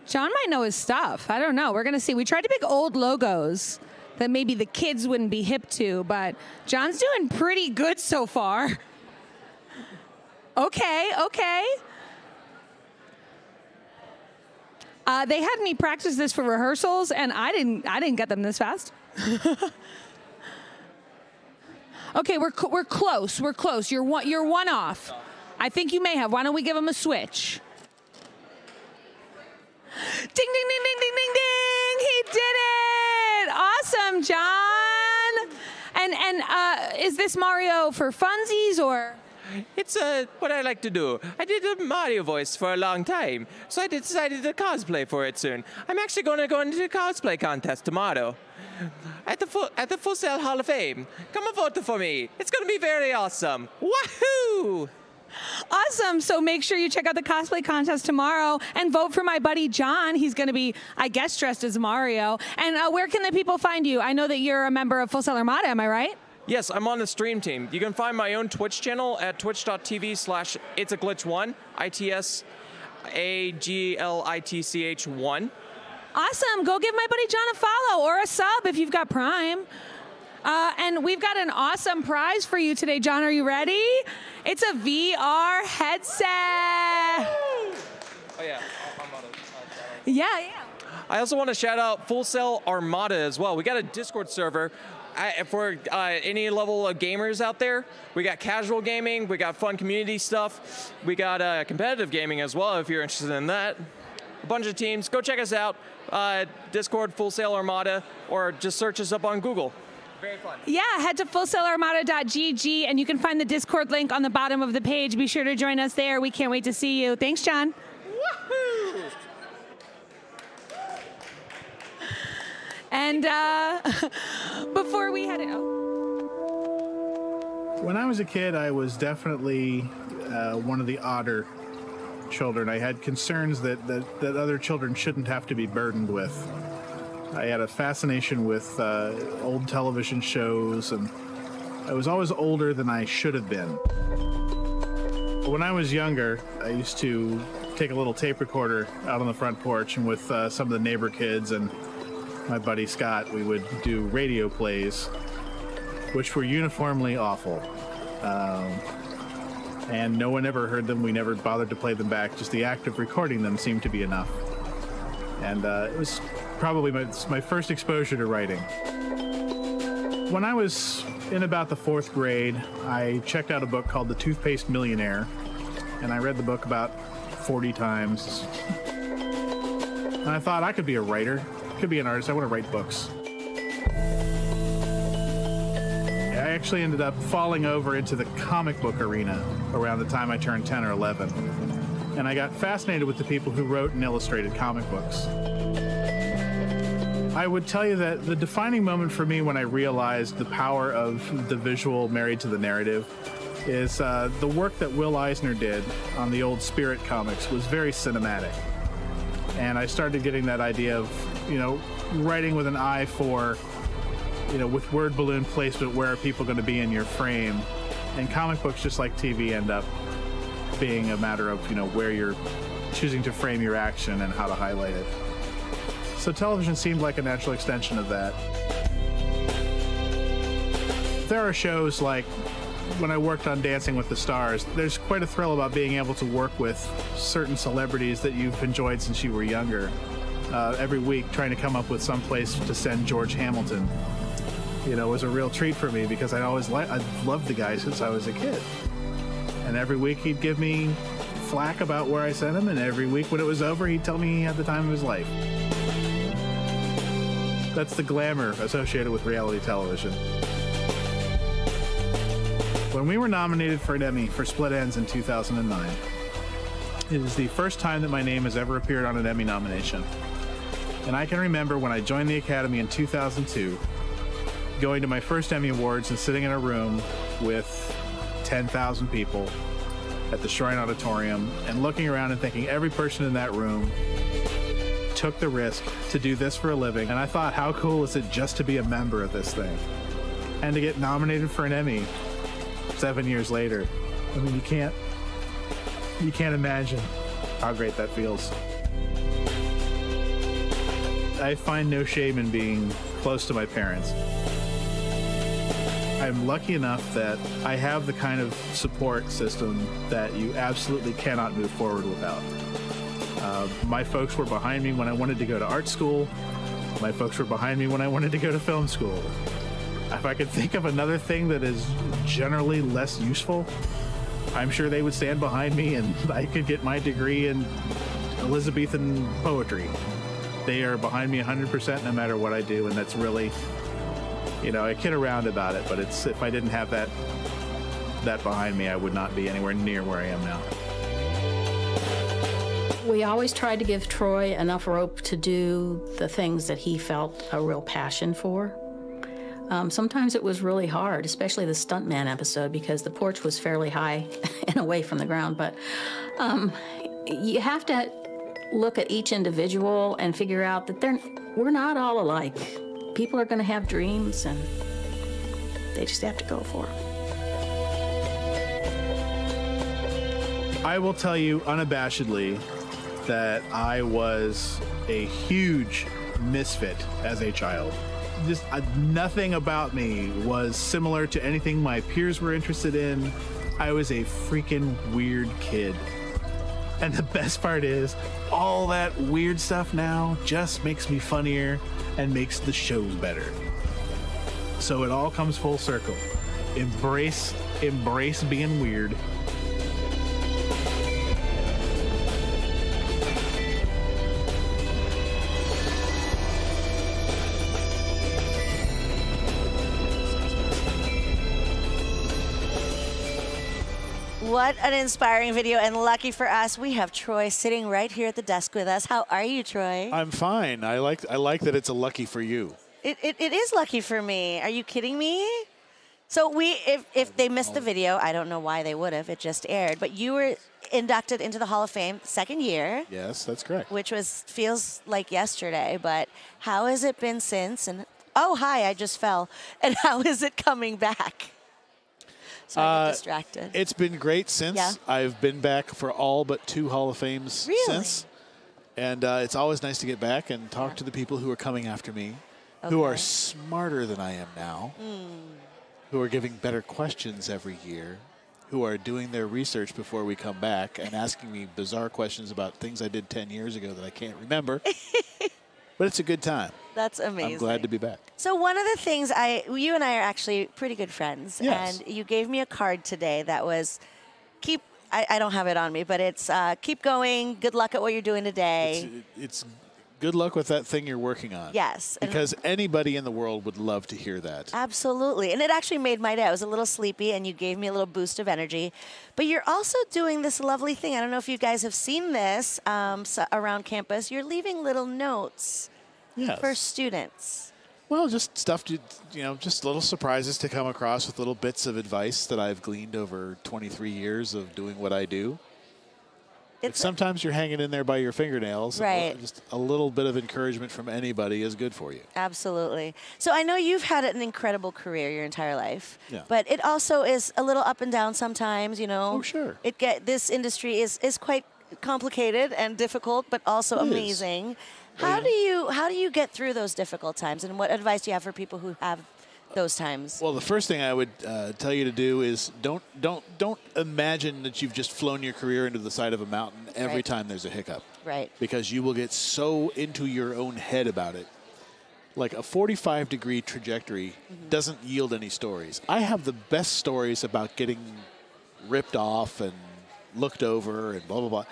John might know his stuff. I don't know. We're going to see. We tried to pick old logos that maybe the kids wouldn't be hip to, but John's doing pretty good so far. Okay. They had me practice this for rehearsals, and I didn't get them this fast. Okay, we're close. You're one off. I think you may have. Why don't we give him a switch? Ding, ding, ding, ding, ding, ding, ding! He did it! Awesome, John. And is this Mario for funsies or? It's what I like to do. I did a Mario voice for a long time, so I decided to cosplay for it soon. I'm actually going to go into the cosplay contest tomorrow at the Full Sail Hall of Fame. Come and vote for me. It's going to be very awesome. Woohoo! Awesome. So make sure you check out the cosplay contest tomorrow and vote for my buddy John. He's going to be, I guess, dressed as Mario. And where can the people find you? I know that you're a member of Full Sail Armada. Am I right? Yes, I'm on the stream team. You can find my own Twitch channel at twitch.tv/itsaglitch1, ITSAGLITCH1. Awesome. Go give my buddy John a follow or a sub if you've got Prime. And we've got an awesome prize for you today. John, are you ready? It's a VR headset. Oh, yeah. Yeah. I also want to shout out Full Sail Armada as well. We got a Discord server for any level of gamers out there. We got casual gaming. We got fun community stuff. We got competitive gaming as well if you're interested in that. A bunch of teams. Go check us out. Discord, Full Sail Armada, or just search us up on Google. Very fun. Yeah, head to fullsailarmada.gg and you can find the Discord link on the bottom of the page. Be sure to join us there. We can't wait to see you. Thanks, John. Woohoo! And before we head out. When I was a kid, I was definitely one of the odder children. I had concerns that other children shouldn't have to be burdened with. I had a fascination with old television shows, and I was always older than I should have been. When I was younger, I used to take a little tape recorder out on the front porch, and with some of the neighbor kids and my buddy Scott, we would do radio plays, which were uniformly awful. And no one ever heard them. We never bothered to play them back. Just the act of recording them seemed to be enough. And it was probably my first exposure to writing. When I was in about the 4th grade, I checked out a book called The Toothpaste Millionaire, and I read the book about 40 times. And I thought I could be a writer, could be an artist. I want to write books. I actually ended up falling over into the comic book arena around the time I turned 10 or 11. And I got fascinated with the people who wrote and illustrated comic books. I would tell you that the defining moment for me when I realized the power of the visual married to the narrative is the work that Will Eisner did on the old Spirit comics was very cinematic. And I started getting that idea of, writing with an eye for, with word balloon placement, where are people going to be in your frame? And comic books, just like TV, end up being a matter of, where you're choosing to frame your action and how to highlight it. So television seemed like a natural extension of that. There are shows like when I worked on Dancing with the Stars, there's quite a thrill about being able to work with certain celebrities that you've enjoyed since you were younger. Every week trying to come up with some place to send George Hamilton, was a real treat for me because I loved the guy since I was a kid. And every week he'd give me flack about where I sent him, and every week when it was over, he'd tell me he had the time of his life. That's the glamour associated with reality television. When we were nominated for an Emmy for Split Ends in 2009, it is the first time that my name has ever appeared on an Emmy nomination. And I can remember when I joined the Academy in 2002, going to my first Emmy Awards and sitting in a room with 10,000 people at the Shrine Auditorium and looking around and thinking every person in that room took the risk to do this for a living. And I thought, how cool is it just to be a member of this thing? And to get nominated for an Emmy 7 years later. I mean, you can't imagine how great that feels. I find no shame in being close to my parents. I'm lucky enough that I have the kind of support system that you absolutely cannot move forward without. My folks were behind me when I wanted to go to art school. My folks were behind me when I wanted to go to film school. If I could think of another thing that is generally less useful, I'm sure they would stand behind me and I could get my degree in Elizabethan poetry. They are behind me 100% no matter what I do, and that's really, I kid around about it, but it's if I didn't have that behind me, I would not be anywhere near where I am now. We always tried to give Troy enough rope to do the things that he felt a real passion for. Sometimes it was really hard, especially the stuntman episode, because the porch was fairly high and away from the ground. But you have to look at each individual and figure out that we're not all alike. People are going to have dreams, and they just have to go for them. I will tell you unabashedly that I was a huge misfit as a child. Just nothing about me was similar to anything my peers were interested in. I was a freaking weird kid. And the best part is, all that weird stuff now just makes me funnier and makes the shows better. So it all comes full circle. Embrace being weird. What an inspiring video, and lucky for us, we have Troy sitting right here at the desk with us. How are you, Troy? I'm fine. I like that it's a lucky for you. It is lucky for me. Are you kidding me? So if they missed the video, I don't know why they would have. It just aired. But you were inducted into the Hall of Fame second year. Yes, that's correct. Which feels like yesterday. But how has it been since? And oh, hi, I just fell. And how is it coming back? So I get distracted. It's been great since. Yeah. I've been back for all but 2 Hall of Fames since. And it's always nice to get back and talk to the people who are coming after me, who are smarter than I am now, who are giving better questions every year, who are doing their research before we come back and asking me bizarre questions about things I did 10 years ago that I can't remember. But it's a good time. That's amazing. I'm glad to be back. So one of the things you and I are actually pretty good friends. Yes. And you gave me a card today that was I don't have it on me, but it's keep going, good luck at what you're doing today. It's good luck with that thing you're working on. Yes. Because anybody in the world would love to hear that. Absolutely. And it actually made my day. I was a little sleepy, and you gave me a little boost of energy. But you're also doing this lovely thing. I don't know if you guys have seen this around campus. You're leaving little notes for students. Well, just stuff to, just little surprises to come across with little bits of advice that I've gleaned over 23 years of doing what I do. Sometimes you're hanging in there by your fingernails. Right. Just a little bit of encouragement from anybody is good for you. Absolutely. So I know you've had an incredible career your entire life. Yeah. But it also is a little up and down sometimes, Oh, sure. This industry is quite complicated and difficult, but also amazing. How do you get through those difficult times, and what advice do you have for people who have those times? Well, the first thing I would tell you to do is don't imagine that you've just flown your career into the side of a mountain every time there's a hiccup. Right. Because you will get so into your own head about it. Like a 45-degree trajectory doesn't yield any stories. I have the best stories about getting ripped off and looked over and blah, blah, blah.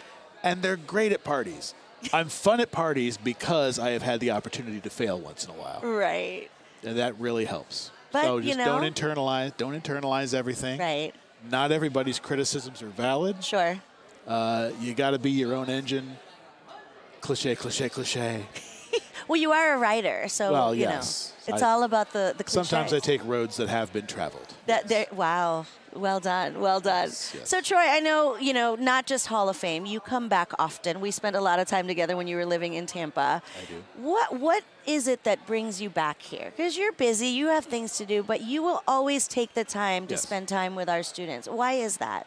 And they're great at parties. I'm fun at parties because I have had the opportunity to fail once in a while. Right. And that really helps. But, so just don't internalize everything. Right. Not everybody's criticisms are valid. Sure. You got to be your own engine. Cliche, cliche, cliche. Well, you are a writer, so Well, you yes. know, it's all about the cliches. Sometimes I take roads that have been traveled. Wow. Well done. Well done. Yes. So, Troy, I know, not just Hall of Fame. You come back often. We spent a lot of time together when you were living in Tampa. I do. What is it that brings you back here? Because you're busy, you have things to do, but you will always take the time to spend time with our students. Why is that?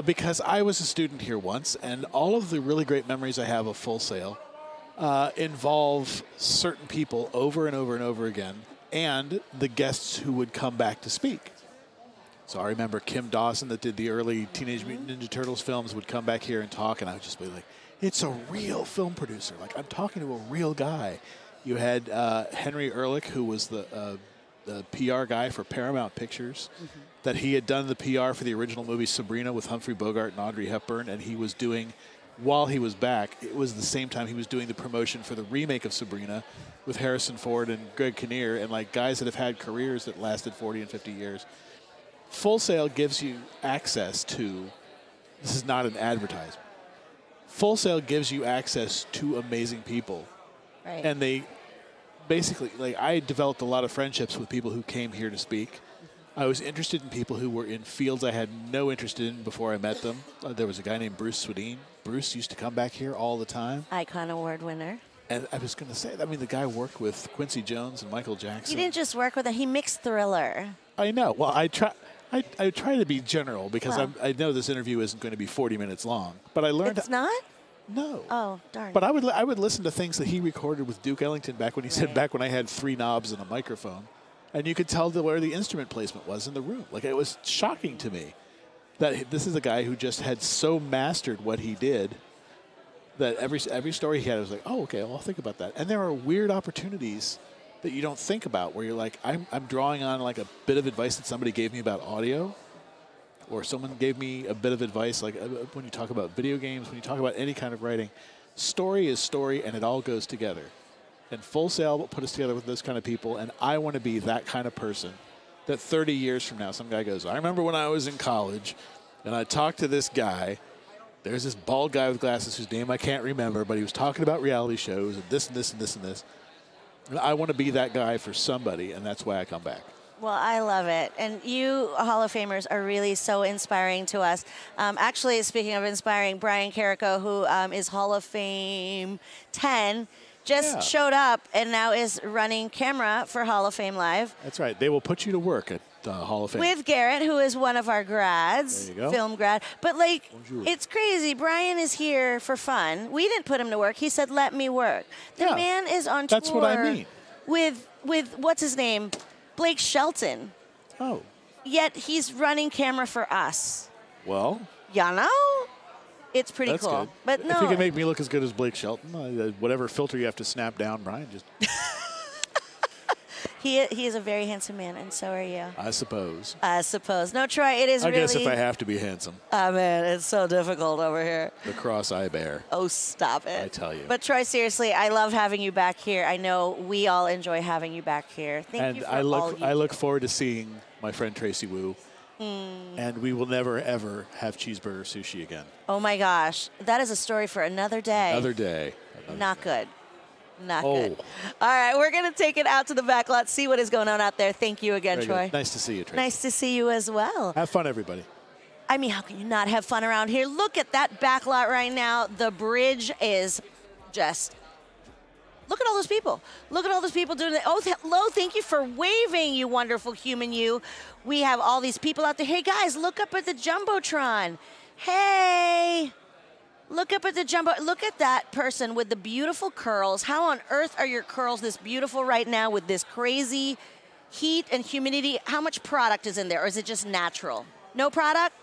Because I was a student here once, and all of the really great memories I have of Full Sail involve certain people over and over and over again, and the guests who would come back to speak. So I remember Kim Dawson that did the early Teenage Mutant Ninja Turtles films would come back here and talk, and I would just be like, it's a real film producer. Like, I'm talking to a real guy. You had Henry Ehrlich, who was the PR guy for Paramount Pictures, that he had done the PR for the original movie Sabrina with Humphrey Bogart and Audrey Hepburn, and he was doing, while he was back, it was the same time he was doing the promotion for the remake of Sabrina with Harrison Ford and Greg Kinnear, and like guys that have had careers that lasted 40 and 50 years. Full Sail gives you access to, this is not an advertisement, Full Sail gives you access to amazing people. Right. And they basically, like, I developed a lot of friendships with people who came here to speak. I was interested in people who were in fields I had no interest in before I met them. There was a guy named Bruce Swedeen. Bruce used to come back here all the time. Icon Award winner. And I was going to say, I mean, the guy worked with Quincy Jones and Michael Jackson. You didn't just work with him, he mixed Thriller. I know. Well, I try to be general because Well. I know this interview isn't going to be 40 minutes long. But I learned. It's not? No. Oh, darn. But I would listen to things that he recorded with Duke Ellington back when he said back when I had 3 knobs and a microphone, and you could tell where the instrument placement was in the room. Like, it was shocking to me that this is a guy who just had so mastered what he did that every story he had, I was like, oh, okay, well, I'll think about that. And there are weird opportunities that you don't think about where you're like, I'm drawing on like a bit of advice that somebody gave me about audio, or someone gave me a bit of advice, like when you talk about video games, when you talk about any kind of writing, story is story and it all goes together. And Full Sail put us together with those kind of people, and I want to be that kind of person that 30 years from now, some guy goes, I remember when I was in college and I talked to this guy. There's this bald guy with glasses whose name I can't remember, but he was talking about reality shows and this and this and this and this. And I want to be that guy for somebody, and that's why I come back. Well, I love it. And you Hall of Famers are really so inspiring to us. Actually, speaking of inspiring, Brian Carrico, who is Hall of Fame 10, just showed up and now is running camera for Hall of Fame Live. That's right. They will put you to work at Hall of Fame. With Garrett, who is one of our grads, There you go. film grad. But, like, Bonjour. it's crazy. Brian is here for fun. We didn't put him to work. He said, let me work. The man is on That's tour what I mean. with what's his name? Blake Shelton. Oh. Yet he's running camera for us. Well, You know? It's pretty that's cool. good. But no. If you can make me look as good as Blake Shelton, whatever filter you have to snap down, Brian, just He is a very handsome man, and so are you. I suppose. I suppose. No, Troy, it is I really... guess if I have to be handsome, Oh, man, it's so difficult over here. the cross I bear. Oh, stop it. I tell you. But Troy, seriously, I love having you back here. I know we all enjoy having you back here. Thank And you for I all look you I do. look forward to seeing my friend Tracy Wu. Mm. And we will never, ever have cheeseburger sushi again. Oh, my gosh. That is a story for another day. Another day. Not good. Not Oh. good. All right, we're going to take it out to the backlot, see what is going on out there. Thank you again, Very Troy. good. Nice to see you, Tracy. Nice to see you as well. Have fun, everybody. I mean, how can you not have fun around here? Look at that backlot right now. The bridge is just... Look at all those people. Look at all those people doing it. Oh, hello. Thank you for waving, you wonderful human you. We have all these people out there. Hey, guys, look up at the Jumbotron. Hey. Look up at the Jumbo. Look at that person with the beautiful curls. How on earth are your curls this beautiful right now with this crazy heat and humidity? How much product is in there, or is it just natural? No product?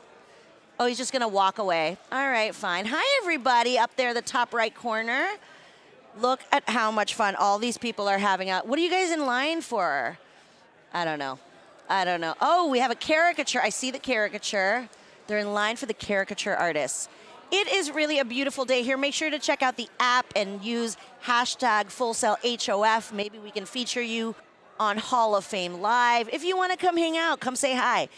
Oh, he's just going to walk away. All right, fine. Hi, everybody up there, the top right corner. Look at how much fun all these people are having out. What are you guys in line for? I don't know. I don't know. Oh, we have a caricature. I see the caricature. They're in line for the caricature artists. It is really a beautiful day here. Make sure to check out the app and use hashtag FullSailHOF. Maybe we can feature you on Hall of Fame Live. If you want to come hang out, come say hi.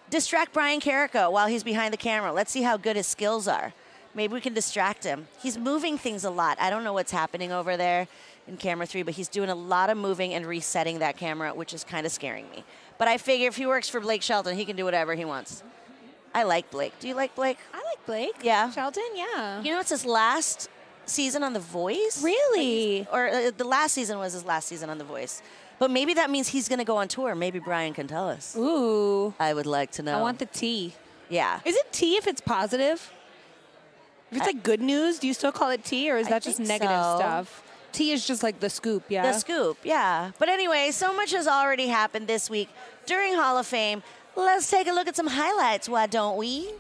Distract Brian Carrico while he's behind the camera. Let's see how good his skills are. Maybe we can distract him. He's moving things a lot. I don't know what's happening over there. in camera 3, but he's doing a lot of moving and resetting that camera, which is kind of scaring me. But I figure if he works for Blake Shelton, he can do whatever he wants. I like Blake. Do you like Blake? I like Blake. Yeah. Shelton, yeah. You know, it's his last season on The Voice. Really? The last season was his last season on The Voice. But maybe that means he's going to go on tour. Maybe Brian can tell us. Ooh. I would like to know. I want the tea. Yeah. Is it tea if it's positive? If it's like good news, do you still call it tea, or is that just negative stuff? Tea is just like the scoop, yeah? The scoop, yeah. But anyway, so much has already happened this week during Hall of Fame. Let's take a look at some highlights, why don't we?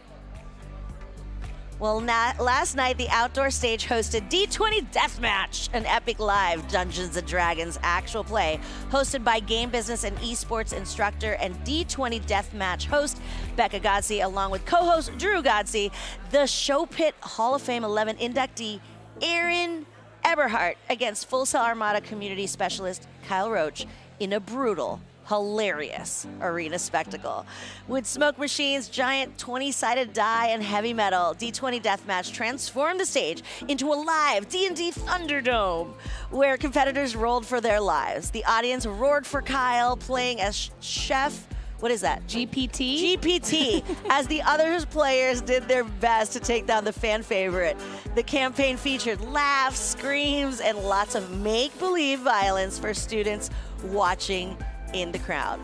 Well, last night, the outdoor stage hosted D20 Deathmatch, an epic live Dungeons & Dragons actual play hosted by game business and esports instructor and D20 Deathmatch host Becca Godsey, along with co-host Drew Godsey, the Show Pit Hall of Fame 11 inductee Aaron Eberhardt against Full Sail Armada community specialist Kyle Roach in a brutal, hilarious arena spectacle. With smoke machines, giant 20-sided die, and heavy metal, D20 Deathmatch transformed the stage into a live D&D Thunderdome, where competitors rolled for their lives. The audience roared for Kyle, playing as Chef, what is that? GPT, as the other players did their best to take down the fan favorite. The campaign featured laughs, screams, and lots of make-believe violence for students watching in the crowd.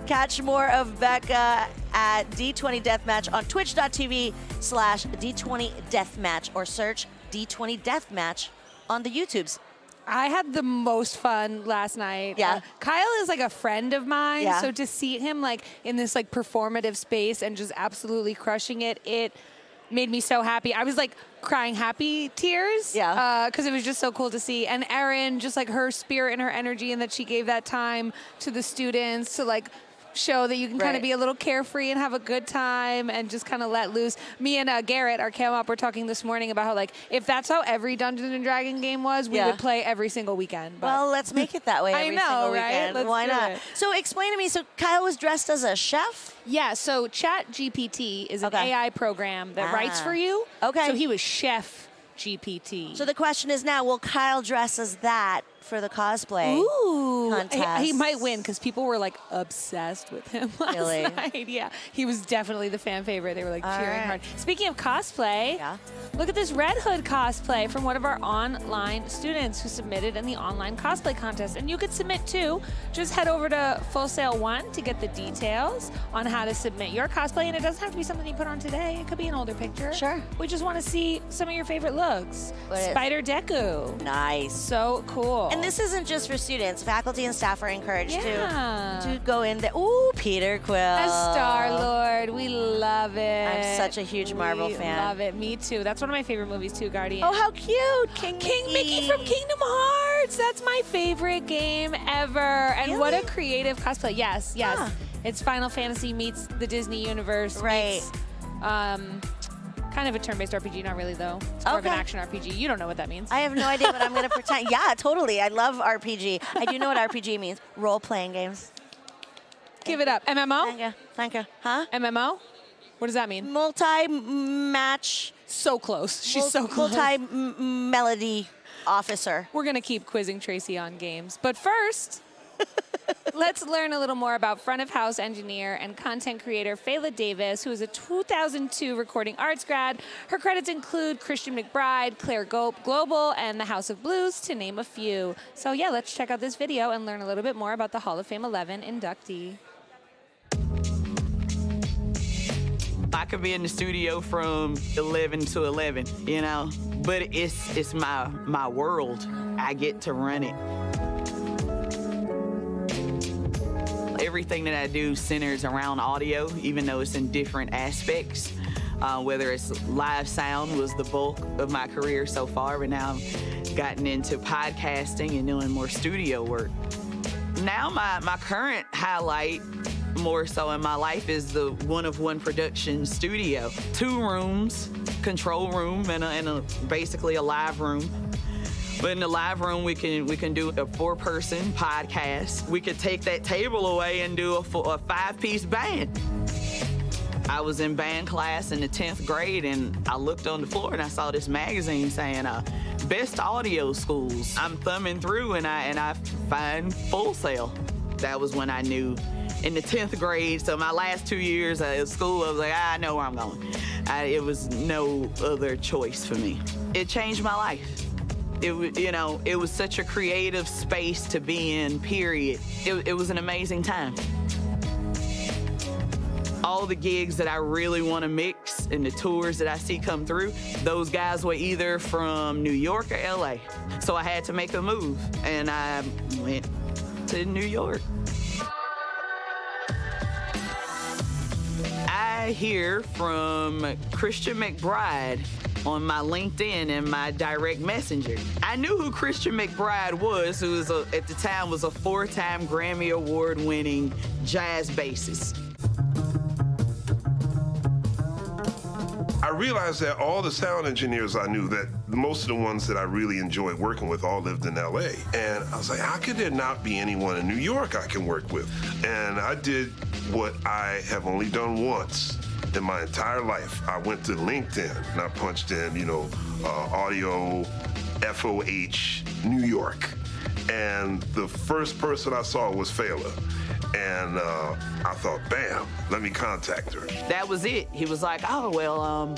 Catch more of Becca at D20 Deathmatch on twitch.tv/D20 Deathmatch or search D20 Deathmatch on the YouTubes. I had the most fun last night. Yeah. Kyle is like a friend of mine, Yeah. so to see him like in this like performative space and just absolutely crushing it, it made me so happy. I was like crying happy tears. Yeah. Because it was just so cool to see. And Erin, just like her spirit and her energy, and that she gave that time to the students to like show that you can kind of be a little carefree and have a good time and just kind of let loose. Me and Garrett, our cam op, were talking this morning about how like if that's how every Dungeons and Dragon game was, we would play every single weekend. But Well, let's make it that way every single right? weekend. Let's Why do not? it. So explain to me, so Kyle was dressed as a chef? Yeah, so ChatGPT is an AI program that writes for you. Okay. So he was Chef GPT. So the question is now, will Kyle dress as that for the cosplay contest? He might win because people were like obsessed with him last night. Yeah, he was definitely the fan favorite. They were like cheering hard. Speaking of cosplay, look at this Red Hood cosplay from one of our online students who submitted in the online cosplay contest. And you could submit too. Just head over to Full Sail 1 to get the details on how to submit your cosplay. And it doesn't have to be something you put on today. It could be an older picture. Sure. We just want to see some of your favorite looks. Spider Deku. Nice. So cool. And this isn't just for students. Faculty and staff are encouraged Yeah. to go in there. Ooh, Peter Quill. As Star-Lord. We love it. I'm such a huge Marvel fan. Love it. Me too. That's one of my favorite movies too, Guardian. Oh, how cute. King Mickey from Kingdom Hearts. That's my favorite game ever. And what a creative cosplay. Yes, yes. Huh. It's Final Fantasy meets the Disney universe. Right. Meets, kind of a turn-based RPG, not really though. It's more of an action RPG. You don't know what that means. I have no idea what I'm going to pretend. Yeah, totally. I love RPG. I do know what RPG means. Role-playing games. Give it up. MMO? Thank you. Thank you. Huh? MMO? What does that mean? Multi-match. So close. She's so close. Multi-melody officer. We're going to keep quizzing Tracy on games. But first, let's learn a little more about front-of-house engineer and content creator Fela Davis, who is a 2002 recording arts grad. Her credits include Christian McBride, Claire Global, and the House of Blues, to name a few. So yeah, let's check out this video and learn a little bit more about the Hall of Fame 11 inductee. I could be in the studio from 11 to 11, you know, but it's my world. I get to run it. Everything that I do centers around audio, even though it's in different aspects. Whether it's live sound was the bulk of my career so far, but now I've gotten into podcasting and doing more studio work. Now my current highlight more so in my life is the one-of-one production studio. 2 rooms, control room and basically a live room. But in the live room, we can do a 4-person podcast. We could take that table away and do a 5-piece band. I was in band class in the 10th grade, and I looked on the floor and I saw this magazine saying best audio schools. I'm thumbing through and I find Full Sail. That was when I knew in the 10th grade, so my last 2 years of school, I was like, I know where I'm going. It was no other choice for me. It changed my life. It was such a creative space to be in, period. It was an amazing time. All the gigs that I really want to mix and the tours that I see come through, those guys were either from New York or LA. So I had to make a move, and I went to New York. I hear from Christian McBride on my LinkedIn and my direct messenger. I knew who Christian McBride was, who was at the time was a 4-time Grammy Award-winning jazz bassist. I realized that all the sound engineers I knew, that most of the ones that I really enjoyed working with all lived in LA. And I was like, how could there not be anyone in New York I can work with? And I did what I have only done once in my entire life. I went to LinkedIn and I punched in, audio FOH New York. And the first person I saw was Fela. And I thought, bam, let me contact her. That was it. He was like, oh, well,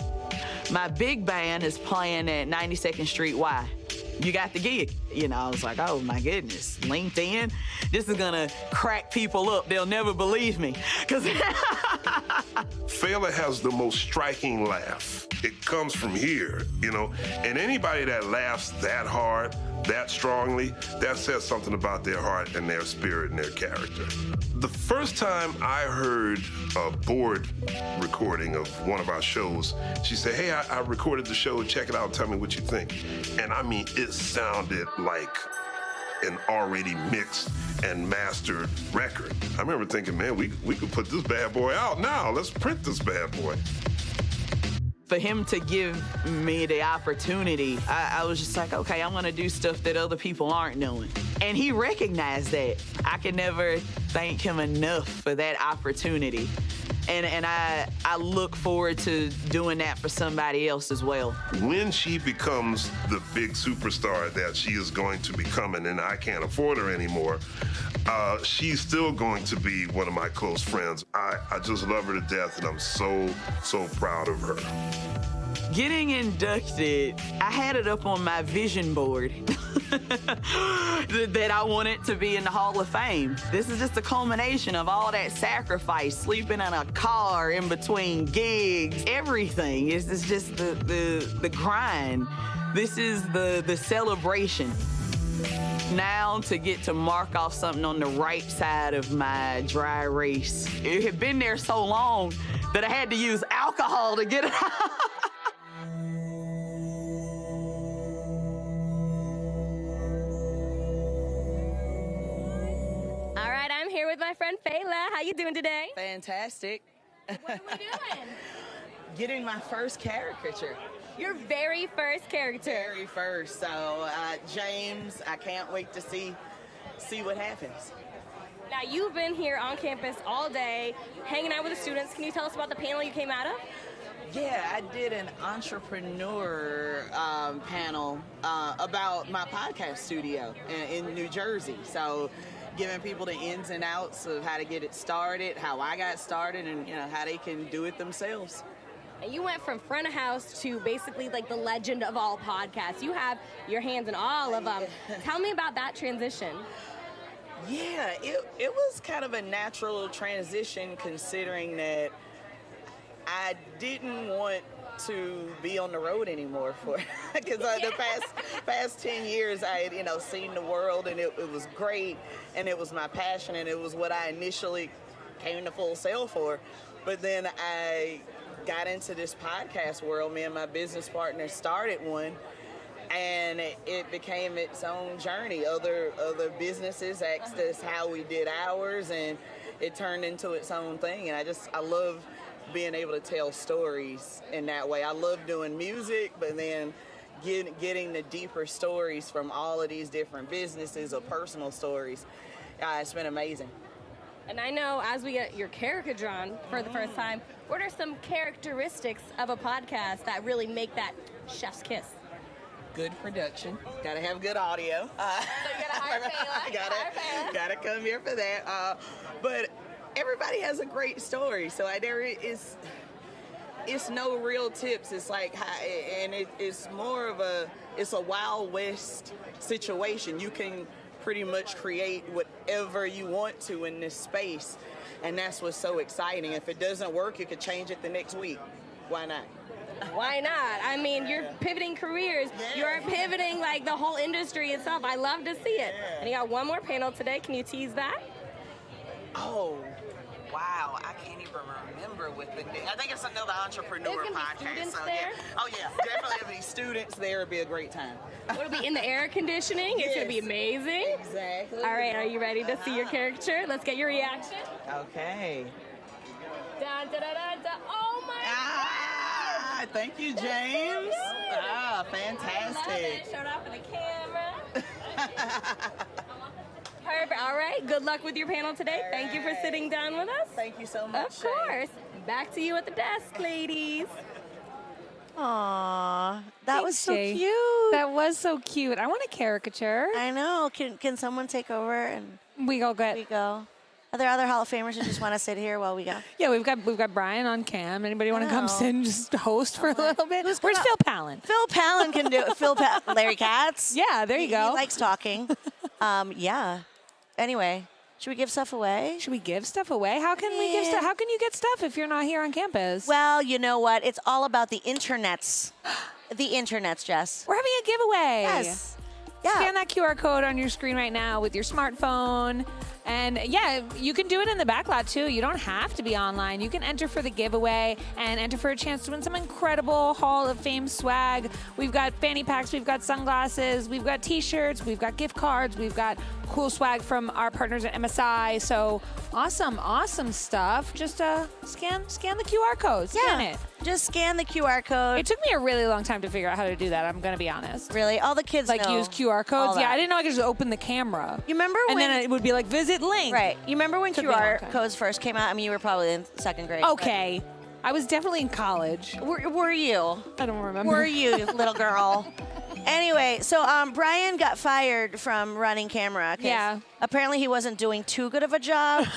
my big band is playing at 92nd Street Y. You got the gig. I was like, oh my goodness, LinkedIn? This is gonna crack people up. They'll never believe me. Fela has the most striking laugh. It comes from here, and anybody that laughs that hard, that strongly, that says something about their heart and their spirit and their character. The first time I heard a board recording of one of our shows, she said, hey, I recorded the show, check it out, tell me what you think. And I mean, it sounded like an already mixed and mastered record. I remember thinking, man, we could put this bad boy out now. Let's print this bad boy. For him to give me the opportunity, I was just like, okay, I'm gonna do stuff that other people aren't doing. And he recognized that. I can never thank him enough for that opportunity. And I look forward to doing that for somebody else as well. When she becomes the big superstar that she is going to become, and I can't afford her anymore, she's still going to be one of my close friends. I just love her to death, and I'm so proud of her. Getting inducted, I had it up on my vision board that I wanted to be in the Hall of Fame. This is just a culmination of all that sacrifice, sleeping in a car in between gigs, everything. It's just the grind. This is the celebration. Now to get to mark off something on the right side of my dry erase. It had been there so long that I had to use alcohol to get it out. All right, I'm here with my friend Fela. How you doing today? Fantastic. What are we doing? Getting my first caricature. Your very first character. Very first. So, James, I can't wait to see what happens. Now, you've been here on campus all day, hanging out with the students. Can you tell us about the panel you came out of? Yeah, I did an entrepreneur panel about my podcast studio in New Jersey. So, giving people the ins and outs of how to get it started, how I got started, and how they can do it themselves. And you went from front of house to basically like the legend of all podcasts. You have your hands in all of them. Tell me about that transition. Yeah, it was kind of a natural transition, considering that I didn't want to be on the road anymore because the past 10 years I had seen the world, and it was great, and it was my passion, and it was what I initially came to Full Sail for. But then I got into this podcast world. Me and my business partner started one, and it became its own journey. Other businesses asked us how we did ours, and it turned into its own thing. And I love being able to tell stories in that way. I love doing music, but then getting the deeper stories from all of these different businesses or personal stories. It's been amazing. And I know as we get your character drawn for the first time, what are some characteristics of a podcast that really make that chef's kiss? good production. Gotta have good audio. So you gotta hire Fela. Gotta come here for that. But everybody has a great story, so it's no real tips. It's like, and it's more of it's a Wild West situation. You can pretty much create whatever you want to in this space, and that's what's so exciting. If it doesn't work, you could change it the next week. Why not? Why not? I mean, you're pivoting careers. You're pivoting like the whole industry itself. I love to see it. And you got one more panel today. Can you tease that? Oh, wow. I can't even remember what I think it's another entrepreneur podcast. So, yeah. Oh, yeah. Definitely if any students there, it'd be a great time. It'll be in the air conditioning. It's going to be amazing. Exactly. All right. Are you ready to see your caricature? Let's get your reaction. Okay. Dun, da, da, da, da. Oh, my God. Thank you, James. Fantastic. Love it. Showed off for the camera. Perfect. All right. Good luck with your panel today. Thank you for sitting down with us. Thank you so much. Of course. Back to you at the desk, ladies. Aw, that was so Shay. cute. That was so cute. I want a caricature. I know. Can someone take over and we go get? We go. Are there other Hall of Famers who just want to sit here while we go? Yeah, we've got Brian on cam. Anybody want to come sit and just host for a little bit? Where's Phil Palin? Phil Palin can do it. Larry Katz. Yeah, there you go. He likes talking. Yeah. Anyway, should we give stuff away? Should we give stuff away? How can we give stuff? How can you get stuff if you're not here on campus? Well, you know what? It's all about the internets. The internets, Jess. We're having a giveaway. Yes. Yeah. Scan that QR code on your screen right now with your smartphone. And yeah, you can do it in the Backlot too. You don't have to be online. You can enter for the giveaway and enter for a chance to win some incredible Hall of Fame swag. We've got fanny packs, we've got sunglasses, we've got t-shirts, we've got gift cards, we've got cool swag from our partners at MSI. So awesome stuff. Just scan the QR code. Scan it. Just scan the QR code. It took me a really long time to figure out how to do that. I'm gonna be honest. Really? All the kids know use QR codes. all Yeah, that. I didn't know I could just open the camera. You remember and when then it would be like visit link. Right. You remember when Took me a long QR time. codes first came out? I mean, you were probably in second grade. Okay. I was definitely in college. Were you? I don't remember. Were you, little girl? Anyway, so Brian got fired from running camera. 'Cause Yeah. Apparently he wasn't doing too good of a job.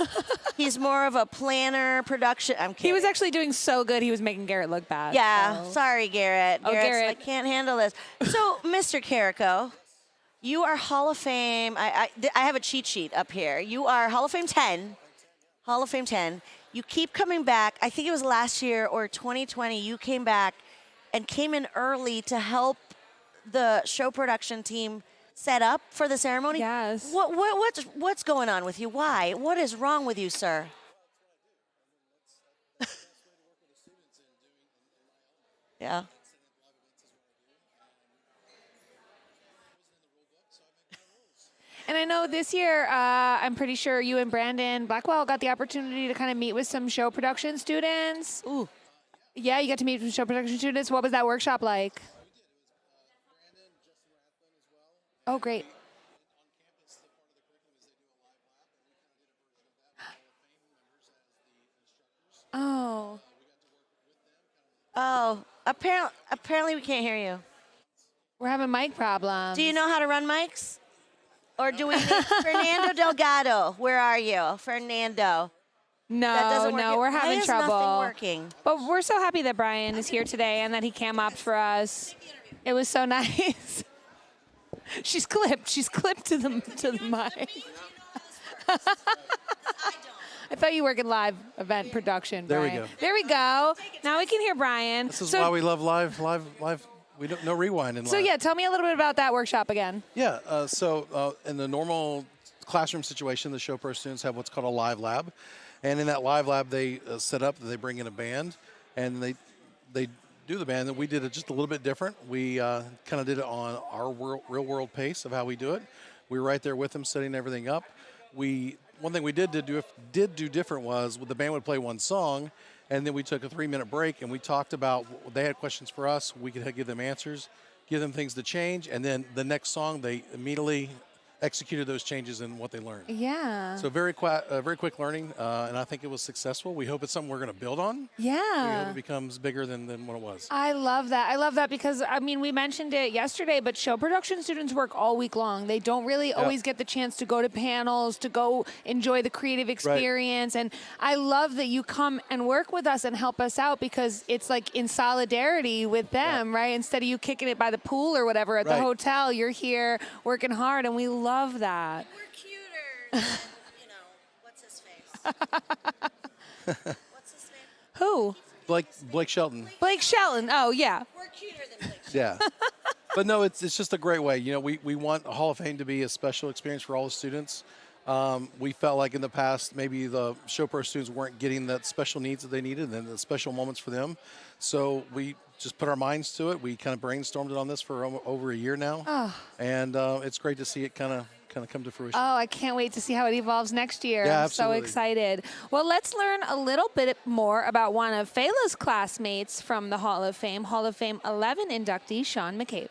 He's more of a planner, production. I'm kidding. He was actually doing so good, he was making Garrett look bad. Yeah. so. Sorry, Garrett. Oh, Garrett's Garrett. like, can't handle this. So, Mr. Carrico, you are Hall of Fame. I have a cheat sheet up here. You are Hall of Fame 10. Hall of Fame 10. You keep coming back. I think it was last year or 2020. You came back and came in early to help the show production team set up for the ceremony. Yes. What's going on with you? Why? What is wrong with you, sir? Yeah. And I know this year, I'm pretty sure you and Brandon Blackwell got the opportunity to kind of meet with some show production students. Ooh. Yeah, you got to meet with show production students. What was that workshop like? Oh, great. Oh. Oh, apparently we can't hear you. We're having mic problems. Do you know how to run mics? Or do we need Fernando Delgado? Where are you? Fernando. That doesn't work. We're Why having is trouble. nothing working? But we're so happy that Brian is here today and that he cam opt for us. It was so nice. She's clipped to the mic. I thought you work in live event production, There we Brian. go. There we go. Now we can hear Brian. This is why we love live. We don't no rewind in live. So yeah, tell me a little bit about that workshop again. Yeah. So in the normal classroom situation, the show pro students have what's called a live lab, and in that live lab, they set up. They bring in a band, and they do the band. And we did it just a little bit different. We kind of did it on our real world pace of how we do it. We were right there with them, setting everything up. One thing we did do different was the band would play one song, and then we took a 3-minute break and we talked about, they had questions for us, we could give them answers, give them things to change, and then the next song they immediately executed those changes in what they learned. Yeah. So very quick learning, and I think it was successful. We hope it's something we're going to build on. Yeah. We hope it becomes bigger than what it was. I love that. I love that because, I mean, we mentioned it yesterday, but show production students work all week long. They don't really always get the chance to go to panels, to go enjoy the creative experience. And I love that you come and work with us and help us out because it's like in solidarity with them, right? Instead of you kicking it by the pool or whatever at the hotel, you're here working hard, and we love that. We're cuter than, what's his face? What's his name? Who? Blake Shelton. Blake Shelton. Oh, yeah. We're cuter than Blake Shelton. Yeah. But no, it's just a great way. We want Hall of Fame to be a special experience for all the students. We felt like in the past, maybe the Show Pro students weren't getting the special needs that they needed and the special moments for them. So we just put our minds to it. We kind of brainstormed it on this for over a year now. Oh. And it's great to see it kind of come to fruition. Oh, I can't wait to see how it evolves next year. Yeah, I'm absolutely. so excited. Well, let's learn a little bit more about one of Fela's classmates from the Hall of Fame 11 inductee, Sean McCabe.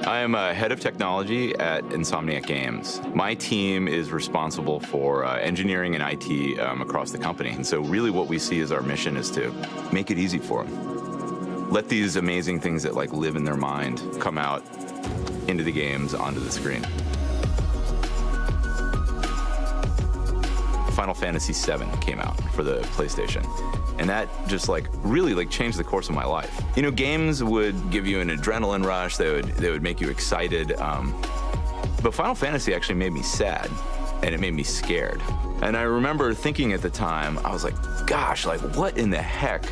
I am head of technology at Insomniac Games. My team is responsible for engineering and IT across the company. And so really what we see as our mission is to make it easy for them. Let these amazing things that live in their mind come out into the games, onto the screen. Final Fantasy VII came out for the PlayStation. And that just really changed the course of my life. Games would give you an adrenaline rush. They would make you excited. But Final Fantasy actually made me sad, and it made me scared. And I remember thinking at the time, I was like, gosh, what in the heck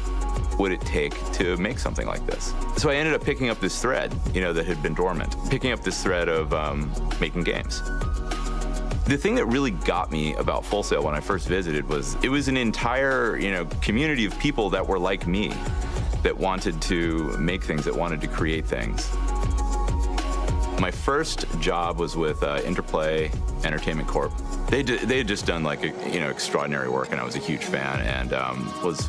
would it take to make something like this? So I ended up picking up this thread, that had been dormant, picking up this thread of making games. The thing that really got me about Full Sail when I first visited was it was an entire, community of people that were like me, that wanted to make things, that wanted to create things. My first job was with Interplay Entertainment Corp. They had just done extraordinary work, and I was a huge fan, and was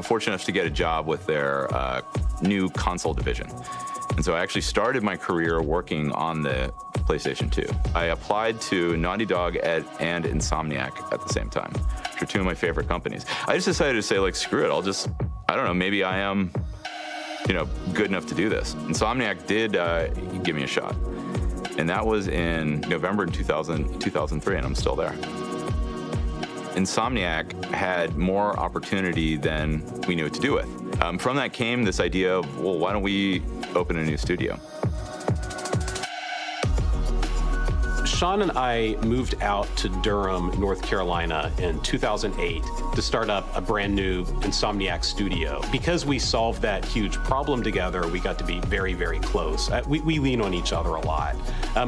fortunate enough to get a job with their new console division. And so I actually started my career working on the PlayStation 2. I applied to Naughty Dog and Insomniac at the same time, which are two of my favorite companies. I just decided to say, screw it, maybe I am, good enough to do this. Insomniac did give me a shot. And that was in November 2003, and I'm still there. Insomniac had more opportunity than we knew what to do with. From that came this idea of, well, why don't we open a new studio? Sean and I moved out to Durham, North Carolina in 2008 to start up a brand new Insomniac studio. Because we solved that huge problem together, we got to be very, very close. We lean on each other a lot.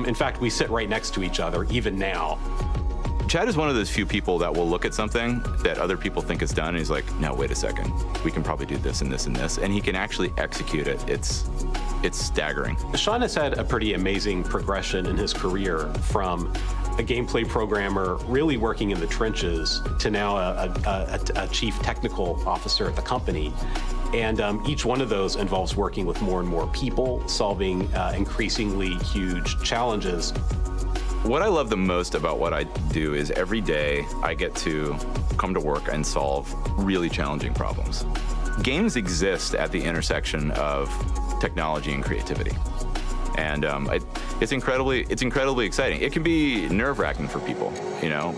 In fact, we sit right next to each other, even now. Chad is one of those few people that will look at something that other people think is done, and he's like, no, wait a second. We can probably do this and this and this. And he can actually execute it. It's staggering. Sean has had a pretty amazing progression in his career, from a gameplay programmer really working in the trenches to now a chief technical officer at the company. And each one of those involves working with more and more people, solving increasingly huge challenges. What I love the most about what I do is every day I get to come to work and solve really challenging problems. Games exist at the intersection of technology and creativity. And it's incredibly exciting. It can be nerve-wracking for people,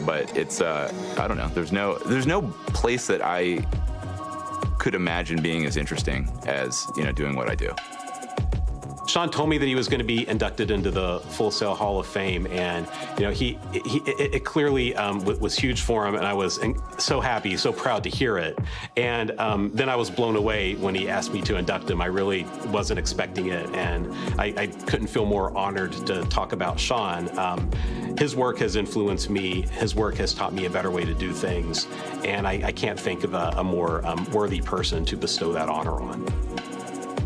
but it's, I don't know, there's no place that I could imagine being as interesting as, doing what I do. Sean told me that he was going to be inducted into the Full Sail Hall of Fame, and it clearly was huge for him, and I was so happy, so proud to hear it. And then I was blown away when he asked me to induct him. I really wasn't expecting it, and I couldn't feel more honored to talk about Sean. His work has influenced me. His work has taught me a better way to do things, and I can't think of a more worthy person to bestow that honor on.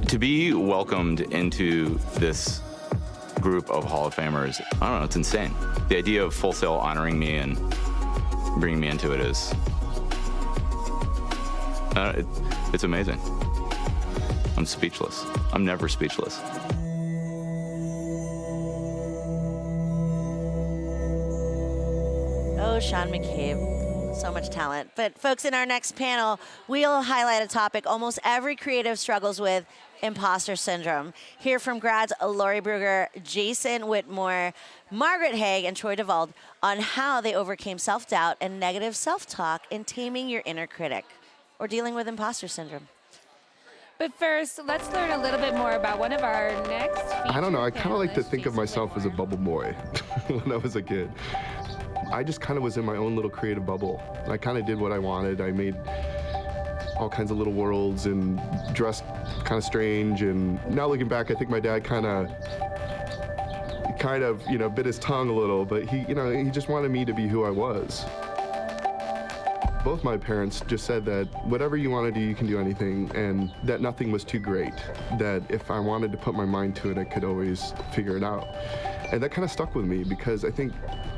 To be welcomed into this group of Hall of Famers, I don't know, it's insane. The idea of Full Sail honoring me and bringing me into it is, it's amazing. I'm speechless. I'm never speechless. Oh, Sean McCabe. So much talent. But folks, in our next panel, we'll highlight a topic almost every creative struggles with: imposter syndrome. Hear from grads Lori Brugger, Jason Whitmore, Margaret Hague, and Troy DeVolld on how they overcame self-doubt and negative self-talk in taming your inner critic or dealing with imposter syndrome. But first, let's learn a little bit more about one of our next I don't know, I kind of like to think of myself as a bubble boy when I was a kid. I just kind of was in my own little creative bubble. I kind of did what I wanted. I made all kinds of little worlds and dressed kind of strange. And now looking back, I think my dad kind of, you know, bit his tongue a little, but he just wanted me to be who I was. Both my parents just said that whatever you want to do, you can do anything, and that nothing was too great, that if I wanted to put my mind to it, I could always figure it out. And that kind of stuck with me because I think,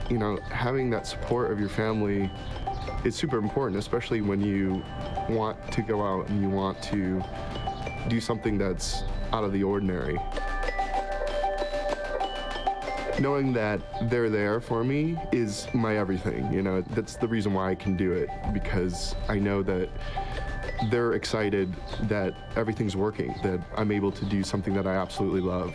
you know, having that support of your family is super important, especially when you want to go out and you want to do something that's out of the ordinary. Knowing that they're there for me is my everything, you know, that's the reason why I can do it, because I know that they're excited that everything's working, that I'm able to do something that I absolutely love.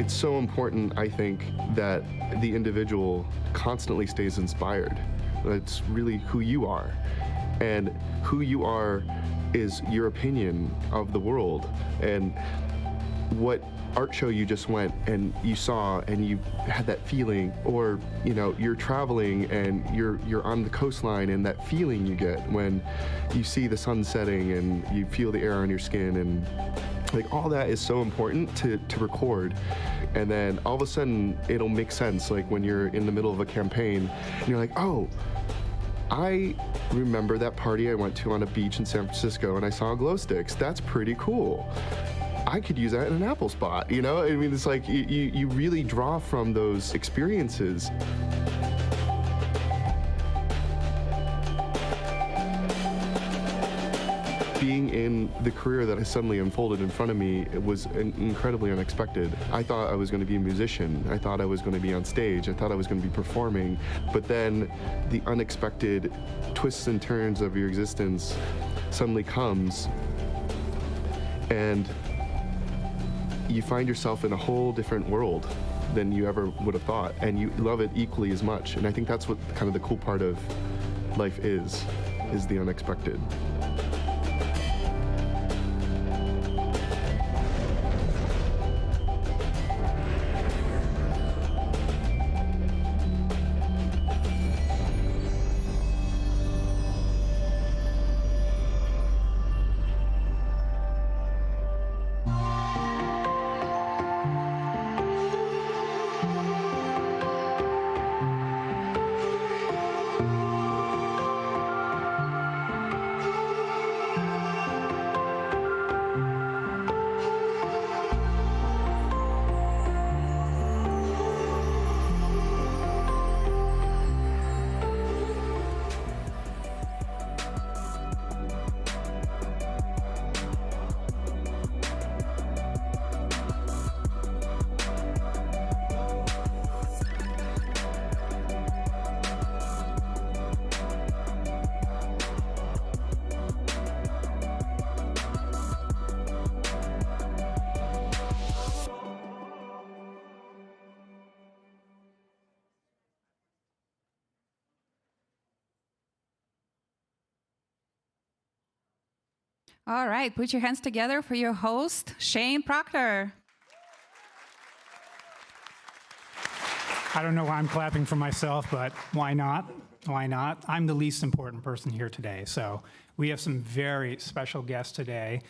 It's so important, I think, that the individual constantly stays inspired. It's really who you are, and who you are is your opinion of the world. And what art show you just went and you saw and you had that feeling, or you know, you're traveling and you're on the coastline and that feeling you get when you see the sun setting and you feel the air on your skin, and like all that is so important to record. And then all of a sudden it'll make sense, like when you're in the middle of a campaign and you're like, oh, I remember that party I went to on a beach in San Francisco and I saw glow sticks. That's pretty cool. I could use that in an Apple spot, you know? I mean, it's like you really draw from those experiences. Being in the career that has suddenly unfolded in front of me, it was incredibly unexpected. I thought I was going to be a musician. I thought I was going to be on stage. I thought I was going to be performing. But then the unexpected twists and turns of your existence suddenly comes, and you find yourself in a whole different world than you ever would have thought, and you love it equally as much. And I think that's what kind of the cool part of life is the unexpected. All right, put your hands together for your host, Shane Proctor. I don't know why I'm clapping for myself, but why not? Why not? I'm the least important person here today. So we have some very special guests today.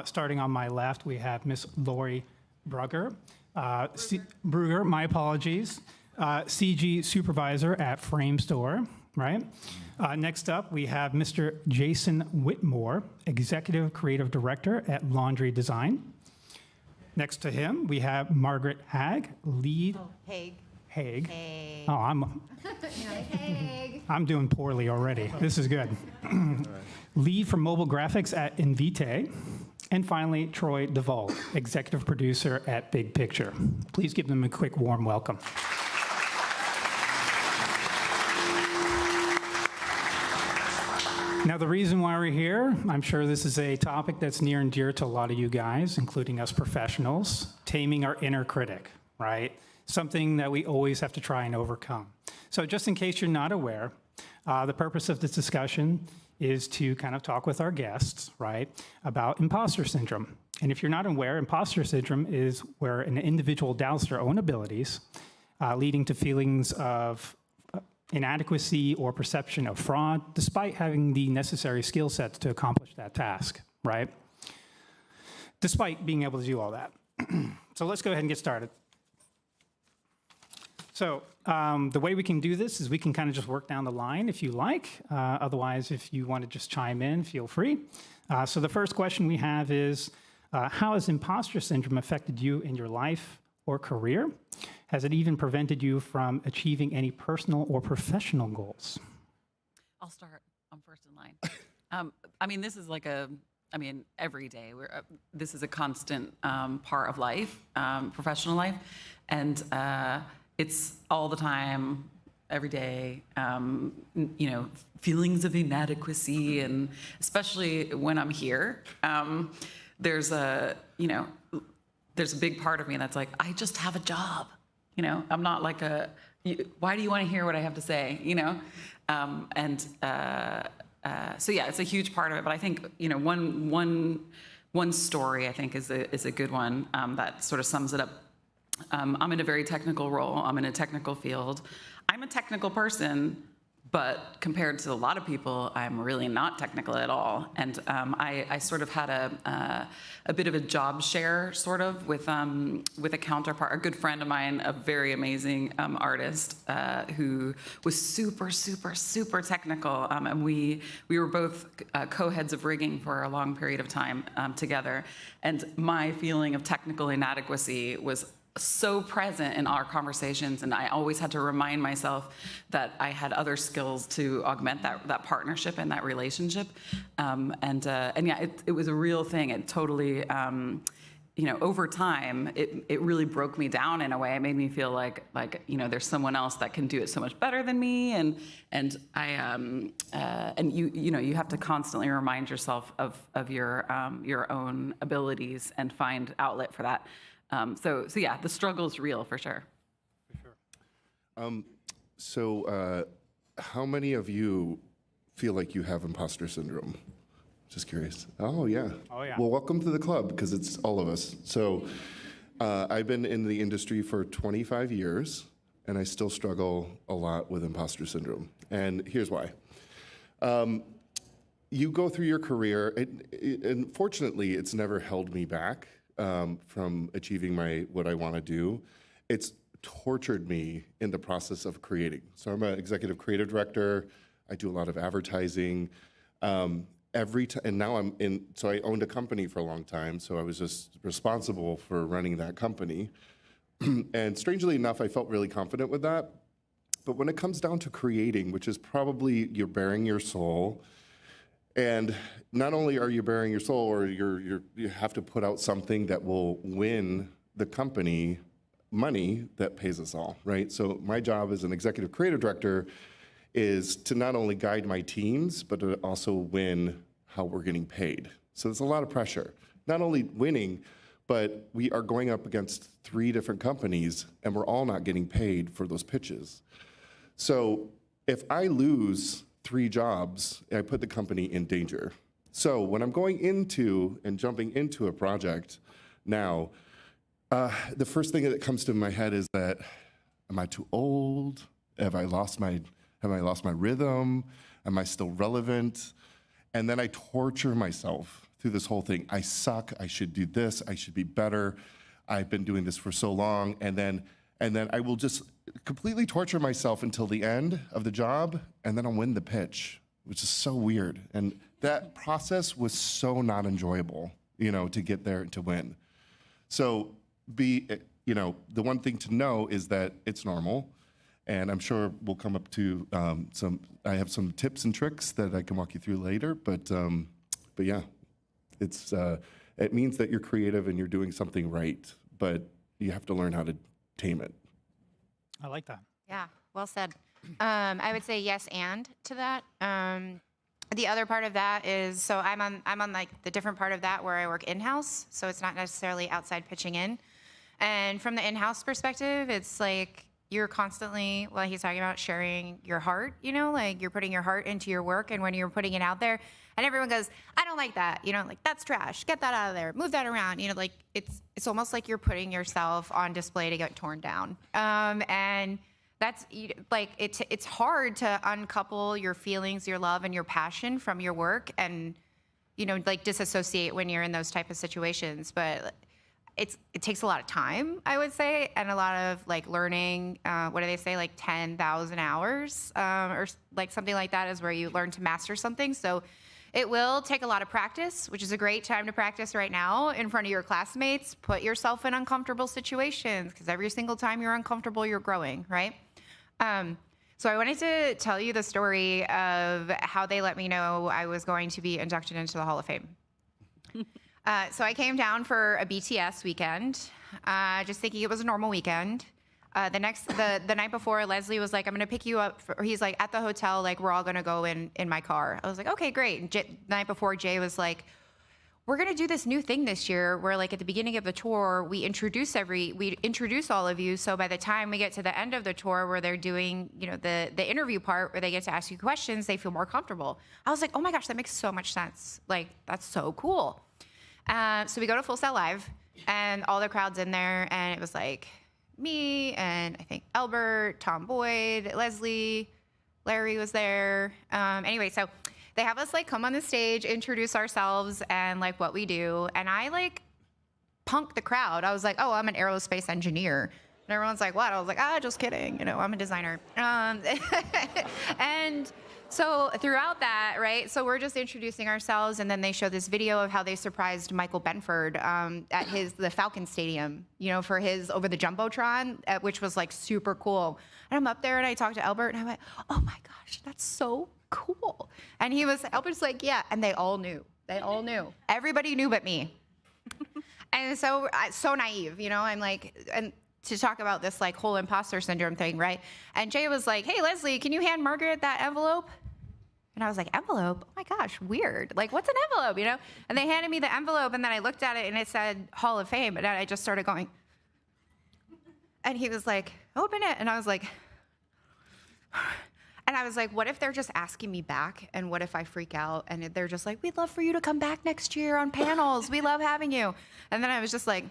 Starting on my left, we have Miss Lori Brugger. Brugger, my apologies. CG supervisor at Frame Store, right? Next up, we have Mr. Jason Whitmore, executive creative director at Laundry Design. Next to him, we have Margaret Hague, lead. Hague. Hague. Hague. Oh, I'm doing poorly already. This is good. Lead for mobile graphics at Invite. And finally, Troy DeVolld, executive producer at Big Picture. Please give them a quick warm welcome. Now, the reason why we're here, I'm sure this is a topic that's near and dear to a lot of you guys, including us professionals, taming our inner critic, right? Something that we always have to try and overcome. So just in case you're not aware, the purpose of this discussion is to kind of talk with our guests, right, about imposter syndrome. And if you're not aware, imposter syndrome is where an individual doubts their own abilities, leading to feelings of inadequacy or perception of fraud, despite having the necessary skill sets to accomplish that task, right? Despite being able to do all that. So let's go ahead and get started. So the way we can do this is we can kind of just work down the line if you like. Otherwise, if you want to just chime in, feel free. So the first question we have is, how has imposter syndrome affected you in your life or career? Has it even prevented you from achieving any personal or professional goals? I'll start. I'm first in line. I mean, this is like every day. This is a constant part of life, professional life. And it's all the time, every day, feelings of inadequacy. And especially when I'm here, there's a big part of me that's like, I just have a job. I'm not like why do you want to hear what I have to say? So yeah, it's a huge part of it. But I think, one story I think is a good one that sort of sums it up. I'm in a very technical role. I'm in a technical field. I'm a technical person, but compared to a lot of people, I'm really not technical at all. And I sort of had a bit of a job share, sort of, with a counterpart, a good friend of mine, a very amazing artist who was super, super, super technical. And we were both co-heads of rigging for a long period of time together. And my feeling of technical inadequacy was so present in our conversations, and I always had to remind myself that I had other skills to augment that partnership and that relationship. And yeah, it was a real thing. It totally, over time, it really broke me down in a way. It made me feel like there's someone else that can do it so much better than me, and you have to constantly remind yourself of your own abilities and find outlet for that. So yeah, the struggle is real for sure. So how many of you feel like you have imposter syndrome? Just curious. Oh yeah. Oh yeah. Well, welcome to the club, because it's all of us. So I've been in the industry for 25 years, and I still struggle a lot with imposter syndrome. And here's why. You go through your career, and fortunately, it's never held me back from achieving what I want to do. It's tortured me in the process of creating. So I'm an executive creative director. I do a lot of advertising. And now so I owned a company for a long time, so I was just responsible for running that company. And strangely enough, I felt really confident with that. But when it comes down to creating, which is probably you're bearing your soul, and not only are you bearing your soul, or you have to put out something that will win the company money that pays us all, right? So my job as an executive creative director is to not only guide my teams, but to also win how we're getting paid. So there's a lot of pressure. Not only winning, but we are going up against 3 different companies, and we're all not getting paid for those pitches. So if I lose 3 jobs, I put the company in danger. So when I'm going into and jumping into a project now, the first thing that comes to my head is that, am I too old? Have I lost my rhythm? Am I still relevant? And then I torture myself through this whole thing. I suck, I should do this, I should be better. I've been doing this for so long. And then I will just completely torture myself until the end of the job, and then I'll win the pitch, which is so weird. And that process was so not enjoyable, to get there to win. So the one thing to know is that it's normal, and I'm sure we'll come up to I have some tips and tricks that I can walk you through later, but yeah, it's It means that you're creative and you're doing something right, but you have to learn how to tame it. I like that. Yeah, well said. I would say yes and to that. The other part of that is, so I'm on like the different part of that where I work in-house, so it's not necessarily outside pitching in. And from the in-house perspective, it's like you're constantly, well, he's talking about sharing your heart, you know, like you're putting your heart into your work, and when you're putting it out there, and everyone goes, I don't like that, you know, like that's trash, get that out of there, move that around, you know, like it's almost like you're putting yourself on display to get torn down. And that's like, it's hard to uncouple your feelings, your love, and your passion from your work, and, you know, like disassociate when you're in those type of situations. But it takes a lot of time, I would say, and a lot of like learning. What do they say? Like 10,000 hours, or like something like that is where you learn to master something. So it will take a lot of practice, which is a great time to practice right now in front of your classmates. Put yourself in uncomfortable situations, because every single time you're uncomfortable, you're growing, right? So I wanted to tell you the story of how they let me know I was going to be inducted into the Hall of Fame. So I came down for a BTS weekend, just thinking it was a normal weekend. The night before, Leslie was like, I'm going to pick you up. He's like, at the hotel, like, we're all going to go in my car. I was like, okay, great. And the night before, Jay was like, we're going to do this new thing this year where, like, at the beginning of the tour, we introduce all of you. So by the time we get to the end of the tour where they're doing, you know, the interview part where they get to ask you questions, they feel more comfortable. I was like, oh my gosh, that makes so much sense. Like, that's so cool. So we go to Full Sail Live, and all the crowd's in there, and it was like me and I think Albert, Tom Boyd, Leslie, Larry was there. Anyway, so they have us like come on the stage, introduce ourselves and like what we do. And I like punked the crowd. I was like, oh, I'm an aerospace engineer. And everyone's like, what? I was like, just kidding. You know, I'm a designer. And so throughout that, right, so we're just introducing ourselves, and then they show this video of how they surprised Michael Benford at the Falcon Stadium, you know, for his over the Jumbotron, which was like super cool. And I'm up there and I talked to Albert and I went, oh my gosh, that's so cool. And Albert's like, yeah, and they all knew. They all knew. Everybody knew but me. And so naive, you know, I'm like, and to talk about this like whole imposter syndrome thing, right? And Jay was like, hey, Leslie, can you hand Margaret that envelope? And I was like, envelope? Oh my gosh, weird. Like, what's an envelope, you know? And they handed me the envelope, and then I looked at it, and it said Hall of Fame, and I just started going. And he was like, open it. And I was like, what if they're just asking me back? And what if I freak out? And they're just like, we'd love for you to come back next year on panels. We love having you. And then I was just like,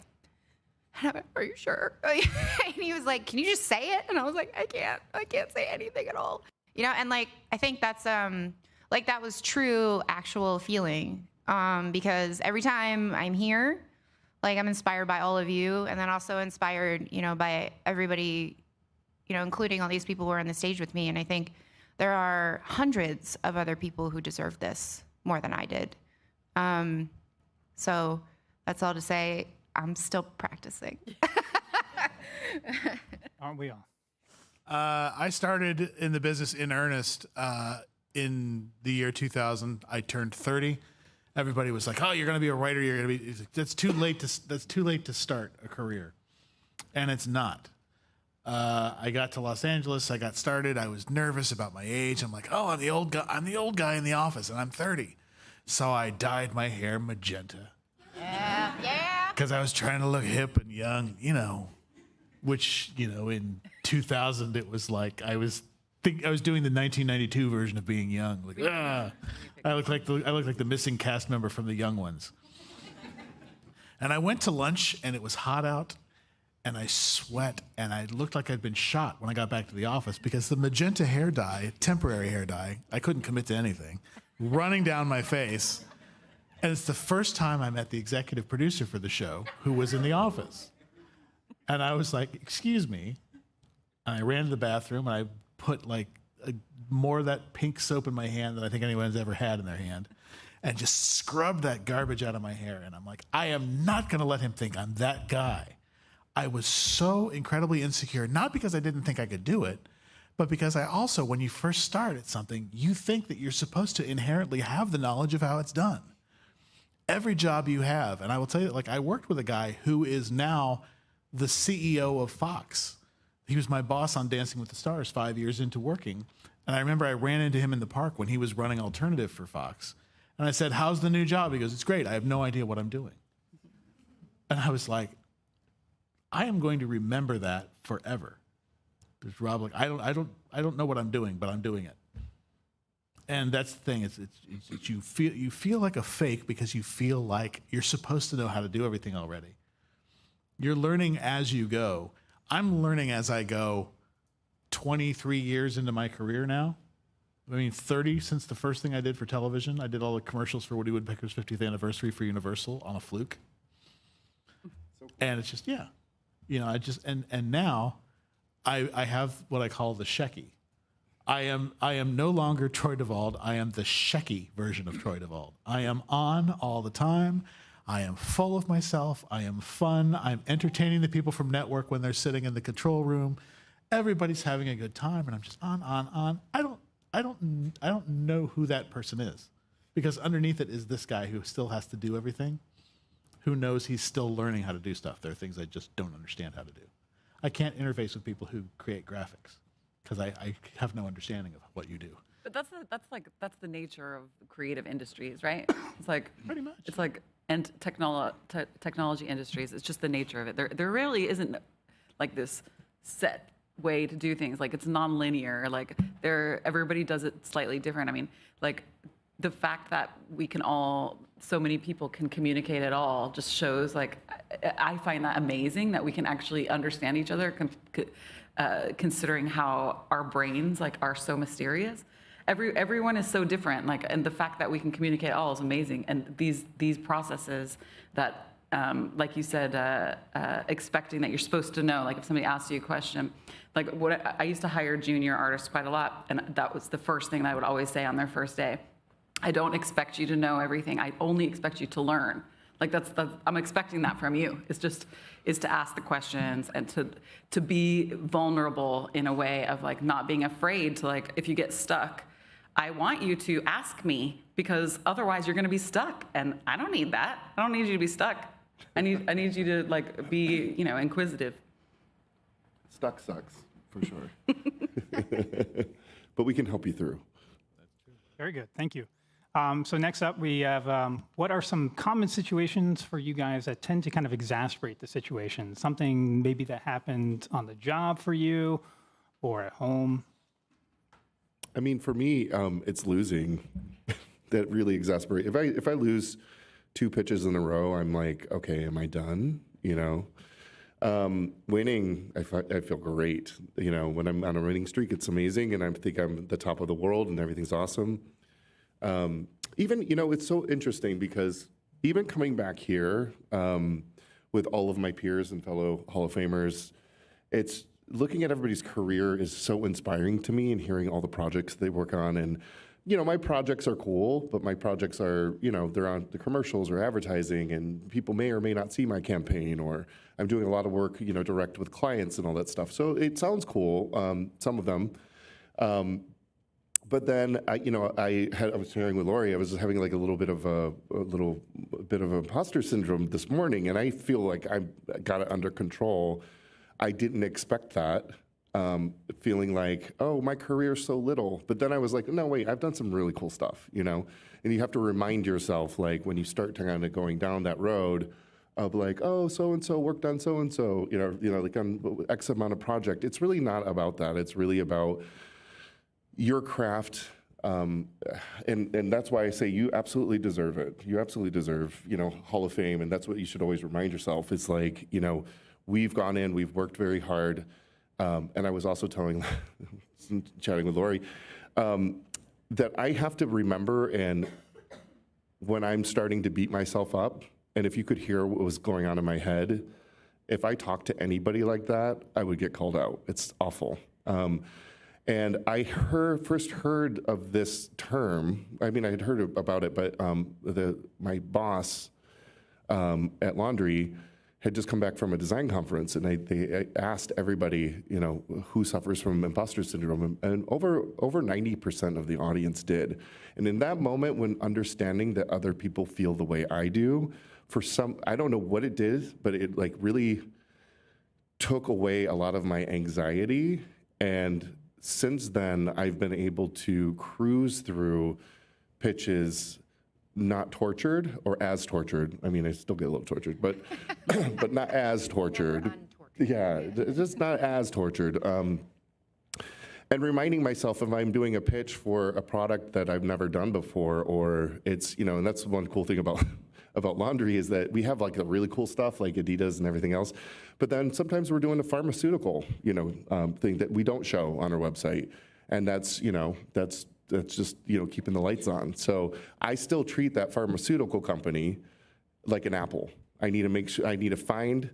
are you sure? And he was like, can you just say it? And I was like, I can't say anything at all. You know, and like, I think that's, like that was true actual feeling. Because every time I'm here, like I'm inspired by all of you, and then also inspired, you know, by everybody, you know, including all these people who are on the stage with me. And I think there are hundreds of other people who deserve this more than I did. So that's all to say, I'm still practicing. Aren't we all? I started in the business in earnest in the year 2000. I turned 30. Everybody was like, "Oh, you're going to be a writer. You're going to be." That's too late to start a career, and it's not. I got to Los Angeles. I got started. I was nervous about my age. I'm like, "Oh, I'm the old guy. I'm the old guy in the office, and I'm 30." So I dyed my hair magenta. Yeah. Because I was trying to look hip and young, you know. Which, you know, in 2000 it was like I was doing the 1992 version of being young. Like, I look like the missing cast member from The Young Ones. And I went to lunch and it was hot out, and I sweat, and I looked like I'd been shot when I got back to the office because the magenta hair dye, temporary hair dye, I couldn't commit to anything, running down my face. And it's the first time I met the executive producer for the show, who was in the office. And I was like, excuse me. And I ran to the bathroom, and I put like more of that pink soap in my hand than I think anyone's ever had in their hand, and just scrubbed that garbage out of my hair. And I'm like, I am not going to let him think I'm that guy. I was so incredibly insecure, not because I didn't think I could do it, but because I also, when you first start at something, you think that you're supposed to inherently have the knowledge of how it's done. every job you have. And I will tell you, like, I worked with a guy who is now the CEO of Fox. He was my boss on Dancing with the Stars 5 years into working. And I remember I ran into him in the park when he was running alternative for Fox. And I said, how's the new job? He goes, it's great. I have no idea what I'm doing. And I was like, I am going to remember that forever. There's Rob, like, I don't know what I'm doing, but I'm doing it. And that's the thing. It's you feel like a fake because you feel like you're supposed to know how to do everything already. You're learning as you go. I'm learning as I go. 23 years into my career now. I mean, 30 since the first thing I did for television. I did all the commercials for Woody Woodpecker's 50th anniversary for Universal on a fluke. And it's just, yeah, you know, and now I have what I call the Shecky. I am no longer Troy DeVolld. I am the Shecky version of Troy DeVolld. I am on all the time. I am full of myself. I am fun. I'm entertaining the people from network when they're sitting in the control room. Everybody's having a good time, and I'm just on. I don't know who that person is, because underneath it is this guy who still has to do everything, who knows he's still learning how to do stuff. There are things I just don't understand how to do. I can't interface with people who create graphics because I have no understanding of what you do. But that's the nature of creative industries, right? It's like pretty much. It's like and technology industries. It's just the nature of it. There really isn't like this set way to do things. Like, it's non-linear. Like, everybody does it slightly different. I mean, like, the fact that so many people can communicate at all just shows, like, I find that amazing that we can actually understand each other, considering how our brains, like, are so mysterious. Everyone is so different, like, and the fact that we can communicate at all is amazing. And these processes that, like you said, expecting that you're supposed to know, like if somebody asks you a question, like I used to hire junior artists quite a lot, and that was the first thing that I would always say on their first day. I don't expect you to know everything. I only expect you to learn. Like I'm expecting that from you. Is to ask the questions and to be vulnerable in a way of like not being afraid to, like, if you get stuck, I want you to ask me, because otherwise you're going to be stuck, and I don't need that. I don't need you to be stuck. I need you to, like, be, you know, inquisitive. Stuck sucks, for sure. But we can help you through. Very good. Thank you. So next up, we have what are some common situations for you guys that tend to kind of exacerbate the situation? Something maybe that happened on the job for you or at home? I mean, for me, it's losing that really exasperates. If I lose 2 pitches in a row, I'm like, okay, am I done? You know, winning, I feel great. You know, when I'm on a winning streak, it's amazing, and I think I'm the top of the world, and everything's awesome. Even, you know, it's so interesting because even coming back here with all of my peers and fellow Hall of Famers, it's looking at everybody's career is so inspiring to me, and hearing all the projects they work on. And, you know, my projects are cool, but my projects are, you know, they're on the commercials or advertising, and people may or may not see my campaign, or I'm doing a lot of work, you know, direct with clients and all that stuff. So it sounds cool, some of them. But then, I was sharing with Lori, I was having like a little bit of imposter syndrome this morning, and I feel like I got it under control. I didn't expect that, feeling like, oh, my career's so little. But then I was like, no, wait, I've done some really cool stuff, you know? And you have to remind yourself, like, when you start kind of going down that road of like, oh, so-and-so worked on so-and-so, you know, like on X amount of project. It's really not about that. It's really about your craft, and that's why I say you absolutely deserve it. You absolutely deserve, you know, Hall of Fame, and that's what you should always remind yourself. It's like, you know, we've gone in, we've worked very hard, and I was also chatting with Lori, that I have to remember, and when I'm starting to beat myself up, and if you could hear what was going on in my head, if I talked to anybody like that, I would get called out. It's awful. And I first heard of this term. I mean, I had heard about it, but my boss at Laundry had just come back from a design conference, and they asked everybody, who suffers from imposter syndrome, and over 90% of the audience did. And in that moment, when understanding that other people feel the way I do, I don't know what it did, but it like really took away a lot of my anxiety. And since then, I've been able to cruise through pitches not tortured or as tortured. I mean, I still get a little tortured, but but not as tortured. Yeah, just not as tortured. And reminding myself if I'm doing a pitch for a product that I've never done before, or it's, and that's one cool thing about laundry is that we have like the really cool stuff like Adidas and everything else, but then sometimes we're doing a pharmaceutical, thing that we don't show on our website, and that's just, keeping the lights on. So I still treat that pharmaceutical company like an Apple. I need to find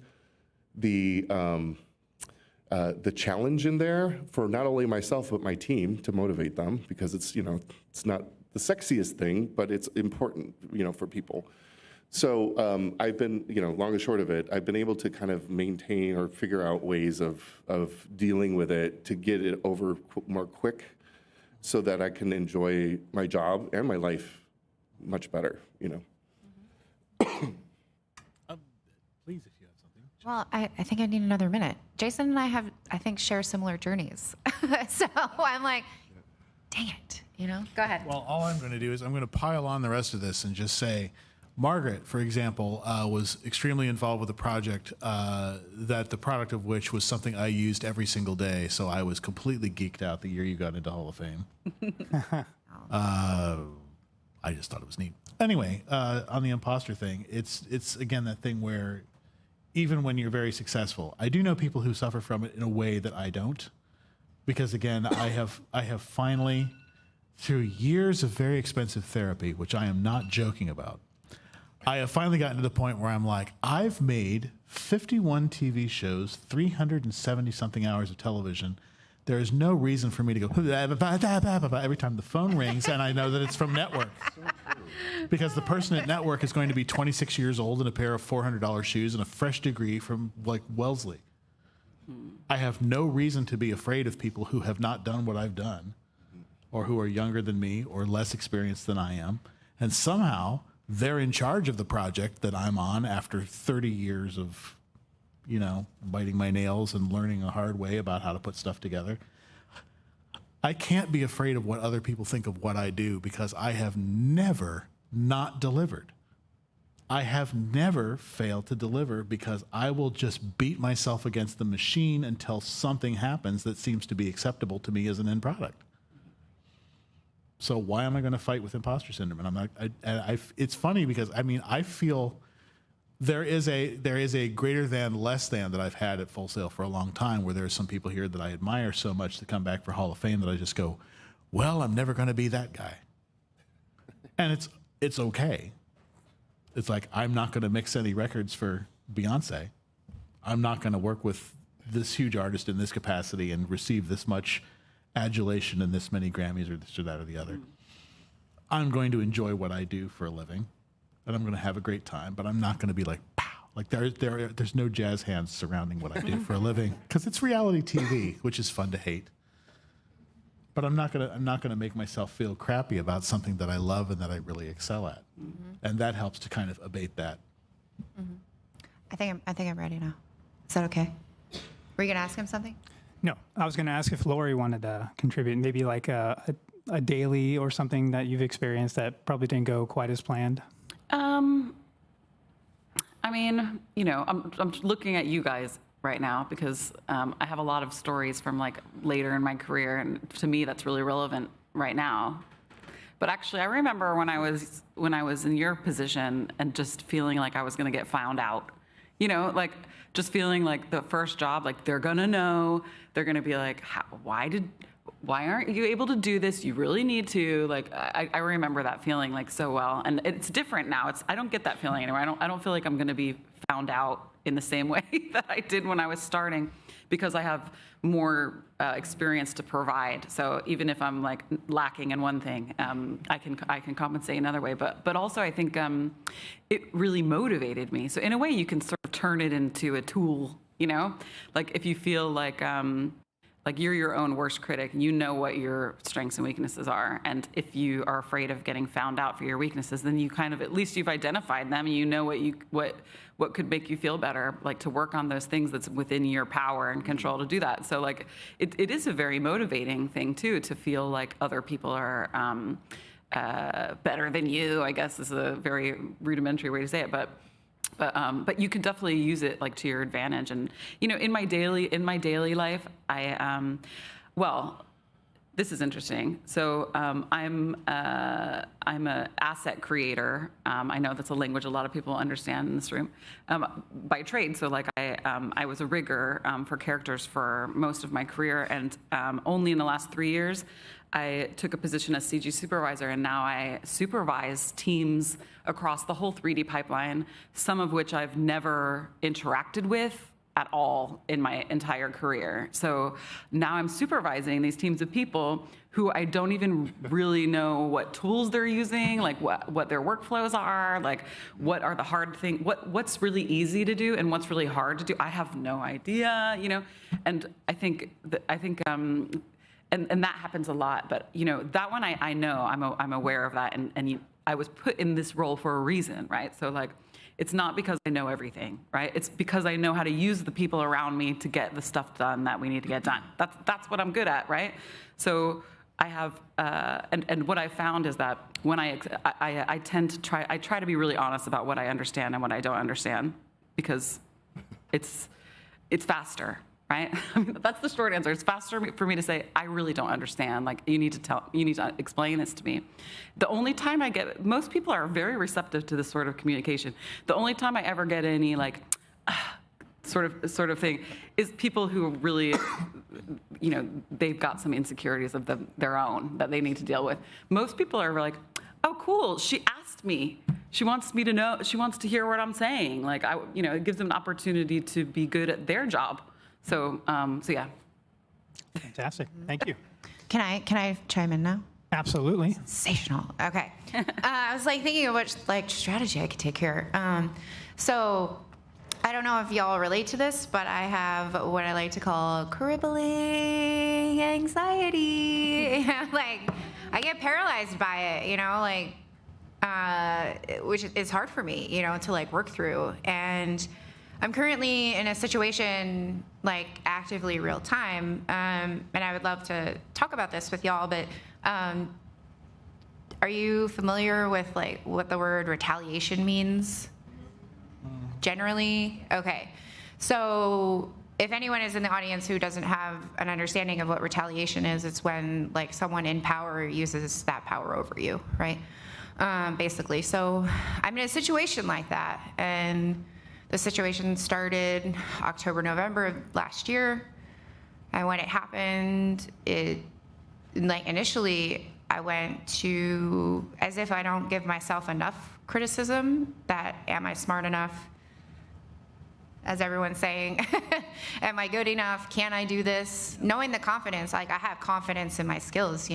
the challenge in there for not only myself, but my team to motivate them, because it's not the sexiest thing, but it's important, for people. So I've been, long and short of it, I've been able to kind of maintain or figure out ways of dealing with it to get it over more quick, so that I can enjoy my job and my life much better, Please, if you have something. Well, I think I need another minute. Jason and I share similar journeys. So I'm like, dang it, Go ahead. Well, all I'm going to do is I'm going to pile on the rest of this and just say, Margaret, for example, was extremely involved with a project that the product of which was something I used every single day. So I was completely geeked out the year you got into Hall of Fame. I just thought it was neat. Anyway, on the imposter thing, it's again that thing where even when you're very successful, I do know people who suffer from it in a way that I don't, because again, I have finally, through years of very expensive therapy, which I am not joking about, I have finally gotten to the point where I'm like, I've made 51 TV shows, 370 something hours of television. There is no reason for me to go every time the phone rings and I know that it's from network. Because the person at network is going to be 26 years old in a pair of $400 shoes and a fresh degree from like Wellesley. I have no reason to be afraid of people who have not done what I've done, or who are younger than me or less experienced than I am. And somehow they're in charge of the project that I'm on after 30 years of, biting my nails and learning a hard way about how to put stuff together. I can't be afraid of what other people think of what I do, because I have never not delivered. I have never failed to deliver, because I will just beat myself against the machine until something happens that seems to be acceptable to me as an end product. So why am I going to fight with imposter syndrome? And I'm like, it's funny because I feel there is a greater than, less than that I've had at Full Sail for a long time, where there's some people here that I admire so much to come back for Hall of Fame that I just go, well, I'm never going to be that guy. And it's okay. It's like, I'm not going to mix any records for Beyonce. I'm not going to work with this huge artist in this capacity and receive this much adulation and this many Grammys or this or that or the other. I'm going to enjoy what I do for a living, and I'm going to have a great time, but I'm not going to be like, pow. Like there's no jazz hands surrounding what I do for a living, because it's reality TV, which is fun to hate. But I'm not gonna make myself feel crappy about something that I love and that I really excel at, and that helps to kind of abate that. I think I'm ready now. Is that okay? Were you gonna ask him something? No, I was going to ask if Lori wanted to contribute, maybe like a daily or something that you've experienced that probably didn't go quite as planned. I'm looking at you guys right now because I have a lot of stories from like later in my career, and to me that's really relevant right now. But actually, I remember when I was in your position and just feeling like I was going to get found out. Like just feeling like the first job, like they're gonna know, they're gonna be like, why aren't you able to do this? You really need to. Like I remember that feeling like so well, and it's different now. I don't get that feeling anymore. I don't feel like I'm gonna be found out in the same way that I did when I was starting, because I have more experience to provide. So even if I'm like lacking in one thing, I can compensate another way. But also I think it really motivated me. So in a way, you can sort of turn it into a tool. You know, like if you feel like you're your own worst critic, you know what your strengths and weaknesses are. And if you are afraid of getting found out for your weaknesses, then you kind of, at least you've identified them and you know what could make you feel better, like to work on those things that's within your power and control to do that. So like it is a very motivating thing too, to feel like other people are better than you, I guess is a very rudimentary way to say it, but you can definitely use it like to your advantage. And in my daily life, this is interesting. So I'm an asset creator. I know that's a language a lot of people understand in this room by trade. So like I was a rigger for characters for most of my career, and only in the last 3 years I took a position as CG supervisor, and now I supervise teams across the whole 3D pipeline, some of which I've never interacted with at all in my entire career. So now I'm supervising these teams of people who I don't even really know what tools they're using, like what their workflows are, like what are the hard things, what's really easy to do and what's really hard to do. I have no idea, and I think and that happens a lot, but that one I know, I'm aware of that, and I was put in this role for a reason, right? So like, it's not because I know everything, right? It's because I know how to use the people around me to get the stuff done that we need to get done. That's what I'm good at, right? So I have, and what I found is that when I tend to try to be really honest about what I understand and what I don't understand, because it's faster. Right? I mean, that's the short answer. It's faster for me to say, I really don't understand. Like, you need to explain this to me. The only time most people are very receptive to this sort of communication. The only time I ever get any like, sort of thing is people who really, they've got some insecurities of their own that they need to deal with. Most people are like, oh, cool, she asked me. She wants me to know, she wants to hear what I'm saying. Like, it gives them an opportunity to be good at their job. So yeah. Fantastic. Thank you. Can I chime in now? Absolutely. Sensational. Okay. I was like thinking of what strategy I could take here. So I don't know if y'all relate to this, but I have what I like to call crippling anxiety. Like, I get paralyzed by it, which is hard for me, to work through. And I'm currently in a situation actively real time, and I would love to talk about this with y'all, but are you familiar with what the word retaliation means? Generally? Okay. So if anyone is in the audience who doesn't have an understanding of what retaliation is, it's when someone in power uses that power over you, right? Basically. So I'm in a situation like that, and the situation started October, November of last year. And when it happened, initially I went to, as if I don't give myself enough criticism, that am I smart enough? As everyone's saying, am I good enough? Can I do this? Knowing the confidence, I have confidence in my skills,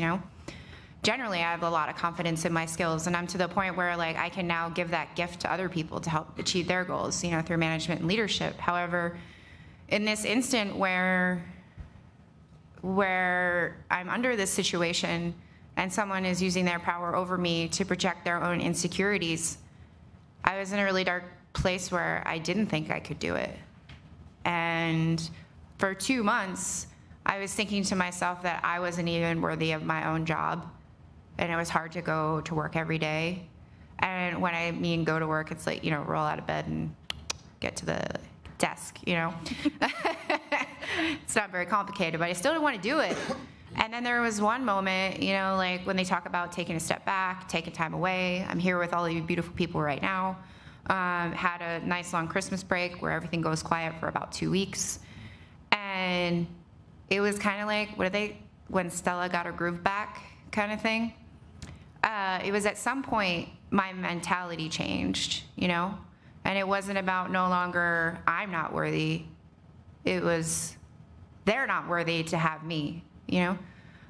Generally, I have a lot of confidence in my skills, and I'm to the point where I can now give that gift to other people to help achieve their goals, through management and leadership. However, in this instant where I'm under this situation and someone is using their power over me to project their own insecurities, I was in a really dark place where I didn't think I could do it. And for 2 months, I was thinking to myself that I wasn't even worthy of my own job. And it was hard to go to work every day. And when I mean go to work, it's roll out of bed and get to the desk, It's not very complicated, but I still didn't want to do it. And then there was one moment, when they talk about taking a step back, taking time away. I'm here with all of you beautiful people right now. Had a nice long Christmas break where everything goes quiet for about 2 weeks. And it was kind of when Stella got her groove back kind of thing. It was at some point my mentality changed, And it wasn't about no longer I'm not worthy. It was they're not worthy to have me, you know?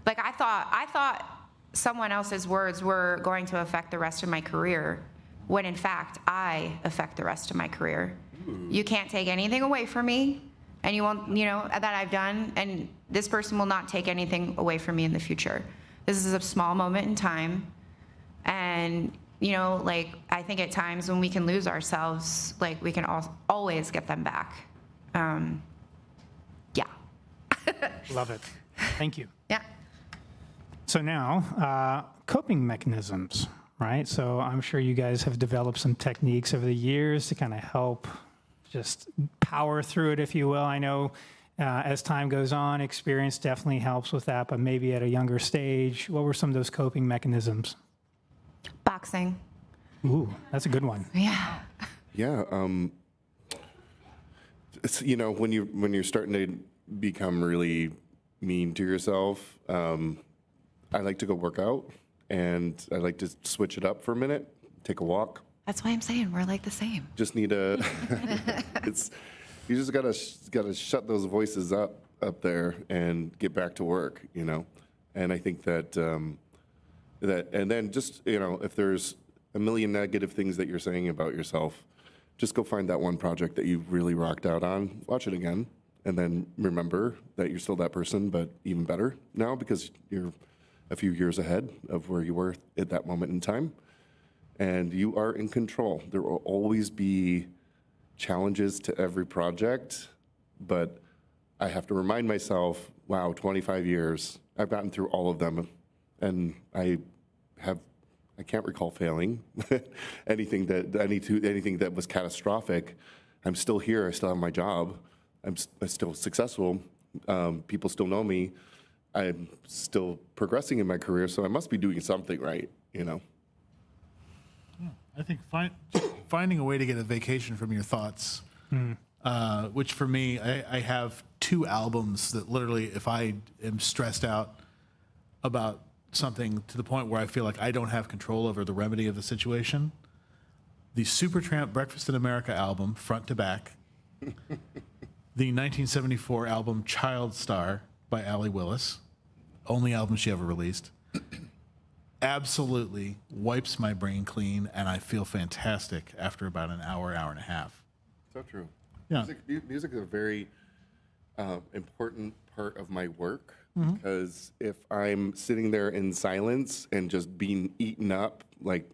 Like I thought someone else's words were going to affect the rest of my career, when in fact I affect the rest of my career. You can't take anything away from me, and you won't, you know, that I've done, and this person will not take anything away from me in the future. This is a small moment in time, and you know, like I think at times when we can lose ourselves, like we can always get them back. Yeah. Love it. Thank you. Yeah. So now, coping mechanisms, right? So I'm sure you guys have developed some techniques over the years to kind of help just power through it, if you will. I know as time goes on, experience definitely helps with that, but maybe at a younger stage, what were some of those coping mechanisms? Boxing. Ooh, that's a good one. Yeah. Yeah. It's, you know, when you're starting to become really mean to yourself, I like to go work out, and I like to switch it up for a minute, take a walk. That's why I'm saying we're like the same. Just need a. You just gotta shut those voices up there and get back to work, you know. And I think that and then just, you know, if there's a million negative things that you're saying about yourself, just go find that one project that you really rocked out on, watch it again, and then remember that you're still that person, but even better now because you're a few years ahead of where you were at that moment in time. And you are in control. There will always be challenges to every project, but I have to remind myself, wow, 25 years, I've gotten through all of them, and I can't recall failing anything that was catastrophic. I'm still here, I still have my job, I'm still successful, people still know me, I'm still progressing in my career, so I must be doing something right, you know? I think finding a way to get a vacation from your thoughts, which for me, I have 2 albums that literally, if I am stressed out about something to the point where I feel like I don't have control over the remedy of the situation, the Supertramp Breakfast in America album, front to back, the 1974 album Child Star by Allie Willis, only album she ever released, absolutely wipes my brain clean, and I feel fantastic after about an hour and a half. So true. Yeah. Music is a very important part of my work, because if I'm sitting there in silence and just being eaten up like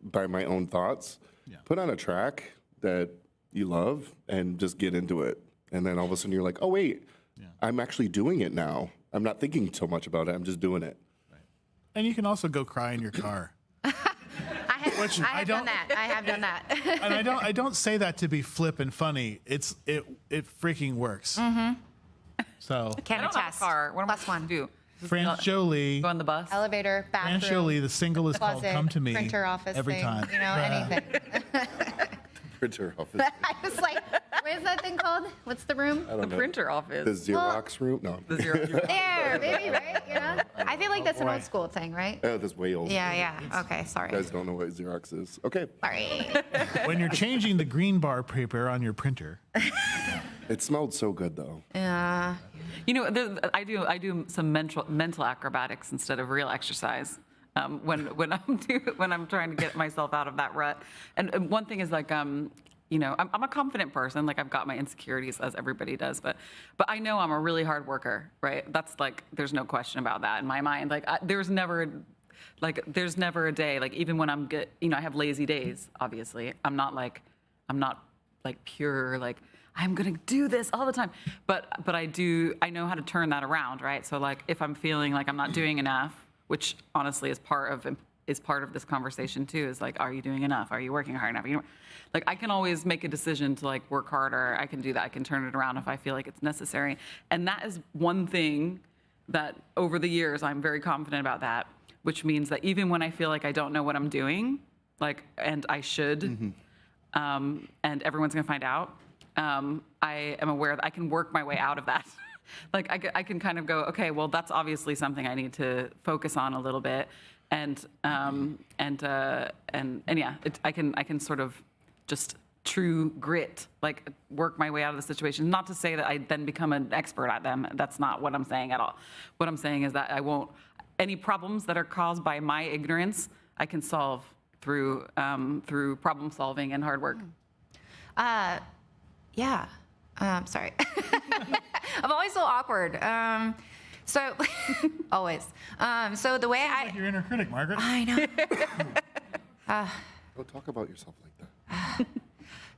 by my own thoughts, put on a track that you love and just get into it. And then all of a sudden you're like, oh wait, I'm actually doing it now. I'm not thinking so much about it, I'm just doing it. And you can also go cry in your car. I have done that. And I don't say that to be flip and funny. It freaking works. So Can attest. Car. What am I Plus one. do? France Jolie, Go on the bus. Elevator, bathroom. France Jolie, the single is called closet, "Come to Me" printer office every thing, time. You know, anything. Printer office. I was like, what is that thing called? What's the room? I don't know. Printer office. The Xerox room? No. The Xerox. There, maybe, right? You know? I feel like that's an old school thing, right? Oh, that's way old. Yeah. Okay, sorry. You guys don't know what Xerox is. Okay. Sorry. When you're changing the green bar paper on your printer. It smelled so good though. Yeah. You know, I do some mental acrobatics instead of real exercise. When I'm trying to get myself out of that rut. And one thing is like, you know, I'm a confident person. Like I've got my insecurities, as everybody does, but I know I'm a really hard worker, right? That's like, there's no question about that in my mind. Like there's never a day, like even when I'm good, you know, I have lazy days, obviously. I'm not like pure, like I'm gonna do this all the time. But I know how to turn that around, right? So like if I'm feeling like I'm not doing enough, which honestly is part of this conversation too, is like, are you doing enough? Are you working hard enough? You know, like I can always make a decision to like work harder. I can do that. I can turn it around if I feel like it's necessary. And that is one thing that over the years, I'm very confident about that, which means that even when I feel like I don't know what I'm doing, like, and I should, and everyone's gonna find out, I am aware that I can work my way out of that. Like I can kind of go, okay, well, that's obviously something I need to focus on a little bit, and yeah, I can sort of just true grit, like work my way out of the situation. Not to say that I then become an expert at them. That's not what I'm saying at all. What I'm saying is that I won't, any problems that are caused by my ignorance, I can solve through problem solving and hard work. Yeah. Sorry. I'm always so awkward. So always. So the way Like your inner critic, Margaret. I know. Don't talk about yourself like that.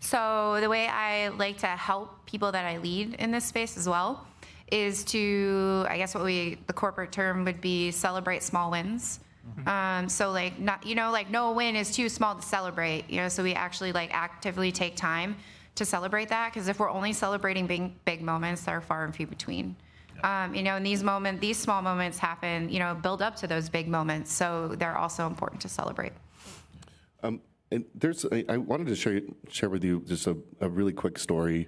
So the way I like to help people that I lead in this space as well is to, I guess the corporate term would be celebrate small wins. So like not, like no win is too small to celebrate, so we actually like actively take time to celebrate that, because if we're only celebrating big moments, they're far and few between. And these small moments happen, build up to those big moments. So they're also important to celebrate. And I wanted to share with you just a really quick story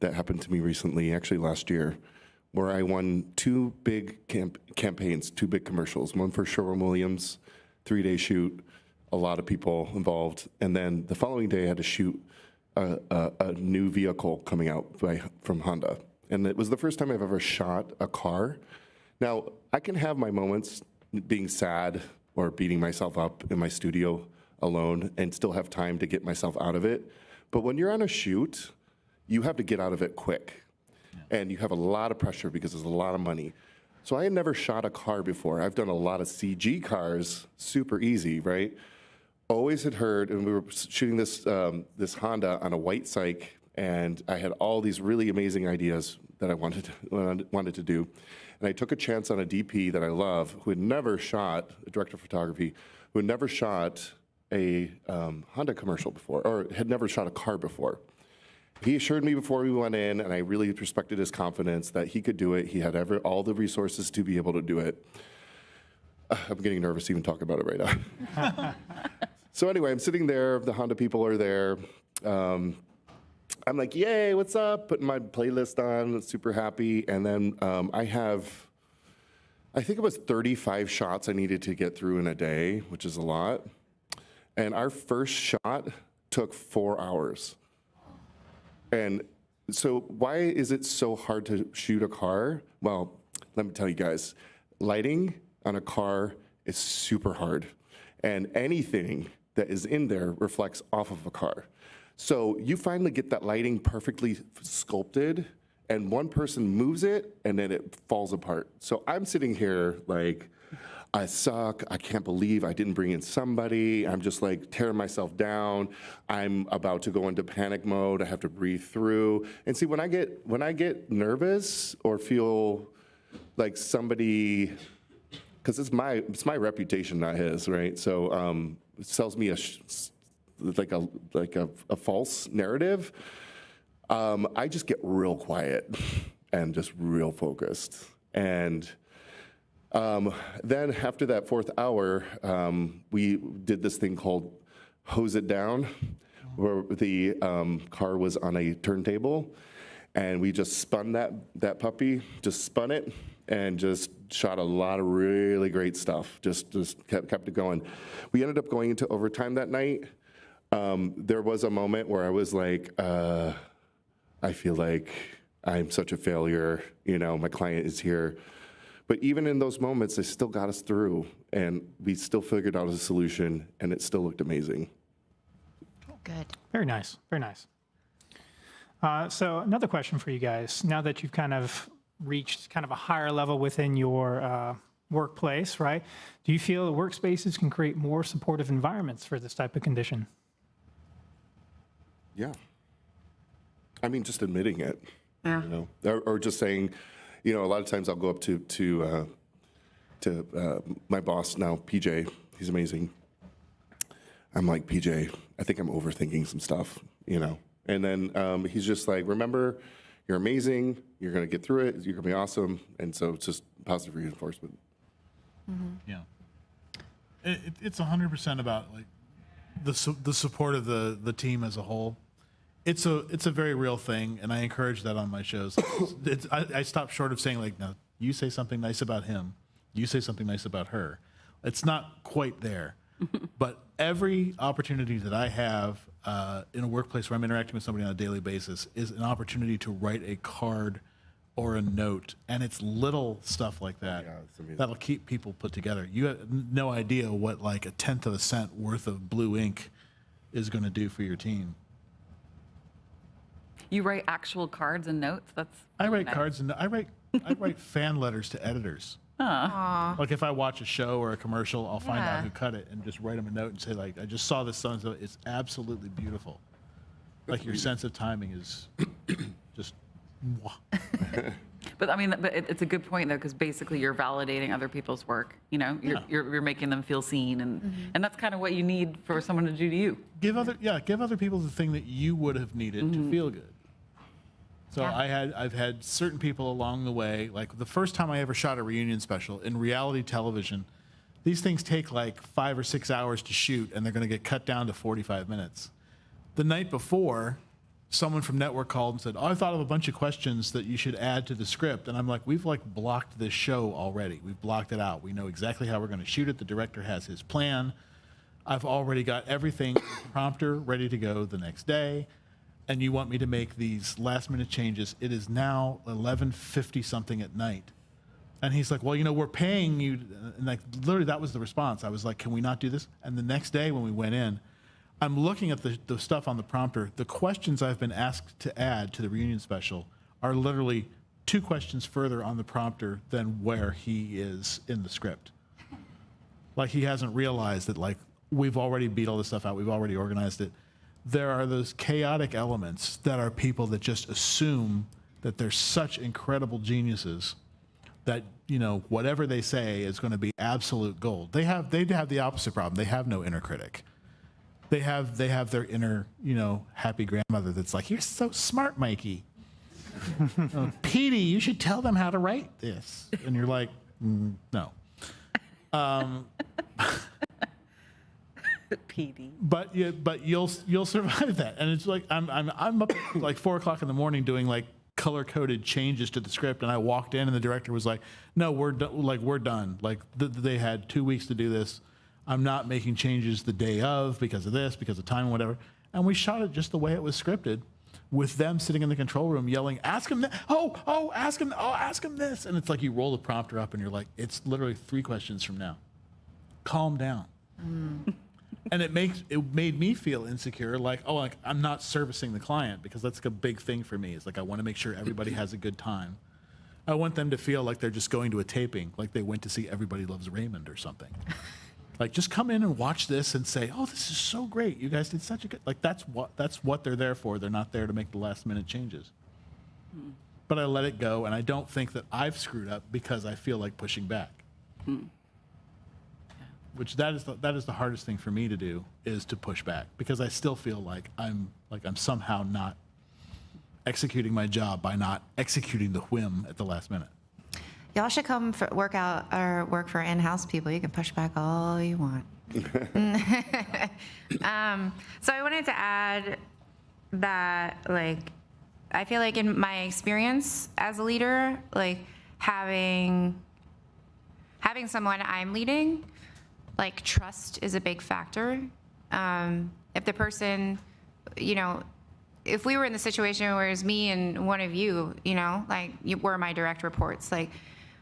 that happened to me recently, actually last year, where I won 2 big campaigns, 2 big commercials, one for Sherwin-Williams, 3-day shoot, a lot of people involved. And then the following day I had to shoot a new vehicle coming out from Honda. And it was the first time I've ever shot a car. Now, I can have my moments being sad or beating myself up in my studio alone and still have time to get myself out of it. But when you're on a shoot, you have to get out of it quick. And you have a lot of pressure because there's a lot of money. So I had never shot a car before. I've done a lot of CG cars, super easy, right? Always had heard, and we were shooting this Honda on a white cyc, and I had all these really amazing ideas that I wanted to do. And I took a chance on a DP that I love, who had never shot, a director of photography, who had never shot a Honda commercial before, or had never shot a car before. He assured me before we went in, and I really respected his confidence that he could do it. He had all the resources to be able to do it. I'm getting nervous even talking about it right now. So anyway, I'm sitting there, the Honda people are there. I'm like, yay, what's up? Putting my playlist on, super happy. And then I think it was 35 shots I needed to get through in a day, which is a lot. And our first shot took 4 hours. And so why is it so hard to shoot a car? Well, let me tell you guys, lighting on a car is super hard. And anything that is in there reflects off of a car. So you finally get that lighting perfectly sculpted, and one person moves it, and then it falls apart. So I'm sitting here like, I suck. I can't believe I didn't bring in somebody. I'm just like tearing myself down. I'm about to go into panic mode. I have to breathe through. And see, when I get nervous or feel like somebody, because it's my reputation, not his, right? So it sells me a false narrative. I just get real quiet and just real focused. And then after that 4th hour, we did this thing called hose it down, where the car was on a turntable, and we just spun that puppy, just spun it, and just shot a lot of really great stuff. Just kept it going. We ended up going into overtime that night. There was a moment where I was like, I feel like I'm such a failure. My client is here. But even in those moments, they still got us through, and we still figured out a solution, and it still looked amazing. Good. Very nice. Very nice. So another question for you guys. Now that you've kind of reached kind of a higher level within your workplace, right? Do you feel the workspaces can create more supportive environments for this type of condition? Yeah. I mean, just admitting it. Yeah. Or just saying, a lot of times I'll go up to my boss now, PJ. He's amazing. I'm like, PJ, I think I'm overthinking some stuff, And then he's just like, remember, you're amazing. You're going to get through it. You're going to be awesome. And so it's just positive reinforcement. Mm-hmm. Yeah. It's 100% about like the support of the team as a whole. It's a very real thing, and I encourage that on my shows. I stop short of saying like, no, you say something nice about him, you say something nice about her. It's not quite there, but every opportunity that I have, in a workplace where I'm interacting with somebody on a daily basis is an opportunity to write a card or a note, and it's little stuff like that that'll keep people put together. You have no idea what like 1/10 of a cent worth of blue ink is going to do for your team. You write actual cards and notes? I write cards and I write fan letters to editors. Aww. Like if I watch a show or a commercial, I'll find out who cut it and just write them a note and say like, I just saw this so-and-so. It's absolutely beautiful. Like your sense of timing is just. But I mean, it's a good point though, because basically you're validating other people's work. You know, you're making them feel seen, and that's kind of what you need for someone to do to you. Give other people the thing that you would have needed to feel good. So I've had certain people along the way, like the first time I ever shot a reunion special in reality television, these things take like 5 or 6 hours to shoot, and they're going to get cut down to 45 minutes. The night before, someone from network called and said, "Oh, I thought of a bunch of questions that you should add to the script." And I'm like, we've like blocked this show already. We've blocked it out. We know exactly how we're going to shoot it. The director has his plan. I've already got everything prompter ready to go the next day. And you want me to make these last minute changes. It is now 11:50 something at night. And he's like, "Well, you know, we're paying you." And like literally that was the response. I was like, "Can we not do this?" And the next day when we went in, I'm looking at the stuff on the prompter. The questions I've been asked to add to the reunion special are literally 2 questions further on the prompter than where he is in the script. Like he hasn't realized that like we've already beat all this stuff out. We've already organized it. There are those chaotic elements that are people that just assume that they're such incredible geniuses that, you know, whatever they say is going to be absolute gold. They have the opposite problem. They have no inner critic. They have their inner, you know, happy grandmother that's like, "You're so smart, Mikey. Petey, you should tell them how to write this." And you're like, "No." PD. But you'll survive that. And it's like I'm up at like 4 o'clock in the morning doing like color coded changes to the script, and I walked in and the director was like, "No, we're done. Like they had 2 weeks to do this. I'm not making changes the day of because of this, because of time, whatever." And we shot it just the way it was scripted, with them sitting in the control room yelling, "Ask him that. Ask him this." And it's like you roll the prompter up and you're like, it's literally 3 questions from now. Calm down. And it made me feel insecure, like I'm not servicing the client, because that's like a big thing for me. It's like I want to make sure everybody has a good time. I want them to feel like they're just going to a taping, like they went to see Everybody Loves Raymond or something. Like just come in and watch this and say, "Oh, this is so great. You guys did such a good..." Like that's what they're there for. They're not there to make the last minute changes. But I let it go, and I don't think that I've screwed up because I feel like pushing back. Which that is the hardest thing for me to do, is to push back, because I still feel like I'm somehow not executing my job by not executing the whim at the last minute. Y'all should come work for in-house people. You can push back all you want. So I wanted to add that, like, I feel like in my experience as a leader, like having someone I'm leading, like trust is a big factor. If the person, you know, if we were in the situation where it's me and one of you, you know, like you were my direct reports, like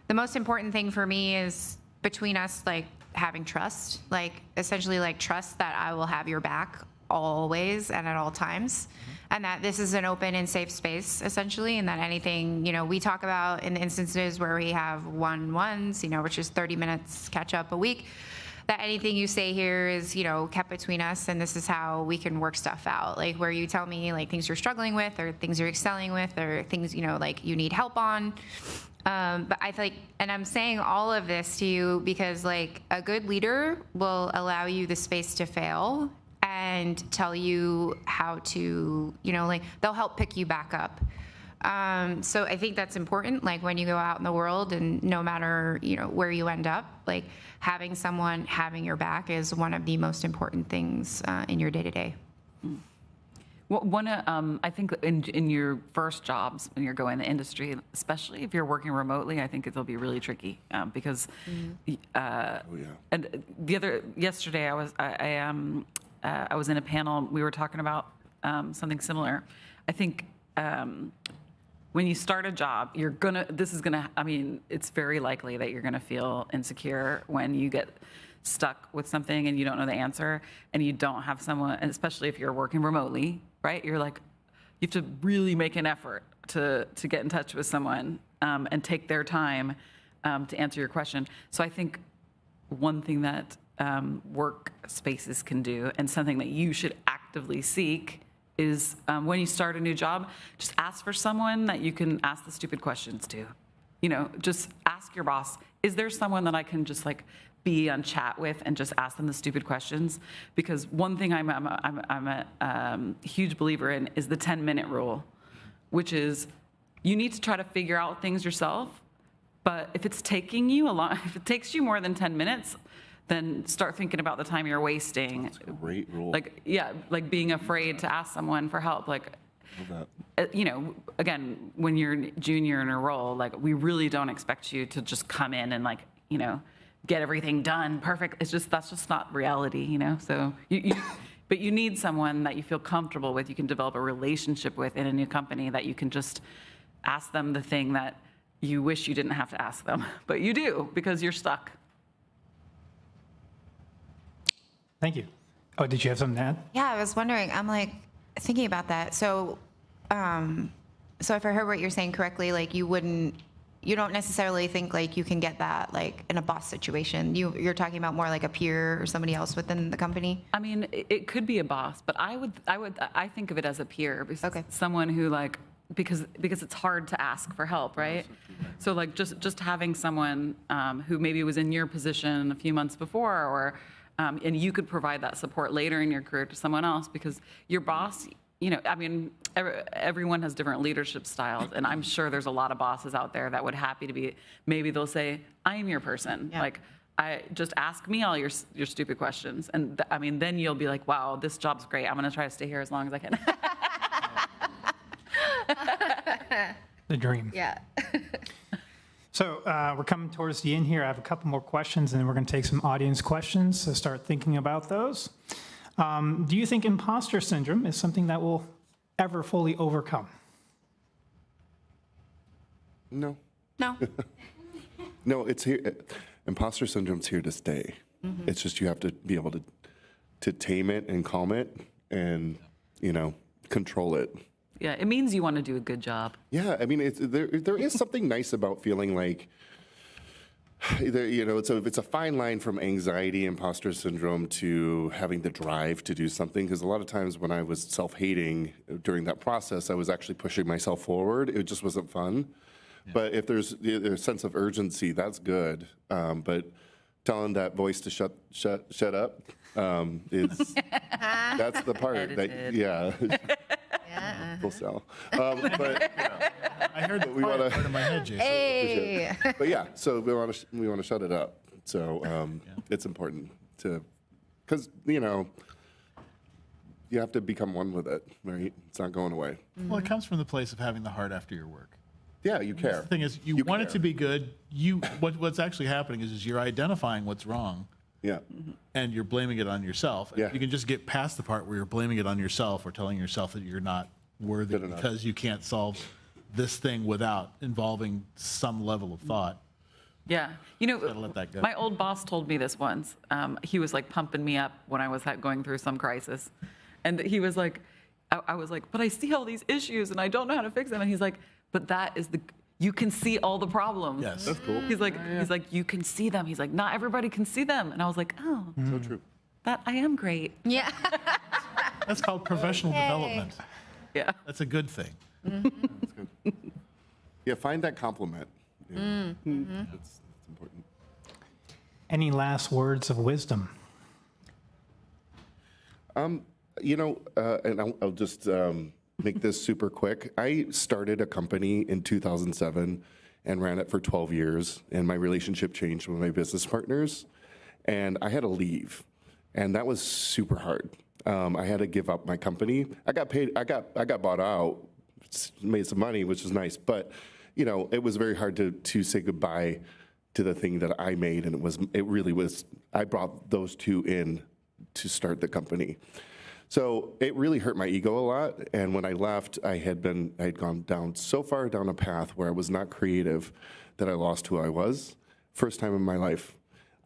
the most important thing for me is between us, like having trust, like essentially like trust that I will have your back always and at all times, and that this is an open and safe space essentially, and that anything, you know, we talk about in the instances where we have one-on-ones, you know, which is 30 minutes catch up a week, that anything you say here is, you know, kept between us, and this is how we can work stuff out. Like where you tell me like things you're struggling with or things you're excelling with or things, you know, like you need help on. But I feel like, and I'm saying all of this to you because like a good leader will allow you the space to fail and tell you how to, you know, like they'll help pick you back up. So I think that's important, like when you go out in the world and no matter, you know, where you end up, like having someone having your back is one of the most important things in your day-to-day. Well, I think in your first jobs, when you're going in the industry, especially if you're working remotely, I think it'll be really tricky because, and yesterday I was in a panel. We were talking about something similar. I think when you start a job, it's very likely that you're gonna feel insecure when you get stuck with something and you don't know the answer and you don't have someone, and especially if you're working remotely, right? You're like, you have to really make an effort to get in touch with someone and take their time to answer your question. So I think one thing that work spaces can do, and something that you should actively seek, is when you start a new job, just ask for someone that you can ask the stupid questions to. Just ask your boss, is there someone that I can just like be on chat with and just ask them the stupid questions? Because one thing I'm a huge believer in is the 10-minute rule, which is you need to try to figure out things yourself, but if it takes you more than 10 minutes, then start thinking about the time you're wasting. That's a great rule. Like being afraid to ask someone for help. Again, when you're junior in a role, we really don't expect you to just come in and get everything done perfect. That's just not reality, So but you need someone that you feel comfortable with, you can develop a relationship with in a new company, that you can just ask them the thing that you wish you didn't have to ask them, but you do because you're stuck. Thank you. Oh, did you have something to add? Yeah, I was wondering, I'm thinking about that. So if I heard what you're saying correctly, you don't necessarily think you can get that in a boss situation. You're talking about more like a peer or somebody else within the company. I mean, it could be a boss, but I think of it as a peer. Okay. Someone who because it's hard to ask for help, right? So just having someone who maybe was in your position a few months before, or and you could provide that support later in your career to someone else, because your boss, everyone has different leadership styles, and I'm sure there's a lot of bosses out there that would happy to be, maybe they'll say, I am your person. Yeah. I just ask me all your stupid questions. And then you'll be like, wow, this job's great. I'm gonna try to stay here as long as I can. The dream. Yeah. So we're coming towards the end here. I have a couple more questions, and then we're going to take some audience questions, so start thinking about those. Do you think imposter syndrome is something that will ever fully overcome? No. No. No, it's here. Imposter syndrome's here to stay. Mm-hmm. It's just you have to be able to tame it and calm it and, control it. Yeah, it means you want to do a good job. Yeah, I mean, there is something nice about feeling like, it's a fine line from anxiety, imposter syndrome, to having the drive to do something. Because a lot of times when I was self-hating during that process, I was actually pushing myself forward. It just wasn't fun. Yeah. But if there's a sense of urgency, that's good. But telling that voice to shut up is that's the part that Full sell. But I heard the part in my head, Jason. Hey. But yeah, so we want to shut it up. So it's important because you have to become one with it, right? It's not going away. Well, it comes from the place of having the heart after your work. Yeah, you care. The thing is, you want it to be good. What's actually happening is you're identifying what's wrong. Yeah. And you're blaming it on yourself. Yeah. You can just get past the part where you're blaming it on yourself or telling yourself that you're not worthy because you can't solve this thing without involving some level of thought. Yeah. Gotta let that go. My old boss told me this once. He was pumping me up when I was going through some crisis. And he was like, I was like, but I see all these issues and I don't know how to fix them. And he's like, but that is you can see all the problems. Yes, that's cool. He's like, you can see them. He's like, not everybody can see them. And I was like, oh, so true. That I am great. Yeah. That's called professional development. Yeah. That's a good thing. Mm-hmm. That's good. Yeah, find that compliment. Yeah. Mm-hmm. That's important. Any last words of wisdom? And I'll just make this super quick. I started a company in 2007 and ran it for 12 years, and my relationship changed with my business partners, and I had to leave, and that was super hard. I had to give up my company. I got paid. I got bought out, made some money, which is nice, but it was very hard to say goodbye to the thing that I made, and it really was. I brought those two in to start the company. So it really hurt my ego a lot. And when I left, I had gone down so far down a path where I was not creative that I lost who I was. First time in my life.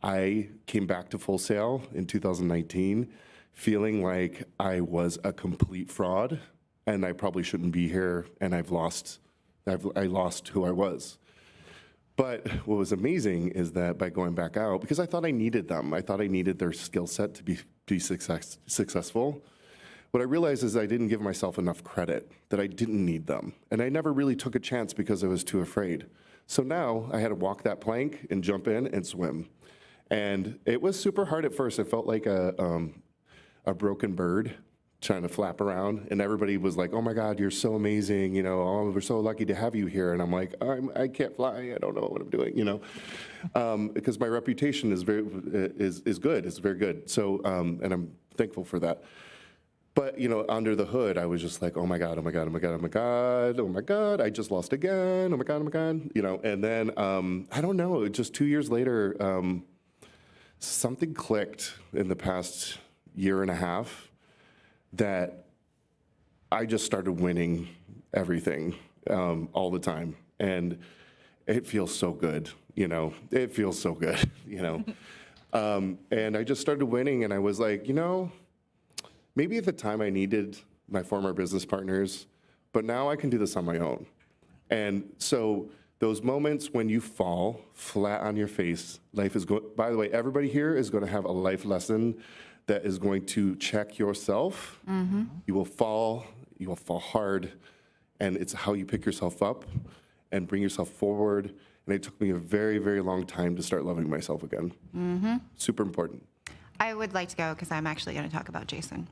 I came back to Full Sail in 2019 feeling like I was a complete fraud and I probably shouldn't be here, and I lost who I was. But what was amazing is that by going back out, because I thought I needed them, I thought I needed their skill set to be successful. What I realized is I didn't give myself enough credit, that I didn't need them. And I never really took a chance because I was too afraid. So now I had to walk that plank and jump in and swim. And it was super hard at first. It felt like a broken bird trying to flap around, and everybody was like, "Oh my God, you're so amazing! You know, oh, we're so lucky to have you here." And I'm like, "I can't fly. I don't know what I'm doing." You know, because my reputation is good. It's very good. So, and I'm thankful for that. But you know, under the hood, I was just like, "Oh my God! Oh my God! Oh my God! Oh my God! Oh my God! I just lost again! Oh my God! Oh my God!" You know, and then I don't know. Just 2 years later, something clicked in the past year and a half that I just started winning everything all the time. And it feels so good, you know, it feels so good, you know. And I just started winning, and I was like, you know, maybe at the time I needed my former business partners, but now I can do this on my own. And so those moments when you fall flat on your face, life is going, by the way, everybody here is going to have a life lesson that is going to check yourself. Mm-hmm. You will fall hard, and it's how you pick yourself up and bring yourself forward. And it took me a very, very long time to start loving myself again. Mm-hmm. Super important. I would like to go because I'm actually going to talk about Jason.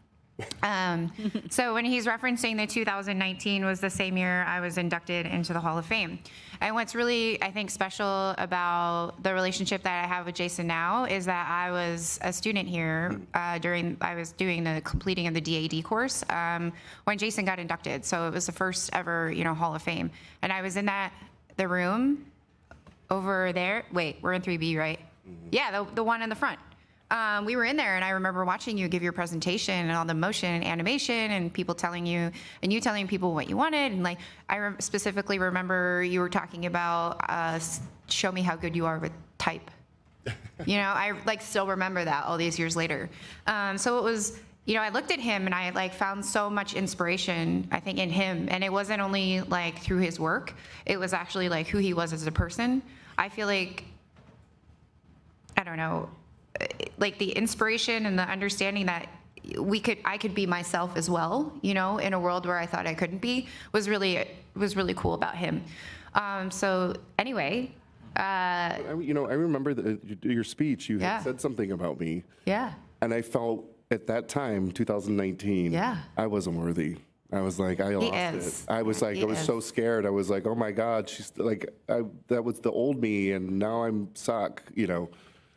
So when he's referencing the 2019 was the same year I was inducted into the Hall of Fame. And what's really, I think, special about the relationship that I have with Jason now is that I was a student here I was doing the completing of the DAD course when Jason got inducted. So it was the first ever, you know, Hall of Fame. And I was in the room over there. Wait, we're in 3B, right? Mm-hmm. Yeah, the one in the front. We were in there, and I remember watching you give your presentation and all the motion and animation and people telling you, and you telling people what you wanted. And like, I specifically remember you were talking about, show me how good you are with type. You know, I like still remember that all these years later. So it was, you know, I looked at him and I like found so much inspiration, I think, in him. And it wasn't only like through his work, it was actually like who he was as a person. I feel like, I don't know, like the inspiration and the understanding that I could be myself as well, you know, in a world where I thought I couldn't be, was really cool about him. So anyway, you know, I remember your speech. You had said something about me. Yeah. And I felt at that time, 2019, I wasn't worthy. I was like, I lost it. I was like, I was so scared. I was like, oh my God, she's like, that was the old me, and now I'm suck, you know.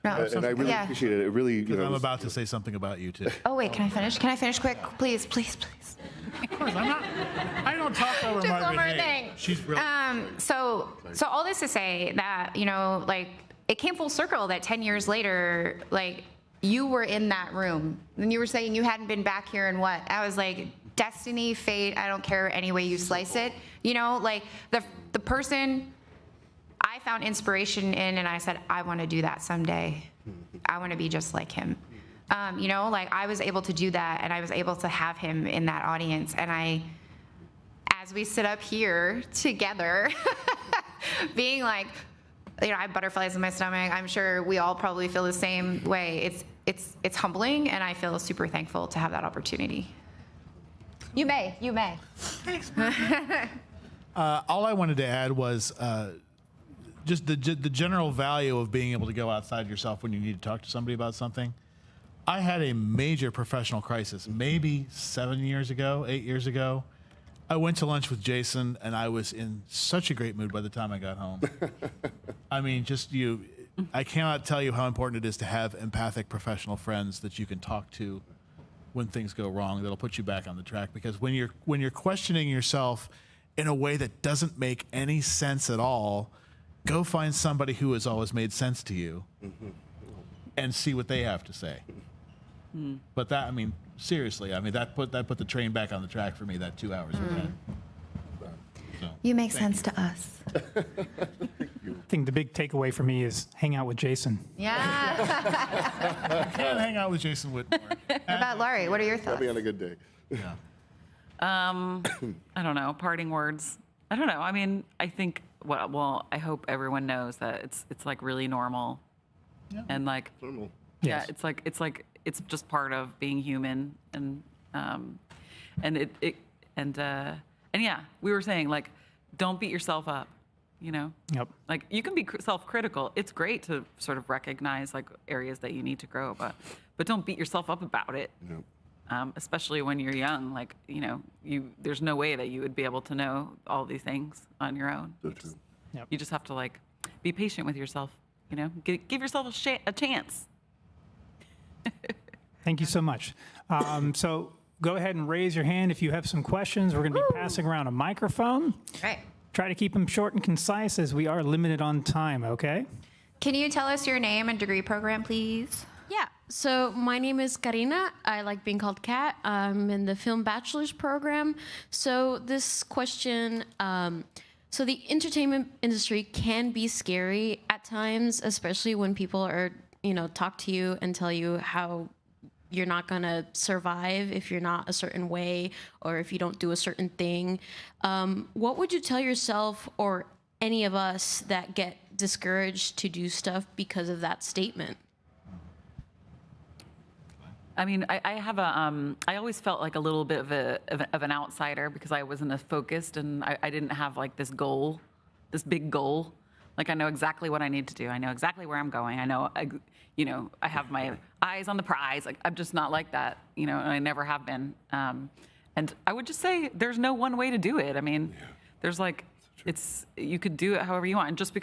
No, and I really appreciate it. It really, you know, I'm about to say something about you too. Oh wait, can I finish? Can I finish quick, please, please, please? Of course, I don't talk over just Margaret one more Hague. thing. She's really. So all this to say that, you know, like it came full circle that 10 years later, like you were in that room and you were saying you hadn't been back here in what? I was like, destiny, fate. I don't care any way you slice it. You know, like the person I found inspiration in, and I said, I want to do that someday. I want to be just like him. You know, like I was able to do that, and I was able to have him in that audience. And as we sit up here together, being like, you know, I have butterflies in my stomach. I'm sure we all probably feel the same way. It's humbling, and I feel super thankful to have that opportunity. You may. Thanks. All I wanted to add was just the general value of being able to go outside yourself when you need to talk to somebody about something. I had a major professional crisis maybe 8 years ago. I went to lunch with Jason, and I was in such a great mood by the time I got home. I mean, I cannot tell you how important it is to have empathic professional friends that you can talk to when things go wrong, that'll put you back on the track. Because when you're questioning yourself in a way that doesn't make any sense at all, go find somebody who has always made sense to you and see what they have to say. But that, I mean, seriously, I mean, that put the train back on the track for me, that 2 hours of that. So, You make sense to us. I think the big takeaway for me is hang out with Jason. Yeah. You can't hang out with Jason Whitmore. What about Laurie? What are your thoughts? That'll be on a good day. Yeah. I don't know. Parting words. I don't know. I mean, I think. Well, I hope everyone knows that it's like really normal, and like Normal. yeah, Yes. it's just part of being human, and yeah, we were saying like, don't beat yourself up, you know. Yep. Like you can be self-critical. It's great to sort of recognize like areas that you need to grow, but don't beat yourself up about it. Yep. Especially when you're young, like, you know, there's no way that you would be able to know all these things on your own. So true. Yep. You just have to like be patient with yourself, you know, give yourself a chance. Thank you so much. So go ahead and raise your hand if you have some questions. We're going to be passing around a microphone. Right. Try to keep them short and concise as we are limited on time, okay? Can you tell us your name and degree program, please? Yeah, so my name is Karina. I like being called Kat. I'm in the Film Bachelor's program. So this question, so the entertainment industry can be scary at times, especially when people are, talk to you and tell you how you're not gonna survive if you're not a certain way or if you don't do a certain thing. What would you tell yourself or any of us that get discouraged to do stuff because of that statement? I mean, I have I always felt like a little bit of an outsider because I wasn't as focused and I didn't have like this goal, this big goal. Like I know exactly what I need to do. I know exactly where I'm going. I know, I have my eyes on the prize. Like I'm just not like that, and I never have been. And I would just say there's no one way to do it. I mean, there's like, you could do it however you want. And just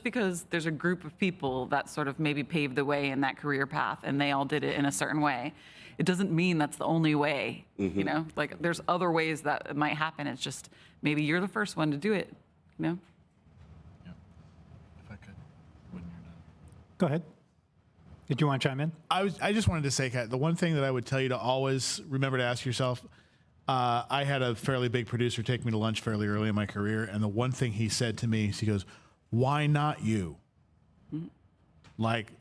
because there's a group of people that sort of maybe paved the way in that career path and they all did it in a certain way, it doesn't mean that's the only way, Like there's other ways that it might happen. It's just maybe you're the first one to do it, Yeah. If I could, when you're done. Go ahead. Did you want to chime in? I just wanted to say, Kat, the one thing that I would tell you to always remember to ask yourself, I had a fairly big producer take me to lunch fairly early in my career, and the one thing he said to me, he goes, "Why not you? Like,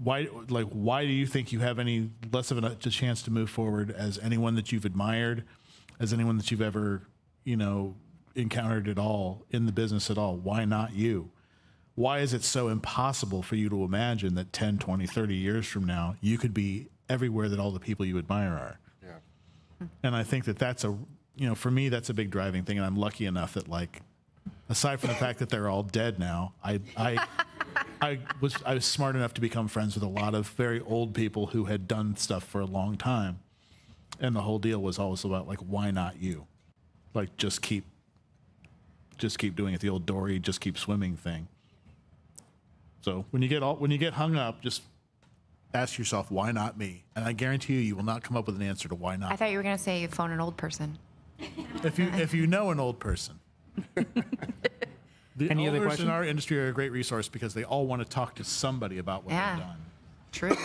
why do you think you have any less of a chance to move forward as anyone that you've admired, as anyone that you've ever, encountered at all in the business at all? Why not you? Why is it so impossible for you to imagine that 10, 20, 30 years from now, you could be everywhere that all the people you admire are?" And I think that that's for me, that's a big driving thing. And I'm lucky enough that, like, aside from the fact that they're all dead now, I was smart enough to become friends with a lot of very old people who had done stuff for a long time. And the whole deal was always about, like, why not you? Like, just keep doing it. The old Dory, just keep swimming thing. So when you get hung up, just ask yourself, why not me? And I guarantee you will not come up with an answer to why not. I thought you were going to say you phone an old person. If you know an old person. The Any other elders questions? in our industry are a great resource because they all want to talk to somebody about what they've done. True.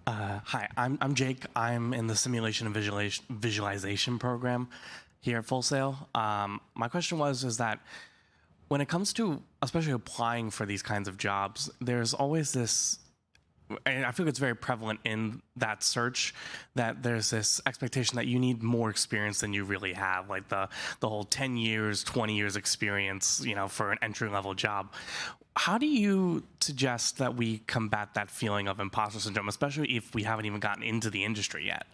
Hi, I'm Jake. I'm in the simulation and visualization program here at Full Sail. My question is that when it comes to especially applying for these kinds of jobs, there's always this, and I feel it's very prevalent in that search, that there's this expectation that you need more experience than you really have, like the whole 10 years, 20 years experience, for an entry-level job. How do you suggest that we combat that feeling of imposter syndrome, especially if we haven't even gotten into the industry yet?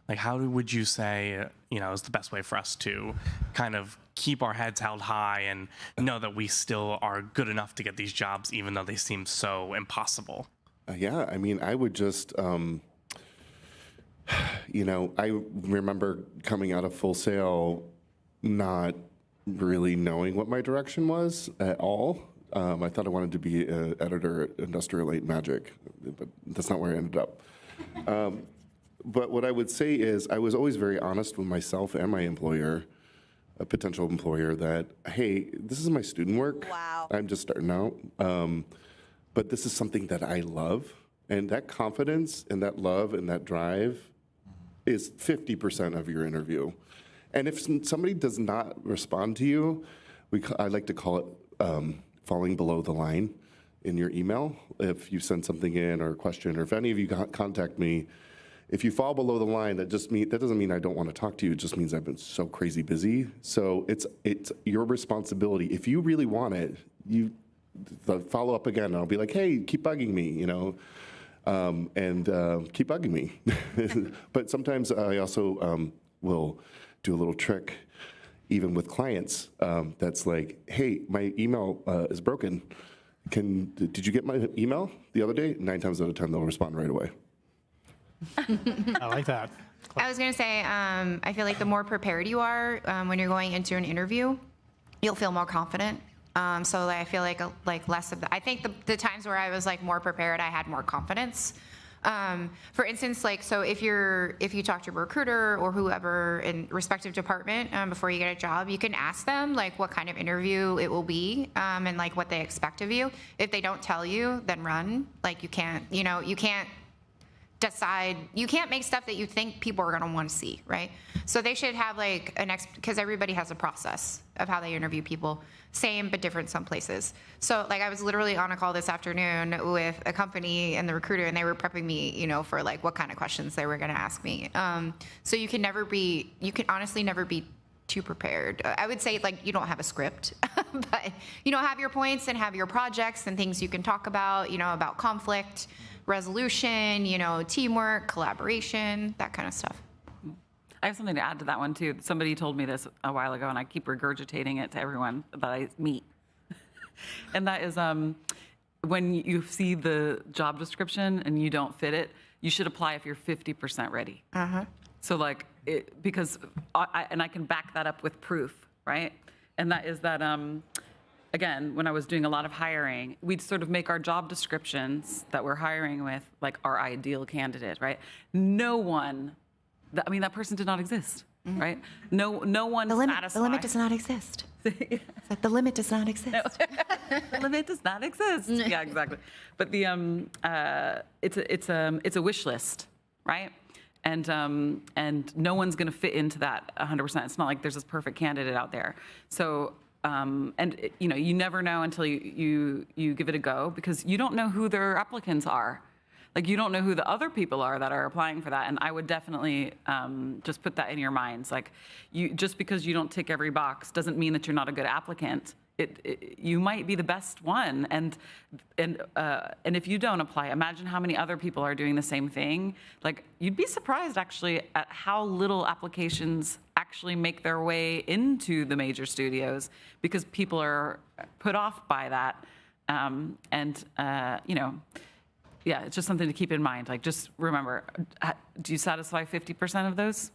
Like, how would you say, is the best way for us to kind of keep our heads held high and know that we still are good enough to get these jobs, even though they seem so impossible? Yeah, I mean, I would just, I remember coming out of Full Sail not really knowing what my direction was at all. I thought I wanted to be an editor at Industrial Light Magic, but that's not where I ended up. But what I would say is I was always very honest with myself and my employer, a potential employer, that, hey, this is my student work. Wow. I'm just starting out. But this is something that I love. And that confidence and that love and that drive is 50% of your interview. And if somebody does not respond to you, I like to call it falling below the line in your email. If you send something in or a question, or if any of you contact me, if you fall below the line, that doesn't mean I don't want to talk to you. It just means I've been so crazy busy. So it's your responsibility. If you really want it, you follow up again. And I'll be like, hey, keep bugging me, and keep bugging me. But sometimes I also will do a little trick, even with clients. That's like, hey, my email is broken. Did you get my email the other day? 9 times out of 10, they'll respond right away. I like that. I was going to say, I feel like the more prepared you are when you're going into an interview, you'll feel more confident. So I feel like less of that. I think the times where I was like more prepared, I had more confidence. For instance, so if you talk to a recruiter or whoever in respective department before you get a job, you can ask them like what kind of interview it will be and like what they expect of you. If they don't tell you, then run. Like you can't decide, you can't make stuff that you think people are going to want to see, right? So they should have like because everybody has a process of how they interview people, same but different some places. So like I was literally on a call this afternoon with a company and the recruiter, and they were prepping me, for like what kind of questions they were going to ask me. So you can honestly never be too prepared. I would say like you don't have a script, but have your points and have your projects and things you can talk about, about conflict resolution, teamwork, collaboration, that kind of stuff. I have something to add to that one too. Somebody told me this a while ago, and I keep regurgitating it to everyone that I meet. And that is when you see the job description and you don't fit it, you should apply if you're 50% ready. So because I can back that up with proof, right? And that is that again, when I was doing a lot of hiring, we'd sort of make our job descriptions that we're hiring with like our ideal candidate, right? That person did not exist, right? No one satisfied. The limit does not exist. It's like the limit does not exist. No. The limit does not exist. Yeah, exactly. But it's a wish list, right? And no one's going to fit into that 100%. It's not like there's this perfect candidate out there. So. You never know until you give it a go, because you don't know who their applicants are. Like you don't know who the other people are that are applying for that. And I would definitely just put that in your minds. Like just because you don't tick every box doesn't mean that you're not a good applicant. You might be the best one, and if you don't apply, imagine how many other people are doing the same thing. Like you'd be surprised actually at how little applications actually make their way into the major studios, because people are put off by that. Yeah, it's just something to keep in mind. Like just remember, do you satisfy 50% of those?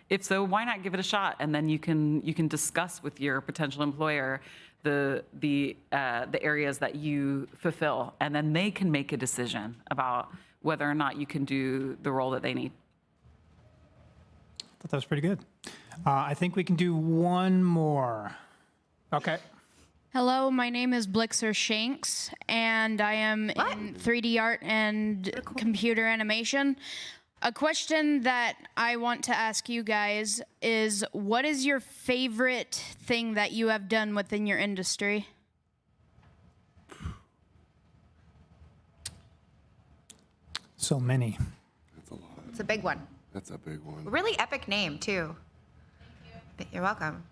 If so, why not give it a shot? And then you can discuss with your potential employer the areas that you fulfill, and then they can make a decision about whether or not you can do the role that they need. I thought that was pretty good. I think we can do one more. Okay. Hello, my name is Blixer Shanks, and I am in 3D art and computer animation. A question that I want to ask you guys is, what is your favorite thing that you have done within your industry? So many. That's a lot. It's a big one. That's a big one. Really epic name, too. You're welcome.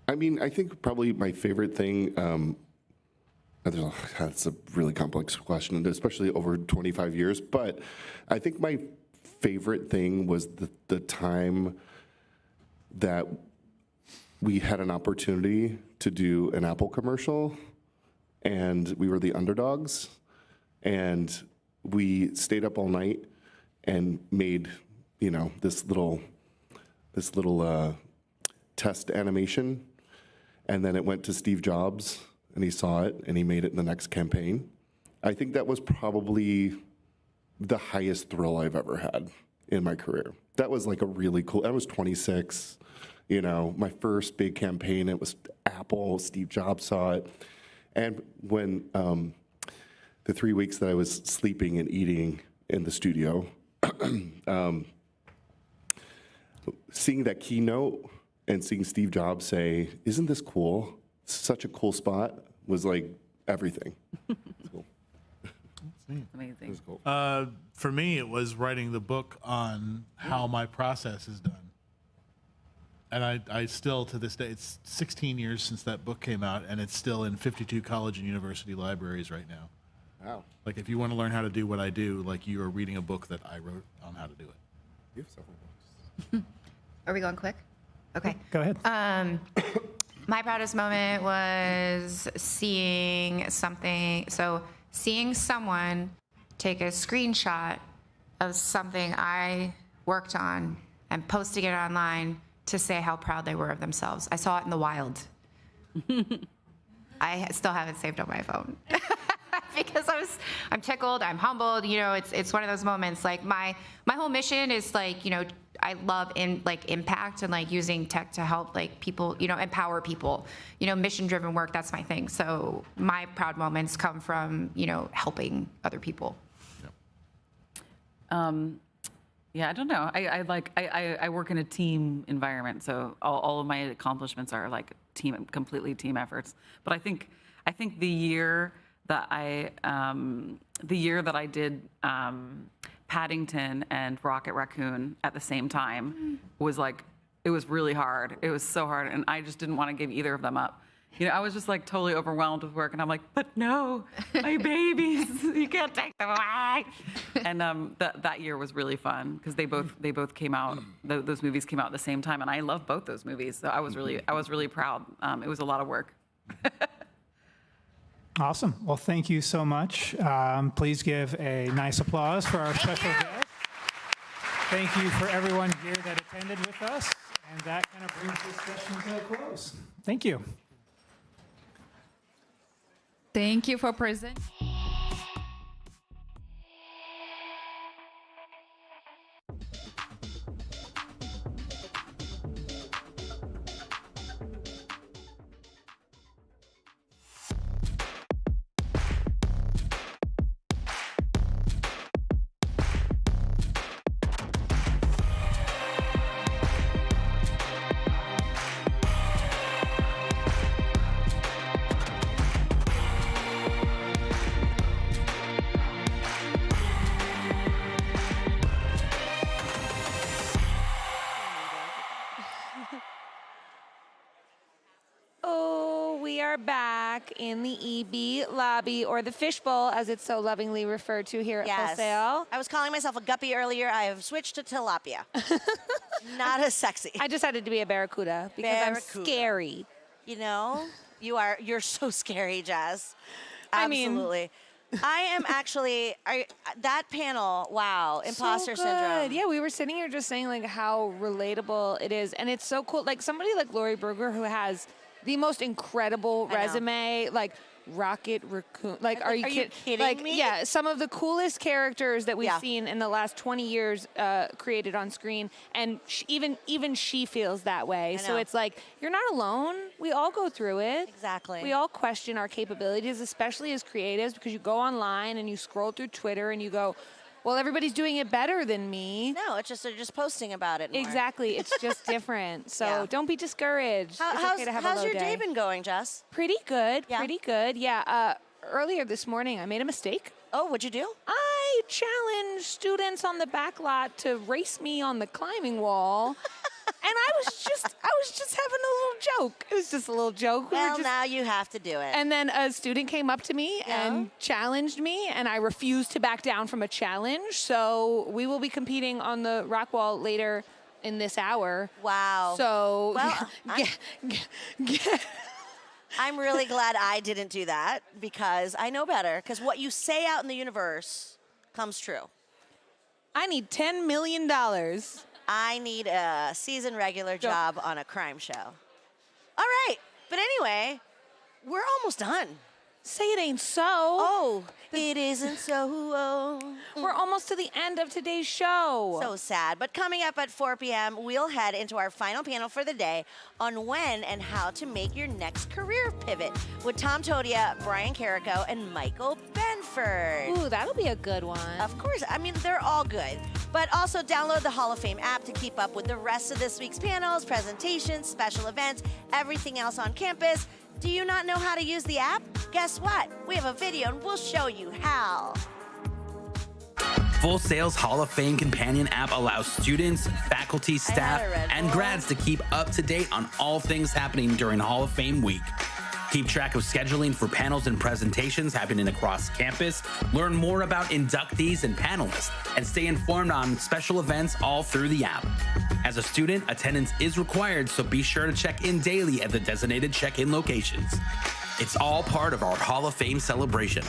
I mean, I think probably my favorite thing, that's a really complex question, especially over 25 years, but I think my favorite thing was the time that we had an opportunity to do an Apple commercial, and we were the underdogs, and we stayed up all night and made, this little test animation. And then it went to Steve Jobs, and he saw it, and he made it in the next campaign. I think that was probably the highest thrill I've ever had in my career. That was like a really cool, I was 26, my first big campaign, it was Apple, Steve Jobs saw it. And when the 3 weeks that I was sleeping and eating in the studio, seeing that keynote and seeing Steve Jobs say, "Isn't this cool? Such a cool spot," was like everything. Cool. Amazing. It was cool. For me, it was writing the book on how my process is done. And I still, to this day, it's 16 years since that book came out, and it's still in 52 college and university libraries right now. Wow. Like, if you want to learn how to do what I do, like, you are reading a book that I wrote on how to do it. You have several books. Are we going quick? Okay. Go ahead. My proudest moment was seeing something. So seeing someone take a screenshot of something I worked on and posting it online to say how proud they were of themselves. I saw it in the wild. I still have it saved on my phone. Because I'm tickled, I'm humbled, you know, it's one of those moments. Like my whole mission is like, you know, I love impact and like using tech to help like people, you know, empower people, you know, mission driven work, that's my thing. So my proud moments come from, you know, helping other people. Yeah, I don't know. I work in a team environment, so all of my accomplishments are like completely team efforts. But I think the year that I did Paddington and Rocket Raccoon at the same time was like, it was really hard. It was so hard, and I just didn't want to give either of them up. You know, I was just like totally overwhelmed with work, and I'm like, but no, my babies, you can't take them away. And that year was really fun because they both came out. Those movies came out at the same time, and I love both those movies. So I was really proud. It was a lot of work. Awesome. Well, thank you so much. Please give a nice applause for our special guest. Thank you for everyone here that attended with us. And that kind of brings this session to a close. Thank you. Thank you for presenting. Back in the EB lobby, or the fishbowl, as it's so lovingly referred to here at Full Sail. I was calling myself a guppy earlier. I have switched to tilapia. Not as sexy. I decided to be a barracuda because I'm scary. You know, you're so scary, Jazz. Absolutely. I am actually, that panel, wow, Imposter Syndrome. Yeah, we were sitting here just saying like how relatable it is. And it's so cool. Like somebody like Lori Berger, who has the most incredible resume, like Rocket Raccoon. Like, are you kidding me? Yeah, some of the coolest characters that we've seen in the last 20 years created on screen, and even she feels that way. So it's like, you're not alone. We all go through it. Exactly. We all question our capabilities, especially as creatives, because you go online and you scroll through Twitter and you go, well, everybody's doing it better than me. No, it's just they're just posting about it more. Exactly. It's just different. So don't be discouraged. It's okay to have a low how's your day. day been going, Jess? Pretty good. Yeah. Pretty good. Yeah. Earlier this morning, I made a mistake. Oh, what'd you do? I challenged students on the backlot to race me on the climbing wall. And I was just having a little joke. It was just a little joke. Well, now you have to do it. And then a student came up to me and challenged me, and I refused to back down from a challenge. So we will be competing on the rock wall later in this hour. Wow. So, well, I'm really glad I didn't do that because I know better. Because what you say out in the universe comes true. I need $10 million. I need a season regular job on a crime show. All right. But anyway, we're almost done. Say it ain't so. Oh, it isn't so. We're almost to the end of today's show. So sad. But coming up at 4 p.m., we'll head into our final panel for the day on when and how to make your next career pivot with Tom Todia, Brian Carrico, and Michael Benford. Ooh, that'll be a good one. Of course. I mean, they're all good. But also download the Hall of Fame app to keep up with the rest of this week's panels, presentations, special events, everything else on campus. Do you not know how to use the app? Guess what? We have a video and we'll show you how. Full Sail's Hall of Fame companion app allows students, faculty, staff, and grads to keep up to date on all things happening during Hall of Fame week. Keep track of scheduling for panels and presentations happening across campus, learn more about inductees and panelists, and stay informed on special events all through the app. As a student, attendance is required, so be sure to check in daily at the designated check-in locations. It's all part of our Hall of Fame celebration.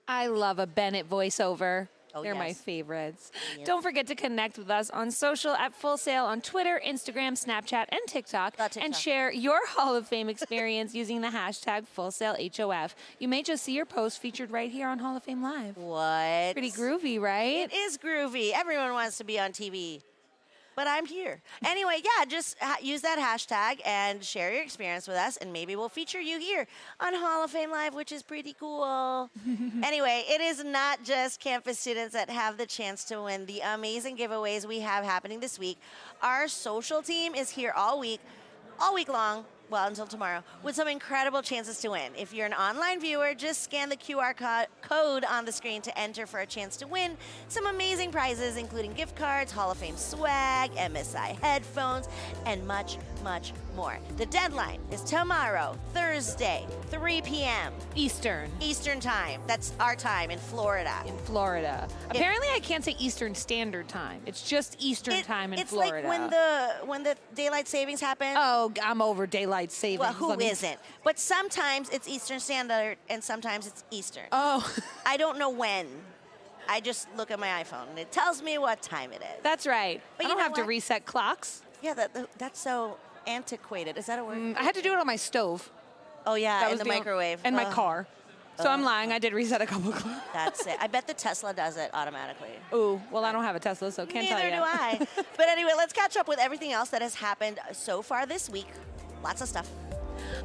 I love a Bennett voiceover. Oh, They're my yes. favorites. Yes. Don't forget to connect with us on social at Full Sail on Twitter, Instagram, Snapchat, and TikTok, and share your Hall of Fame experience using the hashtag FullSailHOF. You may just see your post featured right here on Hall of Fame Live. What? Pretty groovy, right? It is groovy. Everyone wants to be on TV. But I'm here. Anyway, yeah, just use that hashtag and share your experience with us, and maybe we'll feature you here on Hall of Fame Live, which is pretty cool. Anyway, it is not just campus students that have the chance to win the amazing giveaways we have happening this week. Our social team is here all week long, well, until tomorrow, with some incredible chances to win. If you're an online viewer, just scan the QR code on the screen to enter for a chance to win some amazing prizes, including gift cards, Hall of Fame swag, MSI headphones, and much, much more. The deadline is tomorrow, Thursday, 3 p.m. Eastern time. That's our time in Florida. Apparently, I can't say Eastern Standard Time. It's just Eastern time in Florida. It's like when the daylight savings happens. Oh, I'm over daylight savings. Well, who isn't? But sometimes it's Eastern Standard and sometimes it's Eastern. Oh. I don't know when. I just look at my iPhone and it tells me what time it is. That's right. But I don't have to reset clocks. Yeah, that's so antiquated. Is that a word? I had to do it on my stove. Oh, yeah, That in was the the microwave. And my car. So I'm lying. I did reset a couple clocks. That's it. I bet the Tesla does it automatically. Ooh, well, I don't have a Tesla, so can't tell you. Neither do I. But anyway, let's catch up with everything else that has happened so far this week. Lots of stuff.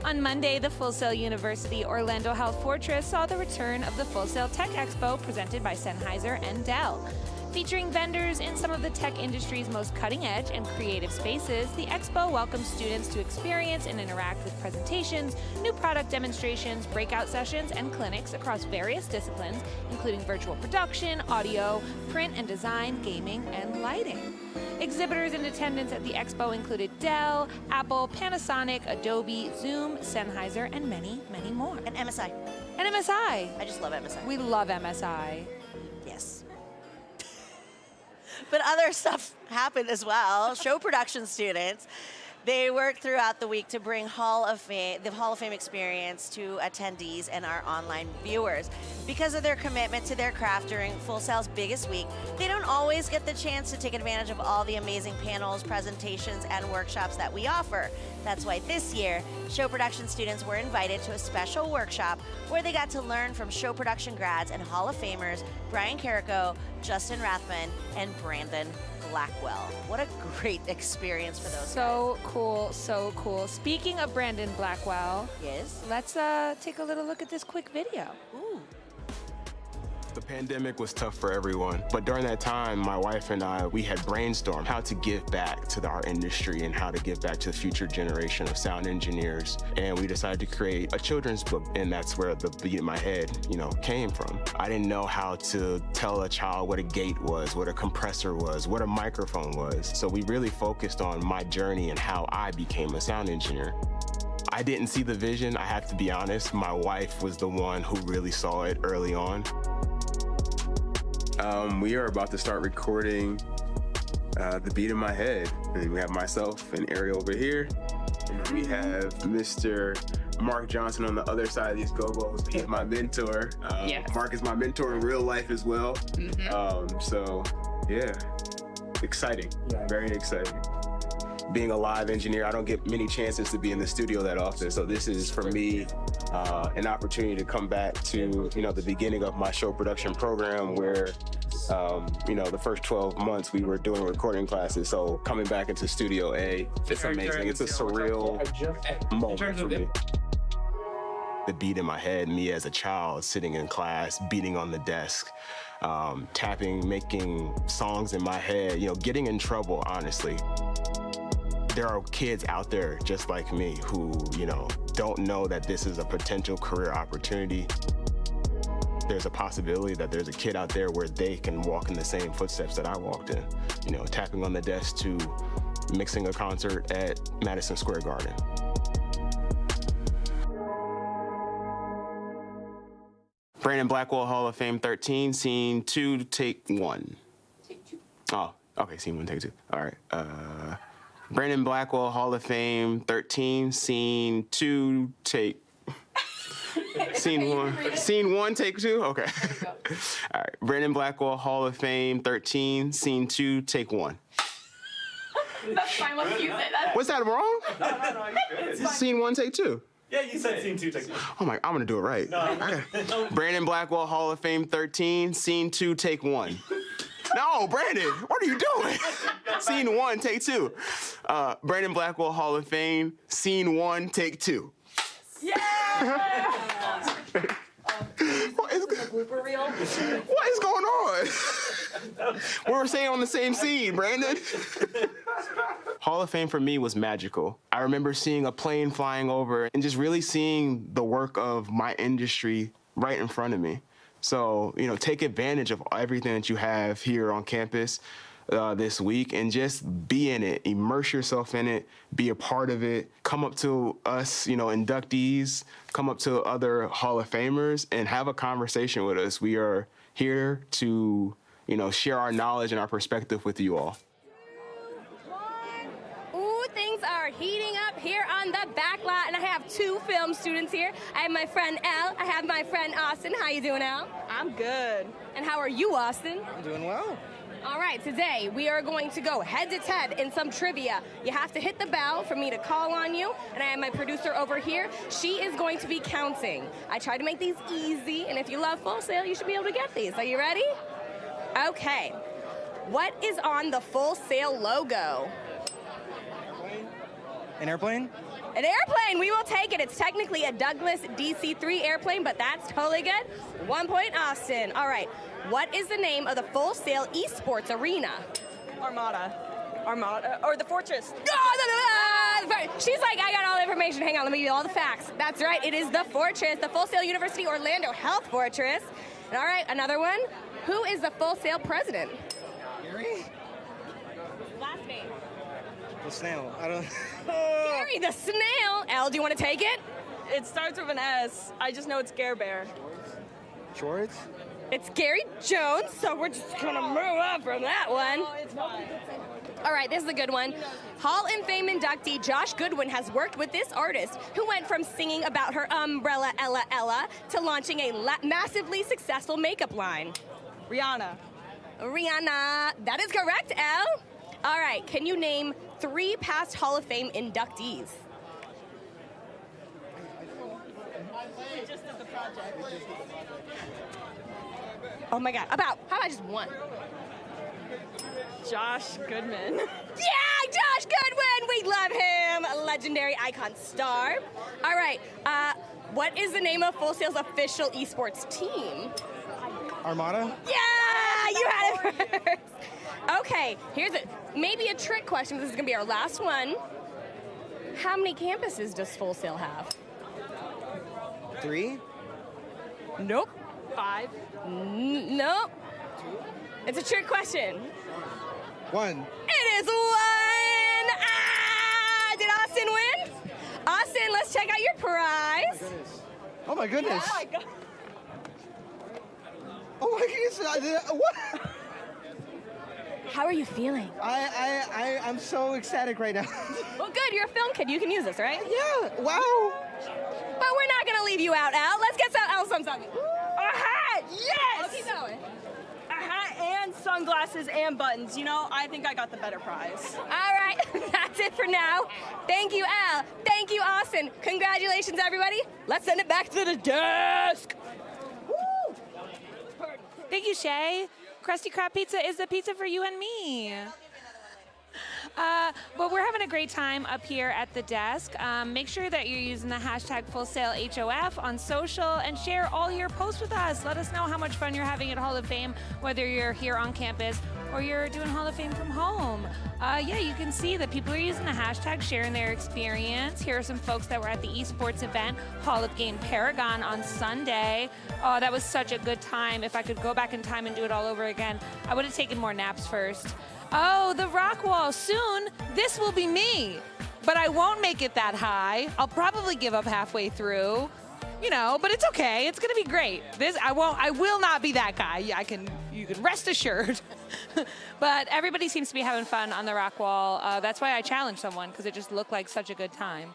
On Monday, the Full Sail University Orlando Health Fortress saw the return of the Full Sail Tech Expo presented by Sennheiser and Dell. Featuring vendors in some of the tech industry's most cutting-edge and creative spaces, the expo welcomes students to experience and interact with presentations, new product demonstrations, breakout sessions, and clinics across various disciplines, including virtual production, audio, print and design, gaming, and lighting. Exhibitors in attendance at the expo included Dell, Apple, Panasonic, Adobe, Zoom, Sennheiser, and many, many more. And MSI. And MSI. I just love MSI. We love MSI. Yes. But other stuff happened as well. Show production students, they worked throughout the week to bring the Hall of Fame experience to attendees and our online viewers. Because of their commitment to their craft during Full Sail's biggest week, they don't always get the chance to take advantage of all the amazing panels, presentations, and workshops that we offer. That's why this year, show production students were invited to a special workshop where they got to learn from show production grads and Hall of Famers Brian Carrico, Justin Rathbun, and Brandon Blackwell. What a great experience for those guys. So cool, so cool. Speaking of Brandon Blackwell, yes, let's take a little look at this quick video. Ooh. The pandemic was tough for everyone, but during that time, my wife and I, we had brainstormed how to give back to our industry and how to give back to the future generation of sound engineers. And we decided to create a children's book, and that's where the beat in my head, came from. I didn't know how to tell a child what a gate was, what a compressor was, what a microphone was. So we really focused on my journey and how I became a sound engineer. I didn't see the vision, I have to be honest. My wife was the one who really saw it early on. We are about to start recording the beat in my head. And we have myself and Ariel over here. And we have Mr. Mark Johnson on the other side of these go-go's. He's my mentor. Yes. Mark is my mentor in real life as well. Mm-hmm. So, yeah, exciting. Yeah. Very exciting. being a live engineer, I don't get many chances to be in the studio that often. So this is, for me, an opportunity to come back to, the beginning of my show production program where, the first 12 months we were doing recording classes. So coming back into Studio A, it's amazing. It's a surreal moment for me. The beat in my head, me as a child sitting in class, beating on the desk, tapping, making songs in my head, getting in trouble, honestly. There are kids out there just like me who, don't know that this is a potential career opportunity. There's a possibility that there's a kid out there where they can walk in the same footsteps that I walked in, tapping on the desk to mixing a concert at Madison Square Garden. Brandon Blackwell, Hall of Fame 13, scene 2, take 1. Take 2. Oh, okay, scene 1, take 2. All right. Brandon Blackwell, Hall of Fame 13, scene 2, take. Scene 1. Scene 1, take 2? Okay. All right. Brandon Blackwell, Hall of Fame 13, scene 2, take 1. That's fine, let's use it. Was that wrong? No, you good. Scene 1, take 2. Yeah, you said scene 2, take 2. Oh my, I'm gonna do it right. No. Brandon Blackwell, Hall of Fame 13, scene 2, take 1. No, Brandon, what are you doing? Scene 1, take 2. Brandon Blackwell, Hall of Fame, scene 1, take 2. Yeah! What is going on? We're staying on the same scene, Brandon. Hall of Fame for me was magical. I remember seeing a plane flying over and just really seeing the work of my industry right in front of me. So, take advantage of everything that you have here on campus this week and just be in it, immerse yourself in it, be a part of it, come up to us, inductees, come up to other Hall of Famers and have a conversation with us. We are here to, share our knowledge and our perspective with you all. Ooh, things are heating up here on the Backlot, and I have 2 film students here. I have my friend Elle. I have my friend Austin. How you doing, Elle? I'm good. And how are you, Austin? I'm doing well. All right, today we are going to go head-to-head in some trivia. You have to hit the bell for me to call on you, and I have my producer over here. She is going to be counting. I try to make these easy, and if you love Full Sail, you should be able to get these. Are you ready? Okay. What is on the Full Sail logo? An airplane? An airplane, we will take it. It's technically a Douglas DC-3 airplane, but that's totally good. 1 point, Austin. All right, what is the name of the Full Sail Esports arena? Armada, or the Fortress. She's like, I got all the information. Hang on, let me give you all the facts. That's right, it is the Fortress, the Full Sail University Orlando Health Fortress. And all right, another one. Who is the Full Sail president? Gary? Last name. The snail. I don't. Gary the Snail. Elle, do you want to take it? It starts with an S. I just know it's Gare Bear. Schwartz? It's Gary Jones, so we're just gonna move up from that one. All right, this is a good one. Hall of Fame inductee Josh Goodwin has worked with this artist who went from singing about her umbrella Ella Ella to launching a massively successful makeup line. Rihanna. Rihanna. That is correct, Elle. All right, can you name 3 past Hall of Fame inductees? Oh my God, how about just one? Josh Goodman. Yeah, Josh Goodwin, we love him. A legendary icon star. All right, what is the name of Full Sail's official esports team? Armada? Yeah, you had it first. Okay, here's maybe a trick question. This is gonna be our last one. How many campuses does Full Sail have? 3? Nope. 5? Nope. 2? It's a trick question. 1. It is 1! Ah! Did Austin win? Austin, let's check out your prize. Oh my goodness. Oh my God. Oh my goodness. What? How are you feeling? I'm so ecstatic right now. Well, good. You're a film kid. You can use this, right? Yeah. Wow. But we're not going to leave you out, Al. Let's get some Al something. A hat! Yes! Oh, keep going. A hat and sunglasses and buttons. You know, I think I got the better prize. All right, that's it for now. Thank you, Al. Thank you, Austin. Congratulations, everybody. Let's send it back to the desk. Woo! Thank you, Shay. Krusty Krab Pizza is the pizza for you and me. But we're having a great time up here at the desk. Make sure that you're using the hashtag FullSailHOF on social and share all your posts with us. Let us know how much fun you're having at Hall of Fame, whether you're here on campus or you're doing Hall of Fame from home. Yeah, you can see that people are using the hashtag, sharing their experience. Here are some folks that were at the Esports event, Hall of Game Paragon on Sunday. Oh, that was such a good time. If I could go back in time and do it all over again, I would have taken more naps first. Oh, the rock wall. Soon, this will be me. But I won't make it that high. I'll probably give up halfway through. You know, but it's okay. It's gonna be great. I will not be that guy. You can rest assured. But everybody seems to be having fun on the rock wall. That's why I challenged someone, because it just looked like such a good time.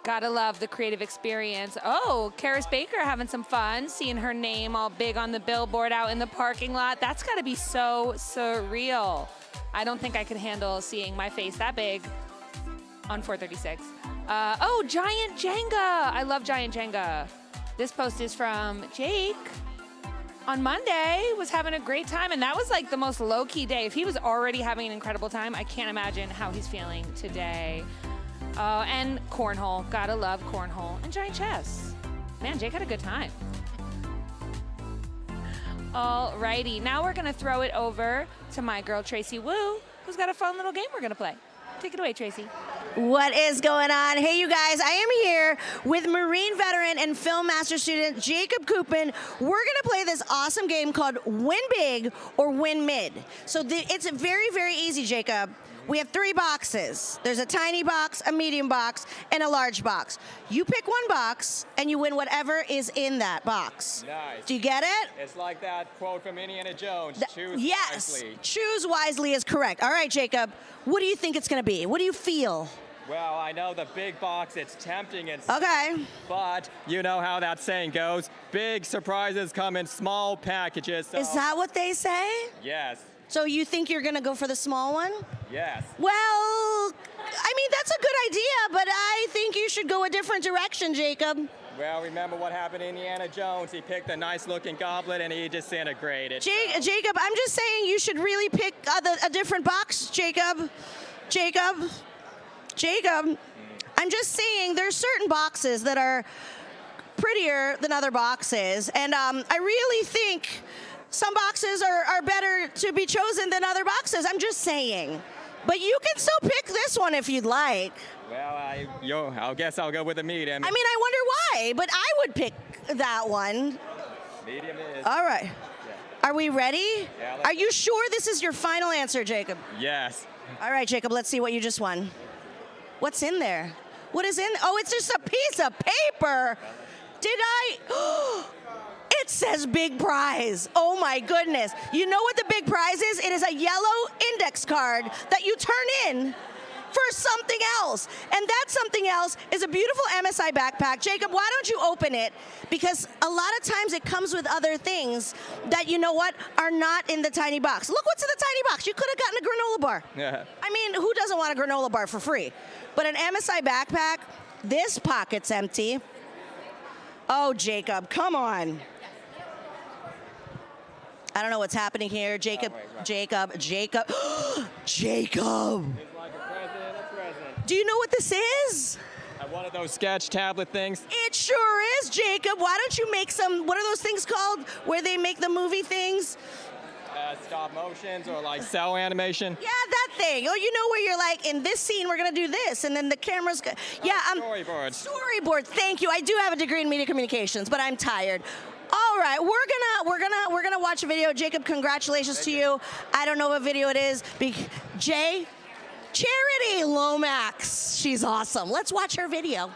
Gotta love the creative experience. Oh, Karis Baker having some fun, seeing her name all big on the billboard out in the parking lot. That's gotta be so surreal. I don't think I could handle seeing my face that big on 436. Oh, Giant Jenga. I love Giant Jenga. This post is from Jake. On Monday, was having a great time, and that was like the most low-key day. If he was already having an incredible time, I can't imagine how he's feeling today. And cornhole, gotta love cornhole. And giant chess. Man, Jake had a good time. Alrighty, now we're gonna throw it over to my girl Tracy Wu, who's got a fun little game we're gonna play. Take it away, Tracy. What is going on? Hey, you guys, I am here with Marine veteran and film master student Jacob Koopman. We're going to play this awesome game called Win Big or Win Mid. So it's very, very easy, Jacob. We have 3 boxes. There's a tiny box, a medium box, and a large box. You pick one box, and you win whatever is in that box. Nice. Do you get it? It's like that quote from Indiana Jones, choose wisely. Choose wisely is correct. All right, Jacob, what do you think it's going to be? What do you feel? Well, I know the big box, it's tempting. Okay. But you know how that saying goes. Big surprises come in small packages. So. Is that what they say? Yes. So you think you're going to go for the small one? Yes. Well, I mean, that's a good idea, but I think you should go a different direction, Jacob. Well, remember what happened to Indiana Jones. He picked a nice-looking goblet, and he disintegrated. Jacob, I'm just saying you should really pick a different box, Jacob. Jacob, I'm just saying there's certain boxes that are prettier than other boxes, and I really think some boxes are better to be chosen than other boxes. I'm just saying. But you can still pick this one if you'd like. Well, I guess I'll go with the medium. I mean, I wonder why, but I would pick that one. Medium is. All right. Yeah. Are we ready? Yeah, are you sure this is your final answer, Jacob? Yes. All right, Jacob, let's see what you just won. What's in there? What is in? Oh, it's just a piece of paper. Did I? It says big prize. Oh my goodness. You know what the big prize is? It is a yellow index card that you turn in for something else. And that something else is a beautiful MSI backpack. Jacob, why don't you open it? Because a lot of times it comes with other things that, you know what, are not in the tiny box. Look what's in the tiny box. You could have gotten a granola bar. Yeah. I mean, who doesn't want a granola bar for free? But an MSI backpack, this pocket's empty. Oh, Jacob, come on. I don't know what's happening here. Jacob. Jacob. Do you know what this is? One of those sketch tablet things. It sure is, Jacob. Why don't you make some, what are those things called where they make the movie things? Stop motions or like cell animation. Yeah, that thing. Oh, you know where you're like, in this scene, we're going to do this. And then the camera's, Storyboard. Storyboard, thank you. I do have a degree in media communications, but I'm tired. All right, we're gonna watch a video. Jacob, congratulations to you. I don't know what video it is. Jay, Charity Lomax. She's awesome. Let's watch her video.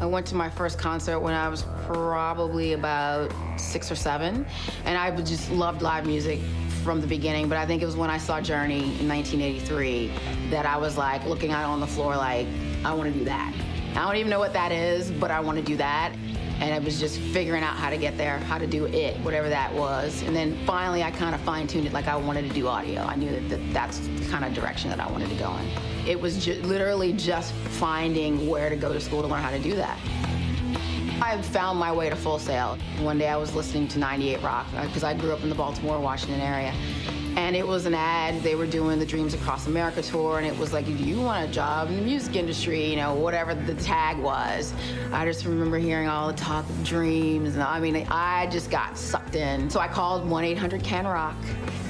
I went to my first concert when I was probably about 6 or 7, and I just loved live music from the beginning, but I think it was when I saw Journey in 1983 that I was like looking out on the floor like, I want to do that. I don't even know what that is, but I want to do that. And I was just figuring out how to get there, how to do it, whatever that was. And then finally, I kind of fine-tuned it, like I wanted to do audio. I knew that's the kind of direction that I wanted to go in. It was literally just finding where to go to school to learn how to do that. I found my way to Full Sail. One day I was listening to 98 Rock, because I grew up in the Baltimore, Washington area. And it was an ad. They were doing the Dreams Across America tour, and it was like, if you want a job in the music industry, you know, whatever the tag was. I just remember hearing all the talk of dreams, and I mean, I just got sucked in. So I called 1-800-CAN-ROCK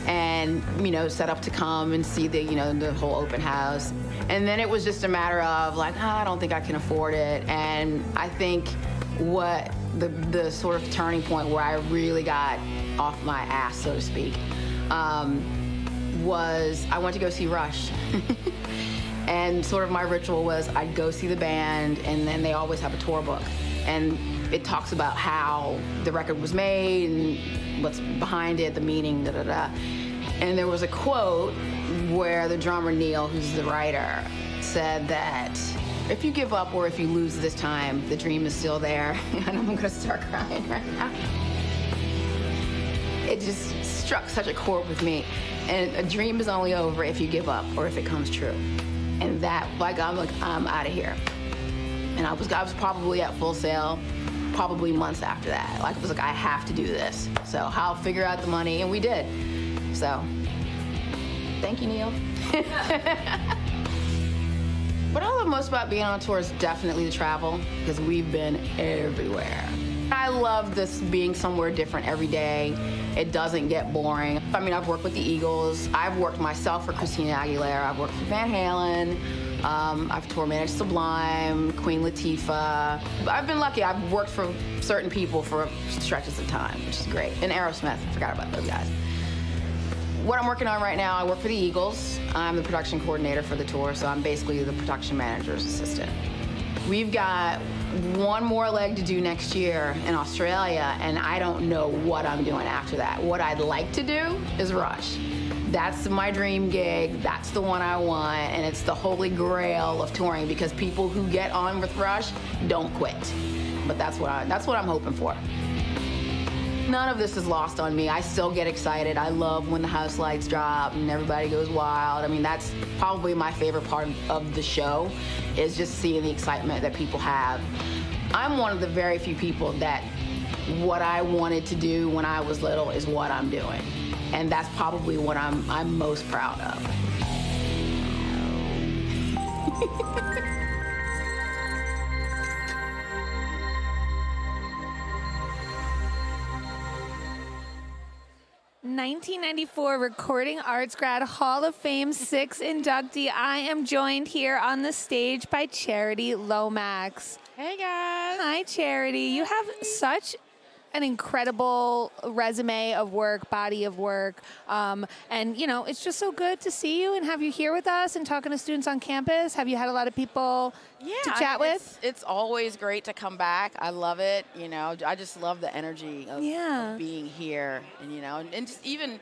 and, you know, set up to come and see the, you know, the whole open house. And then it was just a matter of like, I don't think I can afford it. And I think what the sort of turning point where I really got off my ass, so to speak, was I went to go see Rush. And sort of my ritual was I'd go see the band, and then they always have a tour book. And it talks about how the record was made and what's behind it, the meaning, da-da-da. And there was a quote where the drummer, Neil, who's the writer, said that if you give up or if you lose this time, the dream is still there. And I'm gonna start crying right now. It just struck such a chord with me. And a dream is only over if you give up or if it comes true. And that, like, I'm out of here. And I was probably at Full Sail, probably months after that. Like, I was like, I have to do this. So I'll figure out the money, and we did. So, thank you, Neil. What I love most about being on tour is definitely the travel, because we've been everywhere. I love this being somewhere different every day. It doesn't get boring. I mean, I've worked with the Eagles. I've worked myself for Christina Aguilera. I've worked for Van Halen. I've tour managed Sublime, Queen Latifah. I've been lucky. I've worked for certain people for stretches of time, which is great. And Aerosmith, I forgot about those guys. What I'm working on right now, I work for the Eagles. I'm the production coordinator for the tour, so I'm basically the production manager's assistant. We've got one more leg to do next year in Australia, and I don't know what I'm doing after that. What I'd like to do is Rush. That's my dream gig. That's the one I want, and it's the holy grail of touring, because people who get on with Rush don't quit. But that's what I'm hoping for. None of this is lost on me. I still get excited. I love when the house lights drop and everybody goes wild. I mean, that's probably my favorite part of the show, is just seeing the excitement that people have. I'm one of the very few people that what I wanted to do when I was little is what I'm doing. And that's probably what I'm most proud of. 1994 Recording Arts grad, Hall of Fame 6 inductee. I am joined here on the stage by Charity Lomax. Hey guys. Hi, Charity. You have such an incredible resume of work, body of work. And, you know, it's just so good to see you and have you here with us and talking to students on campus. Have you had a lot of people to chat with? It's always great to come back. I love it. You know, I just love the energy of being here. And, you know, and just even,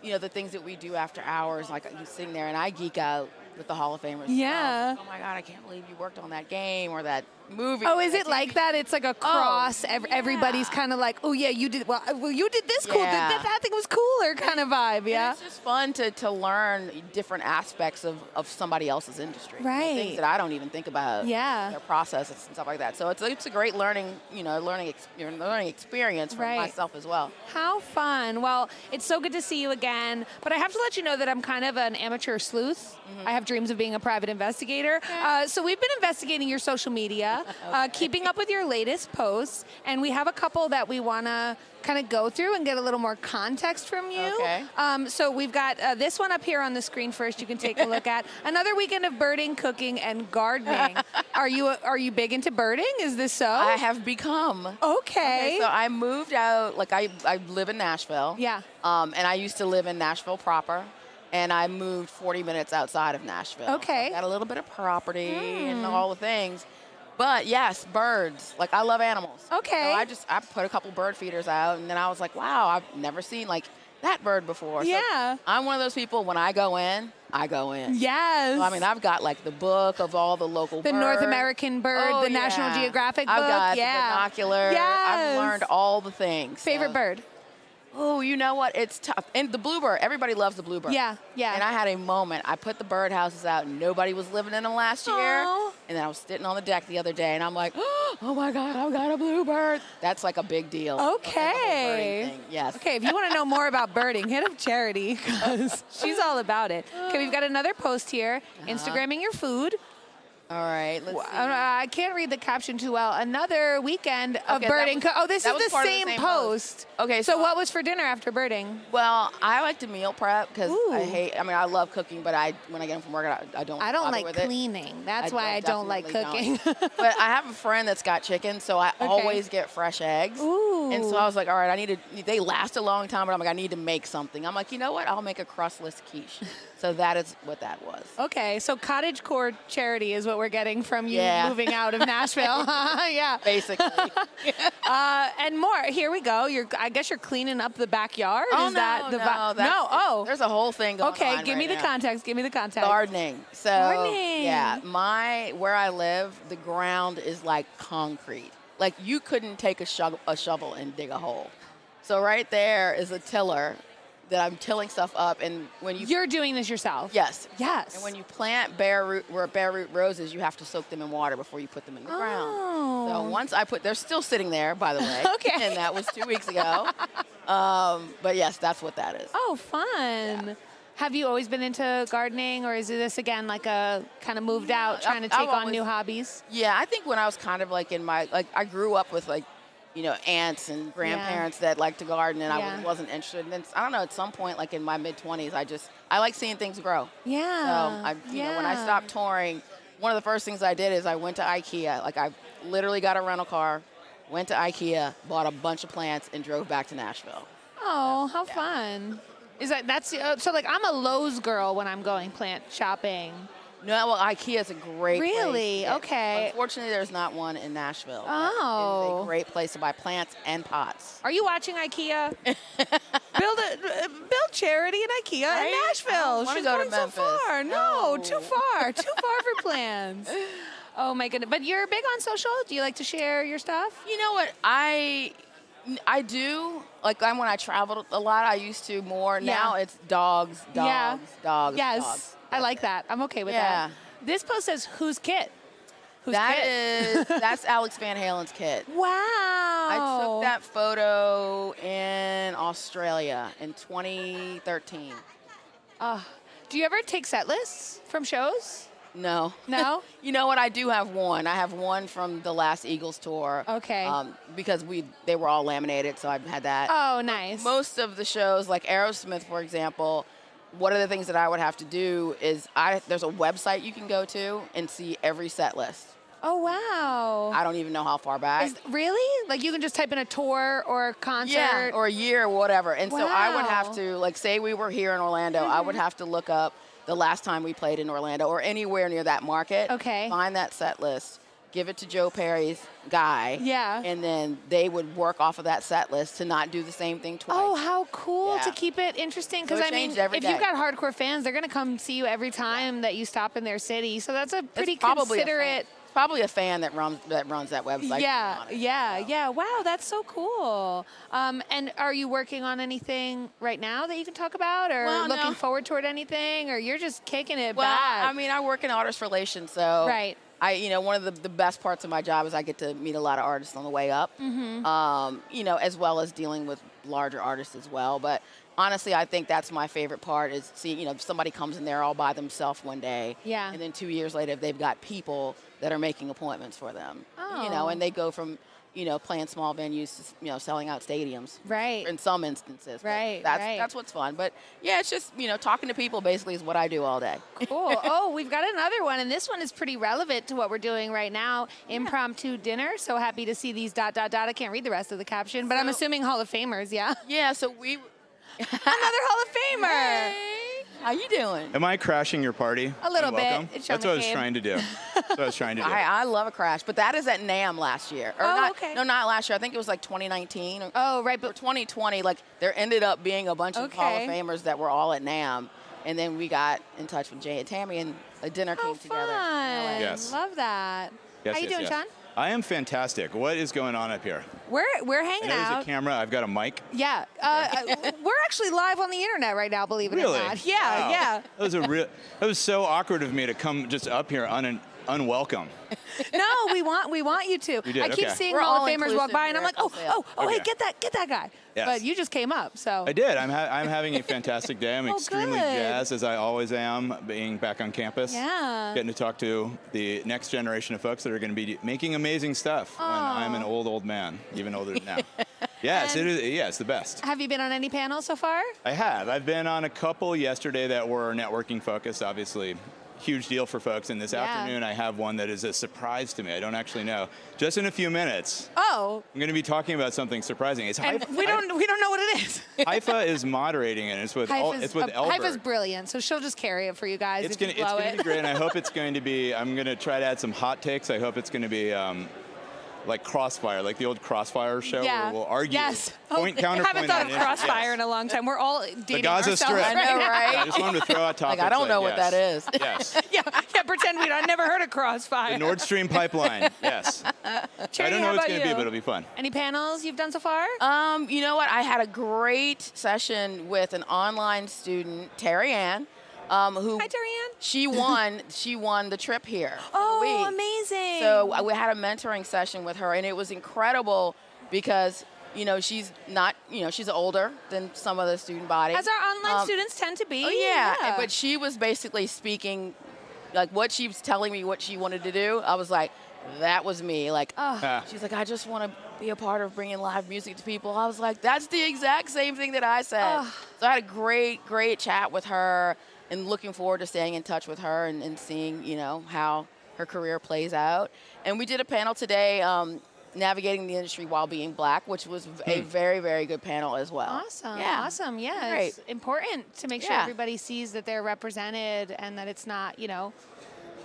you know, the things that we do after hours, like you sitting there and I geek out with the Hall of Famers. Yeah. Oh my God, I can't believe you worked on that game or that movie. Oh, is it like that? It's like a cross. Everybody's kind of like, oh yeah, you did well. You did this cool. That thing was cooler, kind of vibe. Yeah. And it's just fun to learn different aspects of somebody else's industry. Right. Things that I don't even think about. Yeah. Their processes and stuff like that. So it's a great learning experience for myself as well. How fun. Well, it's so good to see you again. But I have to let you know that I'm kind of an amateur sleuth. I have dreams of being a private investigator. So we've been investigating your social media. Keeping up with your latest posts, and we have a couple that we want to kind of go through and get a little more context from you. Okay. So we've got this one up here on the screen first. You can take a look at another weekend of birding, cooking, and gardening. Are you big into birding? Is this so? I have become. Okay. So I moved out. Like I live in Nashville. Yeah. And I used to live in Nashville proper. And I moved 40 minutes outside of Nashville. Okay. So I got a little bit of property and all the things. But yes, birds. Like, I love animals. Okay. So I put a couple bird feeders out, and then I was like, wow, I've never seen like that bird before. Yeah. So I'm one of those people, when I go in, I go in. Yes. So, I mean, I've got like the book of all the local The birds. North American bird, Oh, the National yeah. Geographic book. I've got yeah. the binocular. Yes. I've learned all the things. Favorite bird? Oh, you know what? It's tough. And the bluebird. Everybody loves the bluebird. Yeah, yeah. And I had a moment. I put the birdhouses out, and nobody was living in them last year. And then I was sitting on the deck the other day, and I'm like, oh my God, I've got a bluebird. That's like a big deal. Okay. Yes. Okay, if you want to know more about birding, hit up Charity because she's all about it. Okay, we've got another post here. Instagramming your food. All right, let's see. I can't read the caption too well. Another weekend of Okay, birding. This that is was the part of the same same post. Okay, So what was for dinner after birding? Well, I like to meal prep because I love cooking, but when I get home from work, I don't I don't bother like with it. cleaning. That's why I don't like definitely cooking. But I have a friend that's got chicken, so I always get fresh eggs. Ooh. And so I was like, all right, they last a long time, but I'm like, I need to make something. I'm like, you know what? I'll make a crustless quiche. So that is what that was. Okay, so cottagecore Charity is what we're getting from you moving out of Nashville. Yeah. Basically. And more. Here we go. I guess you're cleaning up the backyard. Oh, Is that the there's a whole thing going on. Okay, give me the now. context. Give me the context. Gardening. So Gardening. yeah, where I live, the ground is like concrete. Like you couldn't take a shovel and dig a hole. So right there is a tiller that I'm tilling stuff up, and when you're doing this yourself. Yes. Yes. And when you plant bare root roses, you have to soak them in water before you put them in the ground. So once they're still sitting there, by the way. Okay. And that was 2 weeks ago. But yes, that's what that is. Oh, fun. Yeah. Have you always been into gardening, or is this again like a kind of moved out, trying to take on new hobbies? Yeah, I think when I was kind of like I grew up with aunts and grandparents that like to garden, and I wasn't interested. And then, I don't know, at some point, like in my mid-20s, I like seeing things grow. Yeah. So, when I stopped touring, one of the first things I did is I went to IKEA. Like, I literally got a rental car, went to IKEA, bought a bunch of plants, and drove back to Nashville. Oh, how fun. So like I'm a Lowe's girl when I'm going plant shopping. No, well, IKEA is a great place. Really? Okay. Unfortunately, there's not one in Nashville. Oh. It is a great place to buy plants and pots. Are you watching IKEA? build charity in IKEA in Nashville. She's go going to Memphis. So far. No, too far. Too far for plans. Oh my goodness. But you're big on social? Do you like to share your stuff? You know what? I do. Like when I traveled a lot, I used to more. Yeah. Now it's dogs. Yes. Dogs. I like that. I'm okay with that. This post says, whose kit? That's Alex Van Halen's kit. Wow. I took that photo in Australia in 2013. Do you ever take set lists from shows? No. No? You know what? I do have one. I have one from the last Eagles tour. Okay. Because they were all laminated, so I've had that. Oh, nice. Most of the shows, like Aerosmith, for example, one of the things that I would have to do is there's a website you can go to and see every set list. Oh, wow. I don't even know how far back. Really? Like you can just type in a tour or a concert? Yeah, or a year or whatever. And so I would have to, like, say we were here in Orlando, I would have to look up the last time we played in Orlando or anywhere near that market. Okay. Find that set list, give it to Joe Perry's guy. Yeah. And then they would work off of that set list to not do the same thing twice. Oh, how cool to keep it interesting. Because, So it changed every if day. you've got hardcore fans, they're going to come see you every time that you stop in their city. So that's a pretty It's probably considerate. Probably a fan that runs that website. Yeah. Wow, that's so cool. And are you working on anything right now that you can talk about, or looking forward toward anything, or you're just kicking it back? I mean, I work in artist relations, so right. One of the best parts of my job is I get to meet a lot of artists on the way up. As well as dealing with larger artists as well. But honestly, I think that's my favorite part is seeing, if somebody comes in there all by themselves one day. Yeah. And then 2 years later, they've got people that are making appointments for them. Oh. And they go from, playing small venues to, selling out stadiums. Right. In some instances. Right. That's what's fun. But yeah, it's just, talking to people basically is what I do all day. Cool. Oh, we've got another one, and this one is pretty relevant to what we're doing right now. Impromptu dinner. So happy to see these ... I can't read the rest of the caption, but I'm assuming Hall of Famers, yeah? Yeah, so we... Another Hall of Famer. Hey. How you doing? Am I crashing your party? A little bit. Welcome. It's That's what I was trying to do. I love a crash, but that is at NAMM last year. Okay. No, not last year. I think it was like 2019. Oh, right. But 2020, like there ended up being a bunch of Hall of Famers that were all at NAMM. And then we got in touch with Jay and Tammy, and a dinner came together. Fun. Yes. Love that. Yes, How you yes, doing, yes. Sean? I am fantastic. What is going on up here? We're I hanging know there's out. a camera. I've got a mic. Yeah, we're actually live on the internet right now. Believe it Really? or not. Yeah, Wow. yeah. That was so awkward of me to come just up here unwelcome. No, we want you to. You did, I keep okay. seeing We're Hall of all Famers walk inclusive by, and I'm here like, at oh, hey, Okay. get that guy. Yes. But you just came up, so. I did. I'm having a fantastic day. I'm Oh, extremely good. jazzed, as I always am, being back on campus. Yeah. Getting to talk to the next generation of folks that are going to be making amazing stuff when I'm an old man, even older than now. Yes, it is. Yeah, it's the best. Have you been on any panels so far? I have. I've been on a couple yesterday that were networking focused, obviously. Huge deal for folks. And this afternoon, I have one that is a surprise to me. I don't actually know. Just in a few minutes, Oh. I'm going to be talking about something surprising. It's And we don't know what it is. Haifa is moderating it. It's with Elbert. Haifa's brilliant, so she'll just carry it for you guys. It's if you going blow to be great, and I hope it's going to be. I'm going to try to add some hot takes. I hope it's going to be like Crossfire, like the old Crossfire show, where we'll argue. Yes. Point, I counterpoint. haven't thought of and Crossfire yes. in a long time. We're all dating Gaza ourselves Strip. right I know, now. right? I just wanted to throw out topics. Like, I don't know what yes. that is. Yes. yeah, pretend I've never heard of Crossfire. The Nord Stream pipeline. Yes. I Charity, don't know how what it's about going to be, you? but it'll be fun. Any panels you've done so far? You know what? I had a great session with an online student, Terry Ann, who Hi, Terry Ann. She won the trip here. for the Oh, week. amazing. So we had a mentoring session with her, and it was incredible because she's not, she's older than some of the student body. As our online students tend to be. Oh yeah. But she was basically speaking, like what she was telling me what she wanted to do. I was like, that was me. Like, she's like, I just want to be a part of bringing live music to people. I was like, that's the exact same thing that I said. So I had a great chat with her, and looking forward to staying in touch with her and seeing, how her career plays out. And we did a panel today, navigating the industry while being Black, which was a very, very good panel as well. Awesome. Yeah. Awesome. Yeah. Great. It's important to make sure Yeah. everybody sees that they're represented and that it's not,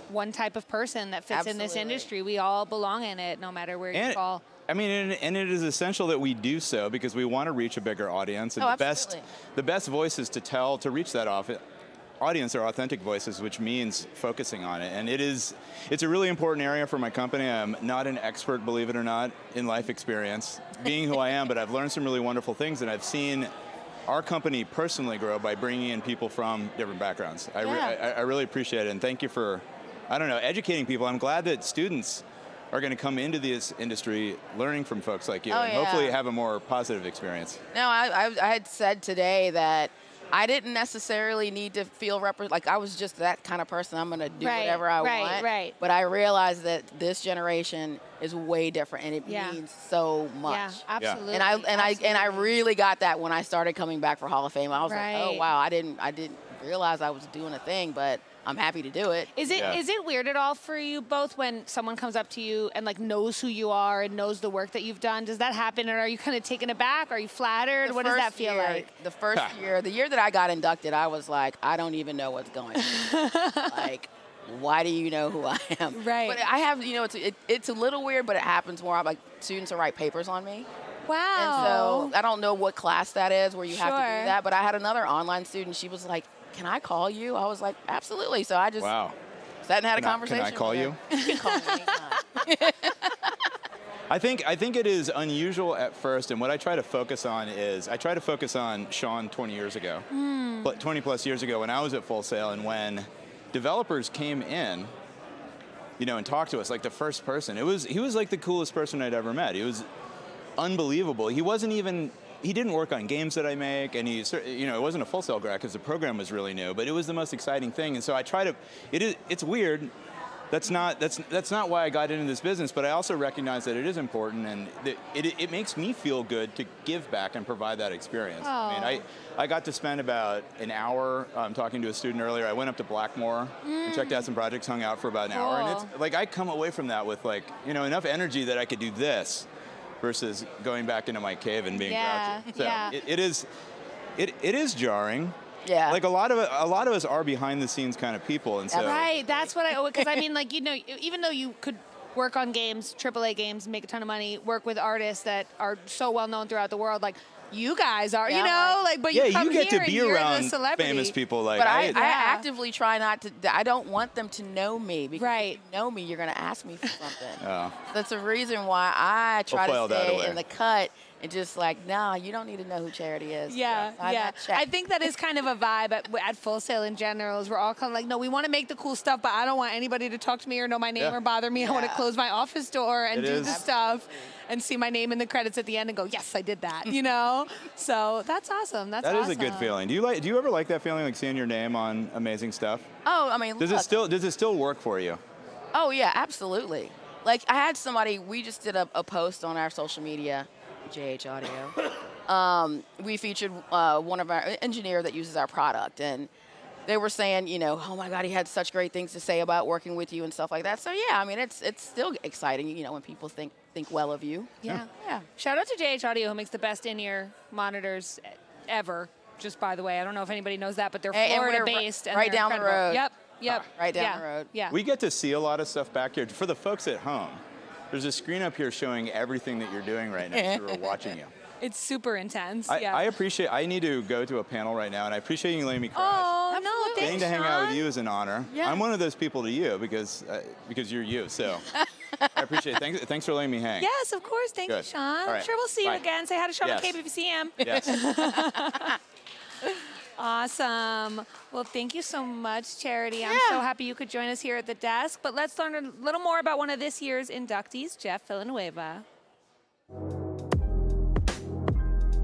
one type of person that fits in this Absolutely. industry. We all belong in it, no matter where you fall. I mean, and it is essential that we do so because we want to reach a bigger audience, and the best voices to reach that audience are authentic voices, which means focusing on it. And it's a really important area for my company. I'm not an expert, believe it or not, in life experience, being who I am, but I've learned some really wonderful things, and I've seen our company personally grow by bringing in people from different backgrounds. I really appreciate it, and thank you for, educating people. I'm glad that students are going to come into this industry learning from folks like you, and hopefully have a more positive experience. No, I had said today that I didn't necessarily need to feel like I was just that kind of person. I'm going to do whatever I want. Right. But I realized that this generation is way different, and it means so much. Yeah, absolutely. And I really got that when I started coming back for Hall of Fame. I was like, oh wow, I didn't realize I was doing a thing, but I'm happy to do it. Is it weird at all for you both when someone comes up to you and knows who you are and knows the work that you've done? Does that happen, or are you kind of taken aback? Are you flattered? What does that feel like? The first year, the year that I got inducted, I was like, I don't even know what's going on. Like, why do you know who I am? Right. But I have, it's a little weird, but it happens more. Students will write papers on me. Wow. And so I don't know what class that is where you have to Sure. do that, but I had another online student. She was like, can I call you? I was like, absolutely. So I just sat and had a conversation. Can I call with you? her. You can call me anytime. I think it is unusual at first, and what I try to focus on is Sean 20 years ago, 20 plus years ago when I was at Full Sail, and when developers came in, and talked to us, like the first person, he was like the coolest person I'd ever met. He was unbelievable. He didn't work on games that I make, and it wasn't a Full Sail grad because the program was really new, but it was the most exciting thing. And so I try to, it's weird. That's not why I got into this business, but I also recognize that it is important, and it makes me feel good to give back and provide that experience. I mean, I got to spend about an hour talking to a student earlier. I went up to Blackmore and checked out some projects, hung out for about an hour, and it's like I come away from that with enough energy that I could do this versus going back into my cave and being grouchy. So it is jarring. Yeah. Like a lot of us are behind the scenes kind of people, and so Right. That's what because I mean, even though you could work on games, AAA games, make a ton of money, work with artists that are so well known throughout the world, you guys are, Yeah, you know, like, but you Yeah, come you get here to and be you're the around celebrity. famous people. Like, But I actively try not to. I don't want them to know me because if you know me, you're going to ask me for something. Oh. That's a reason why I try We'll file to that stay away. in the cut and just like, nah, you don't need to know who Charity is. Yeah, Sign yeah. that check. I think that is kind of a vibe at Full Sail in general. Is we're all kind of like, no, we want to make the cool stuff, but I don't want anybody to talk to me or know my name Yeah. or bother me. I want to close my office door and It do is. the stuff and see my name in the credits at the end and go, yes, I did that. You know. So that's awesome. That's That awesome. is a good feeling. Do you ever like that feeling, like seeing your name on amazing stuff? Oh, I mean, Does it still work for you? Oh, yeah, absolutely. Like, I had somebody, we just did a post on our social media, JH Audio. We featured one of our engineer that uses our product, and they were saying, you know, oh my God, he had such great things to say about working with you and stuff like that. So yeah, I mean, it's still exciting, you know, when people think well of you. Yeah. Shout out to JH Audio, who makes the best in-ear monitors ever. Just by the way, I don't know if anybody knows that, but they're And we're Florida-based. right they're down the incredible. road. Yep. Right down yeah. the road. Yeah. We get to see a lot of stuff back here. For the folks at home, there's a screen up here showing everything that you're doing right now. So we're watching you. It's super intense. I appreciate. I need to go to a panel right now, and I appreciate you letting me crash. Oh no, Getting thanks, to hang out with Sean. you is an honor. Yeah. I'm one of those people to you because you're you. So I appreciate it. Thanks for letting me hang. Yes, of course. Thank you, Good. Sean. All I'm right. sure we'll see you Bye. again. Say hi to Sean Yes. McCabe if you see him. Yes. Awesome. Well, thank you so much, Charity. I'm so happy you could join us here at the desk. But let's learn a little more about one of this year's inductees, Jeff Villanueva.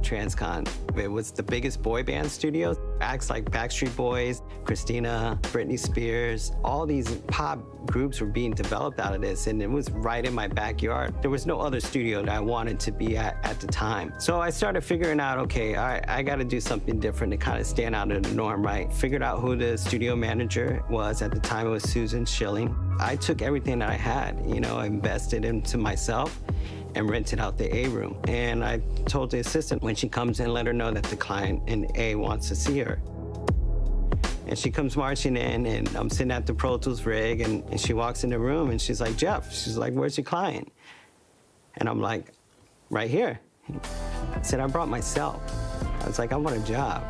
TransCon. It was the biggest boy band studio. Acts like Backstreet Boys, Christina, Britney Spears, all these pop groups were being developed out of this, and it was right in my backyard. There was no other studio that I wanted to be at the time. So I started figuring out, okay, all right, I gotta do something different to kind of stand out of the norm, right? Figured out who the studio manager was. At the time, it was Susan Schearing. I took everything that I had, you know, invested into myself, and rented out the A room. And I told the assistant when she comes in, let her know that the client in A wants to see her. And she comes marching in, and I'm sitting at the Pro Tools rig, and she walks in the room, and she's like, Jeff, she's like, where's your client? And I'm like, right here. I said, I brought myself. I was like, I want a job.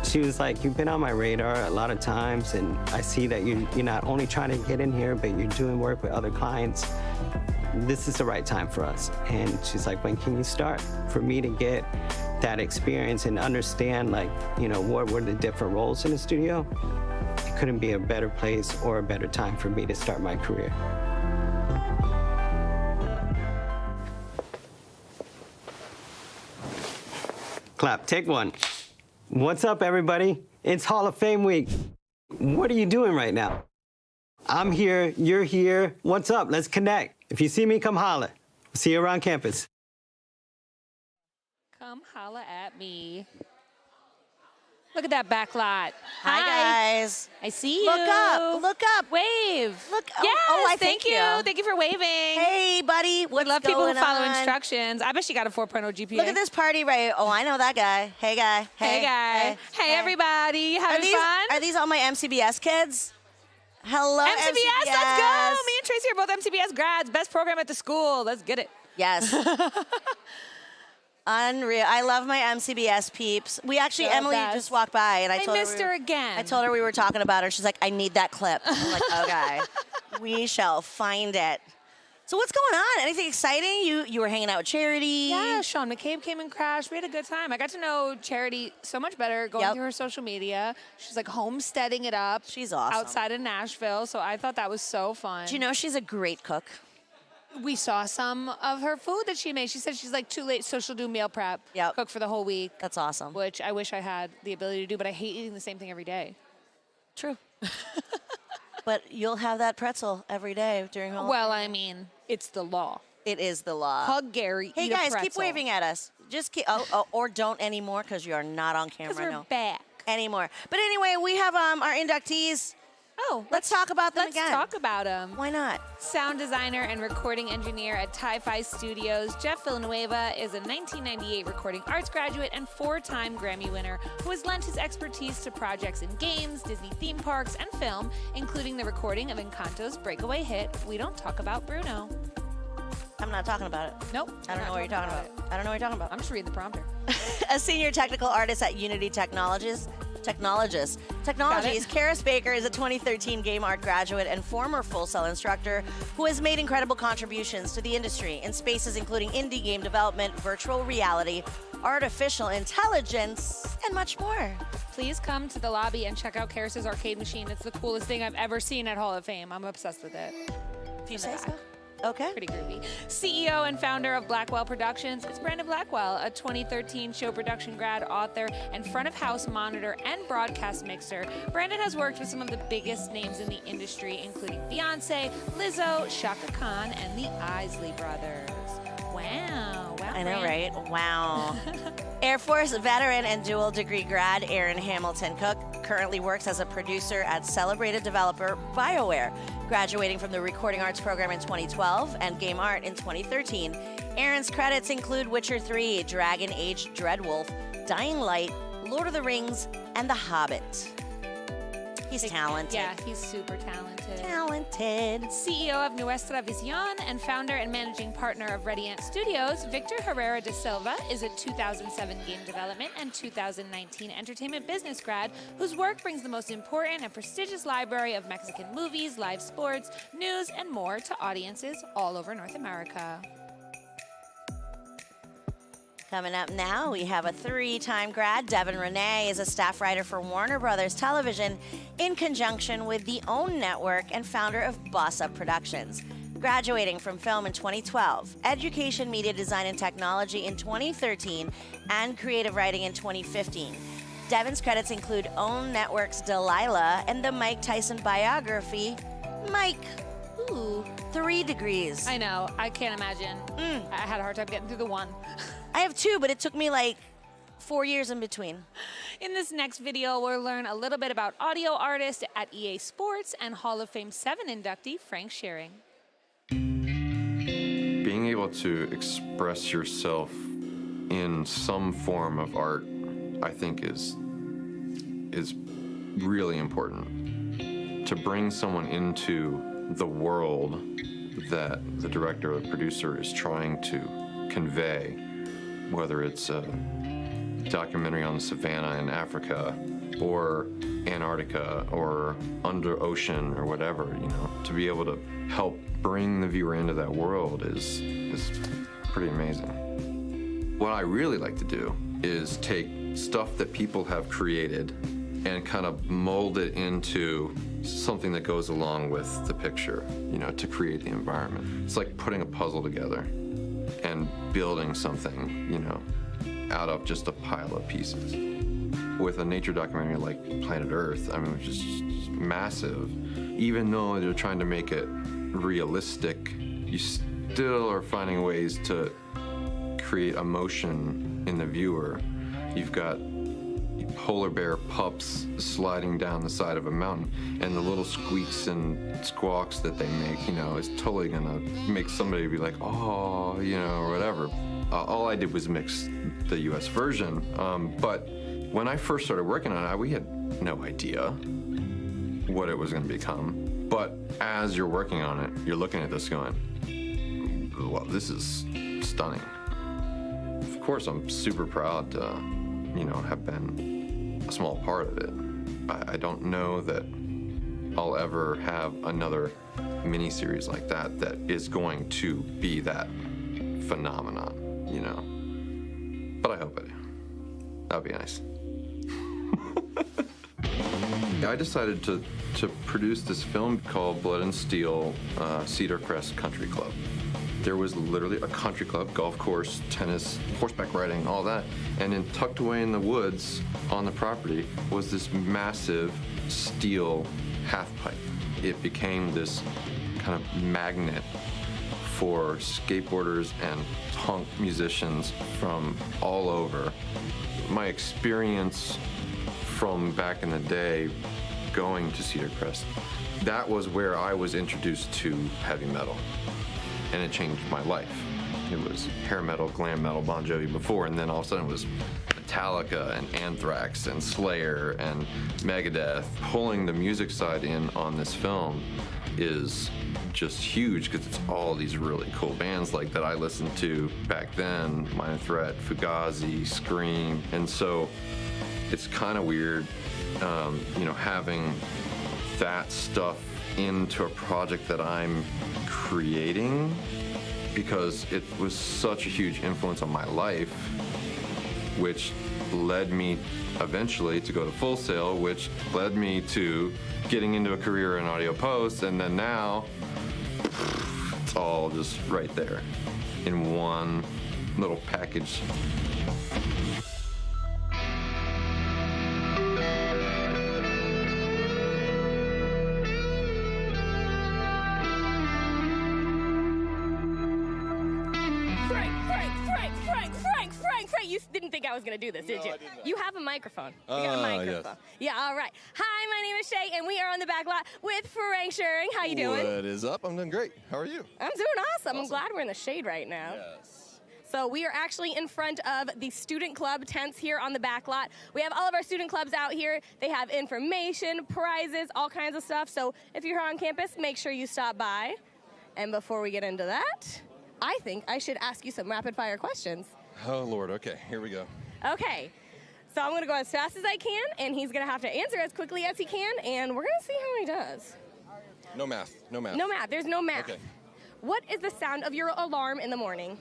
She was like, you've been on my radar a lot of times, and I see that you're not only trying to get in here, but you're doing work with other clients. This is the right time for us. And she's like, when can you start? For me to get that experience and understand, like, you know, what were the different roles in the studio, it couldn't be a better place or a better time for me to start my career. Clap, take one. What's up, everybody? It's Hall of Fame week. What are you doing right now? I'm here, you're here. What's up? Let's connect. If you see me, come holler. See you around campus. Come holla at me. Look at that backlot. Hi, guys. I see you. Look up. Look up. Wave. Look. Yes, I thank you. Thank you for waving. Hey, buddy. We love people who going follow on? instructions. I bet she got a 4.0 GPA. Look at this party right. Oh, I know that guy. Hey, guy. Hey, guy. Hey, everybody. Having fun? Are these all my MCBS kids? Hello, MCBS, let's go. Me and Tracy are both MCBS grads. Best program at the school. Let's get it. Yes. Unreal. I love my MCBS peeps. We actually, The Emily best. just walked by, and I I told missed her her again. I told her we were talking about her. She's like, I need that clip. I'm like, okay, we shall find it. So what's going on? Anything exciting? You were hanging out with Charity. Yeah, Sean McCabe came and crashed. We had a good time. I got to know Charity so much better going through her social media. She's like homesteading it up. She's awesome. Outside of Nashville, so I thought that was so fun. Do you know she's a great cook? We saw some of her food that she made. She said she's like too late, so she'll do meal prep. Yep. Cook for the whole week. That's awesome. Which I wish I had the ability to do, but I hate eating the same thing every day. True. But you'll have that pretzel every day during Halloween. Well, I mean, it's the law. It is the law. Hug Gary. Hey eat a guys, keep pretzel. waving at us. Just keep. Or don't anymore because you are not on camera. 'Cause we're no. back. Anymore. But anyway, we have our inductees. Oh, let's talk about them Let's again. talk about them. Why not? Sound designer and recording engineer at Ti-Fi Studios, Jeff Villanueva is a 1998 recording arts graduate and 4-time Grammy winner who has lent his expertise to projects in games, Disney theme parks, and film, including the recording of Encanto's breakaway hit, We Don't Talk About Bruno. I'm not talking about it. Nope. I don't know what you're talking about. I don't know what you're talking about. I'm just reading the prompter. A senior technical artist at Unity Technologies, Karis Baker is a 2013 game art graduate and former Full Sail instructor who has made incredible contributions to the industry in spaces including indie game development, virtual reality, artificial intelligence, and much more. Please come to the lobby and check out Karis's arcade machine. It's the coolest thing I've ever seen at Hall of Fame. I'm obsessed with it. If you say so. Okay. Pretty groovy. CEO and founder of Blackwell Productions, it's Brandon Blackwell, a 2013 show production grad, author, and front-of-house monitor and broadcast mixer. Brandon has worked with some of the biggest names in the industry, including Beyonce, Lizzo, Shaka Khan, and the Isley Brothers. Wow. I know, right? Wow. Air Force veteran and dual degree grad Aaron Hamilton Cook currently works as a producer at celebrated developer BioWare, graduating from the Recording Arts program in 2012 and Game Art in 2013. Aaron's credits include Witcher 3, Dragon Age Dreadwolf, Dying Light, Lord of the Rings, and The Hobbit. He's talented. Yeah, he's super talented. CEO of Nuestra Visión and founder and managing partner of Radiant Studios, Victor Herrera de Silva is a 2007 game development and 2019 entertainment business grad whose work brings the most important and prestigious library of Mexican movies, live sports, news, and more to audiences all over North America. Coming up now, we have a 3-time grad. Devin Renee is a staff writer for Warner Brothers Television in conjunction with the OWN Network and founder of Boss Up Productions. Graduating from film in 2012, education, media design, and technology in 2013, and creative writing in 2015. Devin's credits include OWN Network's Delilah and the Mike Tyson biography, Mike. Ooh, 3 degrees. I know. I can't imagine. I had a hard time getting through the one. I have 2, but it took me like 4 years in between. In this next video, we'll learn a little bit about audio artist at EA Sports and Hall of Fame 7 inductee Frank Schearing. Being able to express yourself in some form of art, I think is really important. To bring someone into the world that the director or the producer is trying to convey, whether it's a documentary on the savannah in Africa or Antarctica or under ocean or whatever, to be able to help bring the viewer into that world is pretty amazing. What I really like to do is take stuff that people have created and kind of mold it into something that goes along with the picture, to create the environment. It's like putting a puzzle together and building something, out of just a pile of pieces. With a nature documentary like Planet Earth, which is just massive, even though they're trying to make it realistic, you still are finding ways to create emotion in the viewer. You've got polar bear pups sliding down the side of a mountain, and the little squeaks and squawks that they make, is totally gonna make somebody be like, oh, or whatever. All I did was mix the US version, but when I first started working on it, we had no idea what it was gonna become. But as you're working on it, you're looking at this going, well, this is stunning. Of course, I'm super proud to, have been a small part of it. I don't know that I'll ever have another miniseries like that is going to be that phenomenon, But I hope I do. That would be nice. I decided to produce this film called Blood and Steel Cedar Crest Country Club. There was literally a country club, golf course, tennis, horseback riding, all that. And then tucked away in the woods on the property was this massive steel half pipe. It became this kind of magnet for skateboarders and punk musicians from all over. My experience from back in the day going to Cedar Crest, that was where I was introduced to heavy metal. And it changed my life. It was hair metal, glam metal, Bon Jovi before, and then all of a sudden it was Metallica and Anthrax and Slayer and Megadeth. Pulling the music side in on this film is just huge because it's all these really cool bands like that I listened to back then, Minor Threat, Fugazi, Scream. And so it's kind of weird, having that stuff into a project that I'm creating, because it was such a huge influence on my life, which led me eventually to go to Full Sail, which led me to getting into a career in audio post, and then now it's all just right there in one little package. Frank, you didn't think I was going to do this, did you? I didn't. You have a microphone. You got a microphone. Yes. Yeah, all right. Hi, my name is Shay, and we are on the Backlot with Frank Schearing. How you doing? What is up? I'm doing great. How are you? I'm doing awesome. I'm glad we're in the shade right now. Yes. So we are actually in front of the student club tents here on the Backlot. We have all of our student clubs out here. They have information, prizes, all kinds of stuff. So if you're here on campus, make sure you stop by. And before we get into that, I think I should ask you some rapid fire questions. Oh, Lord. Okay, here we go. Okay, so I'm going to go as fast as I can, and he's going to have to answer as quickly as he can, and we're going to see how he does. No math. No math. No math. There's no math. Okay. What is the sound of your alarm in the morning?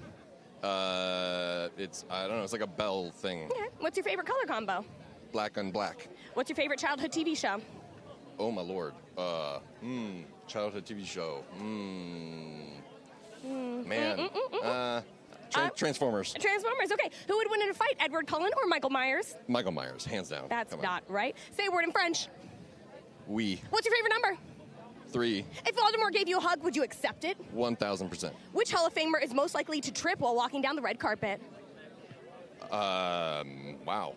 I don't know. It's like a bell thing. Okay. What's your favorite color combo? Black on black. What's your favorite childhood TV show? Oh, my Lord. Childhood TV show. Man. Transformers. Transformers. Okay. Who would win in a fight, Edward Cullen or Michael Myers? Michael Myers, hands down. That's Come on. not right. Say a word in French. Oui. What's your favorite number? 3. If Voldemort gave you a hug, would you accept it? 1,000%. Which Hall of Famer is most likely to trip while walking down the red carpet? Wow.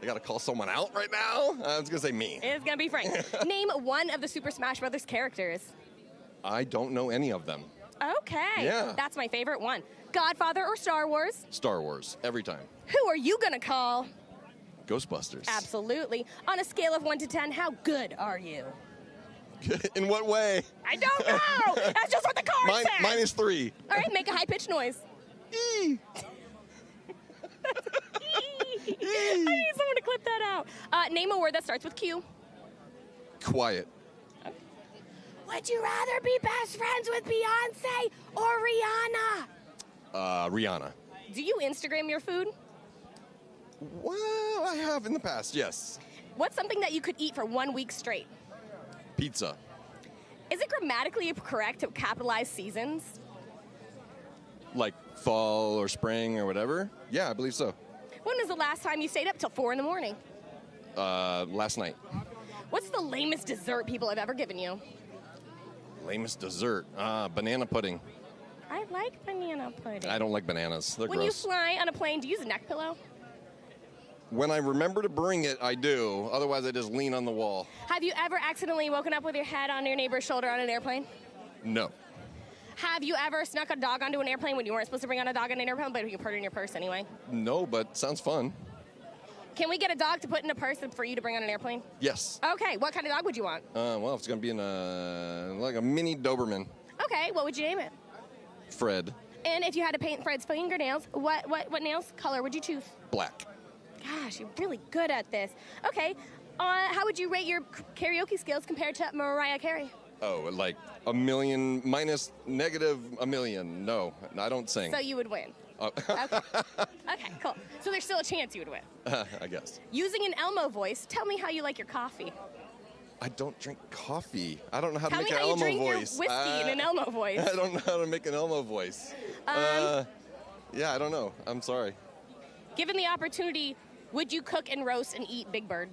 I gotta call someone out right now? I was gonna say me. It's gonna be Frank. Name one of the Super Smash Brothers characters. I don't know any of them. Okay. Yeah. That's my favorite one. Godfather or Star Wars? Star Wars, every time. Who are you gonna call? Ghostbusters. Absolutely. On a scale of 1 to 10, how good are you? In what way? I don't know. That's just what the card says. Mine is 3. All right, make a high-pitched noise. E. I need someone to clip that out. Name a word that starts with Q. Quiet. Would you rather be best friends with Beyonce or Rihanna? Rihanna. Do you Instagram your food? Well, I have in the past, yes. What's something that you could eat for 1 week straight? Pizza. Is it grammatically correct to capitalize seasons? Like fall or spring or whatever? Yeah, I believe so. When was the last time you stayed up till 4 in the morning? Last night. What's the lamest dessert people have ever given you? Lamest dessert. Banana pudding. I like banana pudding. I don't like bananas. They're when gross. you fly on a plane, do you use a neck pillow? When I remember to bring it, I do. Otherwise, I just lean on the wall. Have you ever accidentally woken up with your head on your neighbor's shoulder on an airplane? No. Have you ever snuck a dog onto an airplane when you weren't supposed to bring on a dog on an airplane, but you put it in your purse anyway? No, but sounds fun. Can we get a dog to put in a purse for you to bring on an airplane? Yes. Okay, what kind of dog would you want? Well, it's going to be like a mini Doberman. Okay, what would you name it? Fred. And if you had to paint Fred's fingernails, what nails color would you choose? Black. Gosh, you're really good at this. Okay, how would you rate your karaoke skills compared to Mariah Carey? Oh, like a million minus negative a million. No, I don't sing. So you would win. Okay. Okay, cool. So there's still a chance you would win. I guess. Using an Elmo voice, tell me how you like your coffee. I don't drink coffee. I don't know how Tell to make me an how you Elmo drink voice. your whiskey in an Elmo voice. I don't know how to make an Elmo voice. Yeah, I don't know. I'm sorry. Given the opportunity, would you cook and roast and eat Big Bird?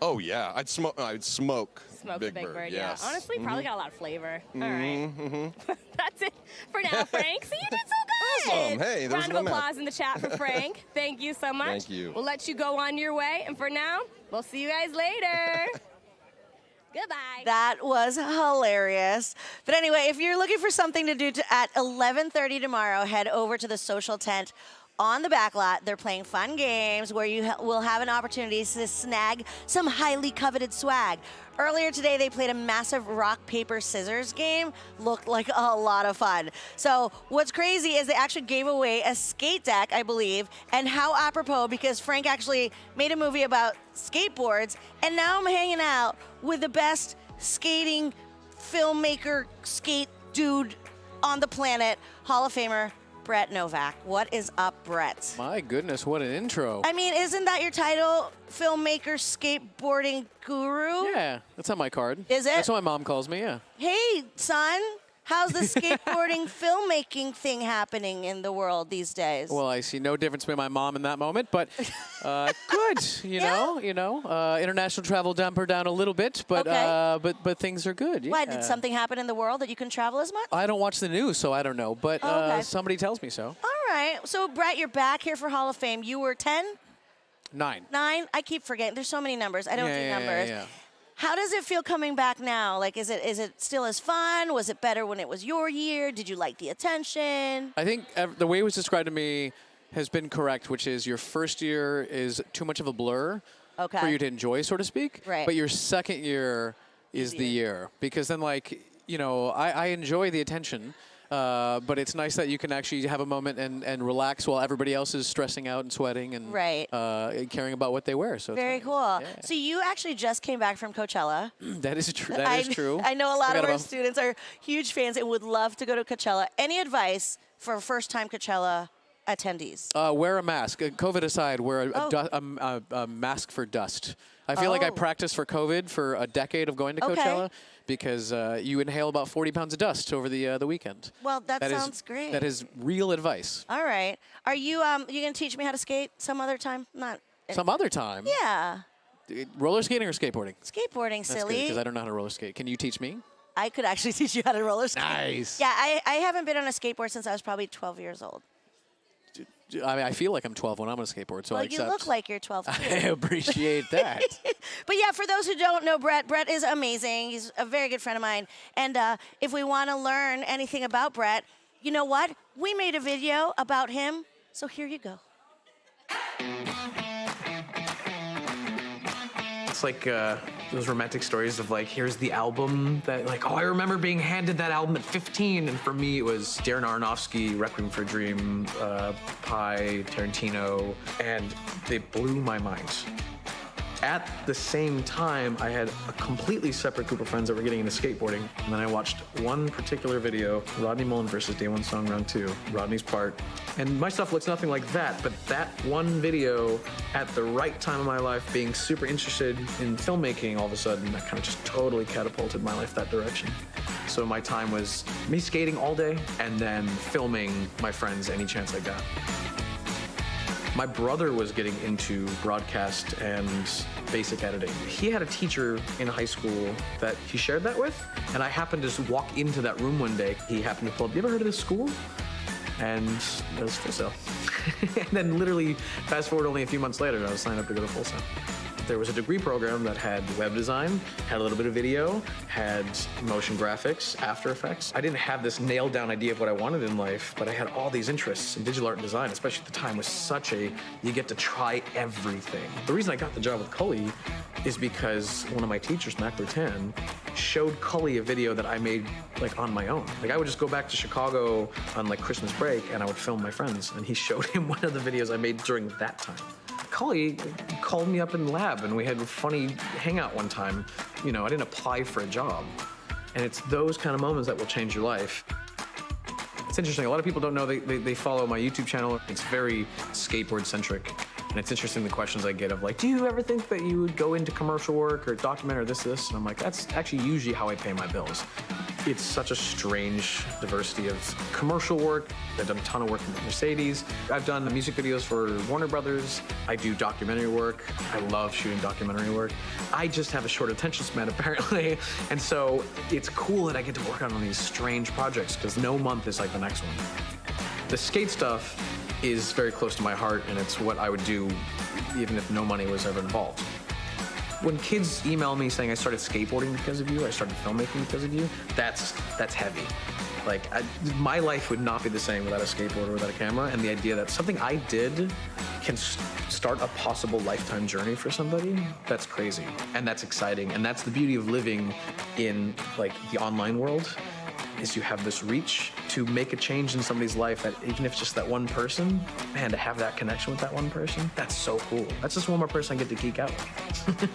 Oh yeah, I'd smoke. Smoke Big Bird, yes. yeah. Honestly, probably got a lot of flavor. All right. Mm-hmm. That's it for now, Frank. See, you did so good. Awesome. Hey, there's Round no of math. applause in the chat for Frank. Thank you so much. Thank you. We'll let you go on your way. And for now, we'll see you guys later. Goodbye. That was hilarious. But anyway, if you're looking for something to do at 11:30 tomorrow, head over to the social tent on the Backlot. They're playing fun games where you will have an opportunity to snag some highly coveted swag. Earlier today, they played a massive rock, paper, scissors game. Looked like a lot of fun. So what's crazy is they actually gave away a skate deck, I believe, and how apropos, because Frank actually made a movie about skateboards, and now I'm hanging out with the best skating filmmaker, skate dude on the planet, Hall of Famer Brett Novak. What is up, Brett? My goodness, what an intro. I mean, isn't that your title? Filmmaker, skateboarding guru? Yeah, that's on my card. Is it? That's what my mom calls me, yeah. Hey, son, how's the skateboarding filmmaking thing happening in the world these days? Well, I see no difference between my mom in that moment, but good, you know. International travel damper down a little bit, but Okay. but things are good. Why, yeah. did something happen in the world that you can travel as much? I don't watch the news, so I don't know, but Oh, okay. somebody tells me so. All right. So, Brett, you're back here for Hall of Fame. You were 10? 9. 9? I keep forgetting. There's so many numbers. I don't do numbers. Yeah. How does it feel coming back now? Like, is it still as fun? Was it better when it was your year? Did you like the attention? I think the way it was described to me has been correct, which is your first year is too much of a blur for you to enjoy, so to speak. Right. But your second year is the year. Because then, like, I enjoy the attention. But it's nice that you can actually have a moment and relax while everybody else is stressing out and sweating and caring about what they wear. So Very it's cool. So you actually just came back from Coachella. that is true. That is true. I know a lot Forgot of our about- students are huge fans and would love to go to Coachella. Any advice for first-time Coachella attendees? Wear a mask. COVID aside, wear a mask for dust. I feel like I practiced for COVID for a decade of going to Coachella because you inhale about 40 pounds of dust over the weekend. Well, that sounds great. That is real advice. All right. Are you you gonna teach me how to skate some other time? Not Some other time. Yeah. Roller skating or skateboarding? Skateboarding, That's silly. because I don't know how to roller skate. Can you teach me? I could actually teach you how to roller skate. Nice. Yeah, I haven't been on a skateboard since I was probably 12 years old. I mean, I feel like I'm 12 when I'm on a skateboard, so Well, I you accept. look like you're 12 too. I appreciate that. But yeah, for those who don't know Brett, Brett is amazing. He's a very good friend of mine. And if we want to learn anything about Brett, you know what? We made a video about him, so here you go. It's like those romantic stories of like, here's the album that like, oh, I remember being handed that album at 15. And for me, it was Darren Aronofsky, Requiem for a Dream, Pi, Tarantino, and they blew my mind. At the same time, I had a completely separate group of friends that were getting into skateboarding. And then I watched one particular video, Rodney Mullen versus Day One Song Round 2, Rodney's part. And my stuff looks nothing like that, but that one video at the right time of my life, being super interested in filmmaking all of a sudden, that kind of just totally catapulted my life that direction. So my time was me skating all day and then filming my friends any chance I got. My brother was getting into broadcast and basic editing. He had a teacher in high school that he shared that with, and I happened to just walk into that room one day. He happened to pull up, you ever heard of this school? And it was Full Sail. And then literally, fast forward only a few months later, I was signed up to go to Full Sail. There was a degree program that had web design, had a little bit of video, had motion graphics, After Effects. I didn't have this nailed down idea of what I wanted in life, but I had all these interests in digital art and design, especially at the time, was such a, you get to try everything. The reason I got the job with Cully is because one of my teachers, Mac Lutan, showed Cully a video that I made like on my own. Like I would just go back to Chicago on like Christmas break and I would film my friends, and he showed him one of the videos I made during that time. Cully called me up in the lab and we had a funny hangout one time. You know, I didn't apply for a job. And it's those kind of moments that will change your life. It's interesting, a lot of people don't know they follow my YouTube channel. It's very skateboard centric. And it's interesting the questions I get of like, do you ever think that you would go into commercial work or documentary or this? And I'm like, that's actually usually how I pay my bills. It's such a strange diversity of commercial work. I've done a ton of work with Mercedes. I've done the music videos for Warner Brothers. I do documentary work. I love shooting documentary work. I just have a short attention span apparently. And so it's cool that I get to work on these strange projects because no month is like the next one. The skate stuff is very close to my heart and it's what I would do even if no money was ever involved. when kids email me saying I started skateboarding because of you, or I started filmmaking because of you, that's heavy. Like, my life would not be the same without a skateboard or without a camera, and the idea that something I did can start a possible lifetime journey for somebody, that's crazy, and that's exciting, and that's the beauty of living in, like, the online world, is you have this reach to make a change in somebody's life, that even if it's just that one person, man, to have that connection with that one person, that's so cool. That's just one more person I get to geek out with.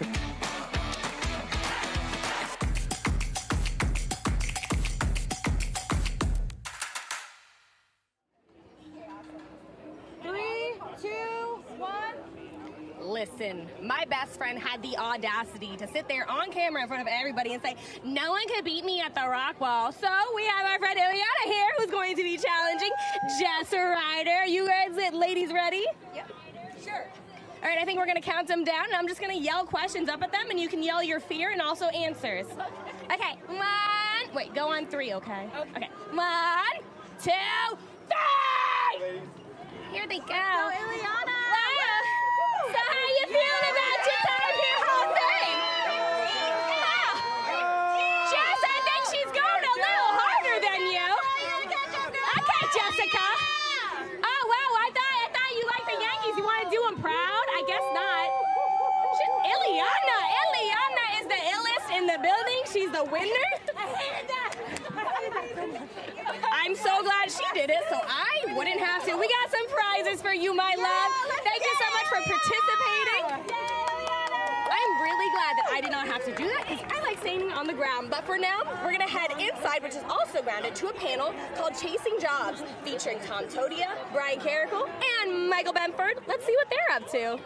Listen, my best friend had the audacity to sit there on camera in front of everybody and say, no one could beat me at the rock wall. So we have our friend Ileana here who's going to be challenging Jess Ryder. You guys, ladies, ready? Yep. Sure. All right, I think we're going to count them down, and I'm just going to yell questions up at them, and you can yell your fear and also answers. Okay, 1. Wait, go on 3, okay? Okay. 1, 2, 3! Here they go. Go, Ileana! So how you feeling about your time here, whole thing? Jess, I think she's going a little harder than you. Okay, Jessica. Oh, wow, I thought you liked the Yankees. You want to do them proud? I guess not. Ileana is the illest in the building. She's the winner. I'm so glad she did it, so I wouldn't have to. We got some prizes for you, my love. Thank you so much for participating. I'm really glad that I did not have to do that because I like standing on the ground. But for now, we're going to head inside, which is also grounded, to a panel called Chasing Jobs, featuring Tom Todia, Brian Carrico, and Michael Benford. Let's see what they're up to.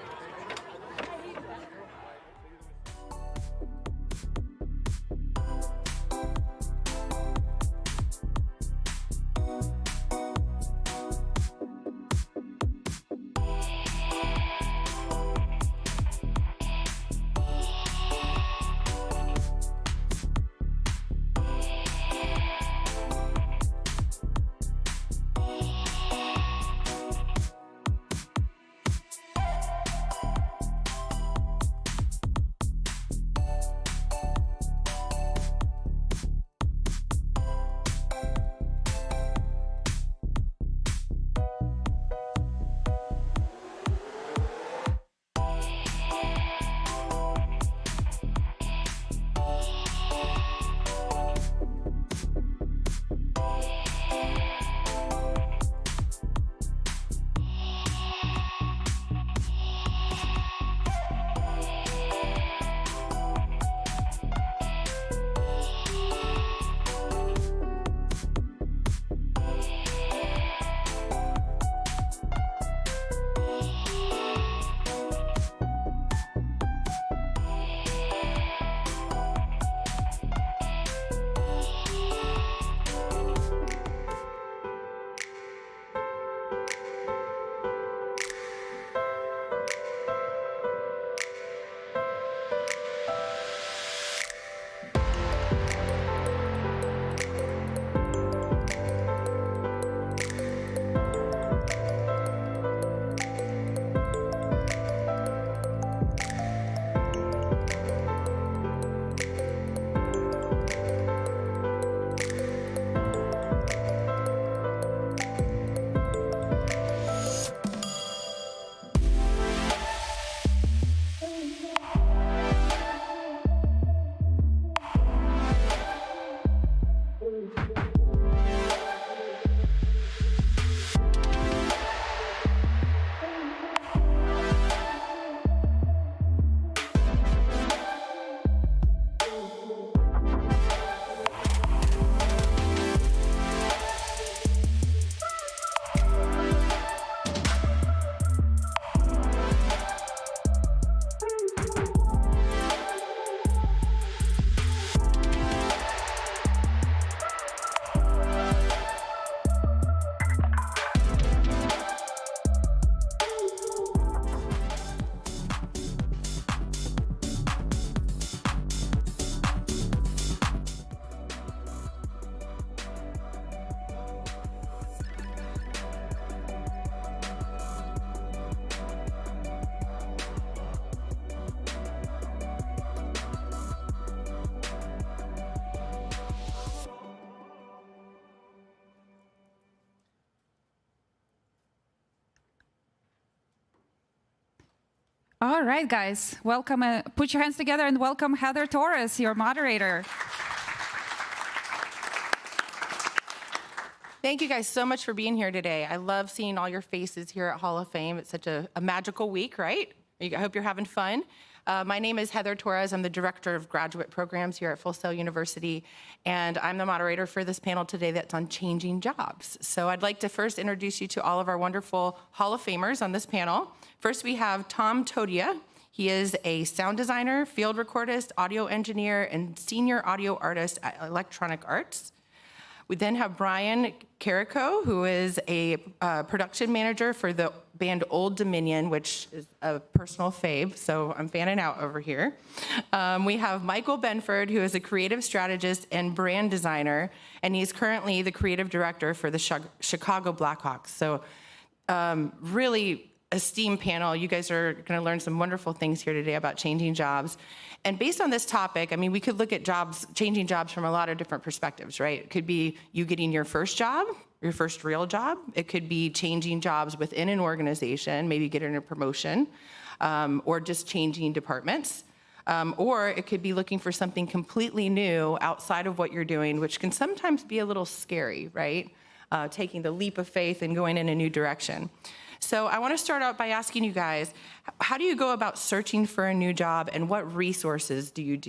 All right, guys, welcome. Put your hands together and welcome Heather Torres, your moderator. Thank you guys so much for being here today. I love seeing all your faces here at Hall of Fame. It's such a magical week, right? I hope you're having fun. My name is Heather Torres. I'm the Director of Graduate Programs here at Full Sail University, and I'm the moderator for this panel today that's on changing jobs. So I'd like to first introduce you to all of our wonderful Hall of Famers on this panel. First, we have Tom Todia. He is a sound designer, field recordist, audio engineer, and senior audio artist at Electronic Arts. We then have Brian Carrico, who is a production manager for the band Old Dominion, which is a personal fave, so I'm fanning out over here. We have Michael Benford, who is a creative strategist and brand designer, and he's currently the creative director for the Chicago Blackhawks. So really esteemed panel. You guys are going to learn some wonderful things here today about changing jobs. And based on this topic, I mean, we could look at jobs, changing jobs from a lot of different perspectives, right? It could be you getting your first job, your first real job. It could be changing jobs within an organization, maybe getting a promotion, or just changing departments. Or it could be looking for something completely new outside of what you're doing, which can sometimes be a little scary, right? Taking the leap of faith and going in a new direction. So I want to start out by asking you guys, how do you go about searching for a new job, and what resources do you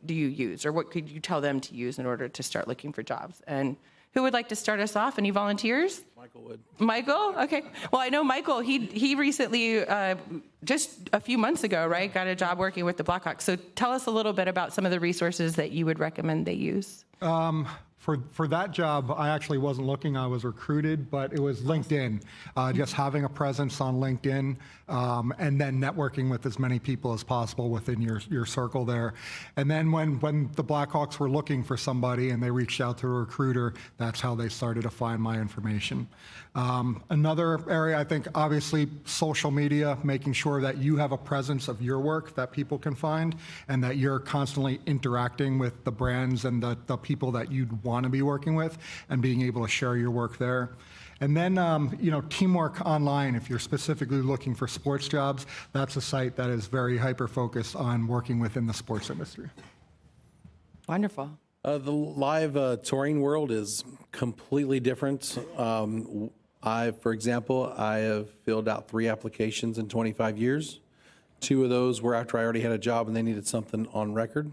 use, or what could you tell them to use in order to start looking for jobs? And who would like to start us off? Any volunteers? Michael would. Michael? Okay. Well, I know Michael, he recently, just a few months ago, right, got a job working with the Blackhawks. So tell us a little bit about some of the resources that you would recommend they use. For that job, I actually wasn't looking. I was recruited, but it was LinkedIn. Just having a presence on LinkedIn, and then networking with as many people as possible within your circle there. And then when the Blackhawks were looking for somebody and they reached out to a recruiter, that's how they started to find my information. Another area, I think, obviously, social media, making sure that you have a presence of your work that people can find, and that you're constantly interacting with the brands and the people that you'd want to be working with, and being able to share your work there. And then, Teamwork Online, if you're specifically looking for sports jobs, that's a site that is very hyper-focused on working within the sports industry. Wonderful. The live touring world is completely different. For example, I have filled out 3 applications in 25 years. 2 of those were after I already had a job and they needed something on record.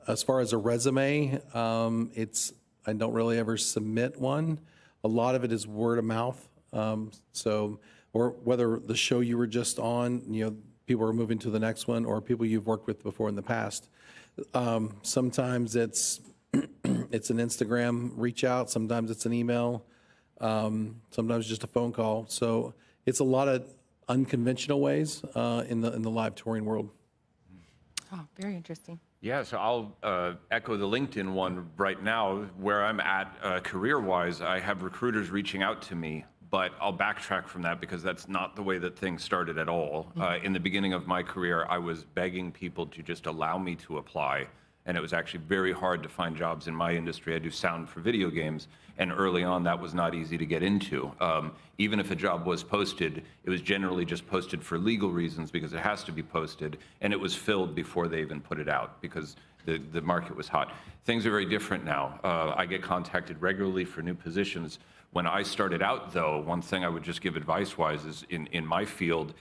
As far as a resume, I don't really ever submit one. A lot of it is word of mouth. Or whether the show you were just on, people are moving to the next one, or people you've worked with before in the past. Sometimes it's an Instagram reach out. Sometimes it's an email. Sometimes just a phone call. So it's a lot of unconventional ways in the live touring world. Oh, very interesting. Yeah, so I'll echo the LinkedIn one right now. Where I'm at career-wise, I have recruiters reaching out to me, but I'll backtrack from that because that's not the way that things started at all. In the beginning of my career, I was begging people to just allow me to apply, and it was actually very hard to find jobs in my industry. I do sound for video games, and early on that was not easy to get into. Even if a job was posted, it was generally just posted for legal reasons because it has to be posted, and it was filled before they even put it out because the market was hot. Things are very different now. I get contacted regularly for new positions. When I started out, though, one thing I would just give advice-wise is in my field,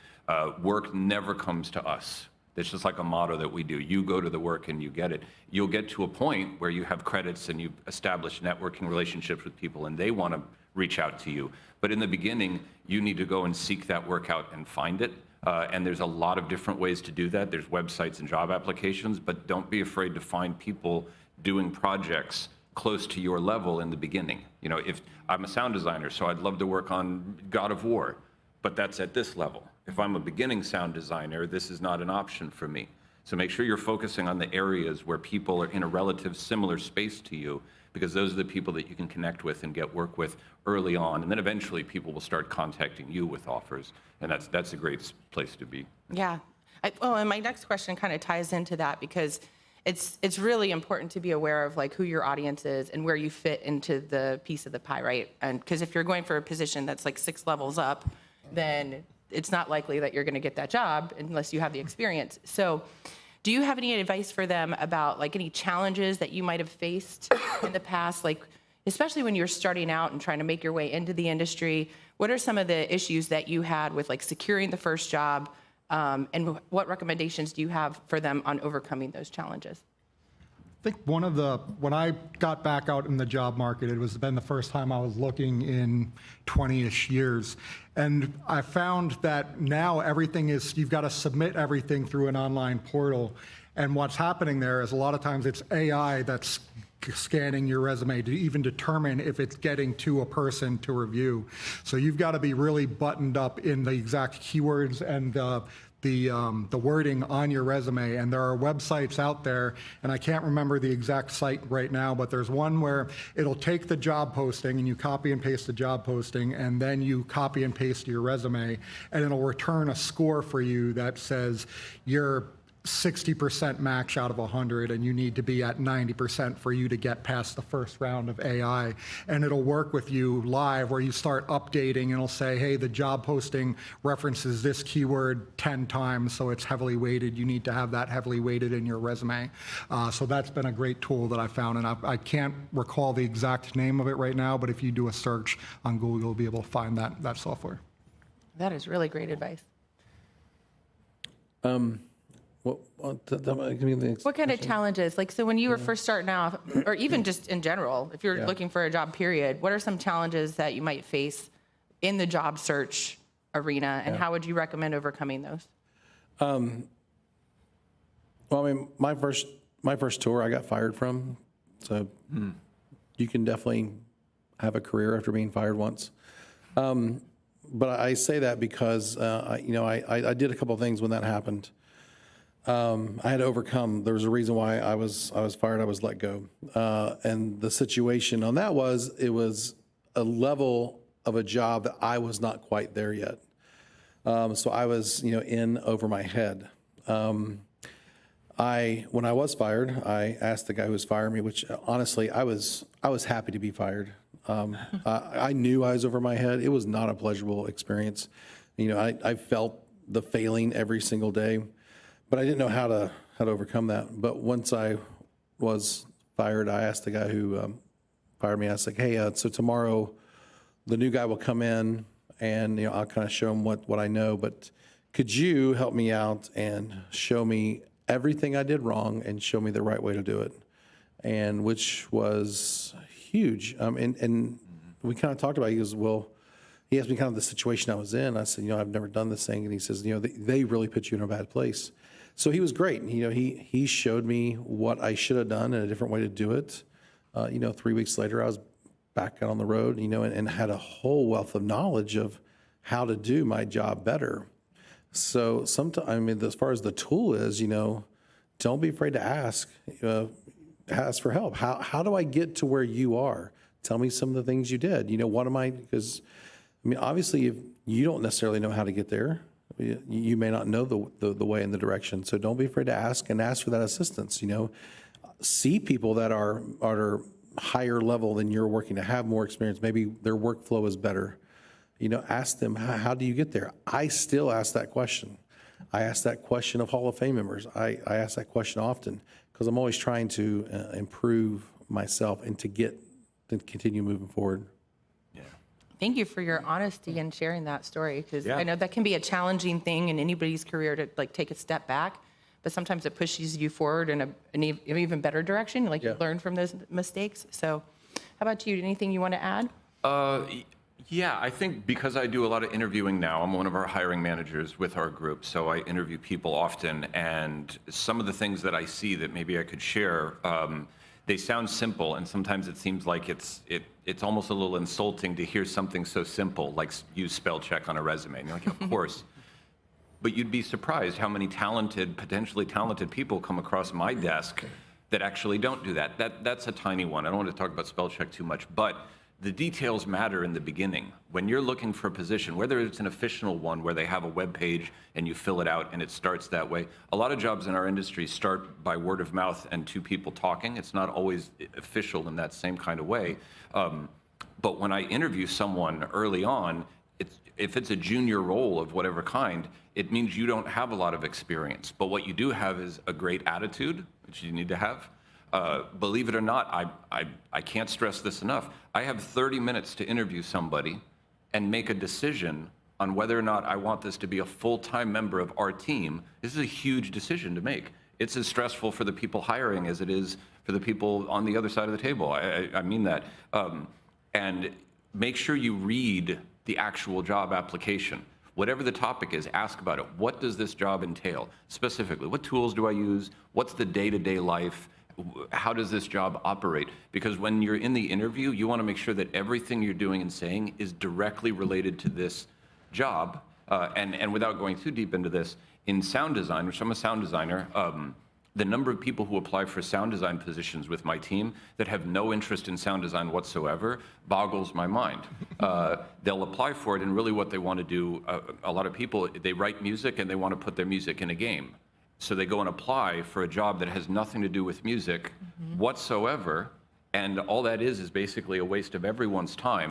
work never comes to us. It's just like a motto that we do. You go to the work and you get it. You'll get to a point where you have credits and you've established networking relationships with people and they want to reach out to you. But in the beginning, you need to go and seek that work out and find it. And there's a lot of different ways to do that. There's websites and job applications, but don't be afraid to find people doing projects close to your level in the beginning. If I'm a sound designer, so I'd love to work on God of War, but that's at this level. If I'm a beginning sound designer, this is not an option for me. So make sure you're focusing on the areas where people are in a relative similar space to you, because those are the people that you can connect with and get work with early on. And then eventually people will start contacting you with offers. And that's a great place to be. Yeah. And my next question kind of ties into that because it's really important to be aware of who your audience is and where you fit into the piece of the pie, right? And because if you're going for a position that's 6 levels up, then it's not likely that you're going to get that job unless you have the experience. So do you have any advice for them about like any challenges that you might have faced in the past, like especially when you're starting out and trying to make your way into the industry? What are some of the issues that you had with like securing the first job, and what recommendations do you have for them on overcoming those challenges? I think when I got back out in the job market, it was been the first time I was looking in 20-ish years. And I found that now everything is, you've got to submit everything through an online portal. And what's happening there is a lot of times it's AI that's scanning your resume to even determine if it's getting to a person to review. So you've got to be really buttoned up in the exact keywords and the wording on your resume. And there are websites out there, and I can't remember the exact site right now, but there's one where it'll take the job posting and you copy and paste the job posting, and then you copy and paste your resume, and it'll return a score for you that says you're 60% max out of 100, and you need to be at 90% for you to get past the first round of AI. And it'll work with you live where you start updating, and it'll say, hey, the job posting references this keyword 10 times, so it's heavily weighted. You need to have that heavily weighted in your resume. So that's been a great tool that I found, and I can't recall the exact name of it right now, but if you do a search on Google, you'll be able to find that software. That is really great advice. What kind of challenges? Like, so when you were first starting out, or even just in general, if you're looking for a job, period, what are some challenges that you might face in the job search arena, and how would you recommend overcoming those? Well, I mean, my first tour I got fired from, so you can definitely have a career after being fired once. But I say that because I did a couple of things when that happened. I had to overcome. There was a reason why I was fired. I was let go, and the situation on that was it was a level of a job that I was not quite there yet. So I was in over my head. When I was fired, I asked the guy who was firing me, which honestly I was happy to be fired. I knew I was over my head. It was not a pleasurable experience. I felt the failing every single day. But I didn't know how to overcome that. But once I was fired, I asked the guy who fired me. I was like, "Hey, so tomorrow, the new guy will come in, and I'll kind of show him what I know. But could you help me out and show me everything I did wrong and show me the right way to do it?" And which was huge. And we kind of talked about it. He goes, "Well." He asked me kind of the situation I was in. I said, I've never done this thing. And he says, they really put you in a bad place. So he was great. He showed me what I should have done and a different way to do it. 3 weeks later, I was back out on the road, and had a whole wealth of knowledge of how to do my job better. So sometimes, as far as the tool is, don't be afraid to ask for help. How do I get to where you are? Tell me some of the things you did. What am I, because obviously, if you don't necessarily know how to get there, you may not know the way and the direction. So don't be afraid to ask, and ask for that assistance. See people that are higher level than you're working, to have more experience. Maybe their workflow is better. Ask them, how do you get there? I still ask that question. I ask that question of Hall of Fame members. I ask that question often because I'm always trying to improve myself and to continue moving forward. Thank you for your honesty and sharing that story, because I know that can be a challenging thing in anybody's career to take a step back, but sometimes it pushes you forward in an even better direction. You learn from those mistakes. So how about you? Anything you want to add? Yeah, I think because I do a lot of interviewing now, I'm one of our hiring managers with our group, so I interview people often, and some of the things that I see that maybe I could share, they sound simple, and sometimes it seems like it's almost a little insulting to hear something so simple, like use spell check on a resume. And you're like, of course. But you'd be surprised how many potentially talented people come across my desk that actually don't do that. That's a tiny one. I don't want to talk about spell check too much, but the details matter in the beginning. When you're looking for a position, whether it's an official one where they have a web page and you fill it out and it starts that way. A lot of jobs in our industry start by word of mouth and two people talking. It's not always official in that same kind of way. But when I interview someone early on, if it's a junior role of whatever kind, it means you don't have a lot of experience. But what you do have is a great attitude, which you need to have. Believe it or not, I can't stress this enough. I have 30 minutes to interview somebody and make a decision on whether or not I want this to be a full-time member of our team. This is a huge decision to make. It's as stressful for the people hiring as it is for the people on the other side of the table. I mean that. And make sure you read the actual job application. Whatever the topic is, ask about it. What does this job entail? Specifically, what tools do I use? What's the day-to-day life? How does this job operate? Because when you're in the interview, you want to make sure that everything you're doing and saying is directly related to this job. And without going too deep into this, in sound design, which I'm a sound designer, the number of people who apply for sound design positions with my team that have no interest in sound design whatsoever boggles my mind. They'll apply for it, and really what they want to do, a lot of people, they write music and they want to put their music in a game. So they go and apply for a job that has nothing to do with music whatsoever, and all that is basically a waste of everyone's time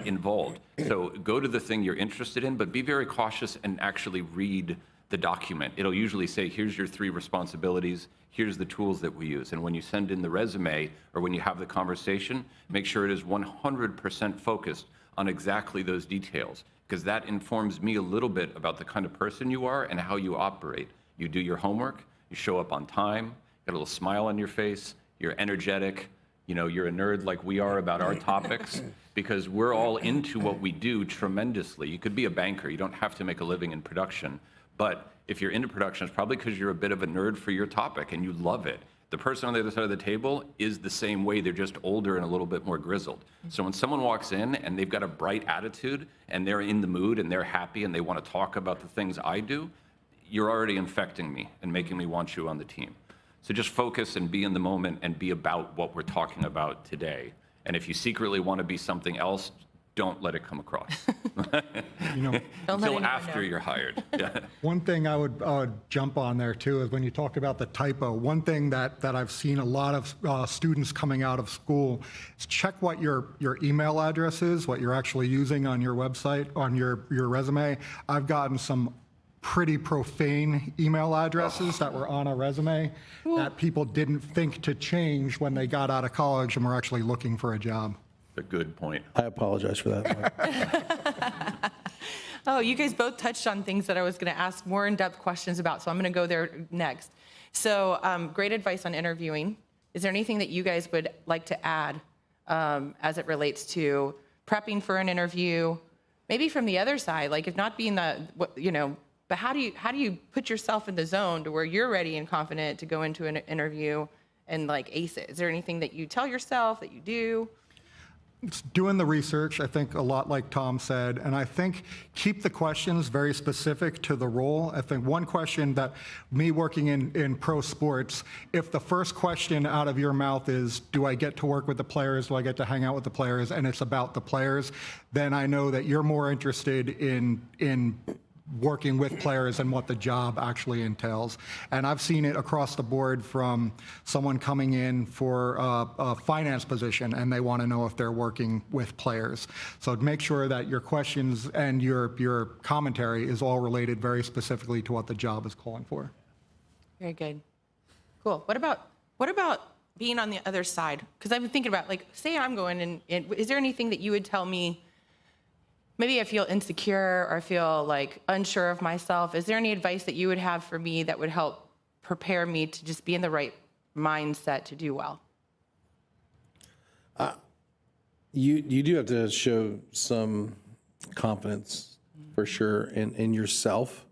involved. So go to the thing you're interested in, but be very cautious and actually read the document. It'll usually say, here's your 3 responsibilities, here's the tools that we use. And when you send in the resume or when you have the conversation, make sure it is 100% focused on exactly those details, because that informs me a little bit about the kind of person you are and how you operate. You do your homework, you show up on time, got a little smile on your face, you're energetic, you know, you're a nerd like we are about our topics, because we're all into what we do tremendously. You could be a banker, you don't have to make a living in production. But if you're into production, it's probably because you're a bit of a nerd for your topic and you love it. The person on the other side of the table is the same way, they're just older and a little bit more grizzled. So when someone walks in and they've got a bright attitude and they're in the mood and they're happy and they want to talk about the things I do, you're already infecting me and making me want you on the team. So just focus and be in the moment and be about what we're talking about today. And if you secretly want to be something else, don't let it come across. Until after you're hired. Yeah. One thing I would jump on there too is when you talk about the typo, one thing that I've seen a lot of students coming out of school is check what your email address is, what you're actually using on your website, on your resume. I've gotten some pretty profane email addresses that were on a resume that people didn't think to change when they got out of college and were actually looking for a job. A good point. I apologize for that. Oh, you guys both touched on things that I was going to ask more in-depth questions about, so I'm going to go there next. So great advice on interviewing. Is there anything that you guys would like to add as it relates to prepping for an interview, maybe from the other side, like if not being the, you know, but how do you put yourself in the zone to where you're ready and confident to go into an interview and like ace it? Is there anything that you tell yourself that you do? It's doing the research, I think a lot like Tom said, and I think keep the questions very specific to the role. I think one question that me working in pro sports, if the first question out of your mouth is, do I get to work with the players, do I get to hang out with the players, and it's about the players, then I know that you're more interested in working with players and what the job actually entails. And I've seen it across the board from someone coming in for a finance position and they want to know if they're working with players. So make sure that your questions and your commentary is all related very specifically to what the job is calling for. Very good. Cool. What about being on the other side? Because I've been thinking about, like, say I'm going and is there anything that you would tell me? Maybe I feel insecure or I feel like unsure of myself. Is there any advice that you would have for me that would help prepare me to just be in the right mindset to do well? You do have to show some confidence for sure in yourself.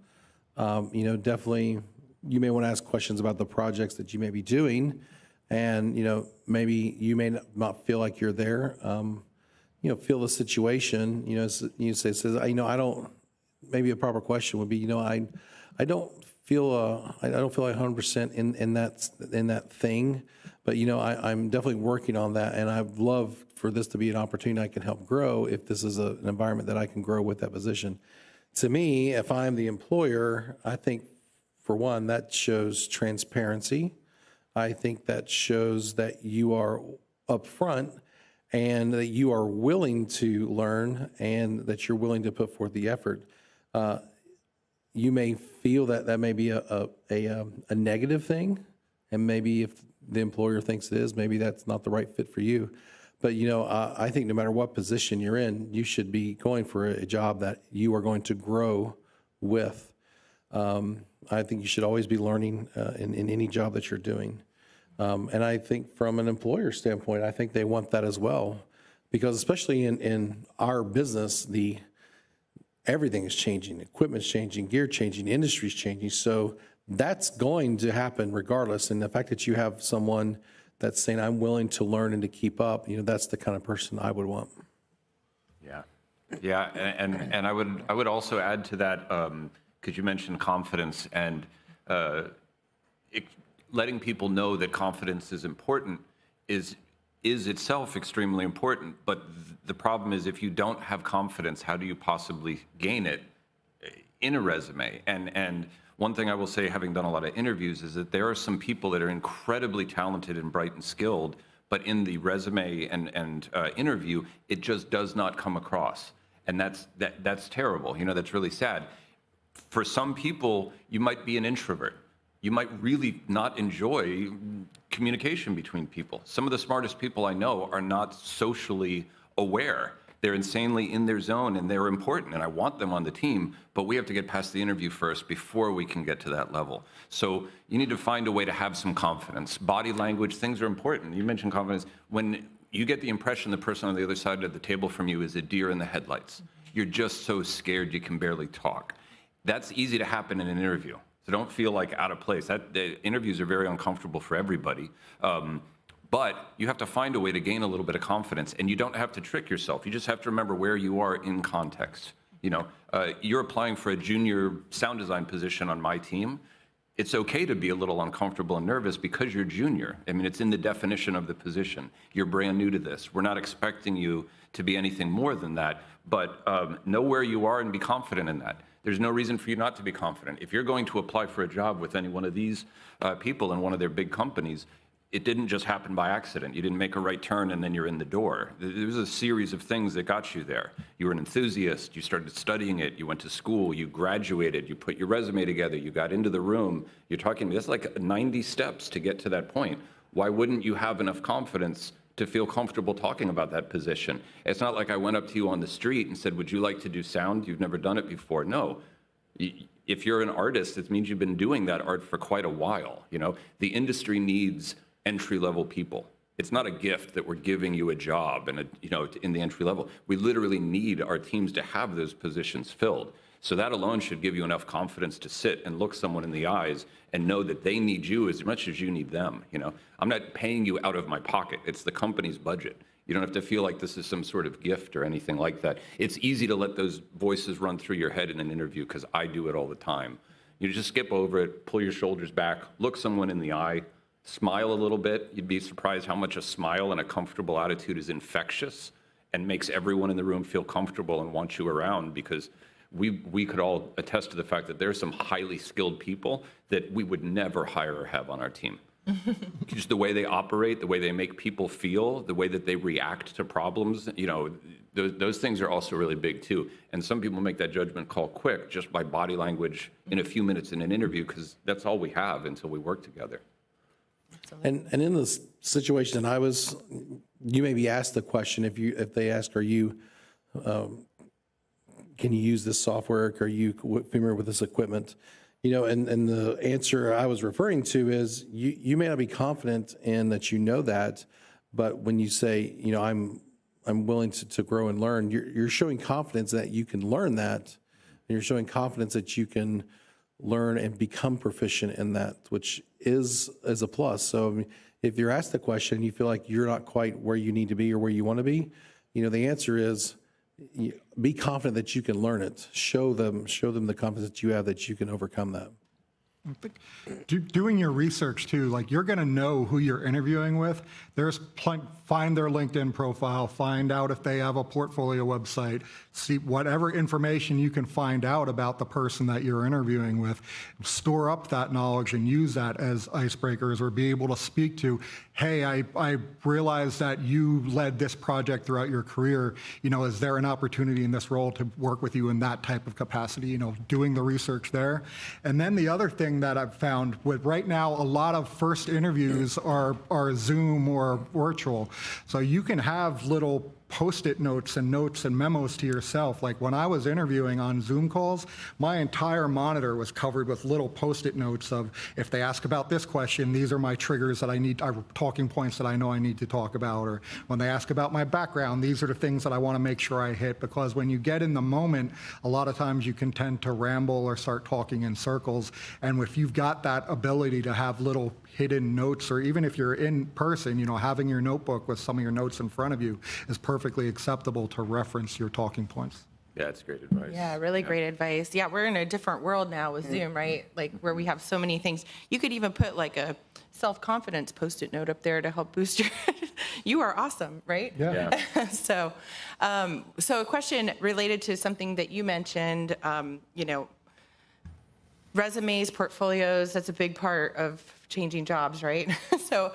You know, definitely you may want to ask questions about the projects that you may be doing, and you know, maybe you may not feel like you're there. You know, feel the situation, you know, you say, you know, I don't, maybe a proper question would be, you know, I don't feel like 100% in that thing, but you know, I'm definitely working on that, and I'd love for this to be an opportunity I can help grow if this is an environment that I can grow with that position. To me, if I'm the employer, I think for one, that shows transparency. I think that shows that you are upfront and that you are willing to learn and that you're willing to put forth the effort. You may feel that that may be a negative thing, and maybe if the employer thinks it is, maybe that's not the right fit for you. But I think no matter what position you're in, you should be going for a job that you are going to grow with. I think you should always be learning in any job that you're doing. And I think from an employer standpoint, I think they want that as well, because especially in our business, everything is changing, equipment's changing, gear changing, industry's changing. So that's going to happen regardless. And the fact that you have someone that's saying, I'm willing to learn and to keep up, that's the kind of person I would want. Yeah, and I would also add to that, because you mentioned confidence, and letting people know that confidence is important is itself extremely important. But the problem is, if you don't have confidence, how do you possibly gain it in a resume? And one thing I will say, having done a lot of interviews, is that there are some people that are incredibly talented and bright and skilled, but in the resume and interview, it just does not come across. And that's terrible. That's really sad. For some people, you might be an introvert. You might really not enjoy communication between people. Some of the smartest people I know are not socially aware. They're insanely in their zone, and they're important, and I want them on the team, but we have to get past the interview first before we can get to that level. So you need to find a way to have some confidence. Body language, things are important. You mentioned confidence. When you get the impression the person on the other side of the table from you is a deer in the headlights, you're just so scared you can barely talk. That's easy to happen in an interview. So don't feel like out of place. The interviews are very uncomfortable for everybody. But you have to find a way to gain a little bit of confidence, and you don't have to trick yourself. You just have to remember where you are in context. You're applying for a junior sound design position on my team. It's okay to be a little uncomfortable and nervous because you're junior. I mean, it's in the definition of the position. You're brand new to this. We're not expecting you to be anything more than that, but know where you are and be confident in that. There's no reason for you not to be confident. If you're going to apply for a job with any one of these people in one of their big companies, it didn't just happen by accident. You didn't make a right turn and then you're in the door. There was a series of things that got you there. You were an enthusiast, you started studying it, you went to school, you graduated, you put your resume together, you got into the room, you're talking to me. That's like 90 steps to get to that point. Why wouldn't you have enough confidence to feel comfortable talking about that position? It's not like I went up to you on the street and said, would you like to do sound? You've never done it before. No. If you're an artist, it means you've been doing that art for quite a while. The industry needs entry-level people. It's not a gift that we're giving you a job and in the entry level. We literally need our teams to have those positions filled. So that alone should give you enough confidence to sit and look someone in the eyes and know that they need you as much as you need them. I'm not paying you out of my pocket. It's the company's budget. You don't have to feel like this is some sort of gift or anything like that. It's easy to let those voices run through your head in an interview, because I do it all the time. You just skip over it, pull your shoulders back, look someone in the eye, smile a little bit. You'd be surprised how much a smile and a comfortable attitude is infectious and makes everyone in the room feel comfortable and want you around, because we could all attest to the fact that there's some highly skilled people that we would never hire or have on our team. Just the way they operate, the way they make people feel, the way that they react to problems, those things are also really big too. And some people make that judgment call quick just by body language in a few minutes in an interview, because that's all we have until we work together. And in this situation that I was, you may be asked the question, if they ask, are you, can you use this software? Are you familiar with this equipment? And the answer I was referring to is you may not be confident in that that, but when you say, I'm willing to grow and learn, you're showing confidence that you can learn that, and you're showing confidence that you can learn and become proficient in that, which is a plus. So if you're asked the question and you feel like you're not quite where you need to be or where you want to be, the answer is be confident that you can learn it. Show them the confidence that you have, that you can overcome that. I think doing your research too, like you're going to know who you're interviewing with. Find their LinkedIn profile, find out if they have a portfolio website, see whatever information you can find out about the person that you're interviewing with, store up that knowledge and use that as icebreakers, or be able to speak to, hey, I realize that you led this project throughout your career. Is there an opportunity in this role to work with you in that type of capacity, doing the research there? And then the other thing that I've found with right now, a lot of first interviews are Zoom or virtual. So you can have little Post-it notes and memos to yourself. Like when I was interviewing on Zoom calls, my entire monitor was covered with little Post-it notes of, if they ask about this question, these are my triggers that I need, talking points that I know I need to talk about. Or when they ask about my background, these are the things that I want to make sure I hit. Because when you get in the moment, a lot of times you can tend to ramble or start talking in circles. And if you've got that ability to have little hidden notes, or even if you're in person, having your notebook with some of your notes in front of you is perfectly acceptable to reference your talking points. Yeah, it's great advice. Yeah, really great advice. Yeah, we're in a different world now with Zoom, right? Like where we have so many things. You could even put like a self-confidence Post-it note up there to help boost your, you are awesome, right? Yeah. So a question related to something that you mentioned, resumes, portfolios, that's a big part of changing jobs, right? So,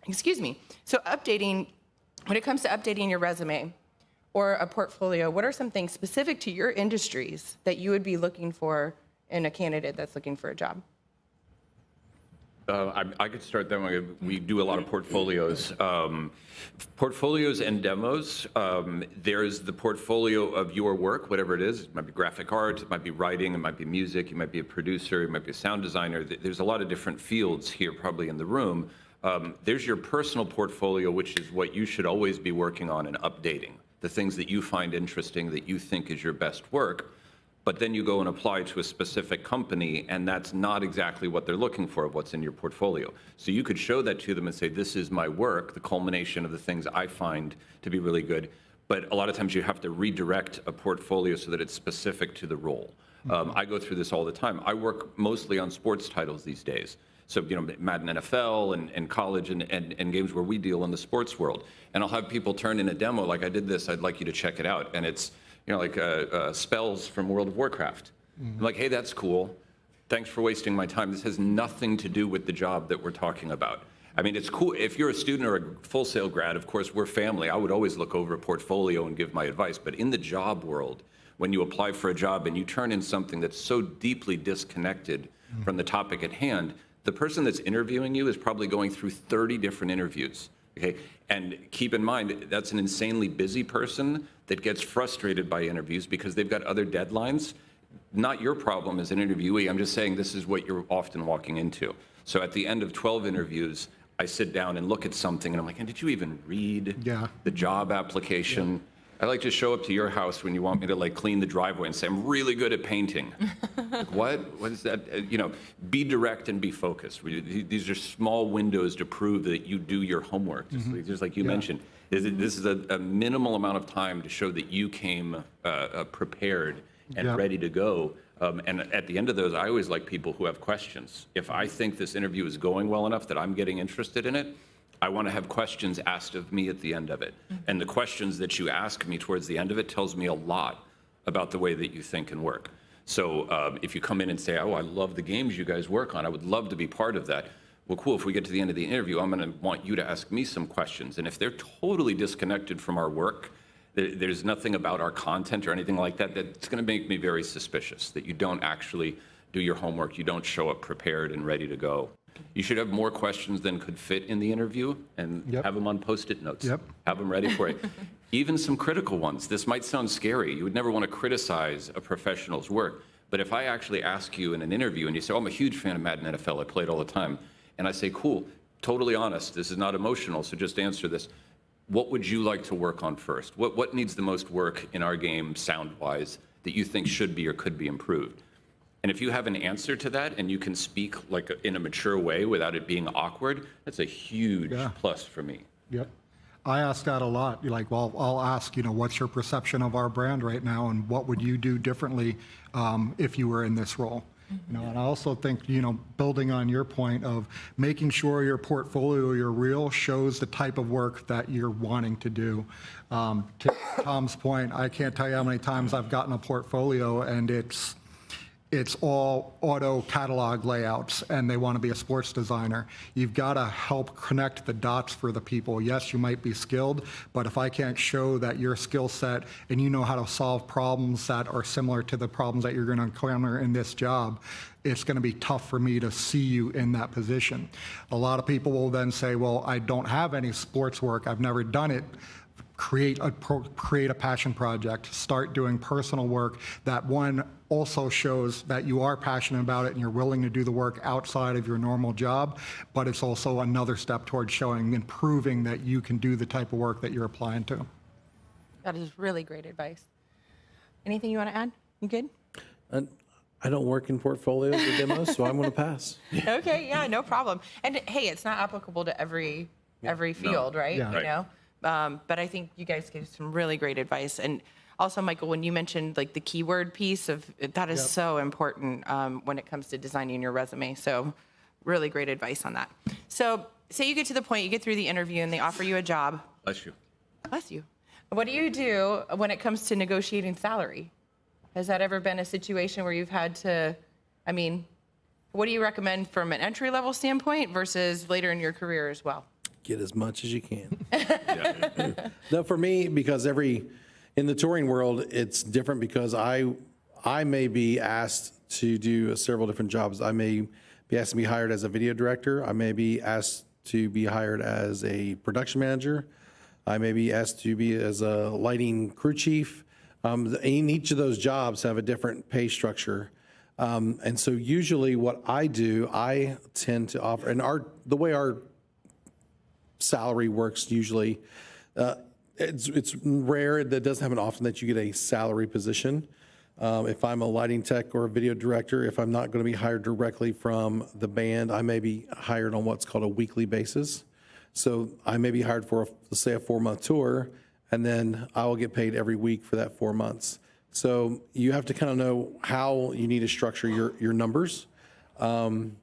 excuse me. So when it comes to updating your resume or a portfolio, what are some things specific to your industries that you would be looking for in a candidate that's looking for a job? I could start that way. We do a lot of portfolios. Portfolios and demos. There's the portfolio of your work, whatever it is. It might be graphic art, it might be writing, it might be music, you might be a producer, you might be a sound designer. There's a lot of different fields here probably in the room. There's your personal portfolio, which is what you should always be working on and updating. The things that you find interesting, that you think is your best work. But then you go and apply to a specific company, and that's not exactly what they're looking for, what's in your portfolio. So you could show that to them and say, this is my work, the culmination of the things I find to be really good. But a lot of times you have to redirect a portfolio so that it's specific to the role. I go through this all the time. I work mostly on sports titles these days. So, Madden NFL and college and games where we deal in the sports world. And I'll have people turn in a demo, like I did this, I'd like you to check it out. And it's, like spells from World of Warcraft. I'm like, hey, that's cool. Thanks for wasting my time. This has nothing to do with the job that we're talking about. I mean, it's cool. If you're a student or a Full Sail grad, of course, we're family. I would always look over a portfolio and give my advice. But in the job world, when you apply for a job and you turn in something that's so deeply disconnected from the topic at hand, the person that's interviewing you is probably going through 30 different interviews. Okay, and keep in mind, that's an insanely busy person that gets frustrated by interviews because they've got other deadlines. Not your problem as an interviewee. I'm just saying this is what you're often walking into. So at the end of 12 interviews, I sit down and look at something and I'm like, and did you even read the job application? I like to show up to your house when you want me to clean the driveway and say, I'm really good at painting. Like, what is that? Be direct and be focused. These are small windows to prove that you do your homework, just like you mentioned. This is a minimal amount of time to show that you came prepared and ready to go. And at the end of those, I always like people who have questions. If I think this interview is going well enough that I'm getting interested in it, I want to have questions asked of me at the end of it. And the questions that you ask me towards the end of it tells me a lot about the way that you think and work. So if you come in and say, oh, I love the games you guys work on, I would love to be part of that. Well, cool, if we get to the end of the interview, I'm going to want you to ask me some questions. And if they're totally disconnected from our work, there's nothing about our content or anything like that, that's going to make me very suspicious that you don't actually do your homework, you don't show up prepared and ready to go. You should have more questions than could fit in the interview and have them on Post-it notes. Have them ready for it. Even some critical ones. This might sound scary. You would never want to criticize a professional's work. But if I actually ask you in an interview and you say, oh, I'm a huge fan of Madden NFL, I play it all the time. And I say, cool, totally honest, this is not emotional, so just answer this. What would you like to work on first? What needs the most work in our game sound-wise that you think should be or could be improved? And if you have an answer to that and you can speak in a mature way without it being awkward, that's a huge plus for me. Yep. I ask that a lot. I'll ask, what's your perception of our brand right now and what would you do differently if you were in this role? And I also think, building on your point of making sure your portfolio, your reel shows the type of work that you're wanting to do. To Tom's point, I can't tell you how many times I've gotten a portfolio and it's it's all auto catalog layouts and they want to be a sports designer. You've got to help connect the dots for the people. Yes, you might be skilled, but if I can't show that your skill set and you know how to solve problems that are similar to the problems that you're going to encounter in this job, it's going to be tough for me to see you in that position. A lot of people will then say, well, I don't have any sports work. I've never done it. Create a passion project. Start doing personal work that, one, also shows that you are passionate about it and you're willing to do the work outside of your normal job, but it's also another step towards showing and proving that you can do the type of work that you're applying to. That is really great advice. Anything you want to add? You good? I don't work in portfolios or demos, so I'm going to pass. Okay, yeah, no problem. And hey, it's not applicable to every field, right? Yeah. You know, but I think you guys gave some really great advice. And also, Michael, when you mentioned like the keyword piece of that is so important when it comes to designing your resume. So really great advice on that. So say you get to the point, you get through the interview and they offer you a job. Bless you. Bless you. What do you do when it comes to negotiating salary? Has that ever been a situation where you've had to, I mean, what do you recommend from an entry-level standpoint versus later in your career as well? Get as much as you can. No, for me, because in the touring world, it's different because I may be asked to do several different jobs. I may be asked to be hired as a video director. I may be asked to be hired as a production manager. I may be asked to be as a lighting crew chief. In each of those jobs have a different pay structure. And so usually what I do, I tend to offer, and the way our salary works usually, it's rare, that doesn't happen often that you get a salary position. If I'm a lighting tech or a video director, if I'm not going to be hired directly from the band, I may be hired on what's called a weekly basis. So I may be hired for, let's say, a 4-month tour, and then I will get paid every week for that 4 months. So you have to kind of know how you need to structure your numbers. And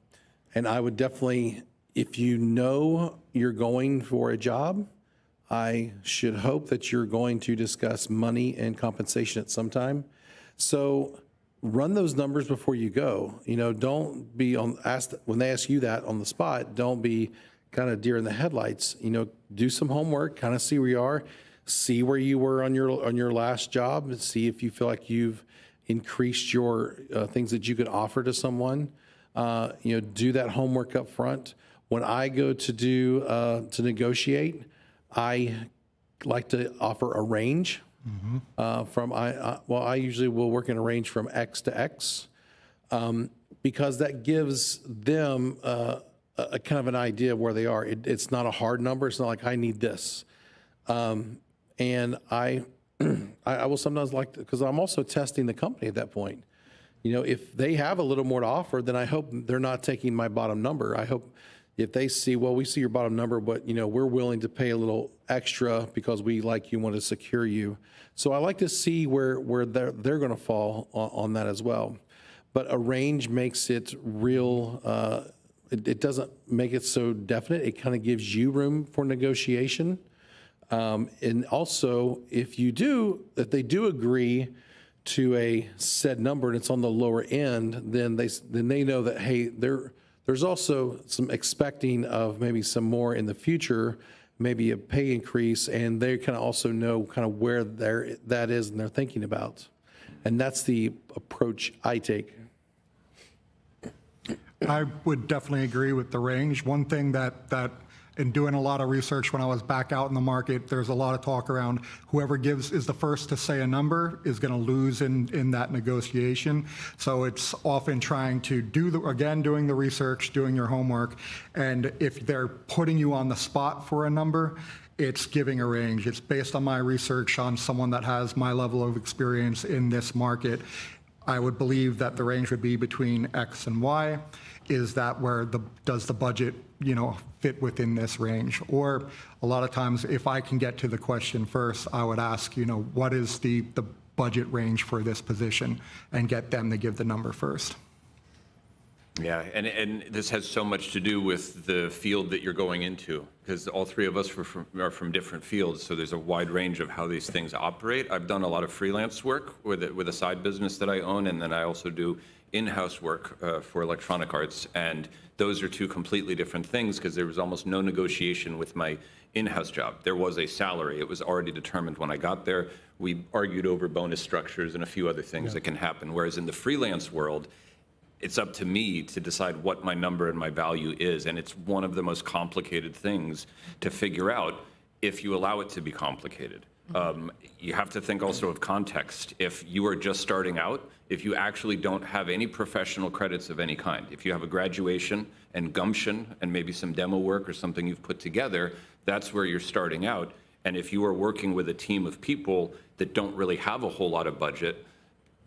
I would definitely, if you know you're going for a job, I should hope that you're going to discuss money and compensation at some time. So run those numbers before you go. You know, don't be asked when they ask you that on the spot, don't be kind of deer in the headlights. You know, do some homework, kind of see where you are. See where you were on your last job, and see if you feel like you've increased your things that you could offer to someone. You know, do that homework up front. When I go to negotiate, I like to offer a range. I usually will work in a range from X to X, because that gives them a kind of an idea of where they are. It's not a hard number. It's not like I need this. And I will sometimes like, because I'm also testing the company at that point. You know, if they have a little more to offer, then I hope they're not taking my bottom number. I hope if they see, well, we see your bottom number, but, you know, we're willing to pay a little extra because we like you, want to secure you. So I like to see where they're going to fall on that as well. But a range makes it real, it doesn't make it so definite. It kind of gives you room for negotiation. And also, if they do agree to a said number and it's on the lower end, then they know that, hey, there's also some expecting of maybe some more in the future, maybe a pay increase, and they kind of also know kind of where that is and they're thinking about. And that's the approach I take. I would definitely agree with the range. One thing that in doing a lot of research when I was back out in the market, there's a lot of talk around whoever is the first to say a number is going to lose in that negotiation. So it's often trying to doing the research, doing your homework, and if they're putting you on the spot for a number, it's giving a range. It's based on my research on someone that has my level of experience in this market. I would believe that the range would be between X and Y. Is that where does the budget, you know, fit within this range? Or a lot of times, if I can get to the question first, I would ask, you know, what is the budget range for this position, and get them to give the number first. Yeah, and this has so much to do with the field that you're going into, because all three of us are from different fields, so there's a wide range of how these things operate. I've done a lot of freelance work with a side business that I own, and then I also do in-house work for electronic arts, and those are two completely different things because there was almost no negotiation with my in-house job. There was a salary. It was already determined when I got there. We argued over bonus structures and a few other things that can happen, whereas in the freelance world, it's up to me to decide what my number and my value is, and it's one of the most complicated things to figure out if you allow it to be complicated. You have to think also of context. If you are just starting out, if you actually don't have any professional credits of any kind, if you have a graduation and gumption and maybe some demo work or something you've put together, that's where you're starting out. And if you are working with a team of people that don't really have a whole lot of budget,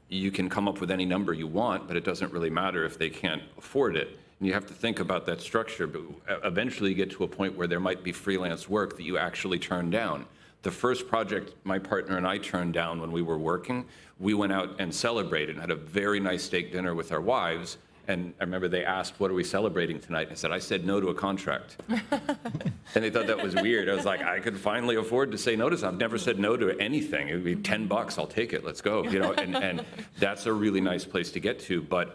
you can come up with any number you want, but it doesn't really matter if they can't afford it. And you have to think about that structure, but eventually you get to a point where there might be freelance work that you actually turn down. The first project my partner and I turned down when we were working, we went out and celebrated and had a very nice steak dinner with our wives. And I remember they asked, what are we celebrating tonight? I said no to a contract. And they thought that was weird. I was like, I could finally afford to say no to something. I've never said no to anything. It would be $10, I'll take it, let's go. And that's a really nice place to get to. But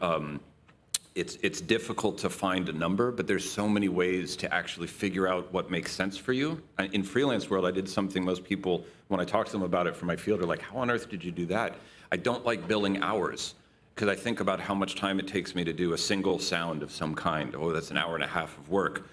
it's difficult to find a number, but there's so many ways to actually figure out what makes sense for you. In freelance world, I did something most people, when I talk to them about it from my field, are like, how on earth did you do that? I don't like billing hours because I think about how much time it takes me to do a single sound of some kind. Oh, that's an hour and a half of work.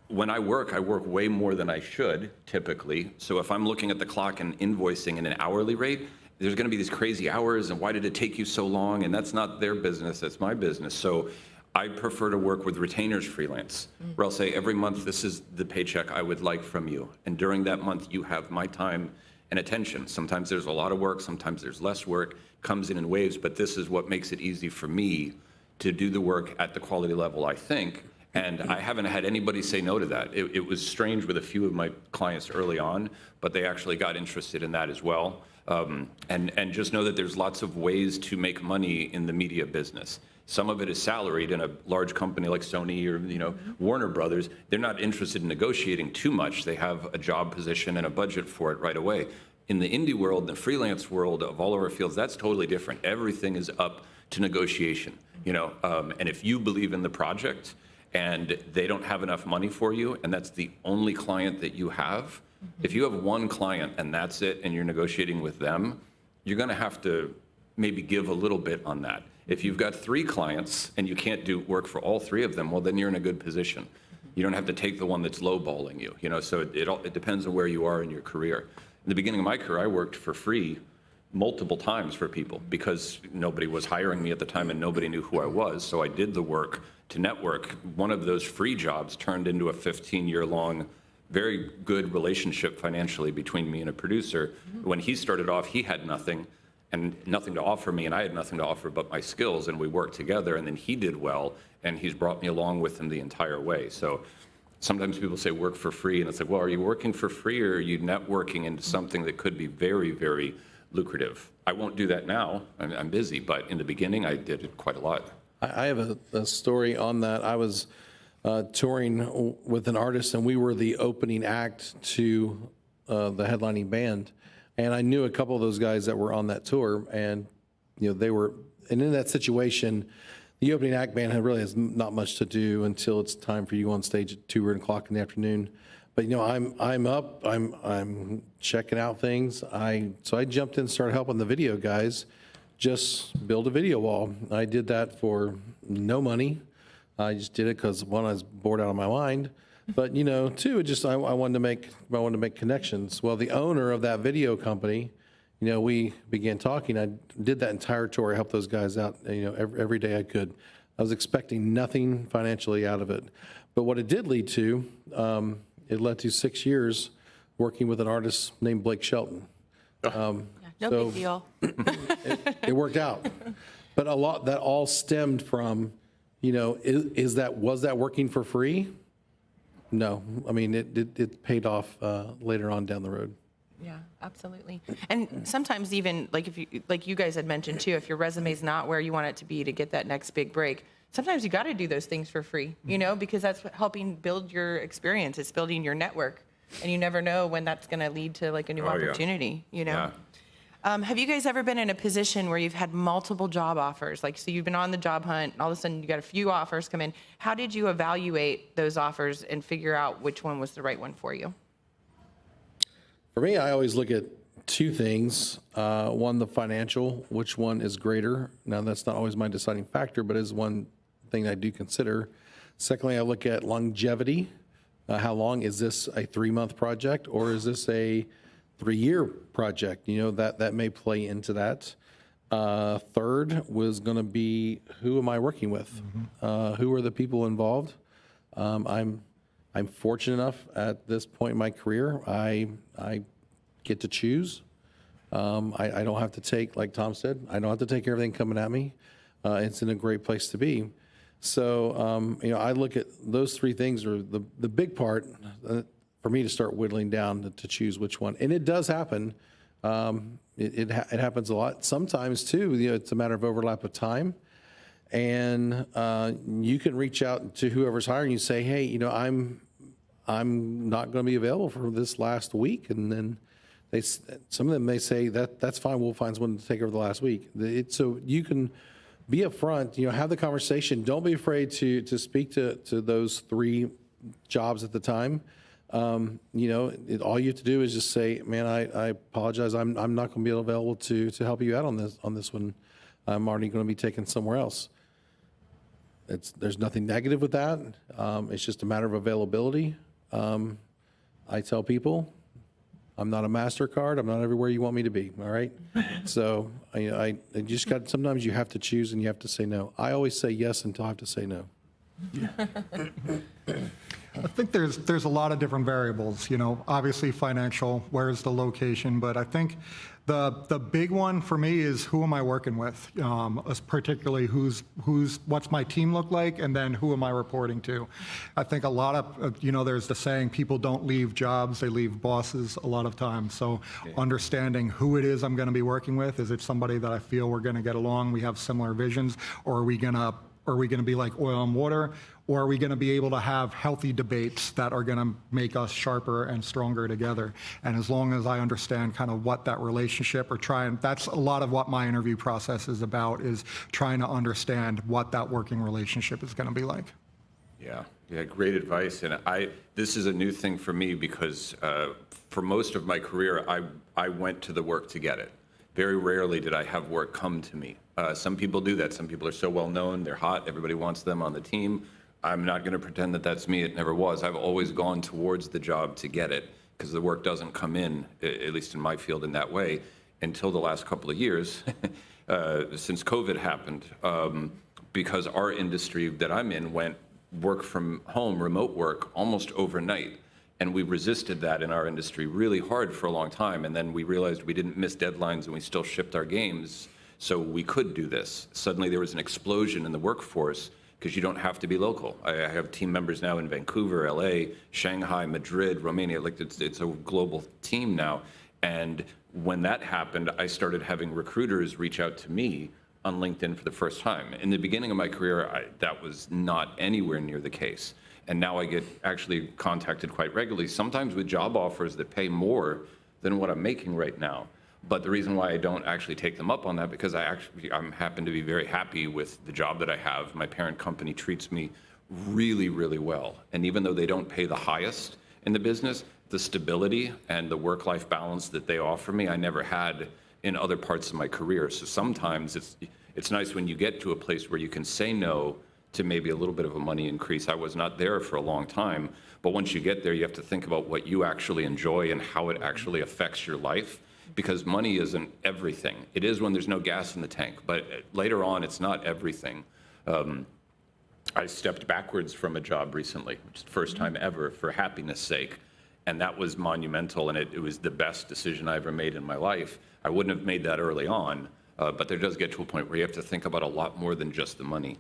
When I work way more than I should, typically. So if I'm looking at the clock and invoicing in an hourly rate, there's going to be these crazy hours, and why did it take you so long? And that's not their business, that's my business. So I prefer to work with retainers freelance, where I'll say every month, this is the paycheck I would like from you. And during that month, you have my time and attention. Sometimes there's a lot of work, sometimes there's less work, comes in waves, but this is what makes it easy for me to do the work at the quality level I think. And I haven't had anybody say no to that. It was strange with a few of my clients early on, but they actually got interested in that as well. And just know that there's lots of ways to make money in the media business. Some of it is salaried in a large company like Sony or Warner Brothers. They're not interested in negotiating too much. They have a job position and a budget for it right away. In the indie world, the freelance world of all of our fields, that's totally different. Everything is up to negotiation. And if you believe in the project and they don't have enough money for you, and that's the only client that you have, if you have one client and that's it, and you're negotiating with them, you're going to have to maybe give a little bit on that. If you've got 3 clients and you can't do work for all 3 of them, well, then you're in a good position. You don't have to take the one that's lowballing you. So it depends on where you are in your career. In the beginning of my career, I worked for free multiple times for people because nobody was hiring me at the time and nobody knew who I was. So I did the work to network. One of those free jobs turned into a 15-year-long very good relationship financially between me and a producer. When he started off, he had nothing and nothing to offer me, and I had nothing to offer but my skills, and we worked together, and then he did well, and he's brought me along with him the entire way. So sometimes people say work for free, and it's like, well, are you working for free or are you networking into something that could be very, very lucrative? I won't do that now. I'm busy, but in the beginning, I did it quite a lot. I have a story on that. I was touring with an artist, and we were the opening act to the headlining band. And I knew a couple of those guys that were on that tour, and they were. And in that situation, the opening act band really has not much to do until it's time for you on stage at 2:00 in the afternoon. But I'm up, I'm checking out things. So I jumped in and started helping the video guys just build a video wall. I did that for no money. I just did it because one, I was bored out of my mind, but two, I wanted to make connections. Well, the owner of that video company, we began talking. I did that entire tour. I helped those guys out, every day I could. I was expecting nothing financially out of it, but what it did lead to, it led to 6 years working with an artist named Blake Shelton. No big deal. It worked out, but a lot that all stemmed from. Was that working for free? No, I mean it paid off later on down the road. Yeah, absolutely. And sometimes even like you guys had mentioned too, if your resume's not where you want it to be to get that next big break, sometimes you got to do those things for free, because that's helping build your experience. It's building your network, and you never know when that's going to lead to like a new opportunity. Yeah. Have you guys ever been in a position where you've had multiple job offers? Like, so you've been on the job hunt, and all of a sudden you got a few offers come in. How did you evaluate those offers and figure out which one was the right one for you? For me, I always look at two things. One, the financial, which one is greater. Now, that's not always my deciding factor, but is one thing I do consider. Secondly, I look at longevity. How long is this a 3-month project, or is this a 3-year project? You know, that may play into that. Third was going to be, who am I working with? Who are the people involved? I'm fortunate enough at this point in my career, I get to choose. I don't have to take, like Tom said, I don't have to take everything coming at me. It's in a great place to be. So, you know, I look at those 3 things are the big part for me to start whittling down to choose which one. And it does happen. It happens a lot. Sometimes too, you know, it's a matter of overlap of time. And you can reach out to whoever's hiring you, say, hey, you know, I'm not going to be available for this last week. And then some of them may say that's fine. We'll find someone to take over the last week. So you can be upfront, you know, have the conversation. Don't be afraid to speak to those 3 jobs at the time. You know, all you have to do is just say, man, I apologize. I'm not going to be available to help you out on this one. I'm already going to be taken somewhere else. There's nothing negative with that. It's just a matter of availability. I tell people, I'm not a MasterCard. I'm not everywhere you want me to be. All right. So I just got, sometimes you have to choose and you have to say no. I always say yes until I have to say no. I think there's a lot of different variables, you know, obviously financial, where's the location, but I think the big one for me is who am I working with, particularly what's my team look like, and then who am I reporting to. I think a lot of, you know, there's the saying, people don't leave jobs, they leave bosses a lot of times. So understanding who it is I'm going to be working with, is it somebody that I feel we're going to get along, we have similar visions, or are we going to be like oil and water, or are we going to be able to have healthy debates that are going to make us sharper and stronger together? And as long as I understand kind of what that relationship, that's a lot of what my interview process is about, is trying to understand what that working relationship is going to be like. Yeah, great advice. And this is a new thing for me because for most of my career, I went to the work to get it. Very rarely did I have work come to me. Some people do that. Some people are so well known, they're hot, everybody wants them on the team. I'm not going to pretend that that's me. It never was. I've always gone towards the job to get it because the work doesn't come in, at least in my field, in that way until the last couple of years since COVID happened, because our industry that I'm in went work from home, remote work, almost overnight. And we resisted that in our industry really hard for a long time. And then we realized we didn't miss deadlines and we still shipped our games. So we could do this. Suddenly there was an explosion in the workforce because you don't have to be local. I have team members now in Vancouver, LA, Shanghai, Madrid, Romania. Like it's a global team now. And when that happened, I started having recruiters reach out to me on LinkedIn for the first time. In the beginning of my career, that was not anywhere near the case. And now I get actually contacted quite regularly, sometimes with job offers that pay more than what I'm making right now. But the reason why I don't actually take them up on that, because I'm happen to be very happy with the job that I have. My parent company treats me really, really well. And even though they don't pay the highest in the business, the stability and the work-life balance that they offer me, I never had in other parts of my career. So sometimes it's nice when you get to a place where you can say no to maybe a little bit of a money increase. I was not there for a long time, but once you get there, you have to think about what you actually enjoy and how it actually affects your life, because money isn't everything. It is when there's no gas in the tank, but later on, it's not everything. I stepped backwards from a job recently, which is the first time ever, for happiness' sake, and that was monumental, and it was the best decision I ever made in my life. I wouldn't have made that early on, but there does get to a point where you have to think about a lot more than just the money.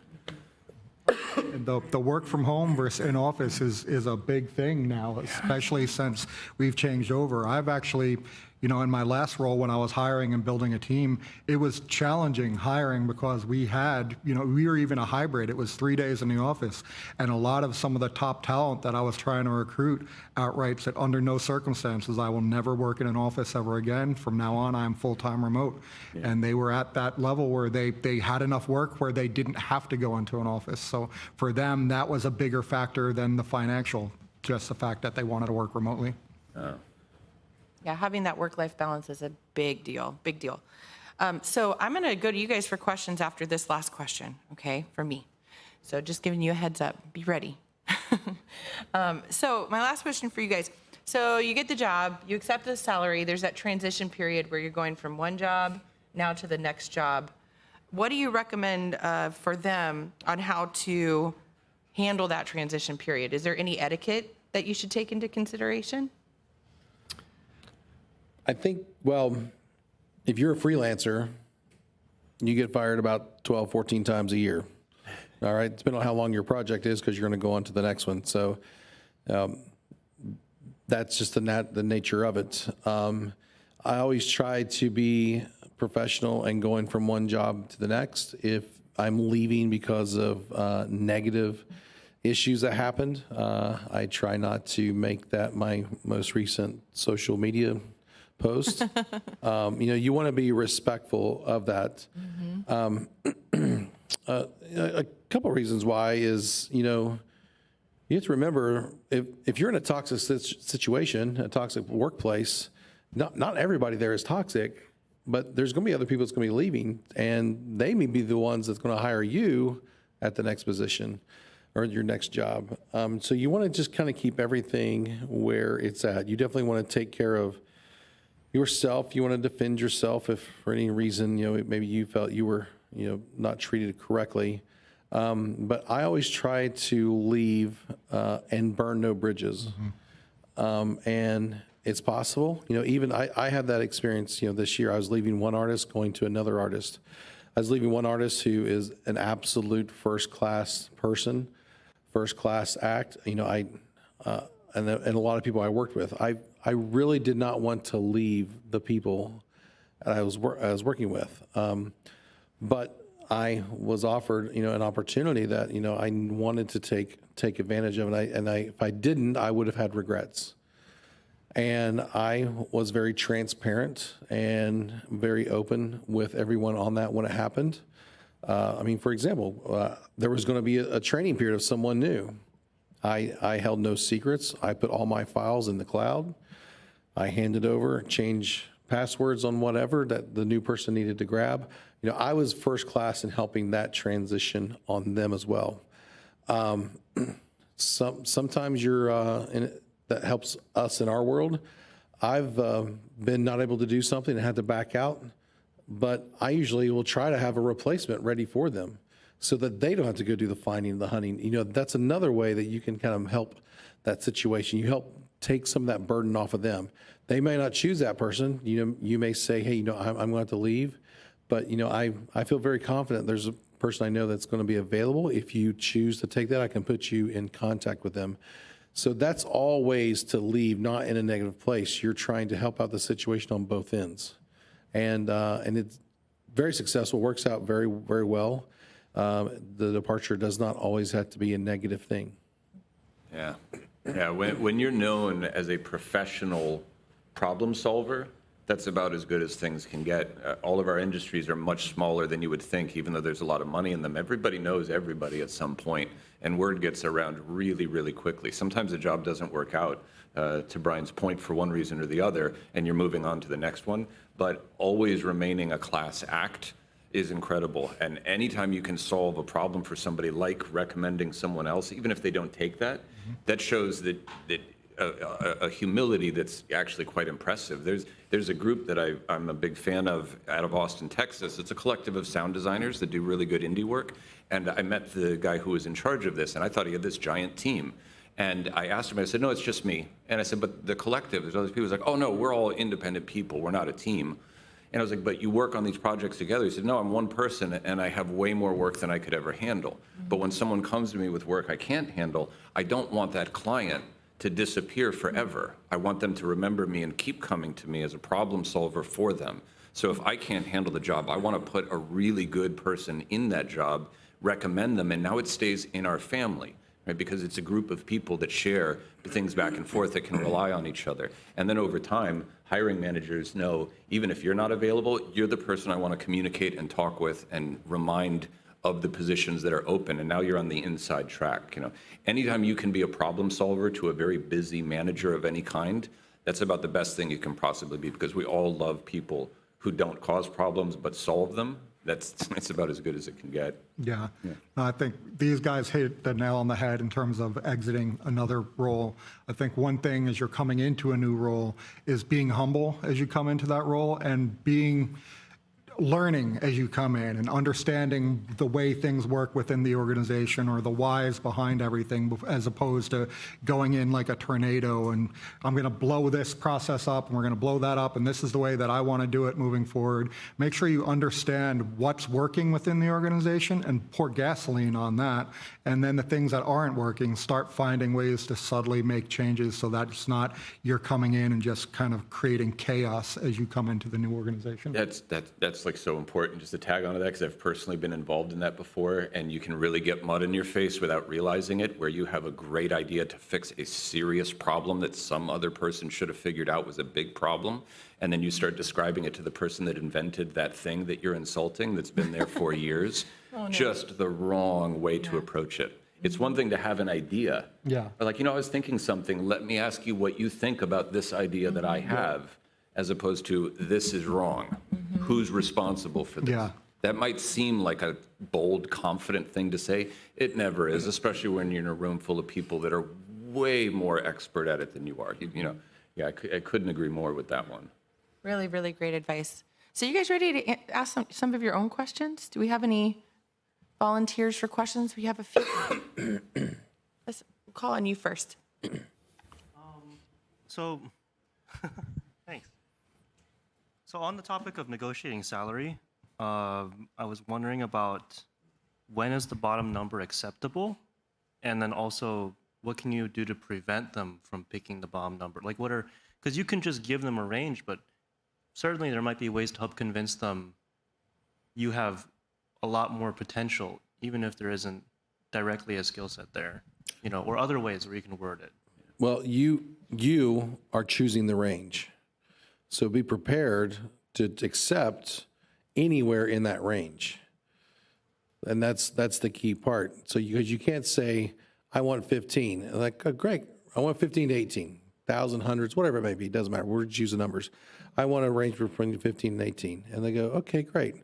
The work from home versus in office is a big thing now, especially since we've changed over. I've actually, You know, in my last role when I was hiring and building a team, it was challenging hiring because we had, you know, we were even a hybrid. It was 3 days in the office. And a lot of some of the top talent that I was trying to recruit outright said, under no circumstances, I will never work in an office ever again. From now on, I'm full-time remote. Yeah. And they were at that level where they had enough work where they didn't have to go into an office. So for them, that was a bigger factor than the financial, just the fact that they wanted to work remotely. Yeah, having that work-life balance is a big deal, big deal. So I'm going to go to you guys for questions after this last question, okay, for me. So just giving you a heads up, be ready. So my last question for you guys. So you get the job, you accept the salary, there's that transition period where you're going from one job now to the next job. What do you recommend for them on how to handle that transition period? Is there any etiquette that you should take into consideration? I think, well, if you're a freelancer, you get fired about 12, 14 times a year. All right, depending on how long your project is, because you're going to go on to the next one. So that's just the nature of it. I always try to be professional and going from one job to the next. If I'm leaving because of negative issues that happened, I try not to make that my most recent social media post. You know, you want to be respectful of that. A couple of reasons why is, you know, you have to remember if you're in a toxic situation, a toxic workplace, not everybody there is toxic, but there's going to be other people that's going to be leaving, and they may be the ones that's going to hire you at the next position or your next job. So you want to just kind of keep everything where it's at. You definitely want to take care of yourself. You want to defend yourself if for any reason, you know, maybe you felt you were, you know, not treated correctly. But I always try to leave and burn no bridges. And it's possible, you know, even I had that experience, you know, this year. I was leaving one artist, going to another artist. I was leaving one artist who is an absolute first-class person, first-class act. You know, and a lot of people I worked with. I really did not want to leave the people I was working with, but I was offered, you know, an opportunity that, you know, I wanted to take advantage of, and if I didn't, I would have had regrets. And I was very transparent and very open with everyone on that when it happened. I mean, for example, there was going to be a training period of someone new. I held no secrets. I put all my files in the cloud. I handed over, changed passwords on whatever that the new person needed to grab. You know, I was first class in helping that transition on them as well. Sometimes that helps us in our world. I've been not able to do something and had to back out, but I usually will try to have a replacement ready for them so that they don't have to go do the finding, the hunting. You know, that's another way that you can kind of help that situation. You help take some of that burden off of them. They may not choose that person. You know, you may say, hey, you know, I'm going to have to leave. But, you know, I feel very confident there's a person I know that's going to be available. If you choose to take that, I can put you in contact with them. So that's all ways to leave, not in a negative place. You're trying to help out the situation on both ends. And it's very successful, works out very, very well. The departure does not always have to be a negative thing. Yeah. Yeah, when you're known as a professional problem solver, that's about as good as things can get. All of our industries are much smaller than you would think, even though there's a lot of money in them. Everybody knows everybody at some point, and word gets around really, really quickly. Sometimes a job doesn't work out, to Brian's point, for one reason or the other, and you're moving on to the next one. But always remaining a class act is incredible. And anytime you can solve a problem for somebody, like recommending someone else, even if they don't take that, that shows that a humility that's actually quite impressive. There's a group that I'm a big fan of out of Austin, Texas. It's a collective of sound designers that do really good indie work. And I met the guy who was in charge of this, and I thought he had this giant team. And I asked him, I said, no, it's just me. And I said, but the collective, there's other people. He's like, oh no, we're all independent people. We're not a team. And I was like, but you work on these projects together. He said, no, I'm one person and I have way more work than I could ever handle. But when someone comes to me with work I can't handle, I don't want that client to disappear forever. I want them to remember me and keep coming to me as a problem solver for them. So if I can't handle the job, I want to put a really good person in that job, recommend them, and now it stays in our family, right? Because it's a group of people that share things back and forth that can rely on each other. And then over time, hiring managers know, even if you're not available, you're the person I want to communicate and talk with and remind of the positions that are open, and now you're on the inside track. Anytime you can be a problem solver to a very busy manager of any kind, that's about the best thing you can possibly be, because we all love people who don't cause problems but solve them. It's about as good as it can get. Yeah. I think these guys hit the nail on the head in terms of exiting another role. I think one thing as you're coming into a new role is being humble as you come into that role, and learning as you come in and understanding the way things work within the organization, or the whys behind everything, as opposed to going in like a tornado and I'm going to blow this process up and we're going to blow that up and this is the way that I want to do it moving forward. Make sure you understand what's working within the organization and pour gasoline on that. And then the things that aren't working, start finding ways to subtly make changes so that it's not you're coming in and just kind of creating chaos as you come into the new organization. That's like so important, just to tag onto that, because I've personally been involved in that before, and you can really get mud in your face without realizing it, where you have a great idea to fix a serious problem that some other person should have figured out was a big problem, and then you start describing it to the person that invented that thing that you're insulting that's been there for years. Oh, no. Just the wrong way to approach it. It's one thing to have an idea. Yeah. Or like, I was thinking something, let me ask you what you think about this idea that I have, as opposed to this is wrong. Who's responsible for this? Yeah. That might seem like a bold, confident thing to say. It never is, especially when you're in a room full of people that are way more expert at it than you are. I couldn't agree more with that one. Really, really great advice. So you guys ready to ask some of your own questions? Do we have any volunteers for questions? We have a few. Let's call on you first. Thanks. So on the topic of negotiating salary, I was wondering about when is the bottom number acceptable? And then also, what can you do to prevent them from picking the bottom number? Like because you can just give them a range, but certainly there might be ways to help convince them you have a lot more potential, even if there isn't directly a skill set there, or other ways where you can word it. Well, you are choosing the range. So be prepared to accept anywhere in that range. And that's the key part. So because you can't say, I want 15. Like, oh, great, I want 15 to 18, 1,000, hundreds, whatever it may be, doesn't matter. We're choosing numbers. I want a range between 15 and 18. And they go, okay, great.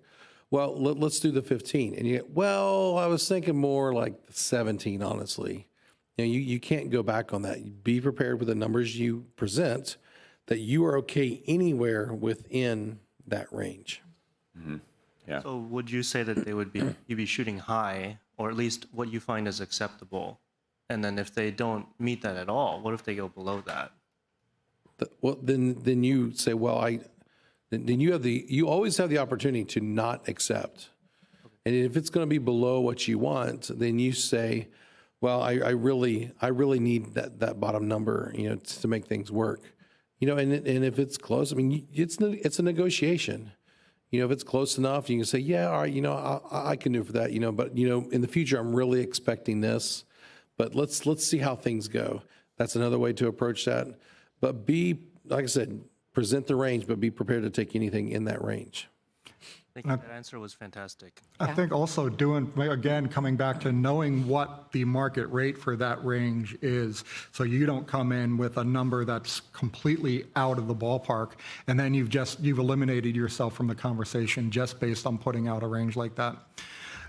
Well, let's do the 15. And you get, well, I was thinking more like 17, honestly. You can't go back on that. Be prepared with the numbers you present, that you are okay anywhere within that range. Mm-hmm. Yeah. So would you say that you'd be shooting high, or at least what you find is acceptable? And then if they don't meet that at all, what if they go below that? Well, then you say, then you always have the opportunity to not accept. And if it's going to be below what you want, then you say, well, I really need that bottom number, to make things work. And if it's close, I mean, it's a negotiation. If it's close enough, you can say, yeah, all right, I can do for that, but in the future, I'm really expecting this, but let's see how things go. That's another way to approach that. But like I said, present the range, but be prepared to take anything in that range. Thank you. That answer was fantastic. I think also coming back to knowing what the market rate for that range is, so you don't come in with a number that's completely out of the ballpark, and then you've eliminated yourself from the conversation just based on putting out a range like that.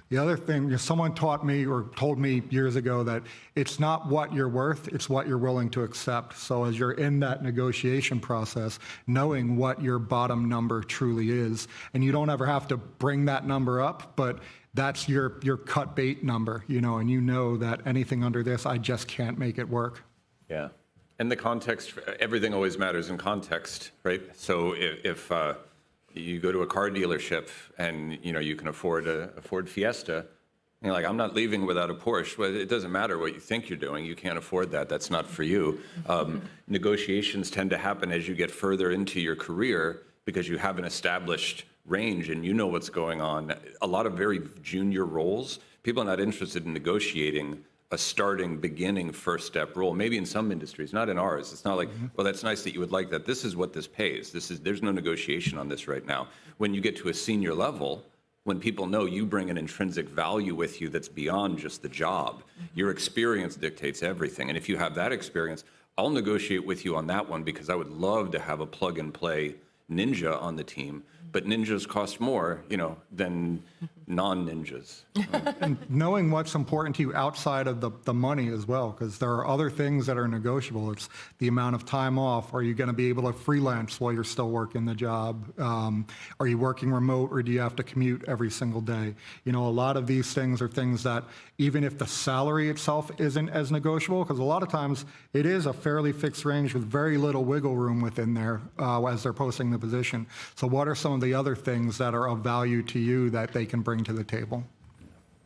The other thing, someone taught me or told me years ago that it's not what you're worth, it's what you're willing to accept. So as you're in that negotiation process, knowing what your bottom number truly is, and you don't ever have to bring that number up, but that's your cut bait number, and you know that anything under this, I just can't make it work. Yeah. And the context, everything always matters in context, right? So if you go to a car dealership and you can afford Fiesta, You're like, I'm not leaving without a Porsche. Well, it doesn't matter what you think you're doing. You can't afford that. That's not for you. Negotiations tend to happen as you get further into your career because you have an established range and you know what's going on. A lot of very junior roles, people are not interested in negotiating a starting, beginning, first step role. Maybe in some industries, not in ours. It's not like, well, that's nice that you would like that. This is what this pays. There's no negotiation on this right now. When you get to a senior level, when people know you bring an intrinsic value with you that's beyond just the job, your experience dictates everything. And if you have that experience, I'll negotiate with you on that one because I would love to have a plug and play ninja on the team. But ninjas cost more, than non-ninjas. And knowing what's important to you outside of the money as well, because there are other things that are negotiable. It's the amount of time off. Are you going to be able to freelance while you're still working the job? Are you working remote, or do you have to commute every single day? A lot of these things are things that even if the salary itself isn't as negotiable, because a lot of times it is a fairly fixed range with very little wiggle room within there as they're posting the position. So what are some of the other things that are of value to you that they can bring to the table?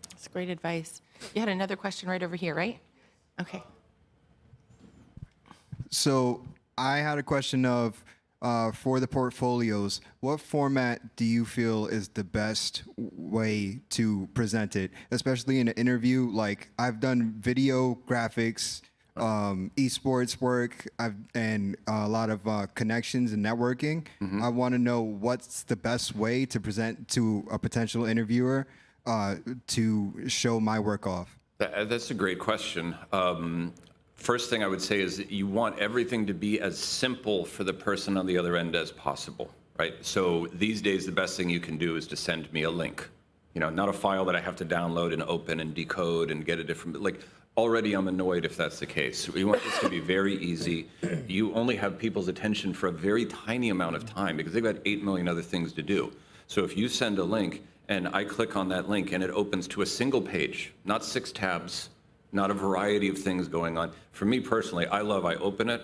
That's great advice. You had another question right over here, right? Okay. So I had a question of, for the portfolios, what format do you feel is the best way to present it, especially in an interview? Like, I've done video, graphics, esports work, and a lot of connections and networking. I want to know what's the best way to present to a potential interviewer to show my work off. That's a great question. First thing I would say is that you want everything to be as simple for the person on the other end as possible, right? So these days, the best thing you can do is to send me a link. Not a file that I have to download and open and decode and get a different, already I'm annoyed if that's the case. We want this to be very easy. You only have people's attention for a very tiny amount of time because they've got 8 million other things to do. So if you send a link and I click on that link and it opens to a single page, not 6 tabs, not a variety of things going on. For me personally, I open it,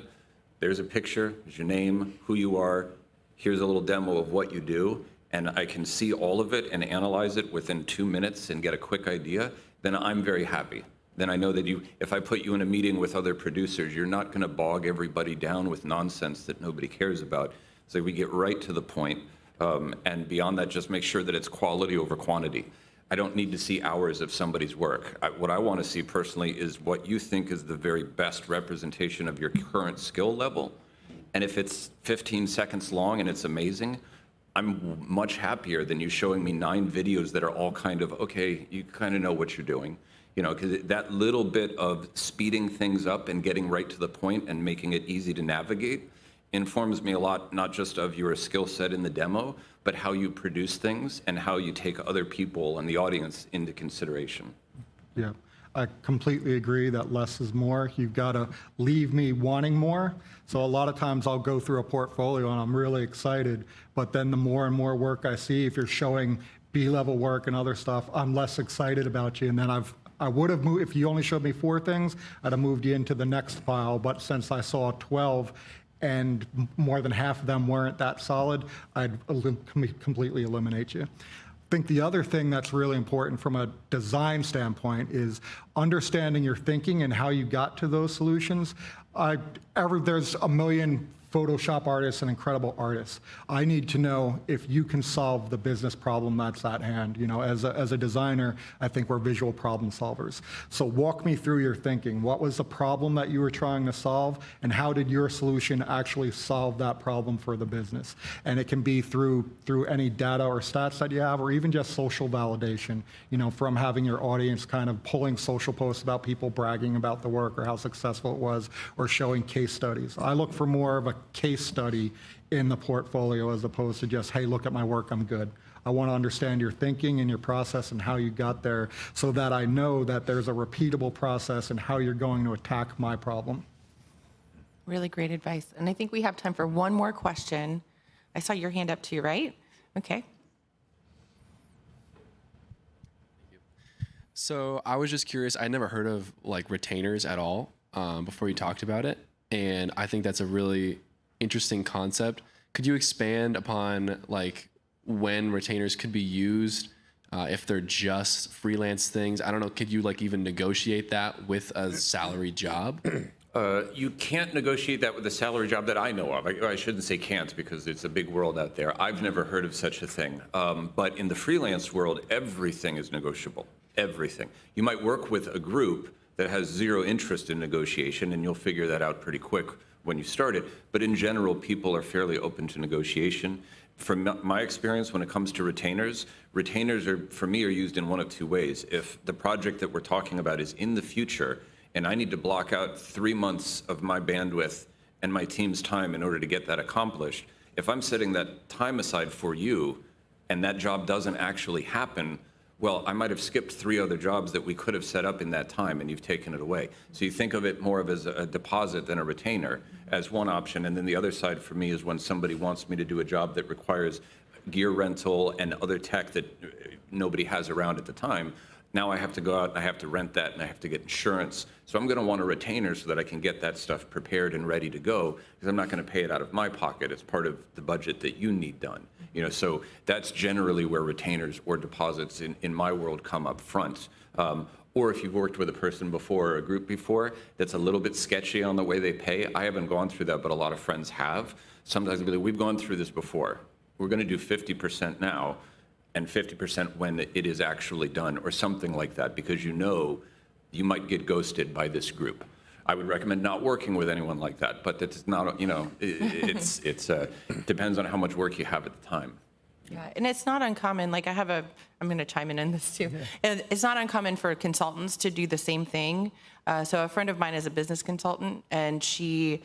there's a picture, there's your name, who you are, here's a little demo of what you do, and I can see all of it and analyze it within 2 minutes and get a quick idea, then I'm very happy. Then I know that if I put you in a meeting with other producers, you're not going to bog everybody down with nonsense that nobody cares about. So we get right to the point, and beyond that, just make sure that it's quality over quantity. I don't need to see hours of somebody's work. What I want to see personally is what you think is the very best representation of your current skill level. And if it's 15 seconds long and it's amazing, I'm much happier than you showing me 9 videos that are all kind of, okay, you kind of know what you're doing. Because that little bit of speeding things up and getting right to the point and making it easy to navigate informs me a lot, not just of your skill set in the demo, but how you produce things and how you take other people and the audience into consideration. Yeah, I completely agree that less is more. You've got to leave me wanting more. So a lot of times I'll go through a portfolio and I'm really excited, but then the more and more work I see, if you're showing B-level work and other stuff, I'm less excited about you. And then I would have moved, if you only showed me 4 things, I'd have moved you into the next pile. But since I saw 12 and more than half of them weren't that solid, I'd completely eliminate you. I think the other thing that's really important from a design standpoint is understanding your thinking and how you got to those solutions. There's a million Photoshop artists and incredible artists. I need to know if you can solve the business problem that's at hand. As a designer, I think we're visual problem solvers. So walk me through your thinking. What was the problem that you were trying to solve, and how did your solution actually solve that problem for the business? And it can be through any data or stats that you have, or even just social validation, from having your audience kind of pulling social posts about people bragging about the work or how successful it was, or showing case studies. I look for more of a case study in the portfolio as opposed to just, hey, look at my work, I'm good. I want to understand your thinking and your process and how you got there so that I know that there's a repeatable process and how you're going to attack my problem. Really great advice. And I think we have time for one more question. I saw your hand up too, right? Okay. So I was just curious, I never heard of retainers at all before you talked about it. And I think that's a really interesting concept. Could you expand upon when retainers could be used If they're just freelance things, I don't know, could you like even negotiate that with a salary job? You can't negotiate that with a salary job that I know of. I shouldn't say can't because it's a big world out there. I've never heard of such a thing. But in the freelance world, everything is negotiable. Everything. You might work with a group that has zero interest in negotiation, and you'll figure that out pretty quick when you start it. But in general, people are fairly open to negotiation. From my experience, when it comes to retainers are, for me, are used in one of two ways. If the project that we're talking about is in the future, and I need to block out 3 months of my bandwidth and my team's time in order to get that accomplished, if I'm setting that time aside for you and that job doesn't actually happen, well, I might have skipped 3 other jobs that we could have set up in that time, and you've taken it away. So you think of it more of as a deposit than a retainer as one option. And then the other side for me is when somebody wants me to do a job that requires gear rental and other tech that nobody has around at the time. Now I have to go out and I have to rent that and I have to get insurance. So I'm going to want a retainer so that I can get that stuff prepared and ready to go, because I'm not going to pay it out of my pocket. It's part of the budget that you need done. So that's generally where retainers or deposits in my world come up front. Or if you've worked with a person before or a group before that's a little bit sketchy on the way they pay. I haven't gone through that, but a lot of friends have. Sometimes they'll be like, we've gone through this before. We're going to do 50% now and 50% when it is actually done, or something like that, because you might get ghosted by this group. I would recommend not working with anyone like that, but it's not, it depends on how much work you have at the time. Yeah, and it's not uncommon. Like I'm going to chime in this too. And it's not uncommon for consultants to do the same thing. So a friend of mine is a business consultant, and she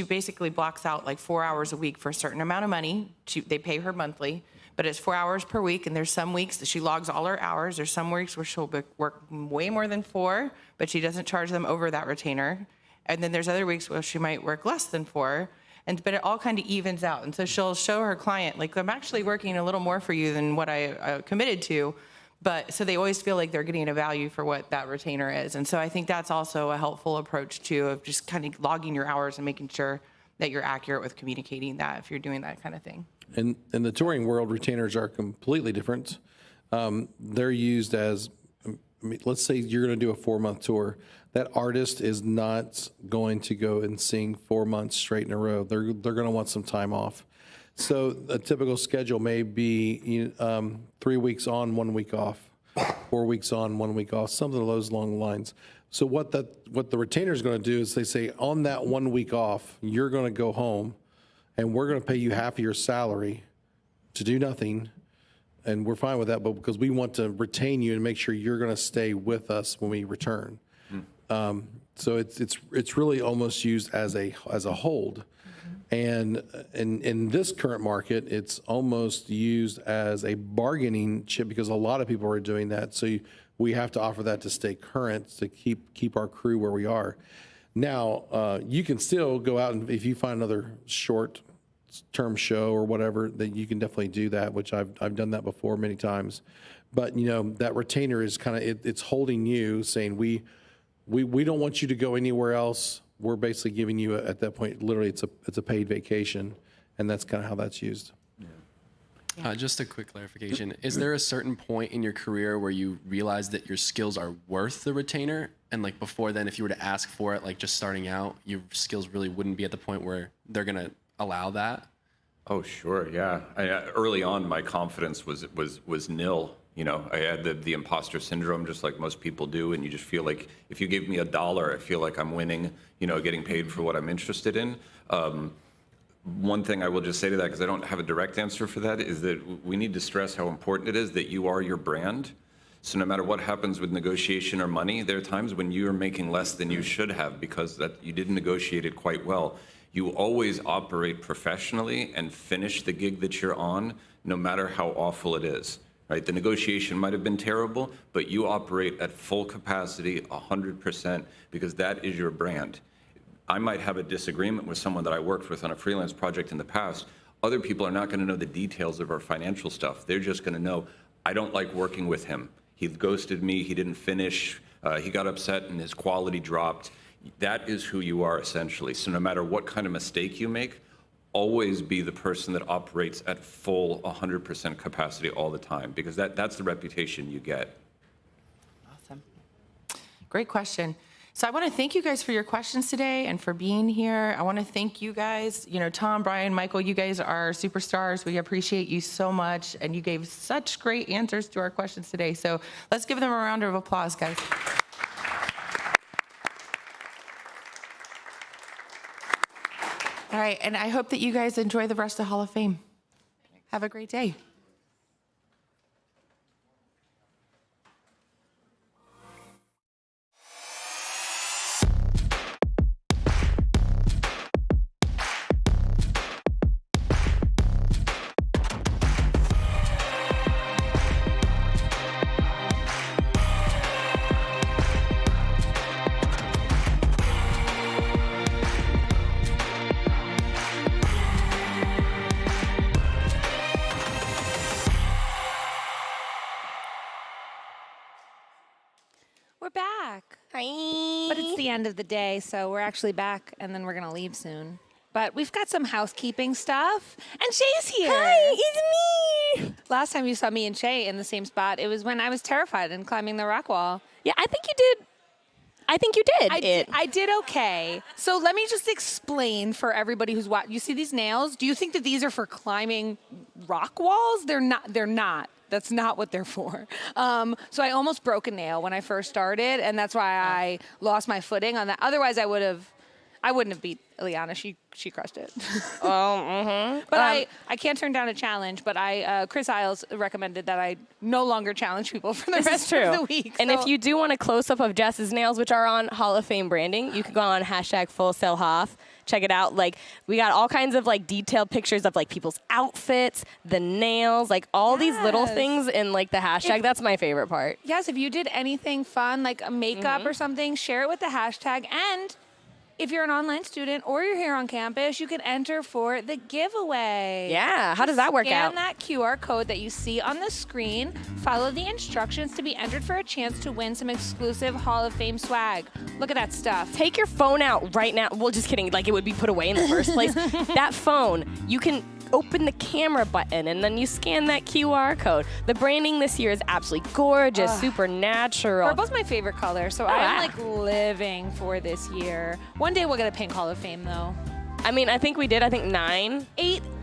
basically blocks out like 4 hours a week for a certain amount of money. They pay her monthly, but it's 4 hours per week. And there's some weeks that she logs all her hours. There's some weeks where she'll work way more than 4, but she doesn't charge them over that retainer. And then there's other weeks where she might work less than 4. But it all kind of evens out. And so she'll show her client, like, I'm actually working a little more for you than what I committed to. But so they always feel like they're getting a value for what that retainer is. And so I think that's also a helpful approach too, of just kind of logging your hours and making sure that you're accurate with communicating that if you're doing that kind of thing. In the touring world, retainers are completely different. They're used as, let's say you're going to do a 4-month tour. That artist is not going to go and sing 4 months straight in a row. They're going to want some time off. So a typical schedule may be 3 weeks on, 1 week off, 4 weeks on, 1 week off, something along those long lines. So what the retainer is going to do is they say, on that 1 week off, you're going to go home, and we're going to pay you half of your salary to do nothing. And we're fine with that, but because we want to retain you and make sure you're going to stay with us when we return. So it's really almost used as a hold. And in this current market, it's almost used as a bargaining chip, because a lot of people are doing that. So we have to offer that to stay current, to keep our crew where we are. Now, you can still go out, and if you find another short-term show or whatever, then you can definitely do that, which I've done that before many times. But that retainer is kind of it's holding you, saying we don't want you to go anywhere else. We're basically giving you at that point, literally, it's a paid vacation, and that's kind of how that's used. Just a quick clarification. Is there a certain point in your career where you realize that your skills are worth the retainer? And like before then, if you were to ask for it, like just starting out, your skills really wouldn't be at the point where they're going to allow that? Oh, sure, yeah. Early on, my confidence was nil. I had the imposter syndrome, just like most people do, and you just feel like if you give me $1, I feel like I'm winning, getting paid for what I'm interested in. One thing I will just say to that, because I don't have a direct answer for that, is that we need to stress how important it is that you are your brand. So no matter what happens with negotiation or money, there are times when you are making less than you should have because that you didn't negotiate it quite well. You always operate professionally and finish the gig that you're on, no matter how awful it is. Right? The negotiation might have been terrible, but you operate at full capacity, 100%, because that is your brand. I might have a disagreement with someone that I worked with on a freelance project in the past. Other people are not going to know the details of our financial stuff. They're just going to know, I don't like working with him. He ghosted me. He didn't finish. He got upset and his quality dropped. That is who you are, essentially. So no matter what kind of mistake you make, always be the person that operates at full 100% capacity all the time, because that's the reputation you get. Awesome. Great question. So I want to thank you guys for your questions today and for being here. I want to thank you guys. You know, Tom, Brian, Michael, you guys are superstars. We appreciate you so much, and you gave such great answers to our questions today. So let's give them a round of applause, guys. All right, and I hope that you guys enjoy the rest of Hall of Fame. Have a great day. We're back. Hi. But it's the end of the day, so we're actually back, and then we're going to leave soon. But we've got some housekeeping stuff. And Shay's here. Hi, it's me. Last time you saw me and Shay in the same spot, it was when I was terrified and climbing the rock wall. Yeah, I think you did. I did okay. So let me just explain for everybody who's watching. You see these nails? Do you think that these are for climbing rock walls? They're not. They're not. That's not what they're for. So I almost broke a nail when I first started, and that's why I lost my footing on that. Otherwise, I wouldn't have beat Ileana. She crushed it. But I can't turn down a challenge. But Chris Isles recommended that I no longer challenge people for the rest of the week. And if you do want a close-up of Jess's nails, which are on Hall of Fame branding, you can go on #FullSailHoff. Check it out. Like, we got all kinds of like detailed pictures of like people's outfits, the nails, like all these little things in like the hashtag. That's my favorite part. Yes, if you did anything fun, like a makeup or something, share it with the hashtag. And if you're an online student or you're here on campus, you can enter for the giveaway. Yeah, how does that work out? Scan that QR code that you see on the screen. Follow the instructions to be entered for a chance to win some exclusive Hall of Fame swag. Look at that stuff. Take your phone out right now. Well, just kidding. Like, it would be put away in the first place. That phone, you can open the camera button and then you scan that QR code. The branding this year is absolutely gorgeous, super natural. Purple's my favorite color, so I'm like living for this year. One day we'll get a pink Hall of Fame though. I mean, I think we did. I think 9.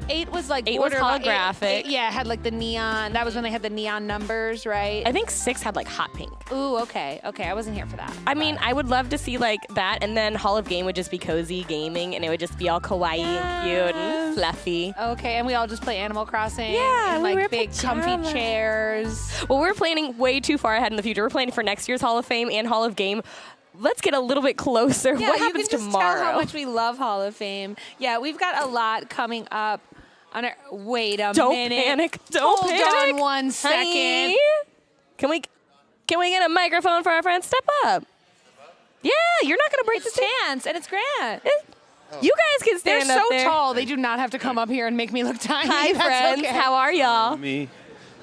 8 was like 8 was holographic. Yeah, it had like the neon. That was when they had the neon numbers, right? I think 6 had like hot pink. Ooh, okay. I wasn't here for that. I mean, I would love to see like that, and then Hall of Game would just be cozy gaming, and it would just be all kawaii and cute and fluffy. Okay, and we all just play Animal Crossing. Yeah, in we like wear big comfy chairs. Well, we're planning way too far ahead in the future. We're planning for next year's Hall of Fame and Hall of Game. Let's get a little bit closer. Yeah, what happens you can just tomorrow? tell how much we love Hall of Fame. Yeah, we've got a lot coming up. Wait a minute. Don't panic. Don't Hold panic. on one second. Hi. Can we get a microphone for our friend? Step up. Yeah, you're not going to break the chance, and it's Grant. You guys can stand They're up so there. tall, they do not have to come up here and make me look tiny. Hi, That's friends. okay. How are y'all? Me.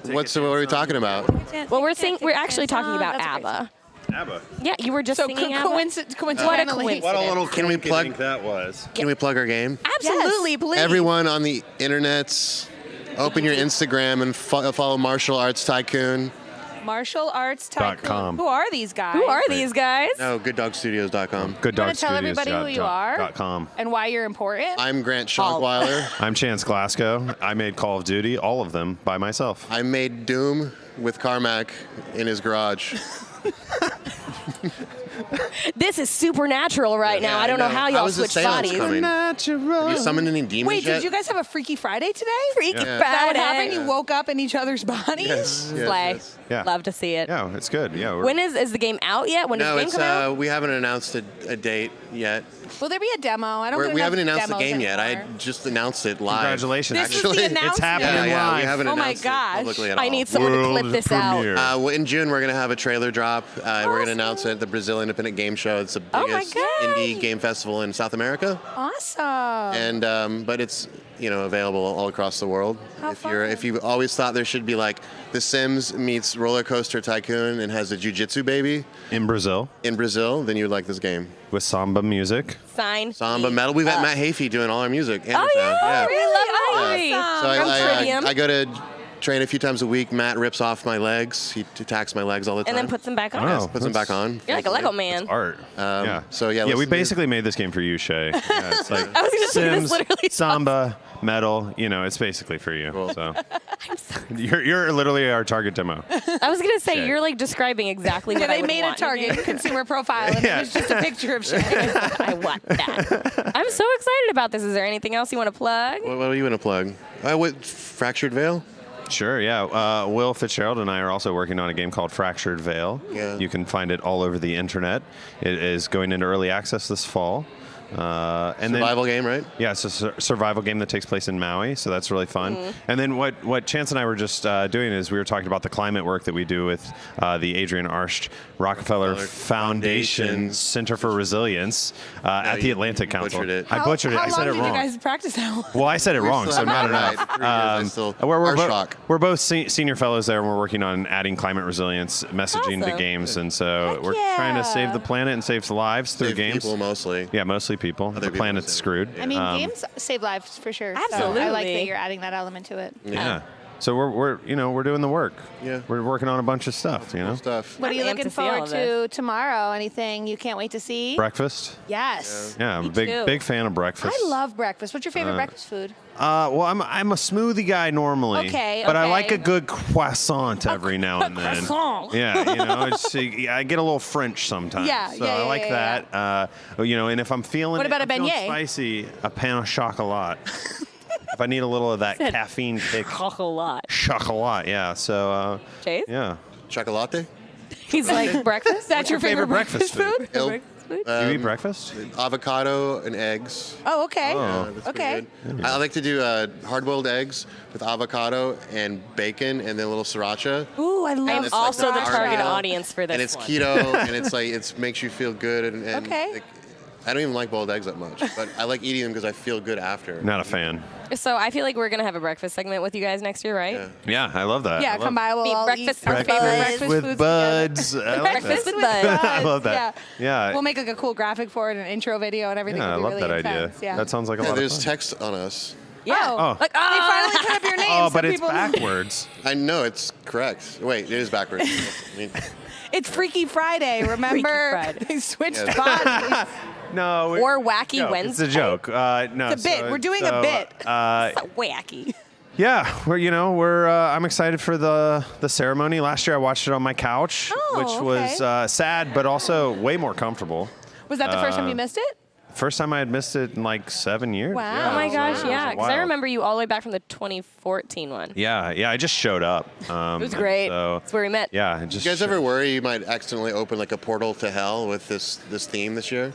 What are we talking about? Well, we're actually talking about ABBA. ABBA. Yeah, you were just singing ABBA. Coincidentally. What a coincidence. What a little can we plug that was? Can we plug our game? Absolutely, please. Everyone on the internets, open your Instagram and follow Martial Arts Tycoon. Martial Arts Tycoon. .com. Who are these guys? Who are these guys? No, gooddogstudios.com. You want to tell everybody who you are .com. and why you're important? I'm Grant Schonkweiler. I'm Chance Glasgow. I made Call of Duty, all of them, by myself. I made Doom with Carmack in his garage. This is supernatural right now. I don't know how y'all switch bodies. Have you summoned any demons Wait, yet? did you guys have a Freaky Friday today? Freaky Yeah. Friday. That what happened? You woke up in each other's bodies? Yes. Slay. Yeah. Love to see it. Yeah, it's good. Yeah. When is the game out yet? When does No, the game it's come out? we haven't announced a date yet. Will there be a demo? I don't. We haven't announced the demos game yet. anymore. I just announced it live. Congratulations. This is Actually, the announcement? It's happening yeah, live. we haven't Oh my announced gosh. it publicly at all. I need someone to clip this out. Well, in June, we're going to have a trailer drop. We're going to announce it at the Brazilian independent game show. It's the Oh my biggest indie game festival in South America. Awesome. And but it's available all across the world. If you always thought there should be like The Sims meets Roller Coaster Tycoon and has a jiu-jitsu baby in Brazil, then you would like this game with samba music. Samba metal. We've got Matt Hafey doing all our music. And Oh, sound. yeah. We love So Trivium. I go to train a few times a week. Matt rips off my legs. He attacks my legs all the time. And then puts them back on. Yes, puts them back on. You're like a Lego man. Art. So yeah, we basically made this game for you, Shay. Yeah, it's like I was gonna say, this Sims, literally samba, metal. It's basically for you. So you're literally our target demo. I was gonna say you're like describing exactly what I They would made a want. Target consumer profile, and it was just a picture of Shay. I want that. I'm so excited about this. Is there anything else you want to plug? What do you want to plug? Fractured Veil. Sure, yeah. Will Fitzgerald and I are also working on a game called Fractured Veil. Yeah. You can find it all over the internet. It is going into early access this fall. Survival game, right? Yeah, it's a survival game that takes place in Maui, so that's really fun. And then what Chance and I were just doing is we were talking about the climate work that we do with the Adrian Arsht Rockefeller Foundation Center for Resilience at the Atlantic Council. I butchered it. I said it How long wrong. did you guys practice that? Well, I said it wrong, so not enough. We're both senior fellows there, and we're working on adding climate resilience messaging to games, and so we're trying to save the planet and save lives through games. People mostly. Yeah, mostly people. The planet's screwed. I mean, games save lives for sure. Absolutely. So I like that you're adding that element to it. Yeah. So we're doing the work. Yeah. We're working on a bunch of stuff. Stuff. What are you I'm looking amped to see all forward of to tomorrow? Anything you can't wait to see? Breakfast. Yes. Yeah, I'm a too. big fan of breakfast. I love breakfast. What's your favorite breakfast food? Well, I'm a smoothie guy normally. Okay, But I okay. like a good croissant every now and then. croissant. Yeah, I get a little French sometimes. Yeah, so yeah, I yeah, like yeah, that. And if I'm feeling What about a feeling beignet? spicy, a pain au chocolat. If I need a little of that Said caffeine kick. Chocolat. Chocolat, yeah. So Chase? yeah. Chocolate? He's like breakfast. That's your favorite breakfast food? Do you eat breakfast? Avocado and eggs. Oh, okay. Yeah, that's pretty Okay. good. I like to do hard-boiled eggs with avocado and bacon and then a little sriracha. Ooh, I love I'm it's also like the the target Carrico, audience for this And it's one. keto, and it's like it makes you feel good. And Okay. like, I don't even like boiled eggs that much, but I like eating them because I feel good after. Not a fan. So I feel like we're gonna have a breakfast segment with you guys next year, right? Yeah, I love that. Yeah, come by. We'll Be all breakfast eat our with favorite buds. breakfast with foods buds. I like Breakfast that. with buds. I love that. Yeah. We'll make like a cool graphic for it, an intro video, and everything. Yeah, I It'll be love really that idea. intense. Yeah. That sounds like a Yeah, lot of there's fun. text on us. Yeah. Oh. Like, they finally put up your name. Oh, so but it's people backwards. I know it's correct. Wait, it is backwards. I mean, It's Freaky Friday. Remember? Friday. They switched Yeah. bodies. No. Or Wacky joke. Wednesday. It's a joke. No, It's a bit. We're doing a bit. So wacky. Yeah, we're I'm excited for the ceremony. Last year I watched it on my couch, which was sad, but also way more comfortable. Was that the first time you missed it? First time I had missed it in like 7 years. Wow. Yeah, Oh my gosh, it was yeah. Because I wild. remember you all the way back from the 2014 one. Yeah, I just showed up. It was great. So, That's where we met. yeah, it just you guys ever worry you might accidentally open like a portal to hell with this theme this year?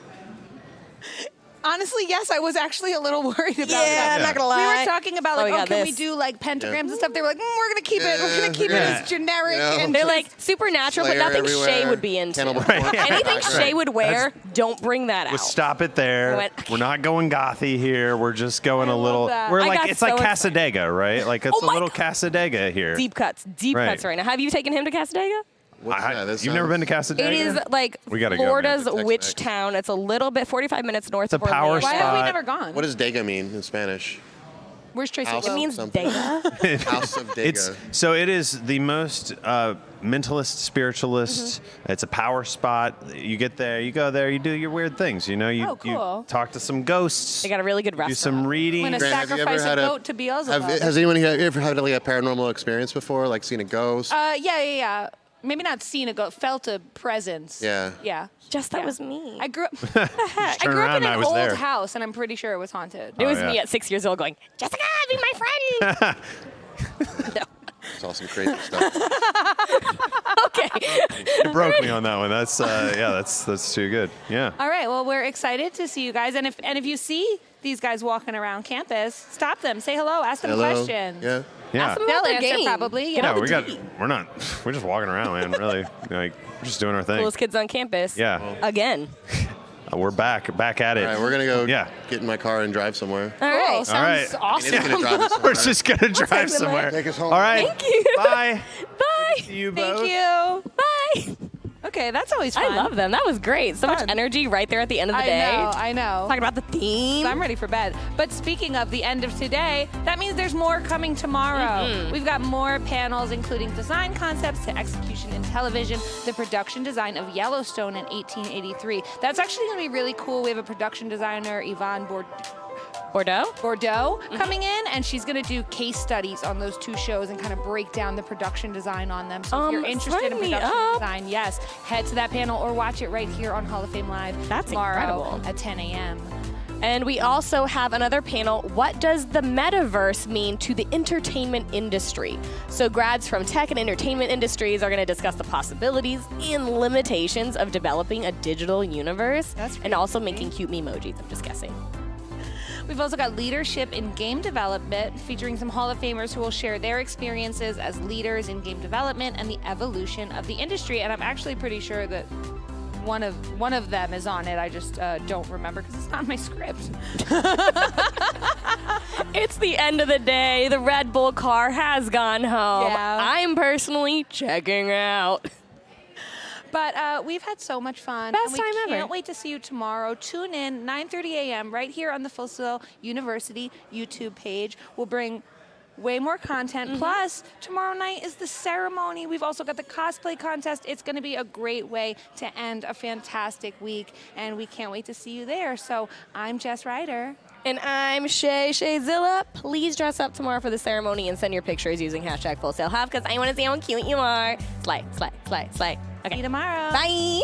Honestly, yes, I was actually a little worried about Yeah, that. I'm not gonna We lie. were talking about Oh, like, we oh, got can we this. do like pentagrams and stuff? They were like, we're gonna keep it. We're gonna keep it Yeah. as generic. Yeah. And They're like supernatural, Slayer but nothing everywhere, Shay would be into. Cannibal Corpse. Anything Shay would wear, don't bring that We'll out. stop it there. I went, We're not going gothy here. We're just going a love little. that. We're I like got it's so like excited. Casadega, right? Like it's Oh a my little God. Casadega here. Deep cuts Right. right now. Have you taken him to Casadega? What's that? That You've never been to Casadega? It is like We gotta go, Florida's man. witch town. It's a little bit 45 minutes north It's a of power Orlando. Why have we spot. never gone? What does Dega mean in Spanish? Where's Tracy? House It of means something. Dega. House of Dega. It is the most mentalist, spiritualist. It's a power spot. You get there, you go there, you do your weird things. You Oh, cool. you talk to some ghosts, They got a really good do restaurant. some reading. I'm gonna Grant, have you ever sacrifice a had a- goat to Beelzebub. Has anyone here ever had like a paranormal experience before, like seen a ghost? Yeah. Maybe not seen a goat, felt a presence. Yeah. Yeah. Just that was me. I grew up. I turn grew up around in and I an was old there. house, and I'm pretty sure it was haunted. It was yeah. me at 6 years old going, Jessica, be my friend. Saw some crazy stuff. Okay. You broke me on that one. That's that's too good. Yeah. All right. Well, we're excited to see you guys, and if you see these guys walking around campus, stop them, say hello, ask them Hello. questions. Yeah. Yeah. Ask them They'll about their answer game. probably. Get No, on we're the just walking around, man. Really, like we're just doing our thing. coolest kids on campus. Yeah. Again. We're back at it. All right, we're gonna go get in my car and drive somewhere. All right. All right. Awesome. It's gonna drive us We're somewhere. just gonna drive somewhere. Take us home. All right. Thank you. Bye. Bye. See you Thank both. you. Bye. Okay, that's always fun. I love them. That was great. So much energy right there at the end of the day. I know. Talking about the theme. I'm ready for bed. But speaking of the end of today, that means there's more coming tomorrow. We've got more panels, including design concepts to execution in television, the production design of Yellowstone in 1883. That's actually going to be really cool. We have a production designer, Yvonne Bordeaux coming in, and she's going to do case studies on those two shows and kind of break down the production design on them. So if you're interested in production design, yes, head to that panel or watch it right here on Hall of Fame Live tomorrow incredible. at 10 a.m. And we also have another panel, What Does the Metaverse Mean to the Entertainment Industry? So grads from tech and entertainment industries are going to discuss the possibilities and limitations of developing a digital universe and also making cute memojis, I'm just guessing. We've also got leadership in game development, featuring some Hall of Famers who will share their experiences as leaders in game development and the evolution of the industry. And I'm actually pretty sure that one of them is on it. I just don't remember because it's not in my script. It's the end of the day. The Red Bull car has gone home. Yeah. I'm personally checking out. But we've had so much fun. Best and we time ever. can't wait to see you tomorrow. Tune in, 9:30 a.m. right here on the Full Sail University YouTube page. We'll bring way more content. Plus, tomorrow night is the ceremony. We've also got the cosplay contest. It's going to be a great way to end a fantastic week, and we can't wait to see you there. So I'm Jess Ryder. And I'm Shayzilla. Please dress up tomorrow for the ceremony and send your pictures using #FullSailHub because I want to see how cute you are. Slay, slay, slay, slay. Okay. See you tomorrow. Bye.